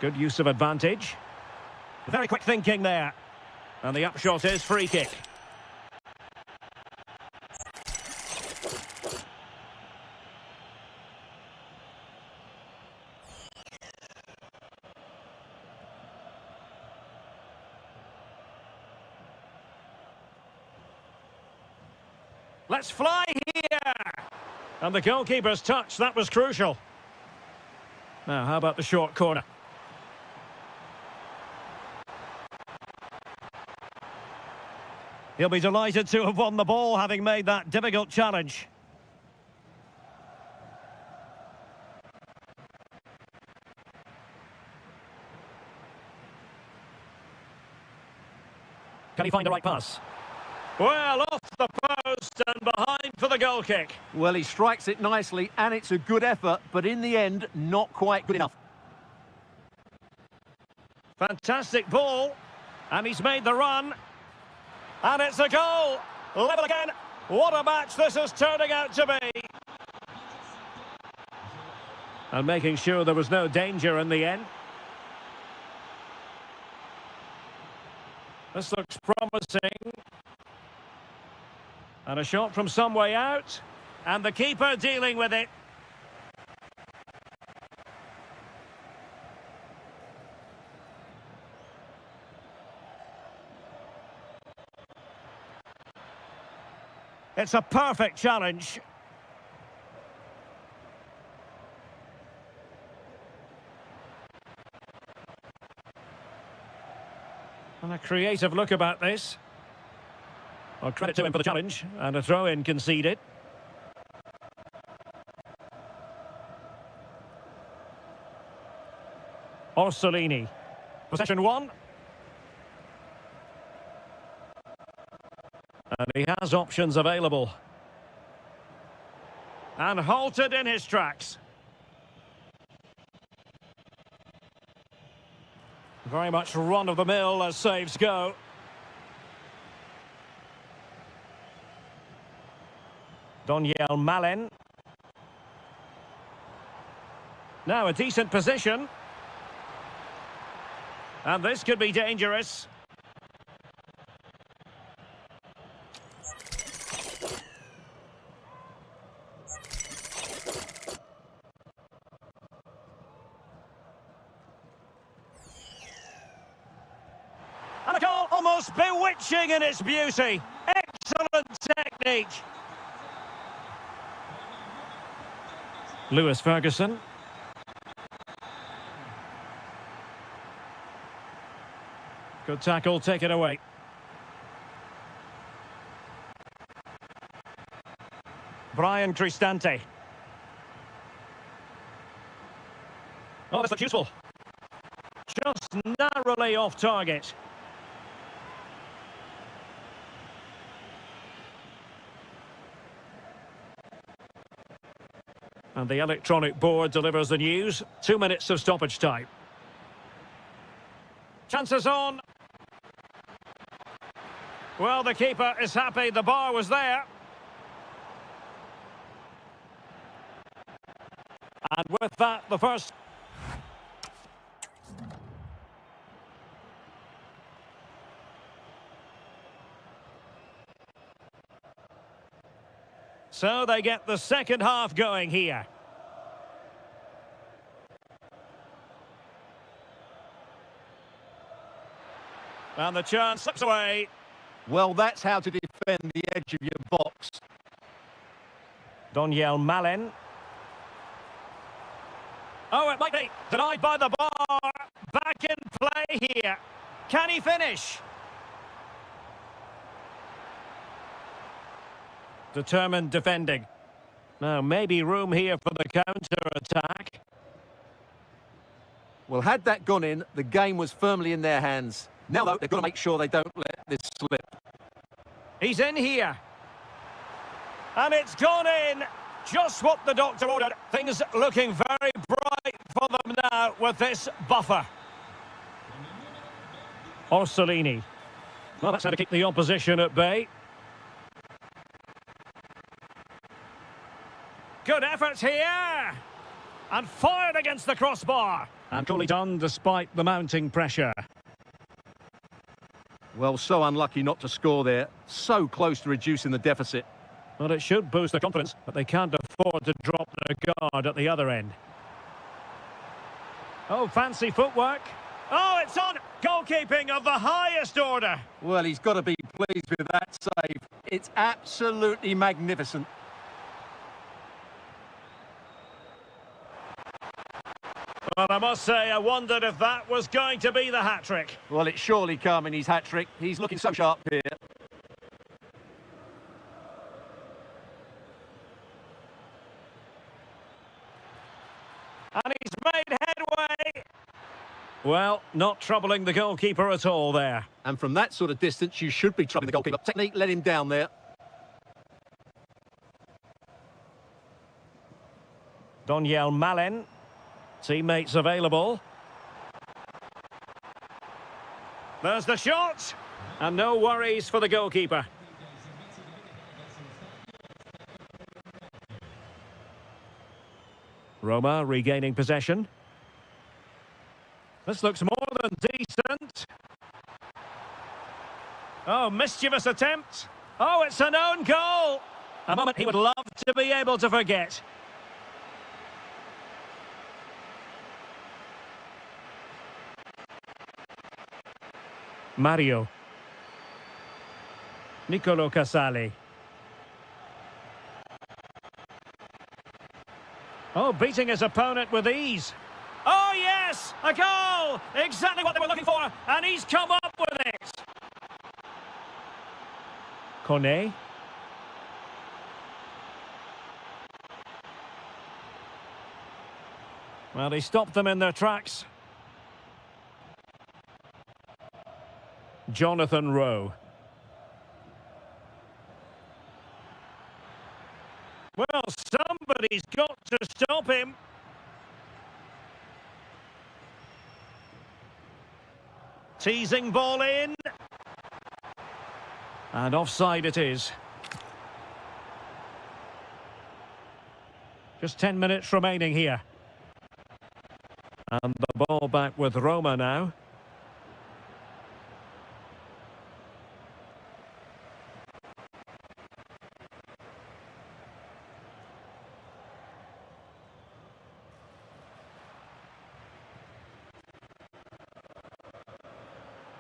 Good use of advantage. Very quick thinking there. And the upshot is free kick. Let's fly here! And the goalkeeper's touch, that was crucial. Now, how about the short corner? He'll be delighted to have won the ball, having made that difficult challenge. Can he find the right pass? Well, off the post and behind for the goal kick. Well, he strikes it nicely, and it's a good effort, but in the end, not quite good enough. Fantastic ball, and he's made the run. And it's a goal! Level again! What a match this is turning out to be! And making sure there was no danger in the end. This looks promising. And a shot from some way out. And the keeper dealing with it. It's a perfect challenge. And a creative look about this. Well, credit to him for the challenge, and a throw-in conceded. Orsolini. Possession one. And he has options available. And halted in his tracks. Very much run-of-the-mill as saves go. Doniel Malen. Now a decent position. And this could be dangerous. And a goal almost bewitching in its beauty. Excellent technique. Lewis Ferguson. Good tackle, take it away. Brian Cristante. Oh, this looks useful. Just narrowly off target. And the electronic board delivers the news. 2 minutes of stoppage time. Chances on. Well, the keeper is happy the bar was there. And with that, the first... So they get the second half going here. And the chance slips away. Well, that's how to defend the edge of your box. Doniel Malen. Oh, it might be denied by the bar. Back in play here. Can he finish? Determined defending. Now, maybe room here for the counter-attack. Well, had that gone in, the game was firmly in their hands. Now, though, they've got to make sure they don't let this slip. He's in here. And it's gone in. Just what the doctor ordered. Things looking very bright for them now with this buffer. Orsolini. Well, that's how to keep the opposition at bay. Good efforts here. And fired against the crossbar. And coolly done despite the mounting pressure. Well, so unlucky not to score there. So close to reducing the deficit. Well, it should boost the confidence, but they can't afford to drop their guard at the other end. Oh, fancy footwork. Oh, it's on! Goalkeeping of the highest order. Well, he's got to be pleased with that save. It's absolutely magnificent. Well, I must say, I wondered if that was going to be the hat-trick. Well, it's surely come in his hat-trick. He's looking so sharp here. And he's made headway. Well, not troubling the goalkeeper at all there. And from that sort of distance, you should be troubling the goalkeeper. Technique let him down there. Doniel Malen. Teammates available. There's the shot. And no worries for the goalkeeper. Roma regaining possession. This looks more than decent. Oh, mischievous attempt. Oh, it's an own goal. A moment he would love to be able to forget. Mario. Nicolo Casale. Oh, beating his opponent with ease. Oh, yes! A goal! Exactly what they were looking for, and he's come up with it. Kone. Well, he stopped them in their tracks. Jonathan Rowe. Well, somebody's got to stop him. Teasing ball in. And offside it is. Just 10 minutes remaining here. And the ball back with Roma now.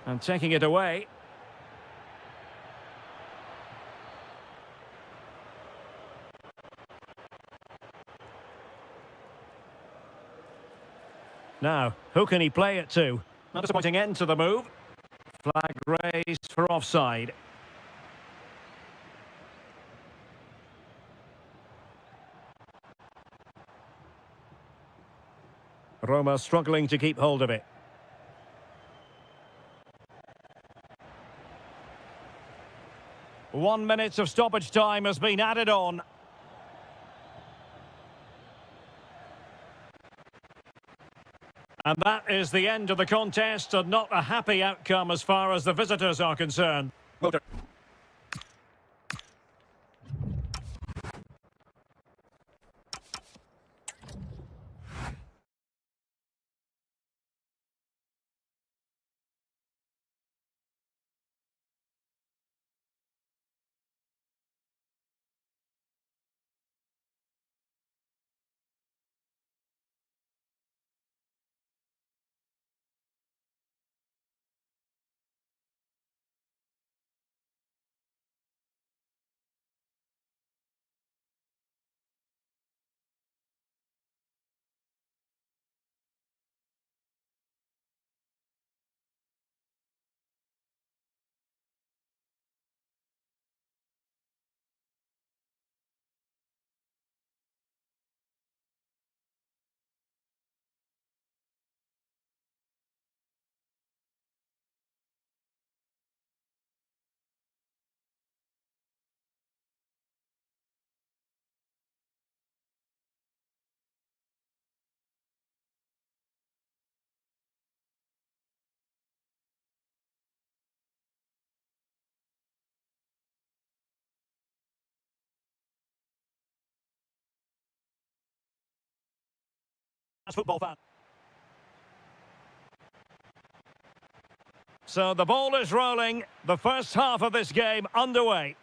And taking it away. Now, who can he play it to? Not a disappointing end to the move. Flag raised for offside. Roma struggling to keep hold of it. One minute of stoppage time has been added on. And that is the end of the contest, and not a happy outcome as far as the visitors are concerned. Well done. football fan. So the ball is rolling. The first half of this game underway.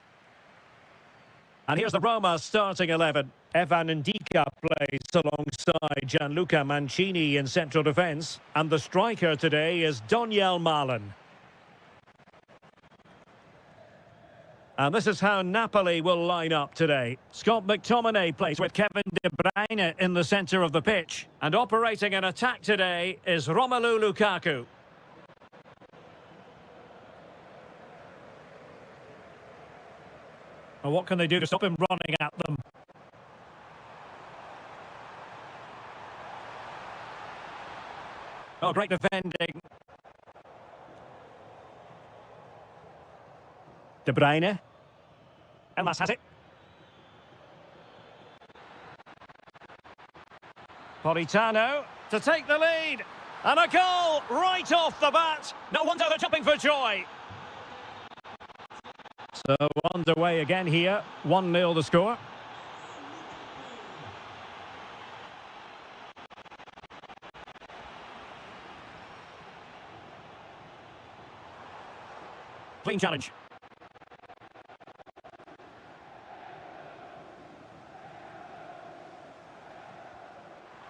And here's the Roma starting 11. Evan Ndika plays alongside Gianluca Mancini in central defence. And the striker today is Doniel Malen. And this is how Napoli will line up today. Scott McTominay plays with Kevin De Bruyne in the centre of the pitch. And operating an attack today is Romelu Lukaku. Well, what can they do to stop him running at them? Oh, great defending. De Bruyne. Elmas has it. Politano to take the lead. And a goal right off the bat. No wonder they're jumping for joy. So underway again here. 1-0 the score. Clean challenge.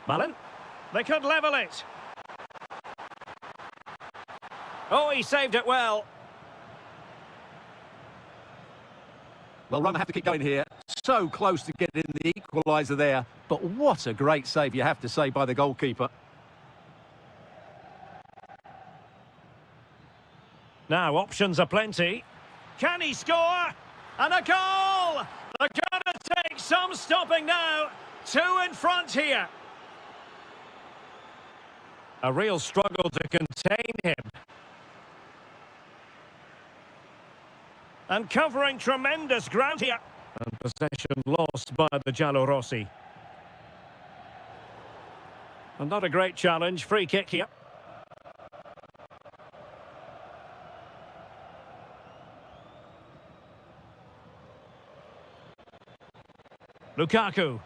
Malen. They could level it. Oh, he saved it well. Well, Roma have to keep going here. So close to getting the equaliser there. But what a great save, you have to say, by the goalkeeper. Now, options are plenty. Can he score? And a goal! They're going to take some stopping now. 2 in front here. A real struggle to contain him. And covering tremendous ground here. And possession lost by the Giallorossi. And not a great challenge. Free kick here. Lukaku.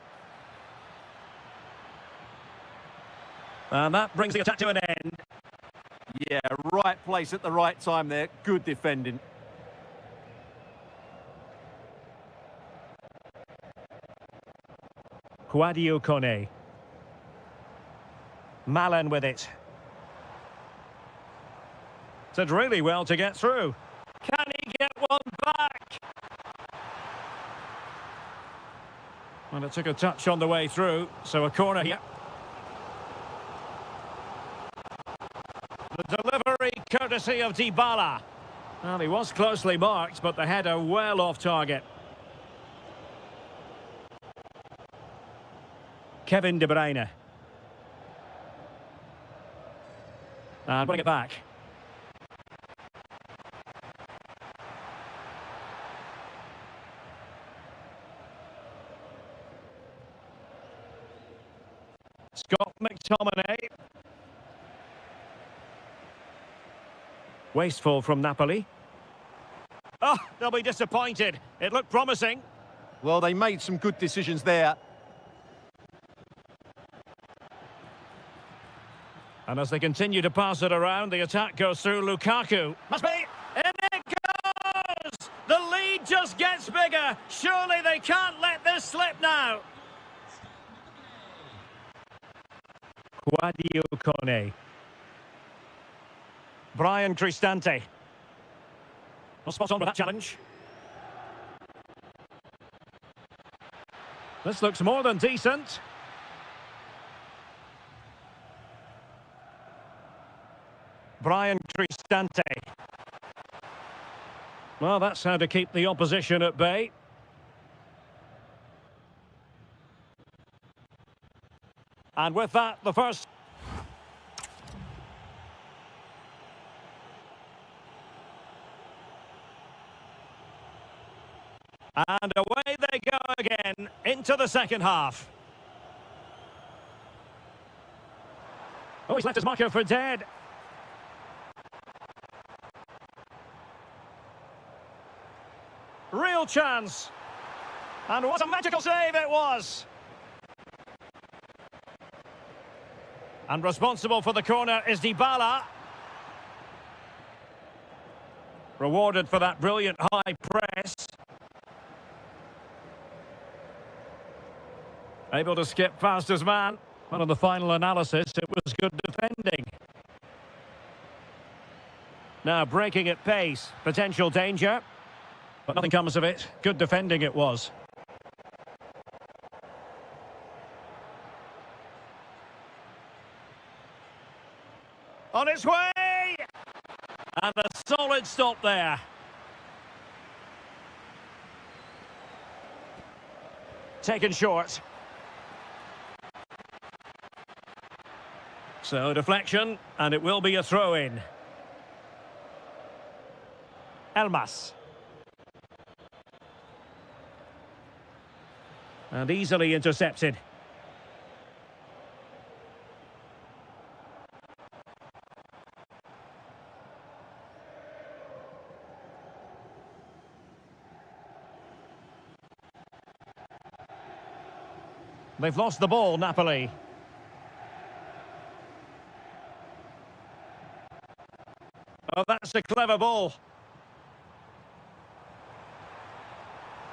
And that brings the attack to an end. Yeah, right place at the right time there. Good defending. Quadio Kone. Malen with it. Did really well to get through. Can he get one back? Well, it took a touch on the way through, so a corner here. The delivery courtesy of Dybala. Well, he was closely marked, but the header well off target. Kevin De Bruyne. And bring it back. Scott McTominay. Wasteful from Napoli. Oh, they'll be disappointed. It looked promising. Well, they made some good decisions there. And as they continue to pass it around, the attack goes through Lukaku. Must be! In it goes! The lead just gets bigger. Surely they can't let this slip now. Quadio Kone. Brian Cristante. Well, spot on with that challenge. This looks more than decent. Brian Cristante. Well, that's how to keep the opposition at bay. And with that, the first... And away they go again into the second half. Oh, he's left his marker for dead. Real chance. And what a magical save it was. And responsible for the corner is Dybala. Rewarded for that brilliant high press. Able to skip past his man. Well, on the final analysis, it was good defending. Now breaking at pace. Potential danger. But nothing comes of it. Good defending it was. On its way! And a solid stop there. Taken short. So deflection, and it will be a throw-in. Elmas. And easily intercepted. They've lost the ball, Napoli. Oh, that's a clever ball.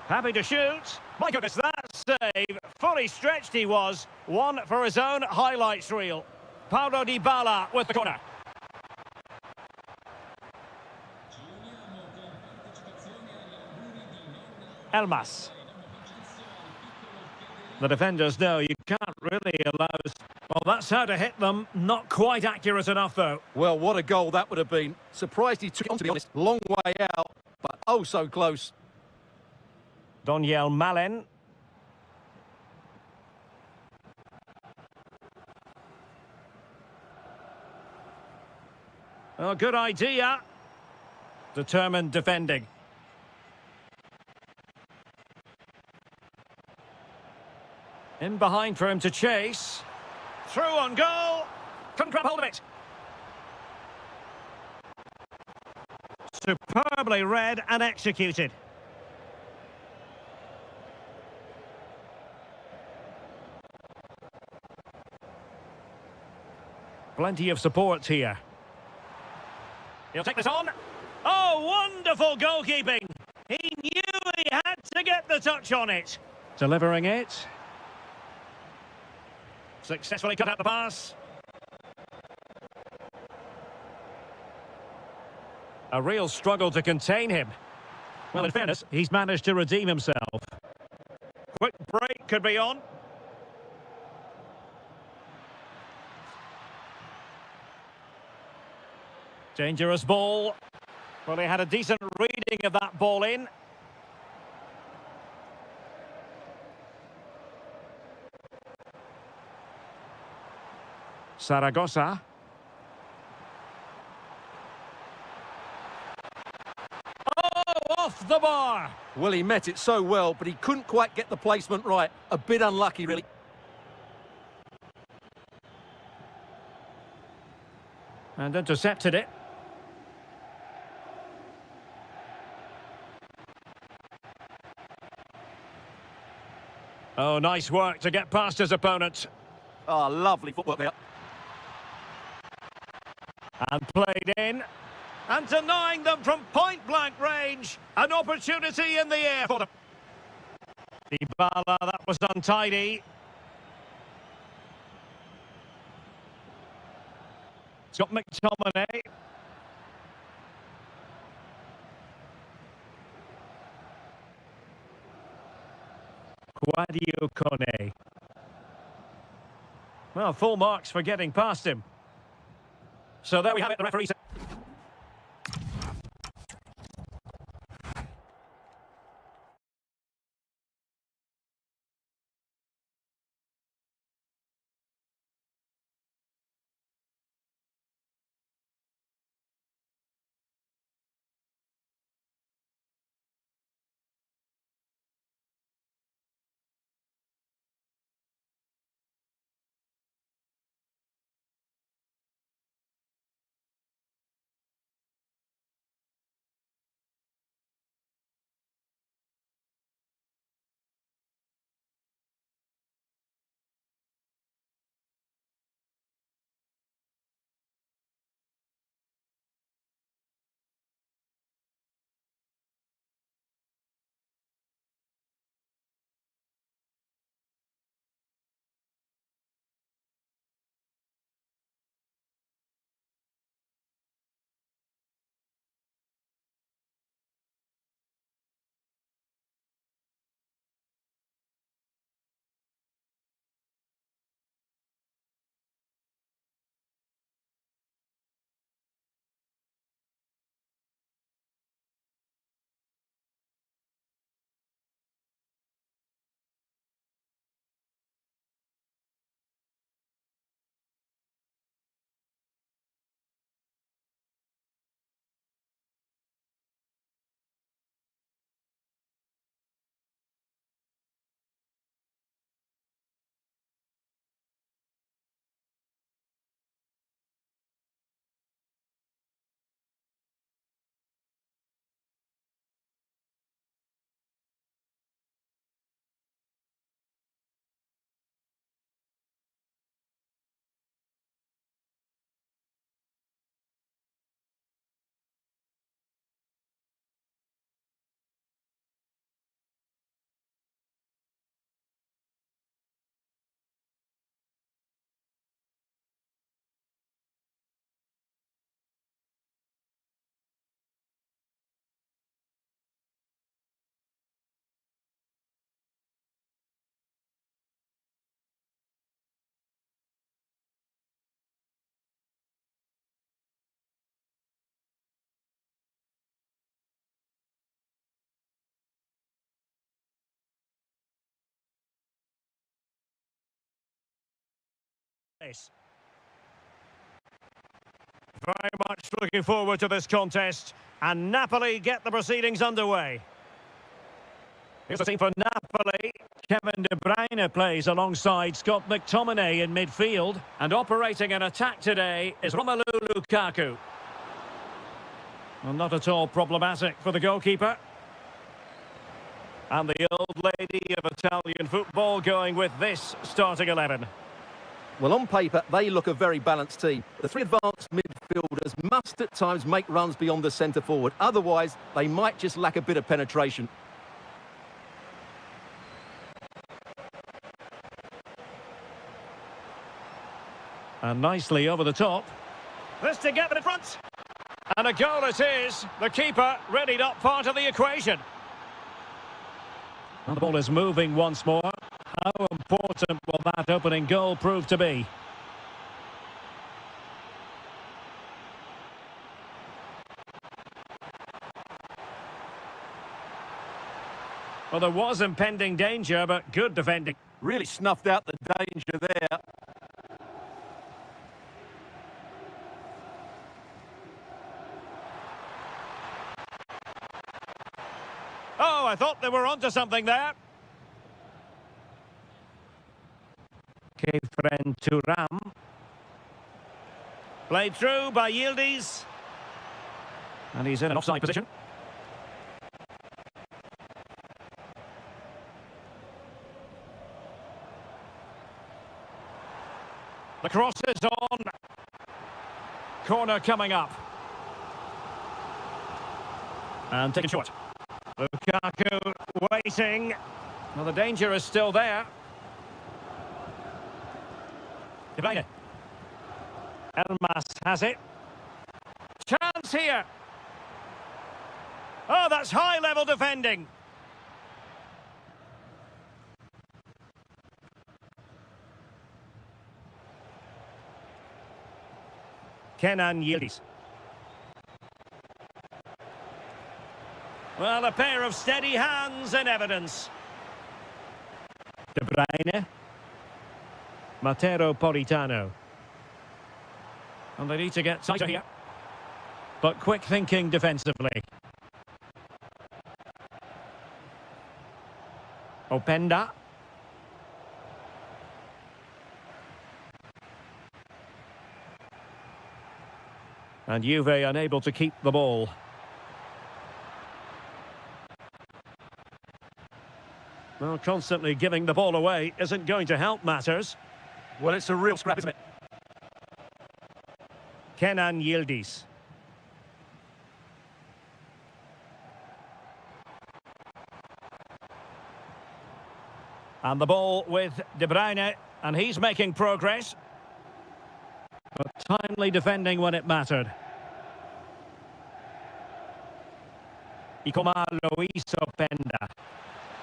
Happy to shoot. My goodness, that save. Fully stretched he was. One for his own highlights reel. Paulo Dybala with the corner. Elmas. The defenders know you can't really allow... Well, that's how to hit them. Not quite accurate enough, though. Well, what a goal that would have been. Surprised he took it on, to be honest. Long way out, but oh so close. Doniel Malen. Oh, good idea. Determined defending. In behind for him to chase. Through on goal. Couldn't grab hold of it. Superbly read and executed. Plenty of support here. He'll take this on. Oh, wonderful goalkeeping. He knew he had to get the touch on it. Delivering it. Successfully cut out the pass. A real struggle to contain him. Well, in fairness, he's managed to redeem himself. Quick break could be on. Dangerous ball. Well, he had a decent reading of that ball in. Zaragoza. Oh, off the bar. Well, he met it so well, but he couldn't quite get the placement right. A bit unlucky, really. And intercepted it. Oh, nice work to get past his opponent. Oh, lovely footwork there. And played in. And denying them from point-blank range. An opportunity in the air for them. Dybala, that was untidy. It's got McTominay. Quadio Kone. Well, full marks for getting past him. So there we have it, the referee this. Very much looking forward to this contest, and Napoli get the proceedings underway. Here's the team for Napoli. Kevin De Bruyne plays alongside Scott McTominay in midfield, and operating an attack today is Romelu Lukaku. Well, not at all problematic for the goalkeeper. And the old lady of Italian football going with this starting 11. Well, on paper, they look a very balanced team. The three advanced midfielders must at times make runs beyond the centre forward. Otherwise, they might just lack a bit of penetration. And nicely over the top. This to get them in front. And a goal it is. The keeper readied up part of the equation. And the ball is moving once more. How important will that opening goal prove to be? Well, there was impending danger, but good defending. Really snuffed out the danger there. Oh, I thought they were onto something there. Kefren Thuram. Played through by Yildiz. And he's in an offside position. The cross is on. Corner coming up. And taken short. Lukaku waiting. Well, the danger is still there. De Bruyne. Elmas has it. Chance here. Oh, that's high-level defending. Kenan Yildiz. Well, a pair of steady hands in evidence. De Bruyne. Matteo Politano. And they need to get tighter here. But quick thinking defensively. Openda. And Juve unable to keep the ball. Well, constantly giving the ball away isn't going to help matters. Well, it's a real scrap, isn't it? Kenan Yildiz. And the ball with De Bruyne, and he's making progress. But timely defending when it mattered. Ikoma Luis Openda.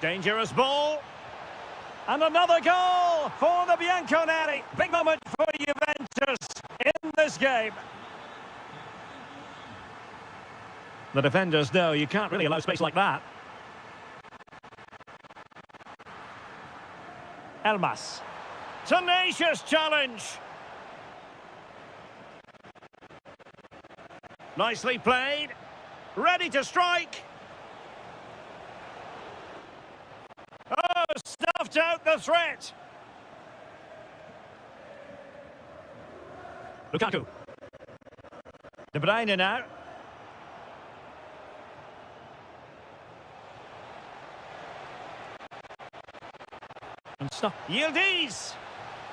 Dangerous ball. And another goal for the Bianconeri. Big moment for Juventus in this game. The defenders know you can't really allow space like that. Elmas. Tenacious challenge. Nicely played. Ready to strike. Oh, stuffed out the threat. Lukaku. De Bruyne now. And stop. Yildiz.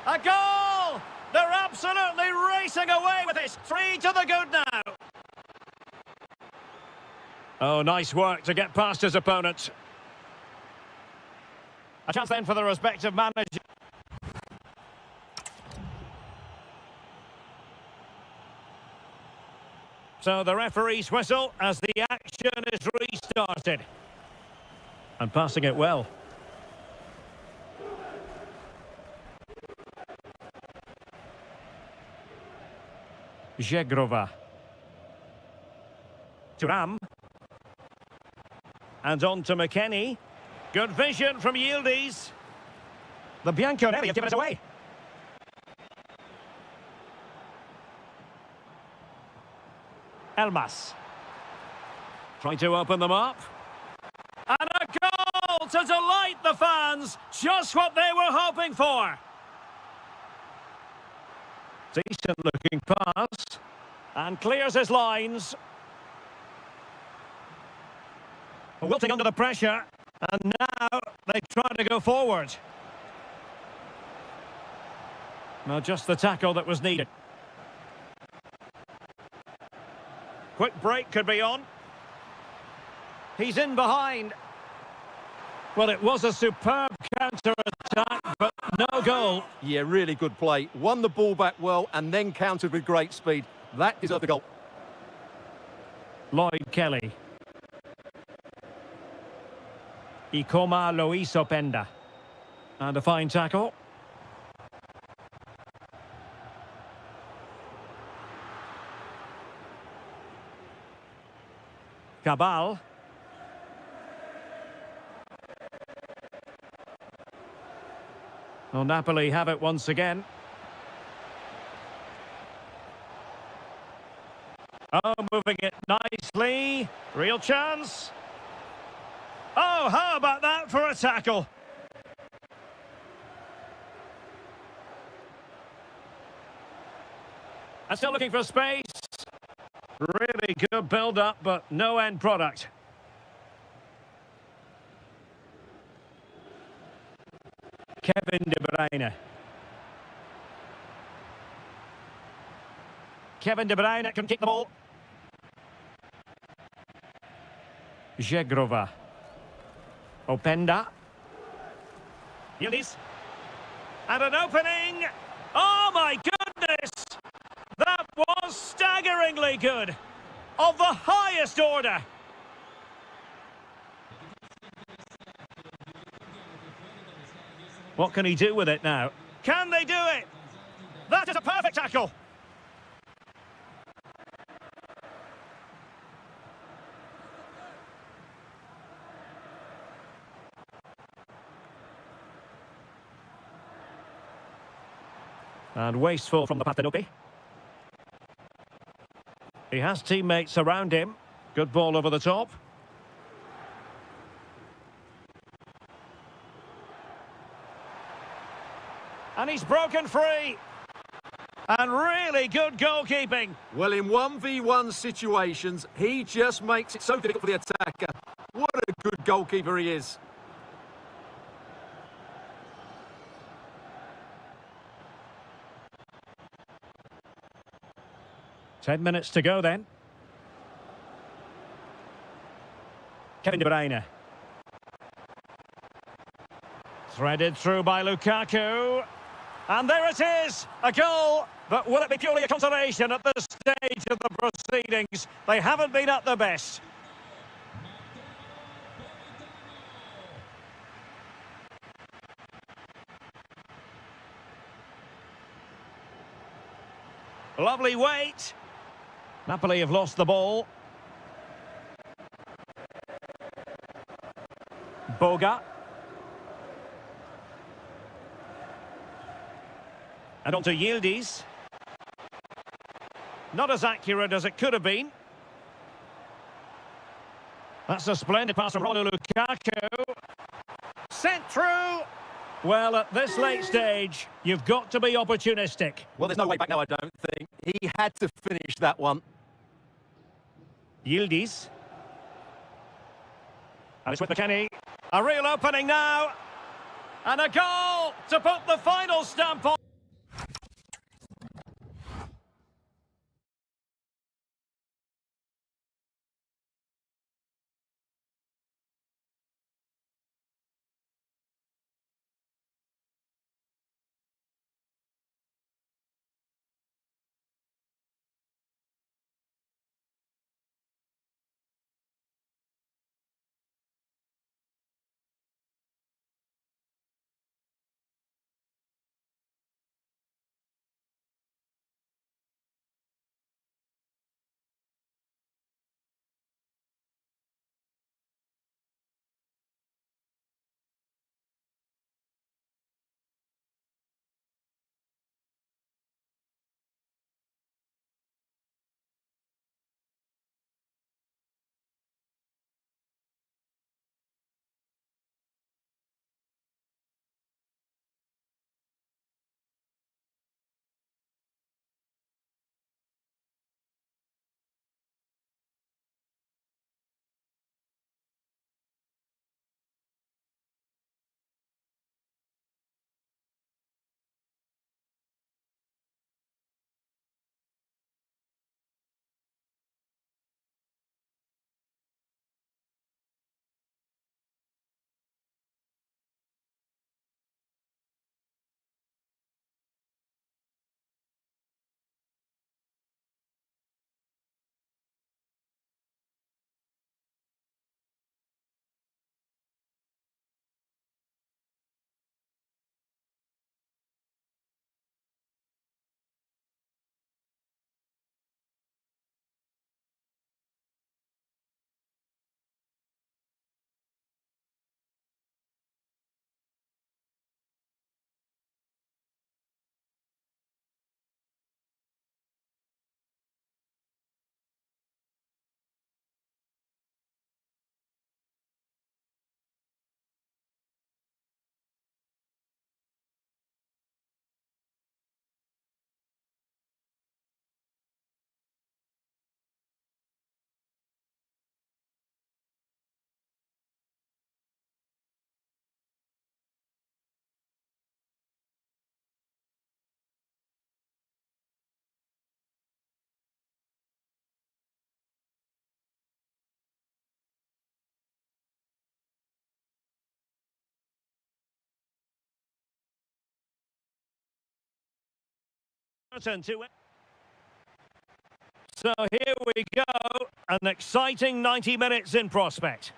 A goal! They're absolutely racing away with this. 3 to the good now. Oh, nice work to get past his opponent. A chance then for the respective manager. So the referee's whistle as the action is restarted. And passing it well. Zegrova. Thuram. And on to McKennie. Good vision from Yildiz. The Bianconeri have given it away. Elmas. Trying to open them up. And a goal to delight the fans. Just what they were hoping for. Decent looking pass. And clears his lines. Wilting under the pressure. And now they try to go forward. Well, just the tackle that was needed. Quick break could be on. He's in behind. Well, it was a superb counter-attack, but no goal. Yeah, really good play. Won the ball back well and then countered with great speed. That deserved the goal. Lloyd Kelly. Ikoma Loiso Penda. And a fine tackle. Cabal. Well, Napoli have it once again. Oh, moving it nicely. Real chance. Oh, how about that for a tackle? And still looking for space. Really good build-up, but no end product. Kevin De Bruyne. Kevin De Bruyne can kick the ball. Zegrova. Openda. Yildiz. And an opening. Oh my goodness! That was staggeringly good. Of the highest order. What can he do with it now? Can they do it? That is a perfect tackle. And wasteful from the Patanopi. He has teammates around him. Good ball over the top. And he's broken free. And really good goalkeeping. Well, in 1v1 situations, he just makes it so difficult for the attacker. What a good goalkeeper he is. Ten minutes to go then. Kevin De Bruyne. Threaded through by Lukaku. And there it is, a goal. But will it be purely a consolation at this stage of the proceedings? They haven't been at their best. Lovely weight. Napoli have lost the ball. Boga. And on to Yildiz. Not as accurate as it could have been. That's a splendid pass from Romelu Lukaku. Sent through. Well, at this late stage, you've got to be opportunistic. Well, there's no way back now, I don't think. He had to finish that one. Yildiz. And it's with McKennie. A real opening now. And a goal to put the final stamp on. certain to it. So here we go, an exciting 90 minutes in prospect.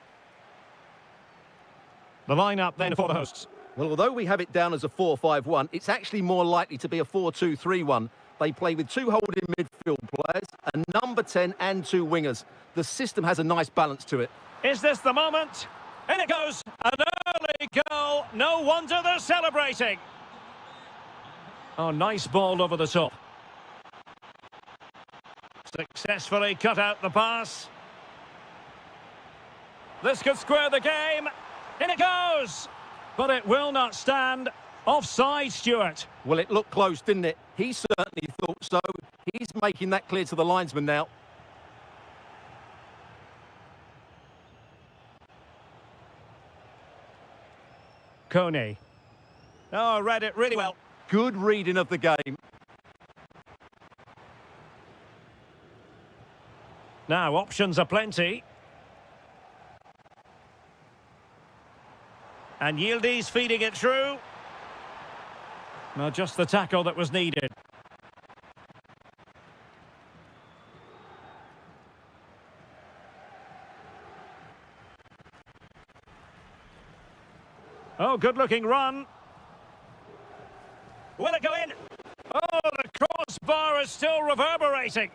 The lineup then for the hosts. Well, although we have it down as a 4-5-1, it's actually more likely to be a 4-2-3-1. They play with two holding midfield players, a number 10 and two wingers. The system has a nice balance to it. Is this the moment? In it goes, an early goal. No wonder they're celebrating. Oh, nice ball over the top. Successfully cut out the pass. This could square the game. In it goes. But it will not stand. Offside, Stuart. Well, it looked close, didn't it? He certainly thought so. He's making that clear to the linesman now. Coney. Oh, read it really well. Good reading of the game. Now, options are plenty. And Yildiz feeding it through. Well, just the tackle that was needed. Oh, good-looking run. Will it go in? Oh, the crossbar is still reverberating.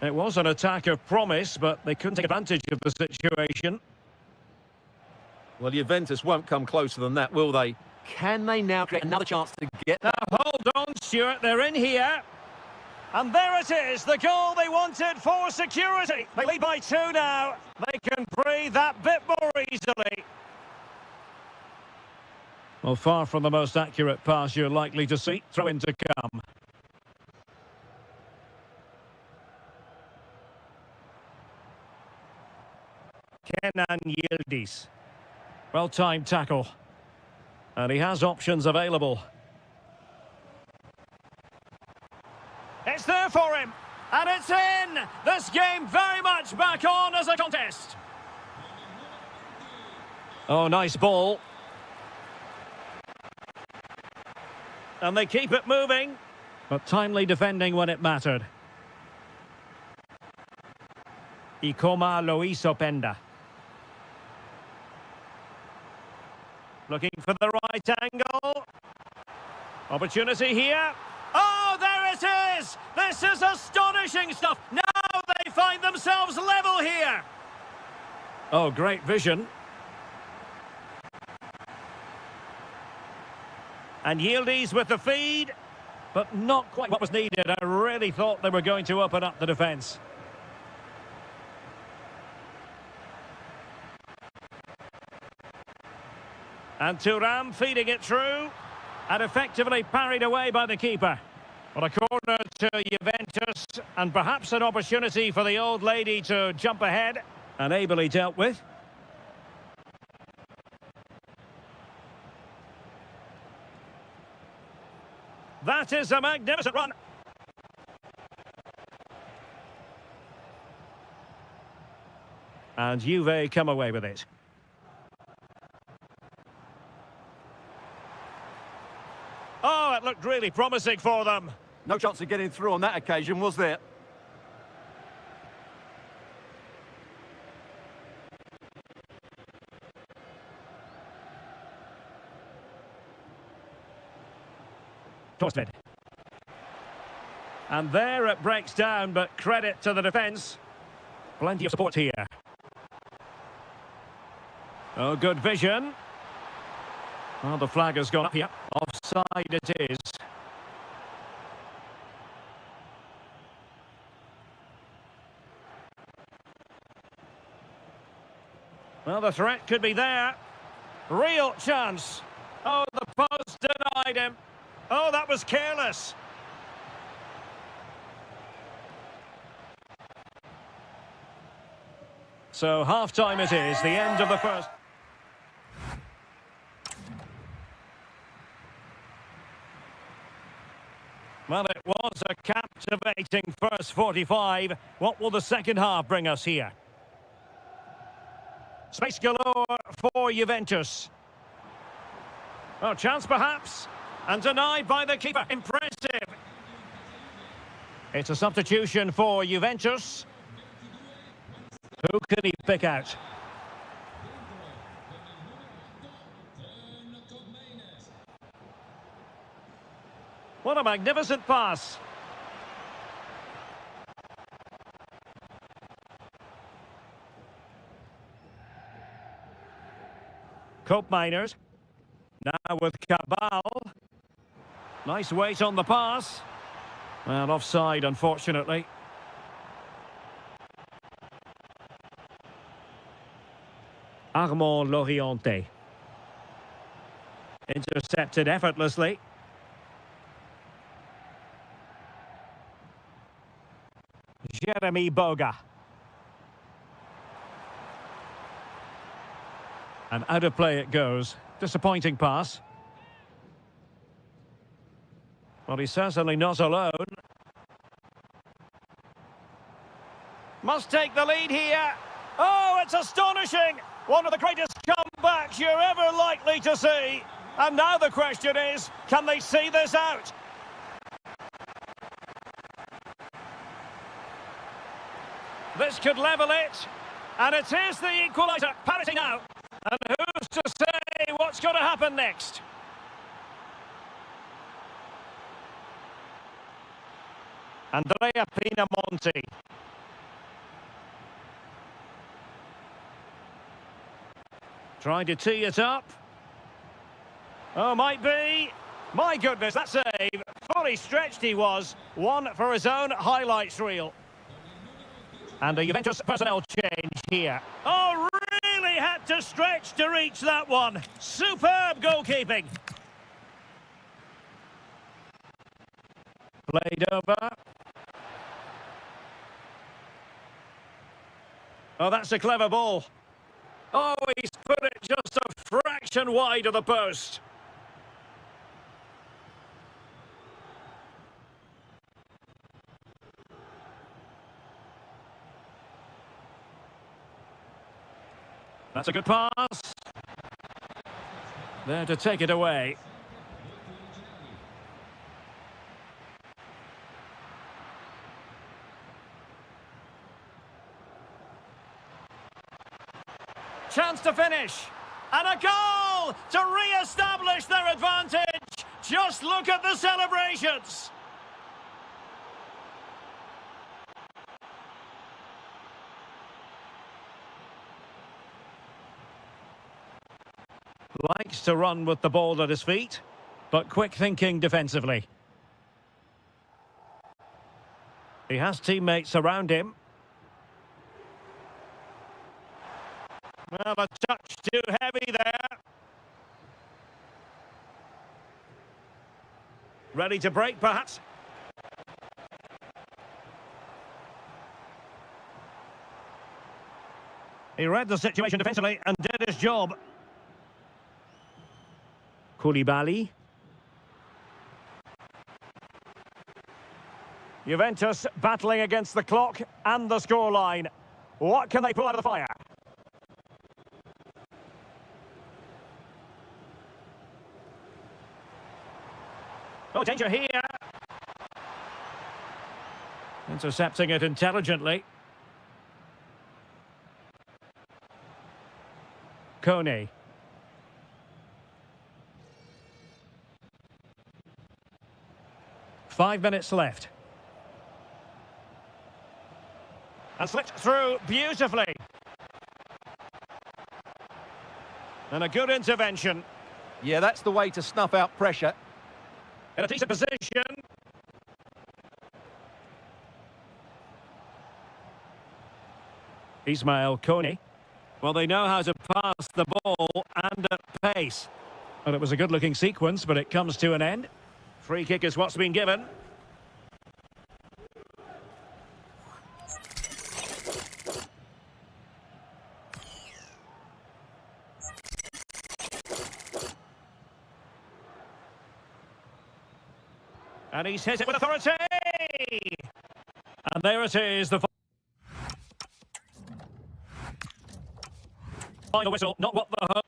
It was an attack of promise, but they couldn't take advantage of the situation. Well, Juventus won't come closer than that, will they? Can they now get another chance to get that? Now, hold on, Stuart. They're in here. And there it is, the goal they wanted for security. They lead by 2 now. They can breathe that bit more easily. Well, far from the most accurate pass you're likely to see. Throw in to come. Kenan Yildiz. Well-timed tackle. And he has options available. It's there for him. And it's in! This game very much back on as a contest. Oh, nice ball. And they keep it moving. But timely defending when it mattered. Ikoma Loisopenda. Looking for the right angle. Opportunity here. Oh, there it is! This is astonishing stuff. Now they find themselves level here. Oh, great vision. And Yildiz with the feed. But not quite what was needed. I really thought they were going to open up the defence. And Thuram feeding it through. And effectively parried away by the keeper. Well, a corner to Juventus. And perhaps an opportunity for the old lady to jump ahead. And ably dealt with. That is a magnificent run. And Juve come away with it. Oh, it looked really promising for them. No chance of getting through on that occasion, was there? Torsted. And there it breaks down, but credit to the defence. Plenty of support here. Oh, good vision. Well, the flag has gone up here. Offside it is. Well, the threat could be there. Real chance. Oh, the post denied him. Oh, that was careless. So half-time it is, the end of the first. Well, it was a captivating first 45. What will the second half bring us here? Space galore for Juventus. Oh, chance perhaps. And denied by the keeper. Impressive. It's a substitution for Juventus. Who can he pick out? What a magnificent pass. Cope Miners. Now with Cabal. Nice weight on the pass. Well, offside, unfortunately. Armand Loriente. Intercepted effortlessly. Jeremy Boga. And out of play it goes. Disappointing pass. Well, he's certainly not alone. Must take the lead here. Oh, it's astonishing! One of the greatest comebacks you're ever likely to see. And now the question is, can they see this out? This could level it. And it is the equaliser. Parity now. And who's to say what's going to happen next? Andrea Pinamonti. Trying to tee it up. Oh, might be. My goodness, that save. Fully stretched he was. One for his own highlights reel. And a Juventus personnel change here. Oh, really had to stretch to reach that one. Superb goalkeeping. Played over. Oh, that's a clever ball. Oh, he's put it just a fraction wide of the post. That's a good pass. There to take it away. Chance to finish. And a goal to re-establish their advantage. Just look at the celebrations. Likes to run with the ball at his feet, but quick thinking defensively. He has teammates around him. Well, a touch too heavy there. Ready to break, perhaps. He read the situation defensively and did his job. Koulibaly. Juventus battling against the clock and the scoreline. What can they pull out of the fire? Oh, danger here. Intercepting it intelligently. Kone. Five minutes left. And slipped through beautifully. And a good intervention. Yeah, that's the way to snuff out pressure. In a decent position. Ismail Kone. Well, they know how to pass the ball and at pace. Well, it was a good-looking sequence, but it comes to an end. Free kick is what's been given. And he's hit it with authority! And there it is, the final whistle, not what the...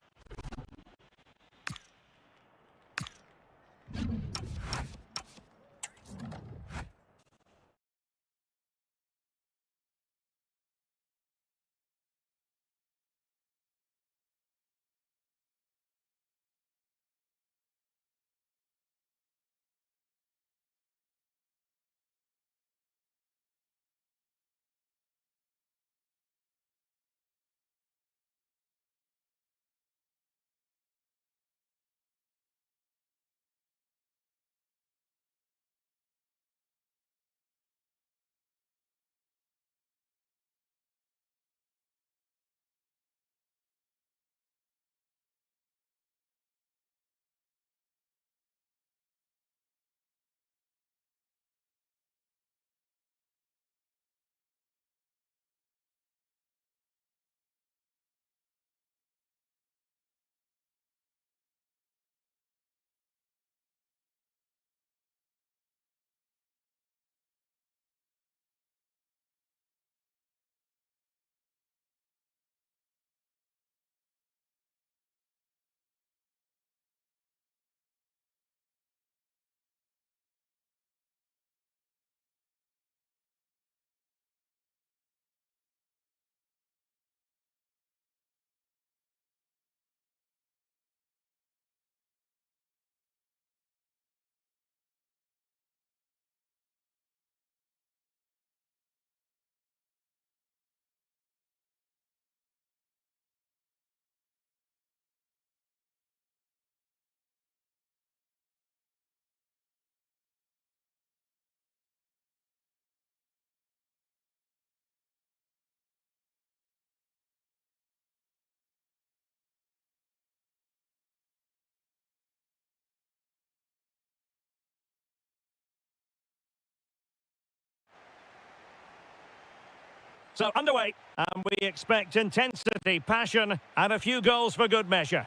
So underway, and we expect intensity, passion, and a few goals for good measure.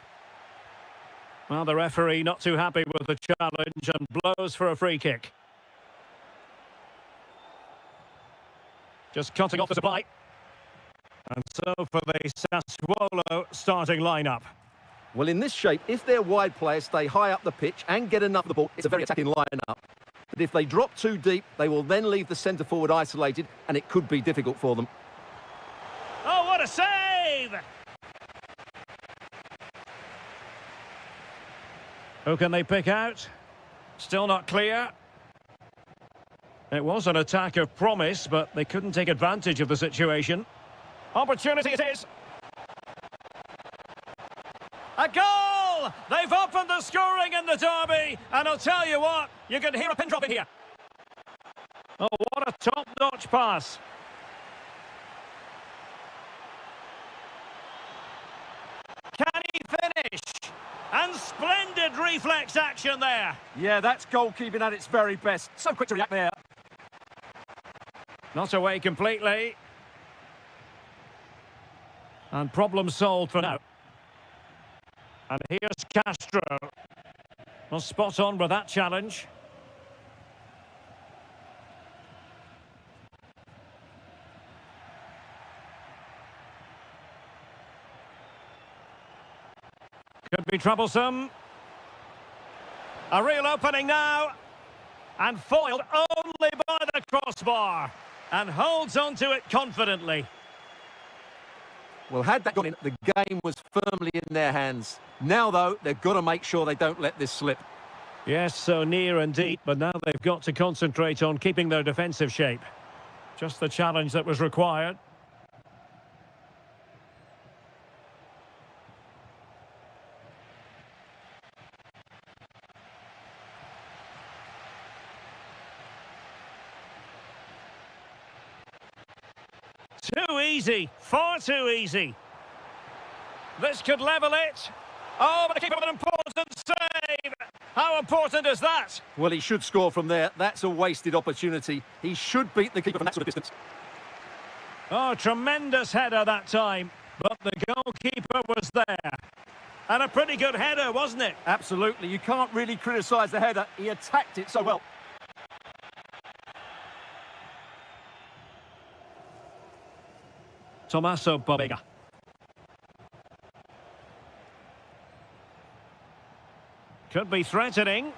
Well, the referee not too happy with the challenge and blows for a free kick. Just cutting off the supply. And so for the Sassuolo starting lineup. Well, in this shape, if their wide players stay high up the pitch and get enough of the ball, it's a very attacking lineup. But if they drop too deep, they will then leave the centre-forward isolated, and it could be difficult for them. Oh, what a save! Who can they pick out? Still not clear. It was an attack of promise, but they couldn't take advantage of the situation. Opportunity it is. A goal! They've opened the scoring in the derby, and I'll tell you what, you can hear a pin drop in here. Oh, what a top-notch pass. Can he finish? And splendid reflex action there. Yeah, that's goalkeeping at its very best. So quick to react there. Not away completely. And problem solved for now. And here's Castro. Well, spot on with that challenge. Could be troublesome. A real opening now. And foiled only by the crossbar. And holds on to it confidently. Well, had that gone in, the game was firmly in their hands. Now, though, they've got to make sure they don't let this slip. Yes, so near and deep, but now they've got to concentrate on keeping their defensive shape. Just the challenge that was required. Too easy, far too easy. This could level it. Oh, but the keeper with an important save. How important is that? Well, he should score from there. That's a wasted opportunity. He should beat the keeper from that sort of distance. Oh, tremendous header that time. But the goalkeeper was there. And a pretty good header, wasn't it? Absolutely. You can't really criticise the header. He attacked it so well. Tommaso Babega. Could be threatening.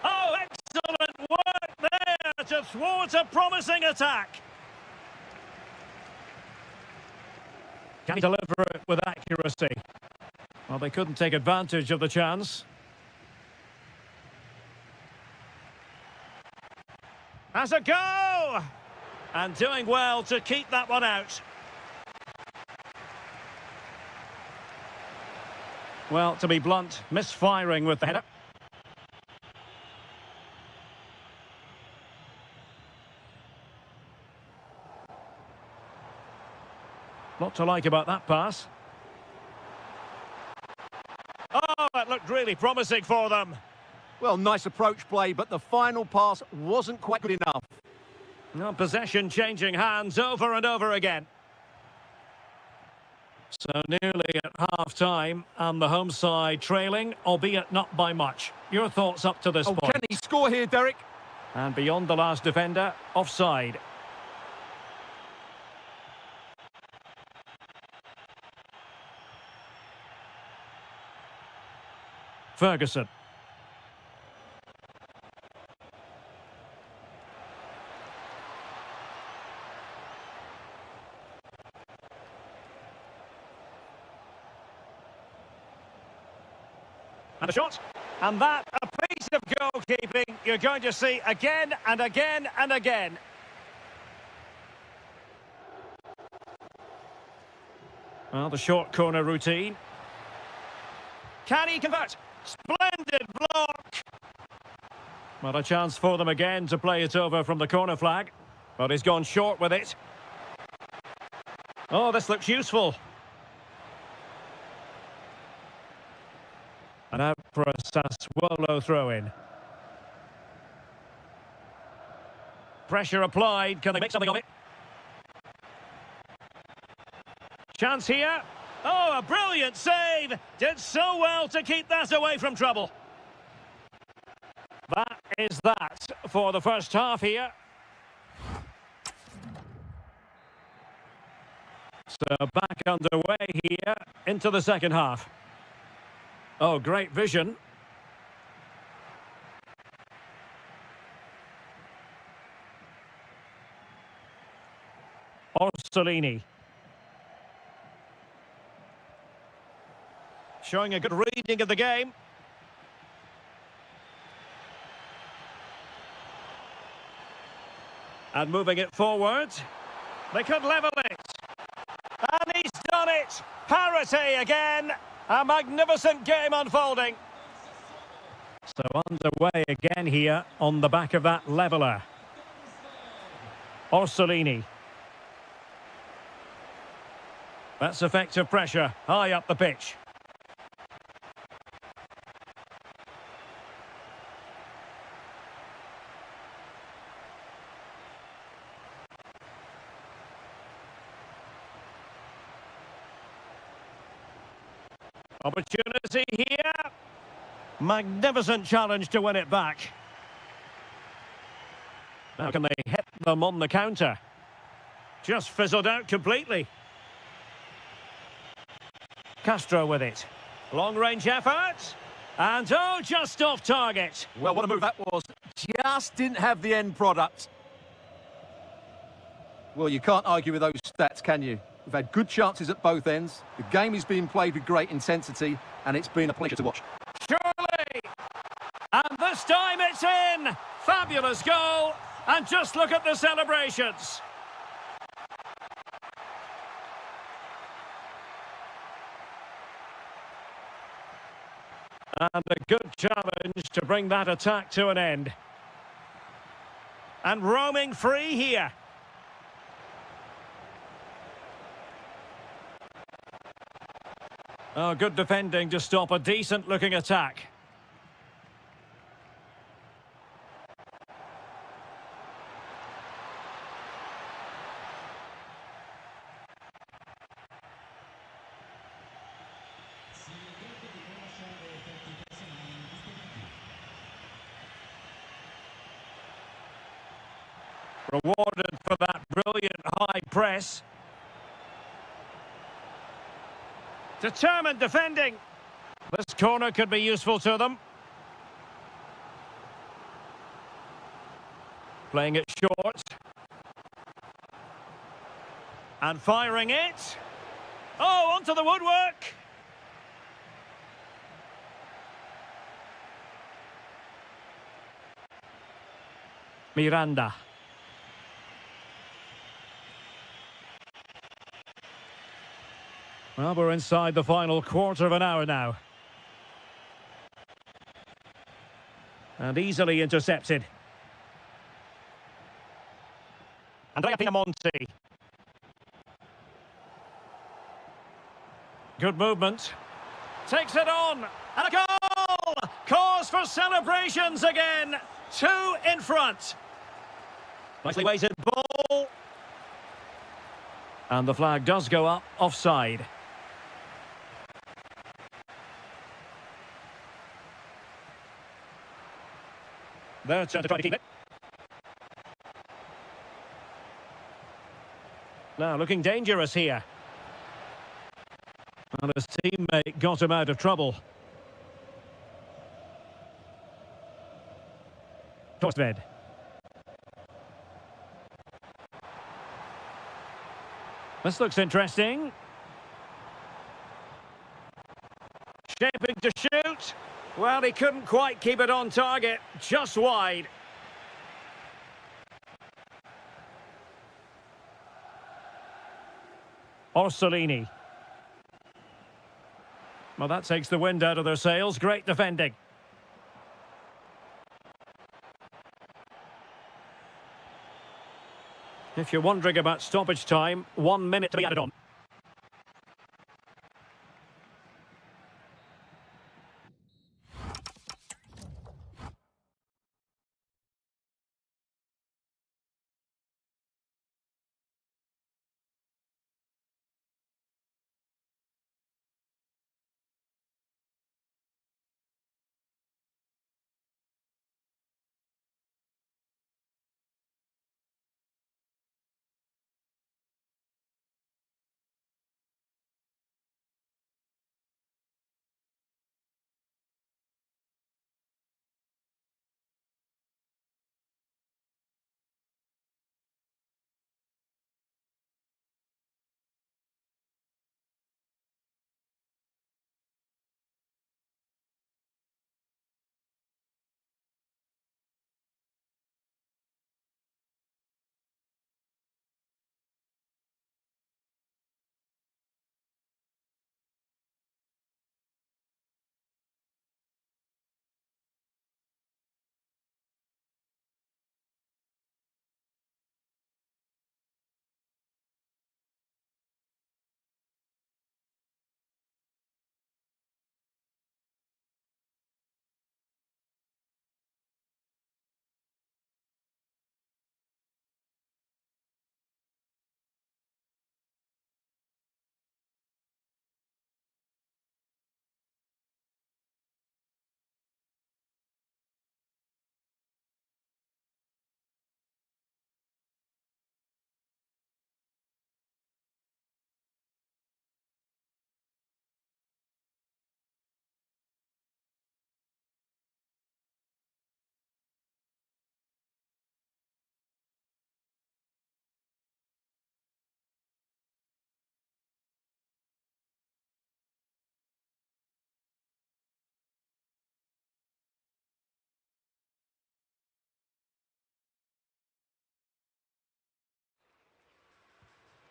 Oh, excellent work there to thwart a promising attack. Can he deliver it with accuracy? Well, they couldn't take advantage of the chance. Has a go! And doing well to keep that one out. Well, to be blunt, misfiring with the header. Lot to like about that pass. Oh, it looked really promising for them. Well, nice approach play, but the final pass wasn't quite good enough. No, possession changing hands over and over again. So nearly at half-time, and the home side trailing, albeit not by much. Your thoughts up to this point? Can he score here, Derek? And beyond the last defender, offside. Ferguson. And a shot. And that, a piece of goalkeeping you're going to see again and again and again. Well, the short corner routine. Can he convert? Splendid block. Well, a chance for them again to play it over from the corner flag. But he's gone short with it. Oh, this looks useful. And out for a Sassuolo throw-in. Pressure applied. Can they make something of it? Chance here. Oh, a brilliant save. Did so well to keep that away from trouble. That is that for the first half here. So back underway here into the second half. Oh, great vision. Orsolini. Showing a good reading of the game. And moving it forward. They could level it. And he's done it. Parity again. A magnificent game unfolding. So underway again here on the back of that leveller. Orsolini. That's effective pressure high up the pitch. Opportunity here. Magnificent challenge to win it back. Now can they hit them on the counter? Just fizzled out completely. Castro with it. Long-range effort. And oh, just off target. Well, what a move that was. Just didn't have the end product. Well, you can't argue with those stats, can you? We've had good chances at both ends. The game is being played with great intensity, and it's been a pleasure to watch. Surely. And this time it's in. Fabulous goal. And just look at the celebrations. And a good challenge to bring that attack to an end. And roaming free here. Oh, good defending to stop a decent-looking attack. Rewarded for that brilliant high press. Determined defending. This corner could be useful to them. Playing it short. And firing it. Oh, onto the woodwork. Miranda. Well, we're inside the final quarter of an hour now. And easily intercepted. Andrea Pinamonti. Good movement. Takes it on. And a goal! Cause for celebrations again. 2 in front. Nicely weighted ball. And the flag does go up offside. Their turn to try to keep it. Now looking dangerous here. And his teammate got him out of trouble. Torsved. This looks interesting. Shaping to shoot. Well, he couldn't quite keep it on target, just wide. Orsolini. Well, that takes the wind out of their sails. Great defending. If you're wondering about stoppage time, 1 minute to be added on.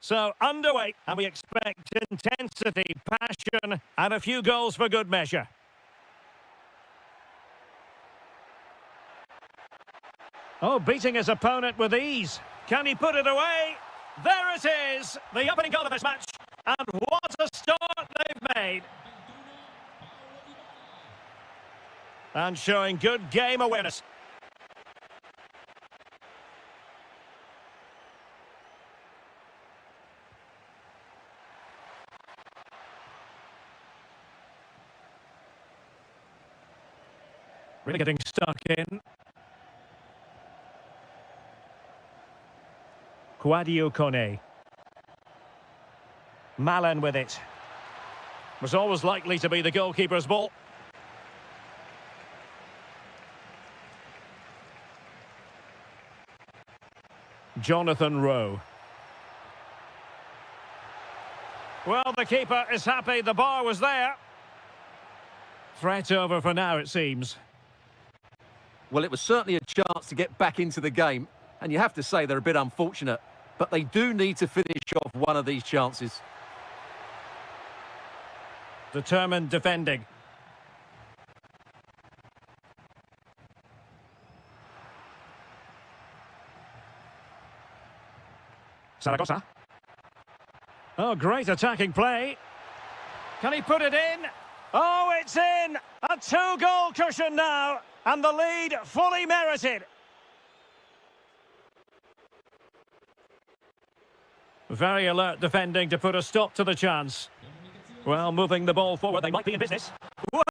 So underway, and we expect intensity, passion, and a few goals for good measure. Oh, beating his opponent with ease. Can he put it away? There it is, the opening goal of this match. And what a start they've made. And showing good game awareness. Really getting stuck in. Quadio Kone. Malen with it. Was always likely to be the goalkeeper's ball. Jonathan Rowe. Well, the keeper is happy the bar was there. Threat over for now, it seems. Well, it was certainly a chance to get back into the game, and you have to say they're a bit unfortunate, but they do need to finish off one of these chances. Determined defending. Zaragoza. Oh, great attacking play. Can he put it in? Oh, it's in! A two-goal cushion now, and the lead fully merited. Very alert defending to put a stop to the chance. Well, moving the ball forward, they might be in business. Well,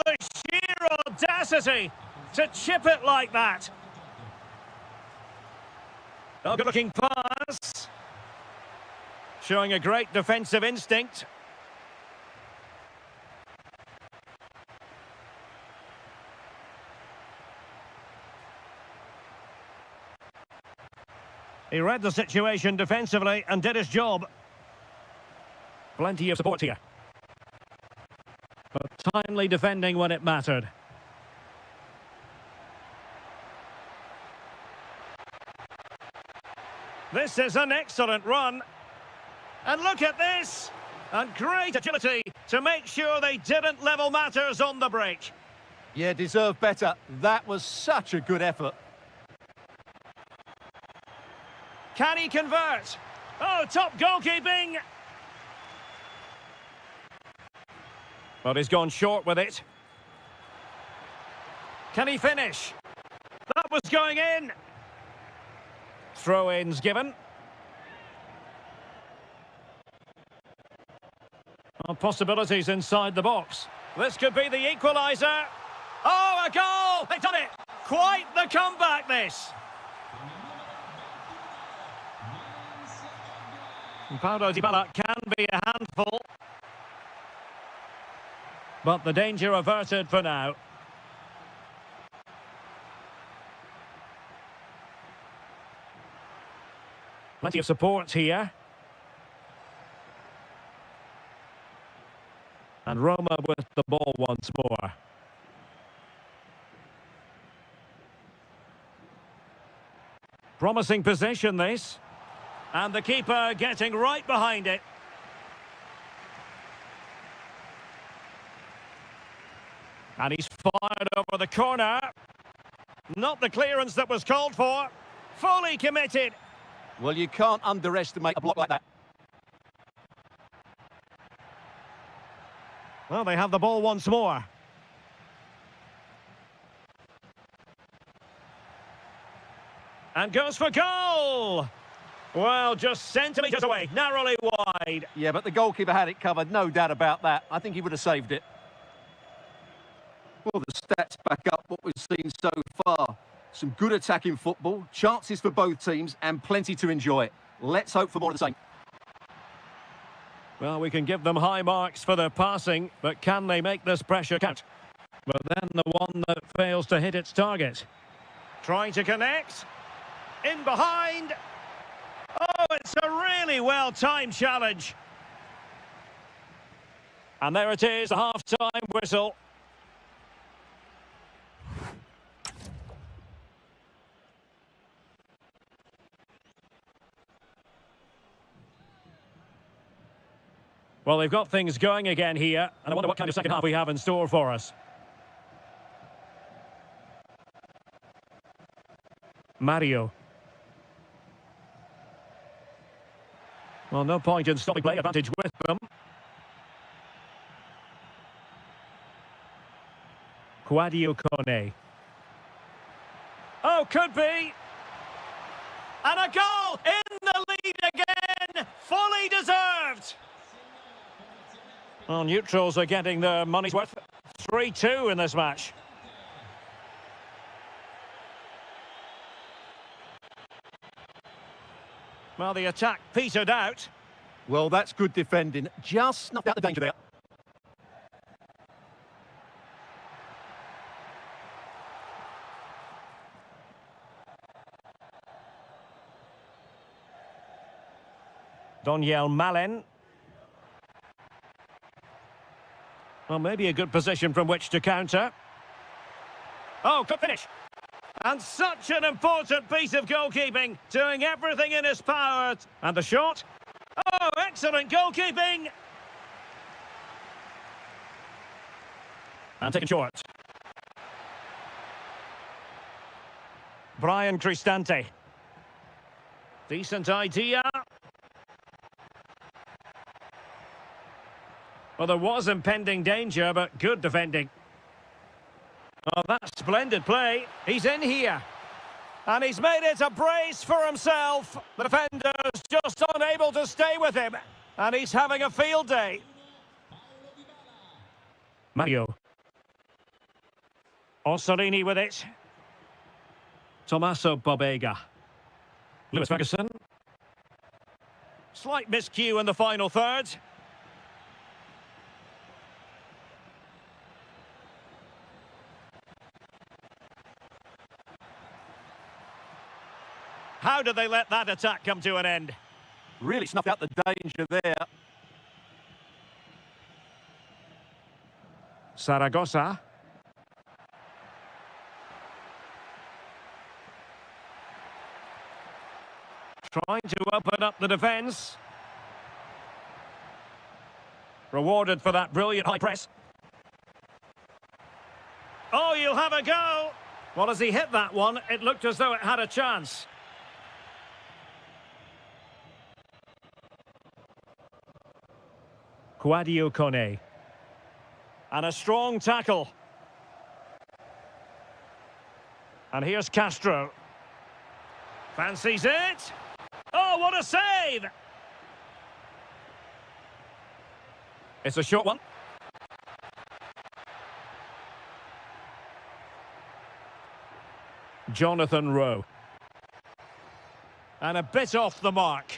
the sheer audacity to chip it like that. Oh, good-looking pass. Showing a great defensive instinct. He read the situation defensively and did his job. Plenty of support here. But timely defending when it mattered. This is an excellent run. And look at this! And great agility to make sure they didn't level matters on the break. Yeah, deserved better. That was such a good effort. Can he convert? Oh, top goalkeeping! But he's gone short with it. Can he finish? That was going in. Throw-ins given. Oh, possibilities inside the box. This could be the equaliser. Oh, a goal! They've done it! Quite the comeback, this. Paulo Dybala can be a handful. But the danger averted for now. Plenty of support here. And Roma with the ball once more. Promising position, this. And the keeper getting right behind it. And he's fired over the corner. Not the clearance that was called for. Fully committed. Well, you can't underestimate a block like that. Well, they have the ball once more. And goes for goal! Well, just centimetres away, narrowly wide. Yeah, but the goalkeeper had it covered, no doubt about that. I think he would have saved it. Well, the stats back up what we've seen so far. Some good attacking football, chances for both teams, and plenty to enjoy. Let's hope for more of the same. Well, we can give them high marks for their passing, but can they make this pressure count? But then the one that fails to hit its target. Trying to connect. In behind. Oh, it's a really well-timed challenge. And there it is, a half-time whistle. Well, they've got things going again here, and I wonder what kind of second half we have in store for us. Mario. Well, no point in stopping play, advantage with them. Quadio Kone. Oh, could be. And a goal in the lead again. Fully deserved. Well, neutrals are getting their money's worth. 3-2 in this match. Well, the attack petered out. Well, that's good defending. Just snuffed out the danger there. Doniel Malen. Well, maybe a good position from which to counter. Oh, good finish. And such an important piece of goalkeeping, doing everything in his power. And the shot. Oh, excellent goalkeeping. And taken short. Brian Cristante. Decent idea. Well, there was impending danger, but good defending. Oh, that's splendid play. He's in here. And he's made it a brace for himself. The defender's just unable to stay with him. And he's having a field day. Mario. Orsolini with it. Tommaso Bobega. Lewis Ferguson. Slight miscue in the final third. How did they let that attack come to an end? Really snuffed out the danger there. Zaragoza. Trying to open up the defence. Rewarded for that brilliant high press. Oh, you'll have a go. Well, as he hit that one, it looked as though it had a chance. Quadio Kone. And a strong tackle. And here's Castro. Fancies it. Oh, what a save! It's a short one. Jonathan Rowe. And a bit off the mark.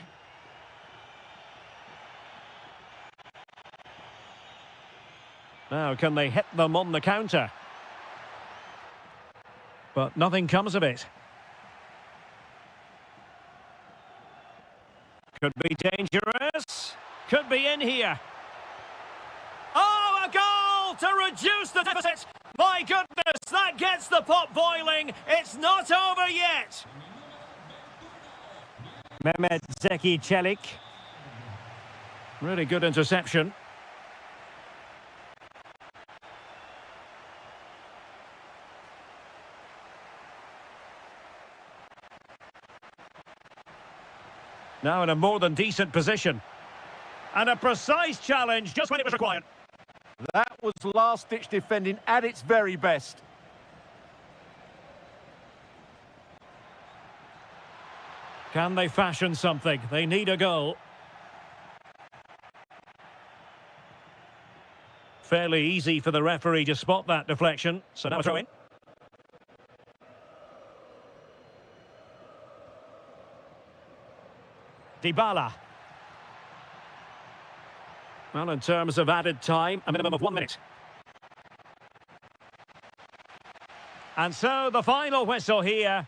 Now, can they hit them on the counter? But nothing comes of it. Could be dangerous. Could be in here. Oh, a goal to reduce the deficit. My goodness, that gets the pot boiling. It's not over yet. Mehmet Zeki Çelik. Really good interception. Now in a more than decent position. And a precise challenge just when it was required. That was last-ditch defending at its very best. Can they fashion something? They need a goal. Fairly easy for the referee to spot that deflection. So now a throw in. Dybala. Well, in terms of added time, a minimum of 1 minute. And so the final whistle here.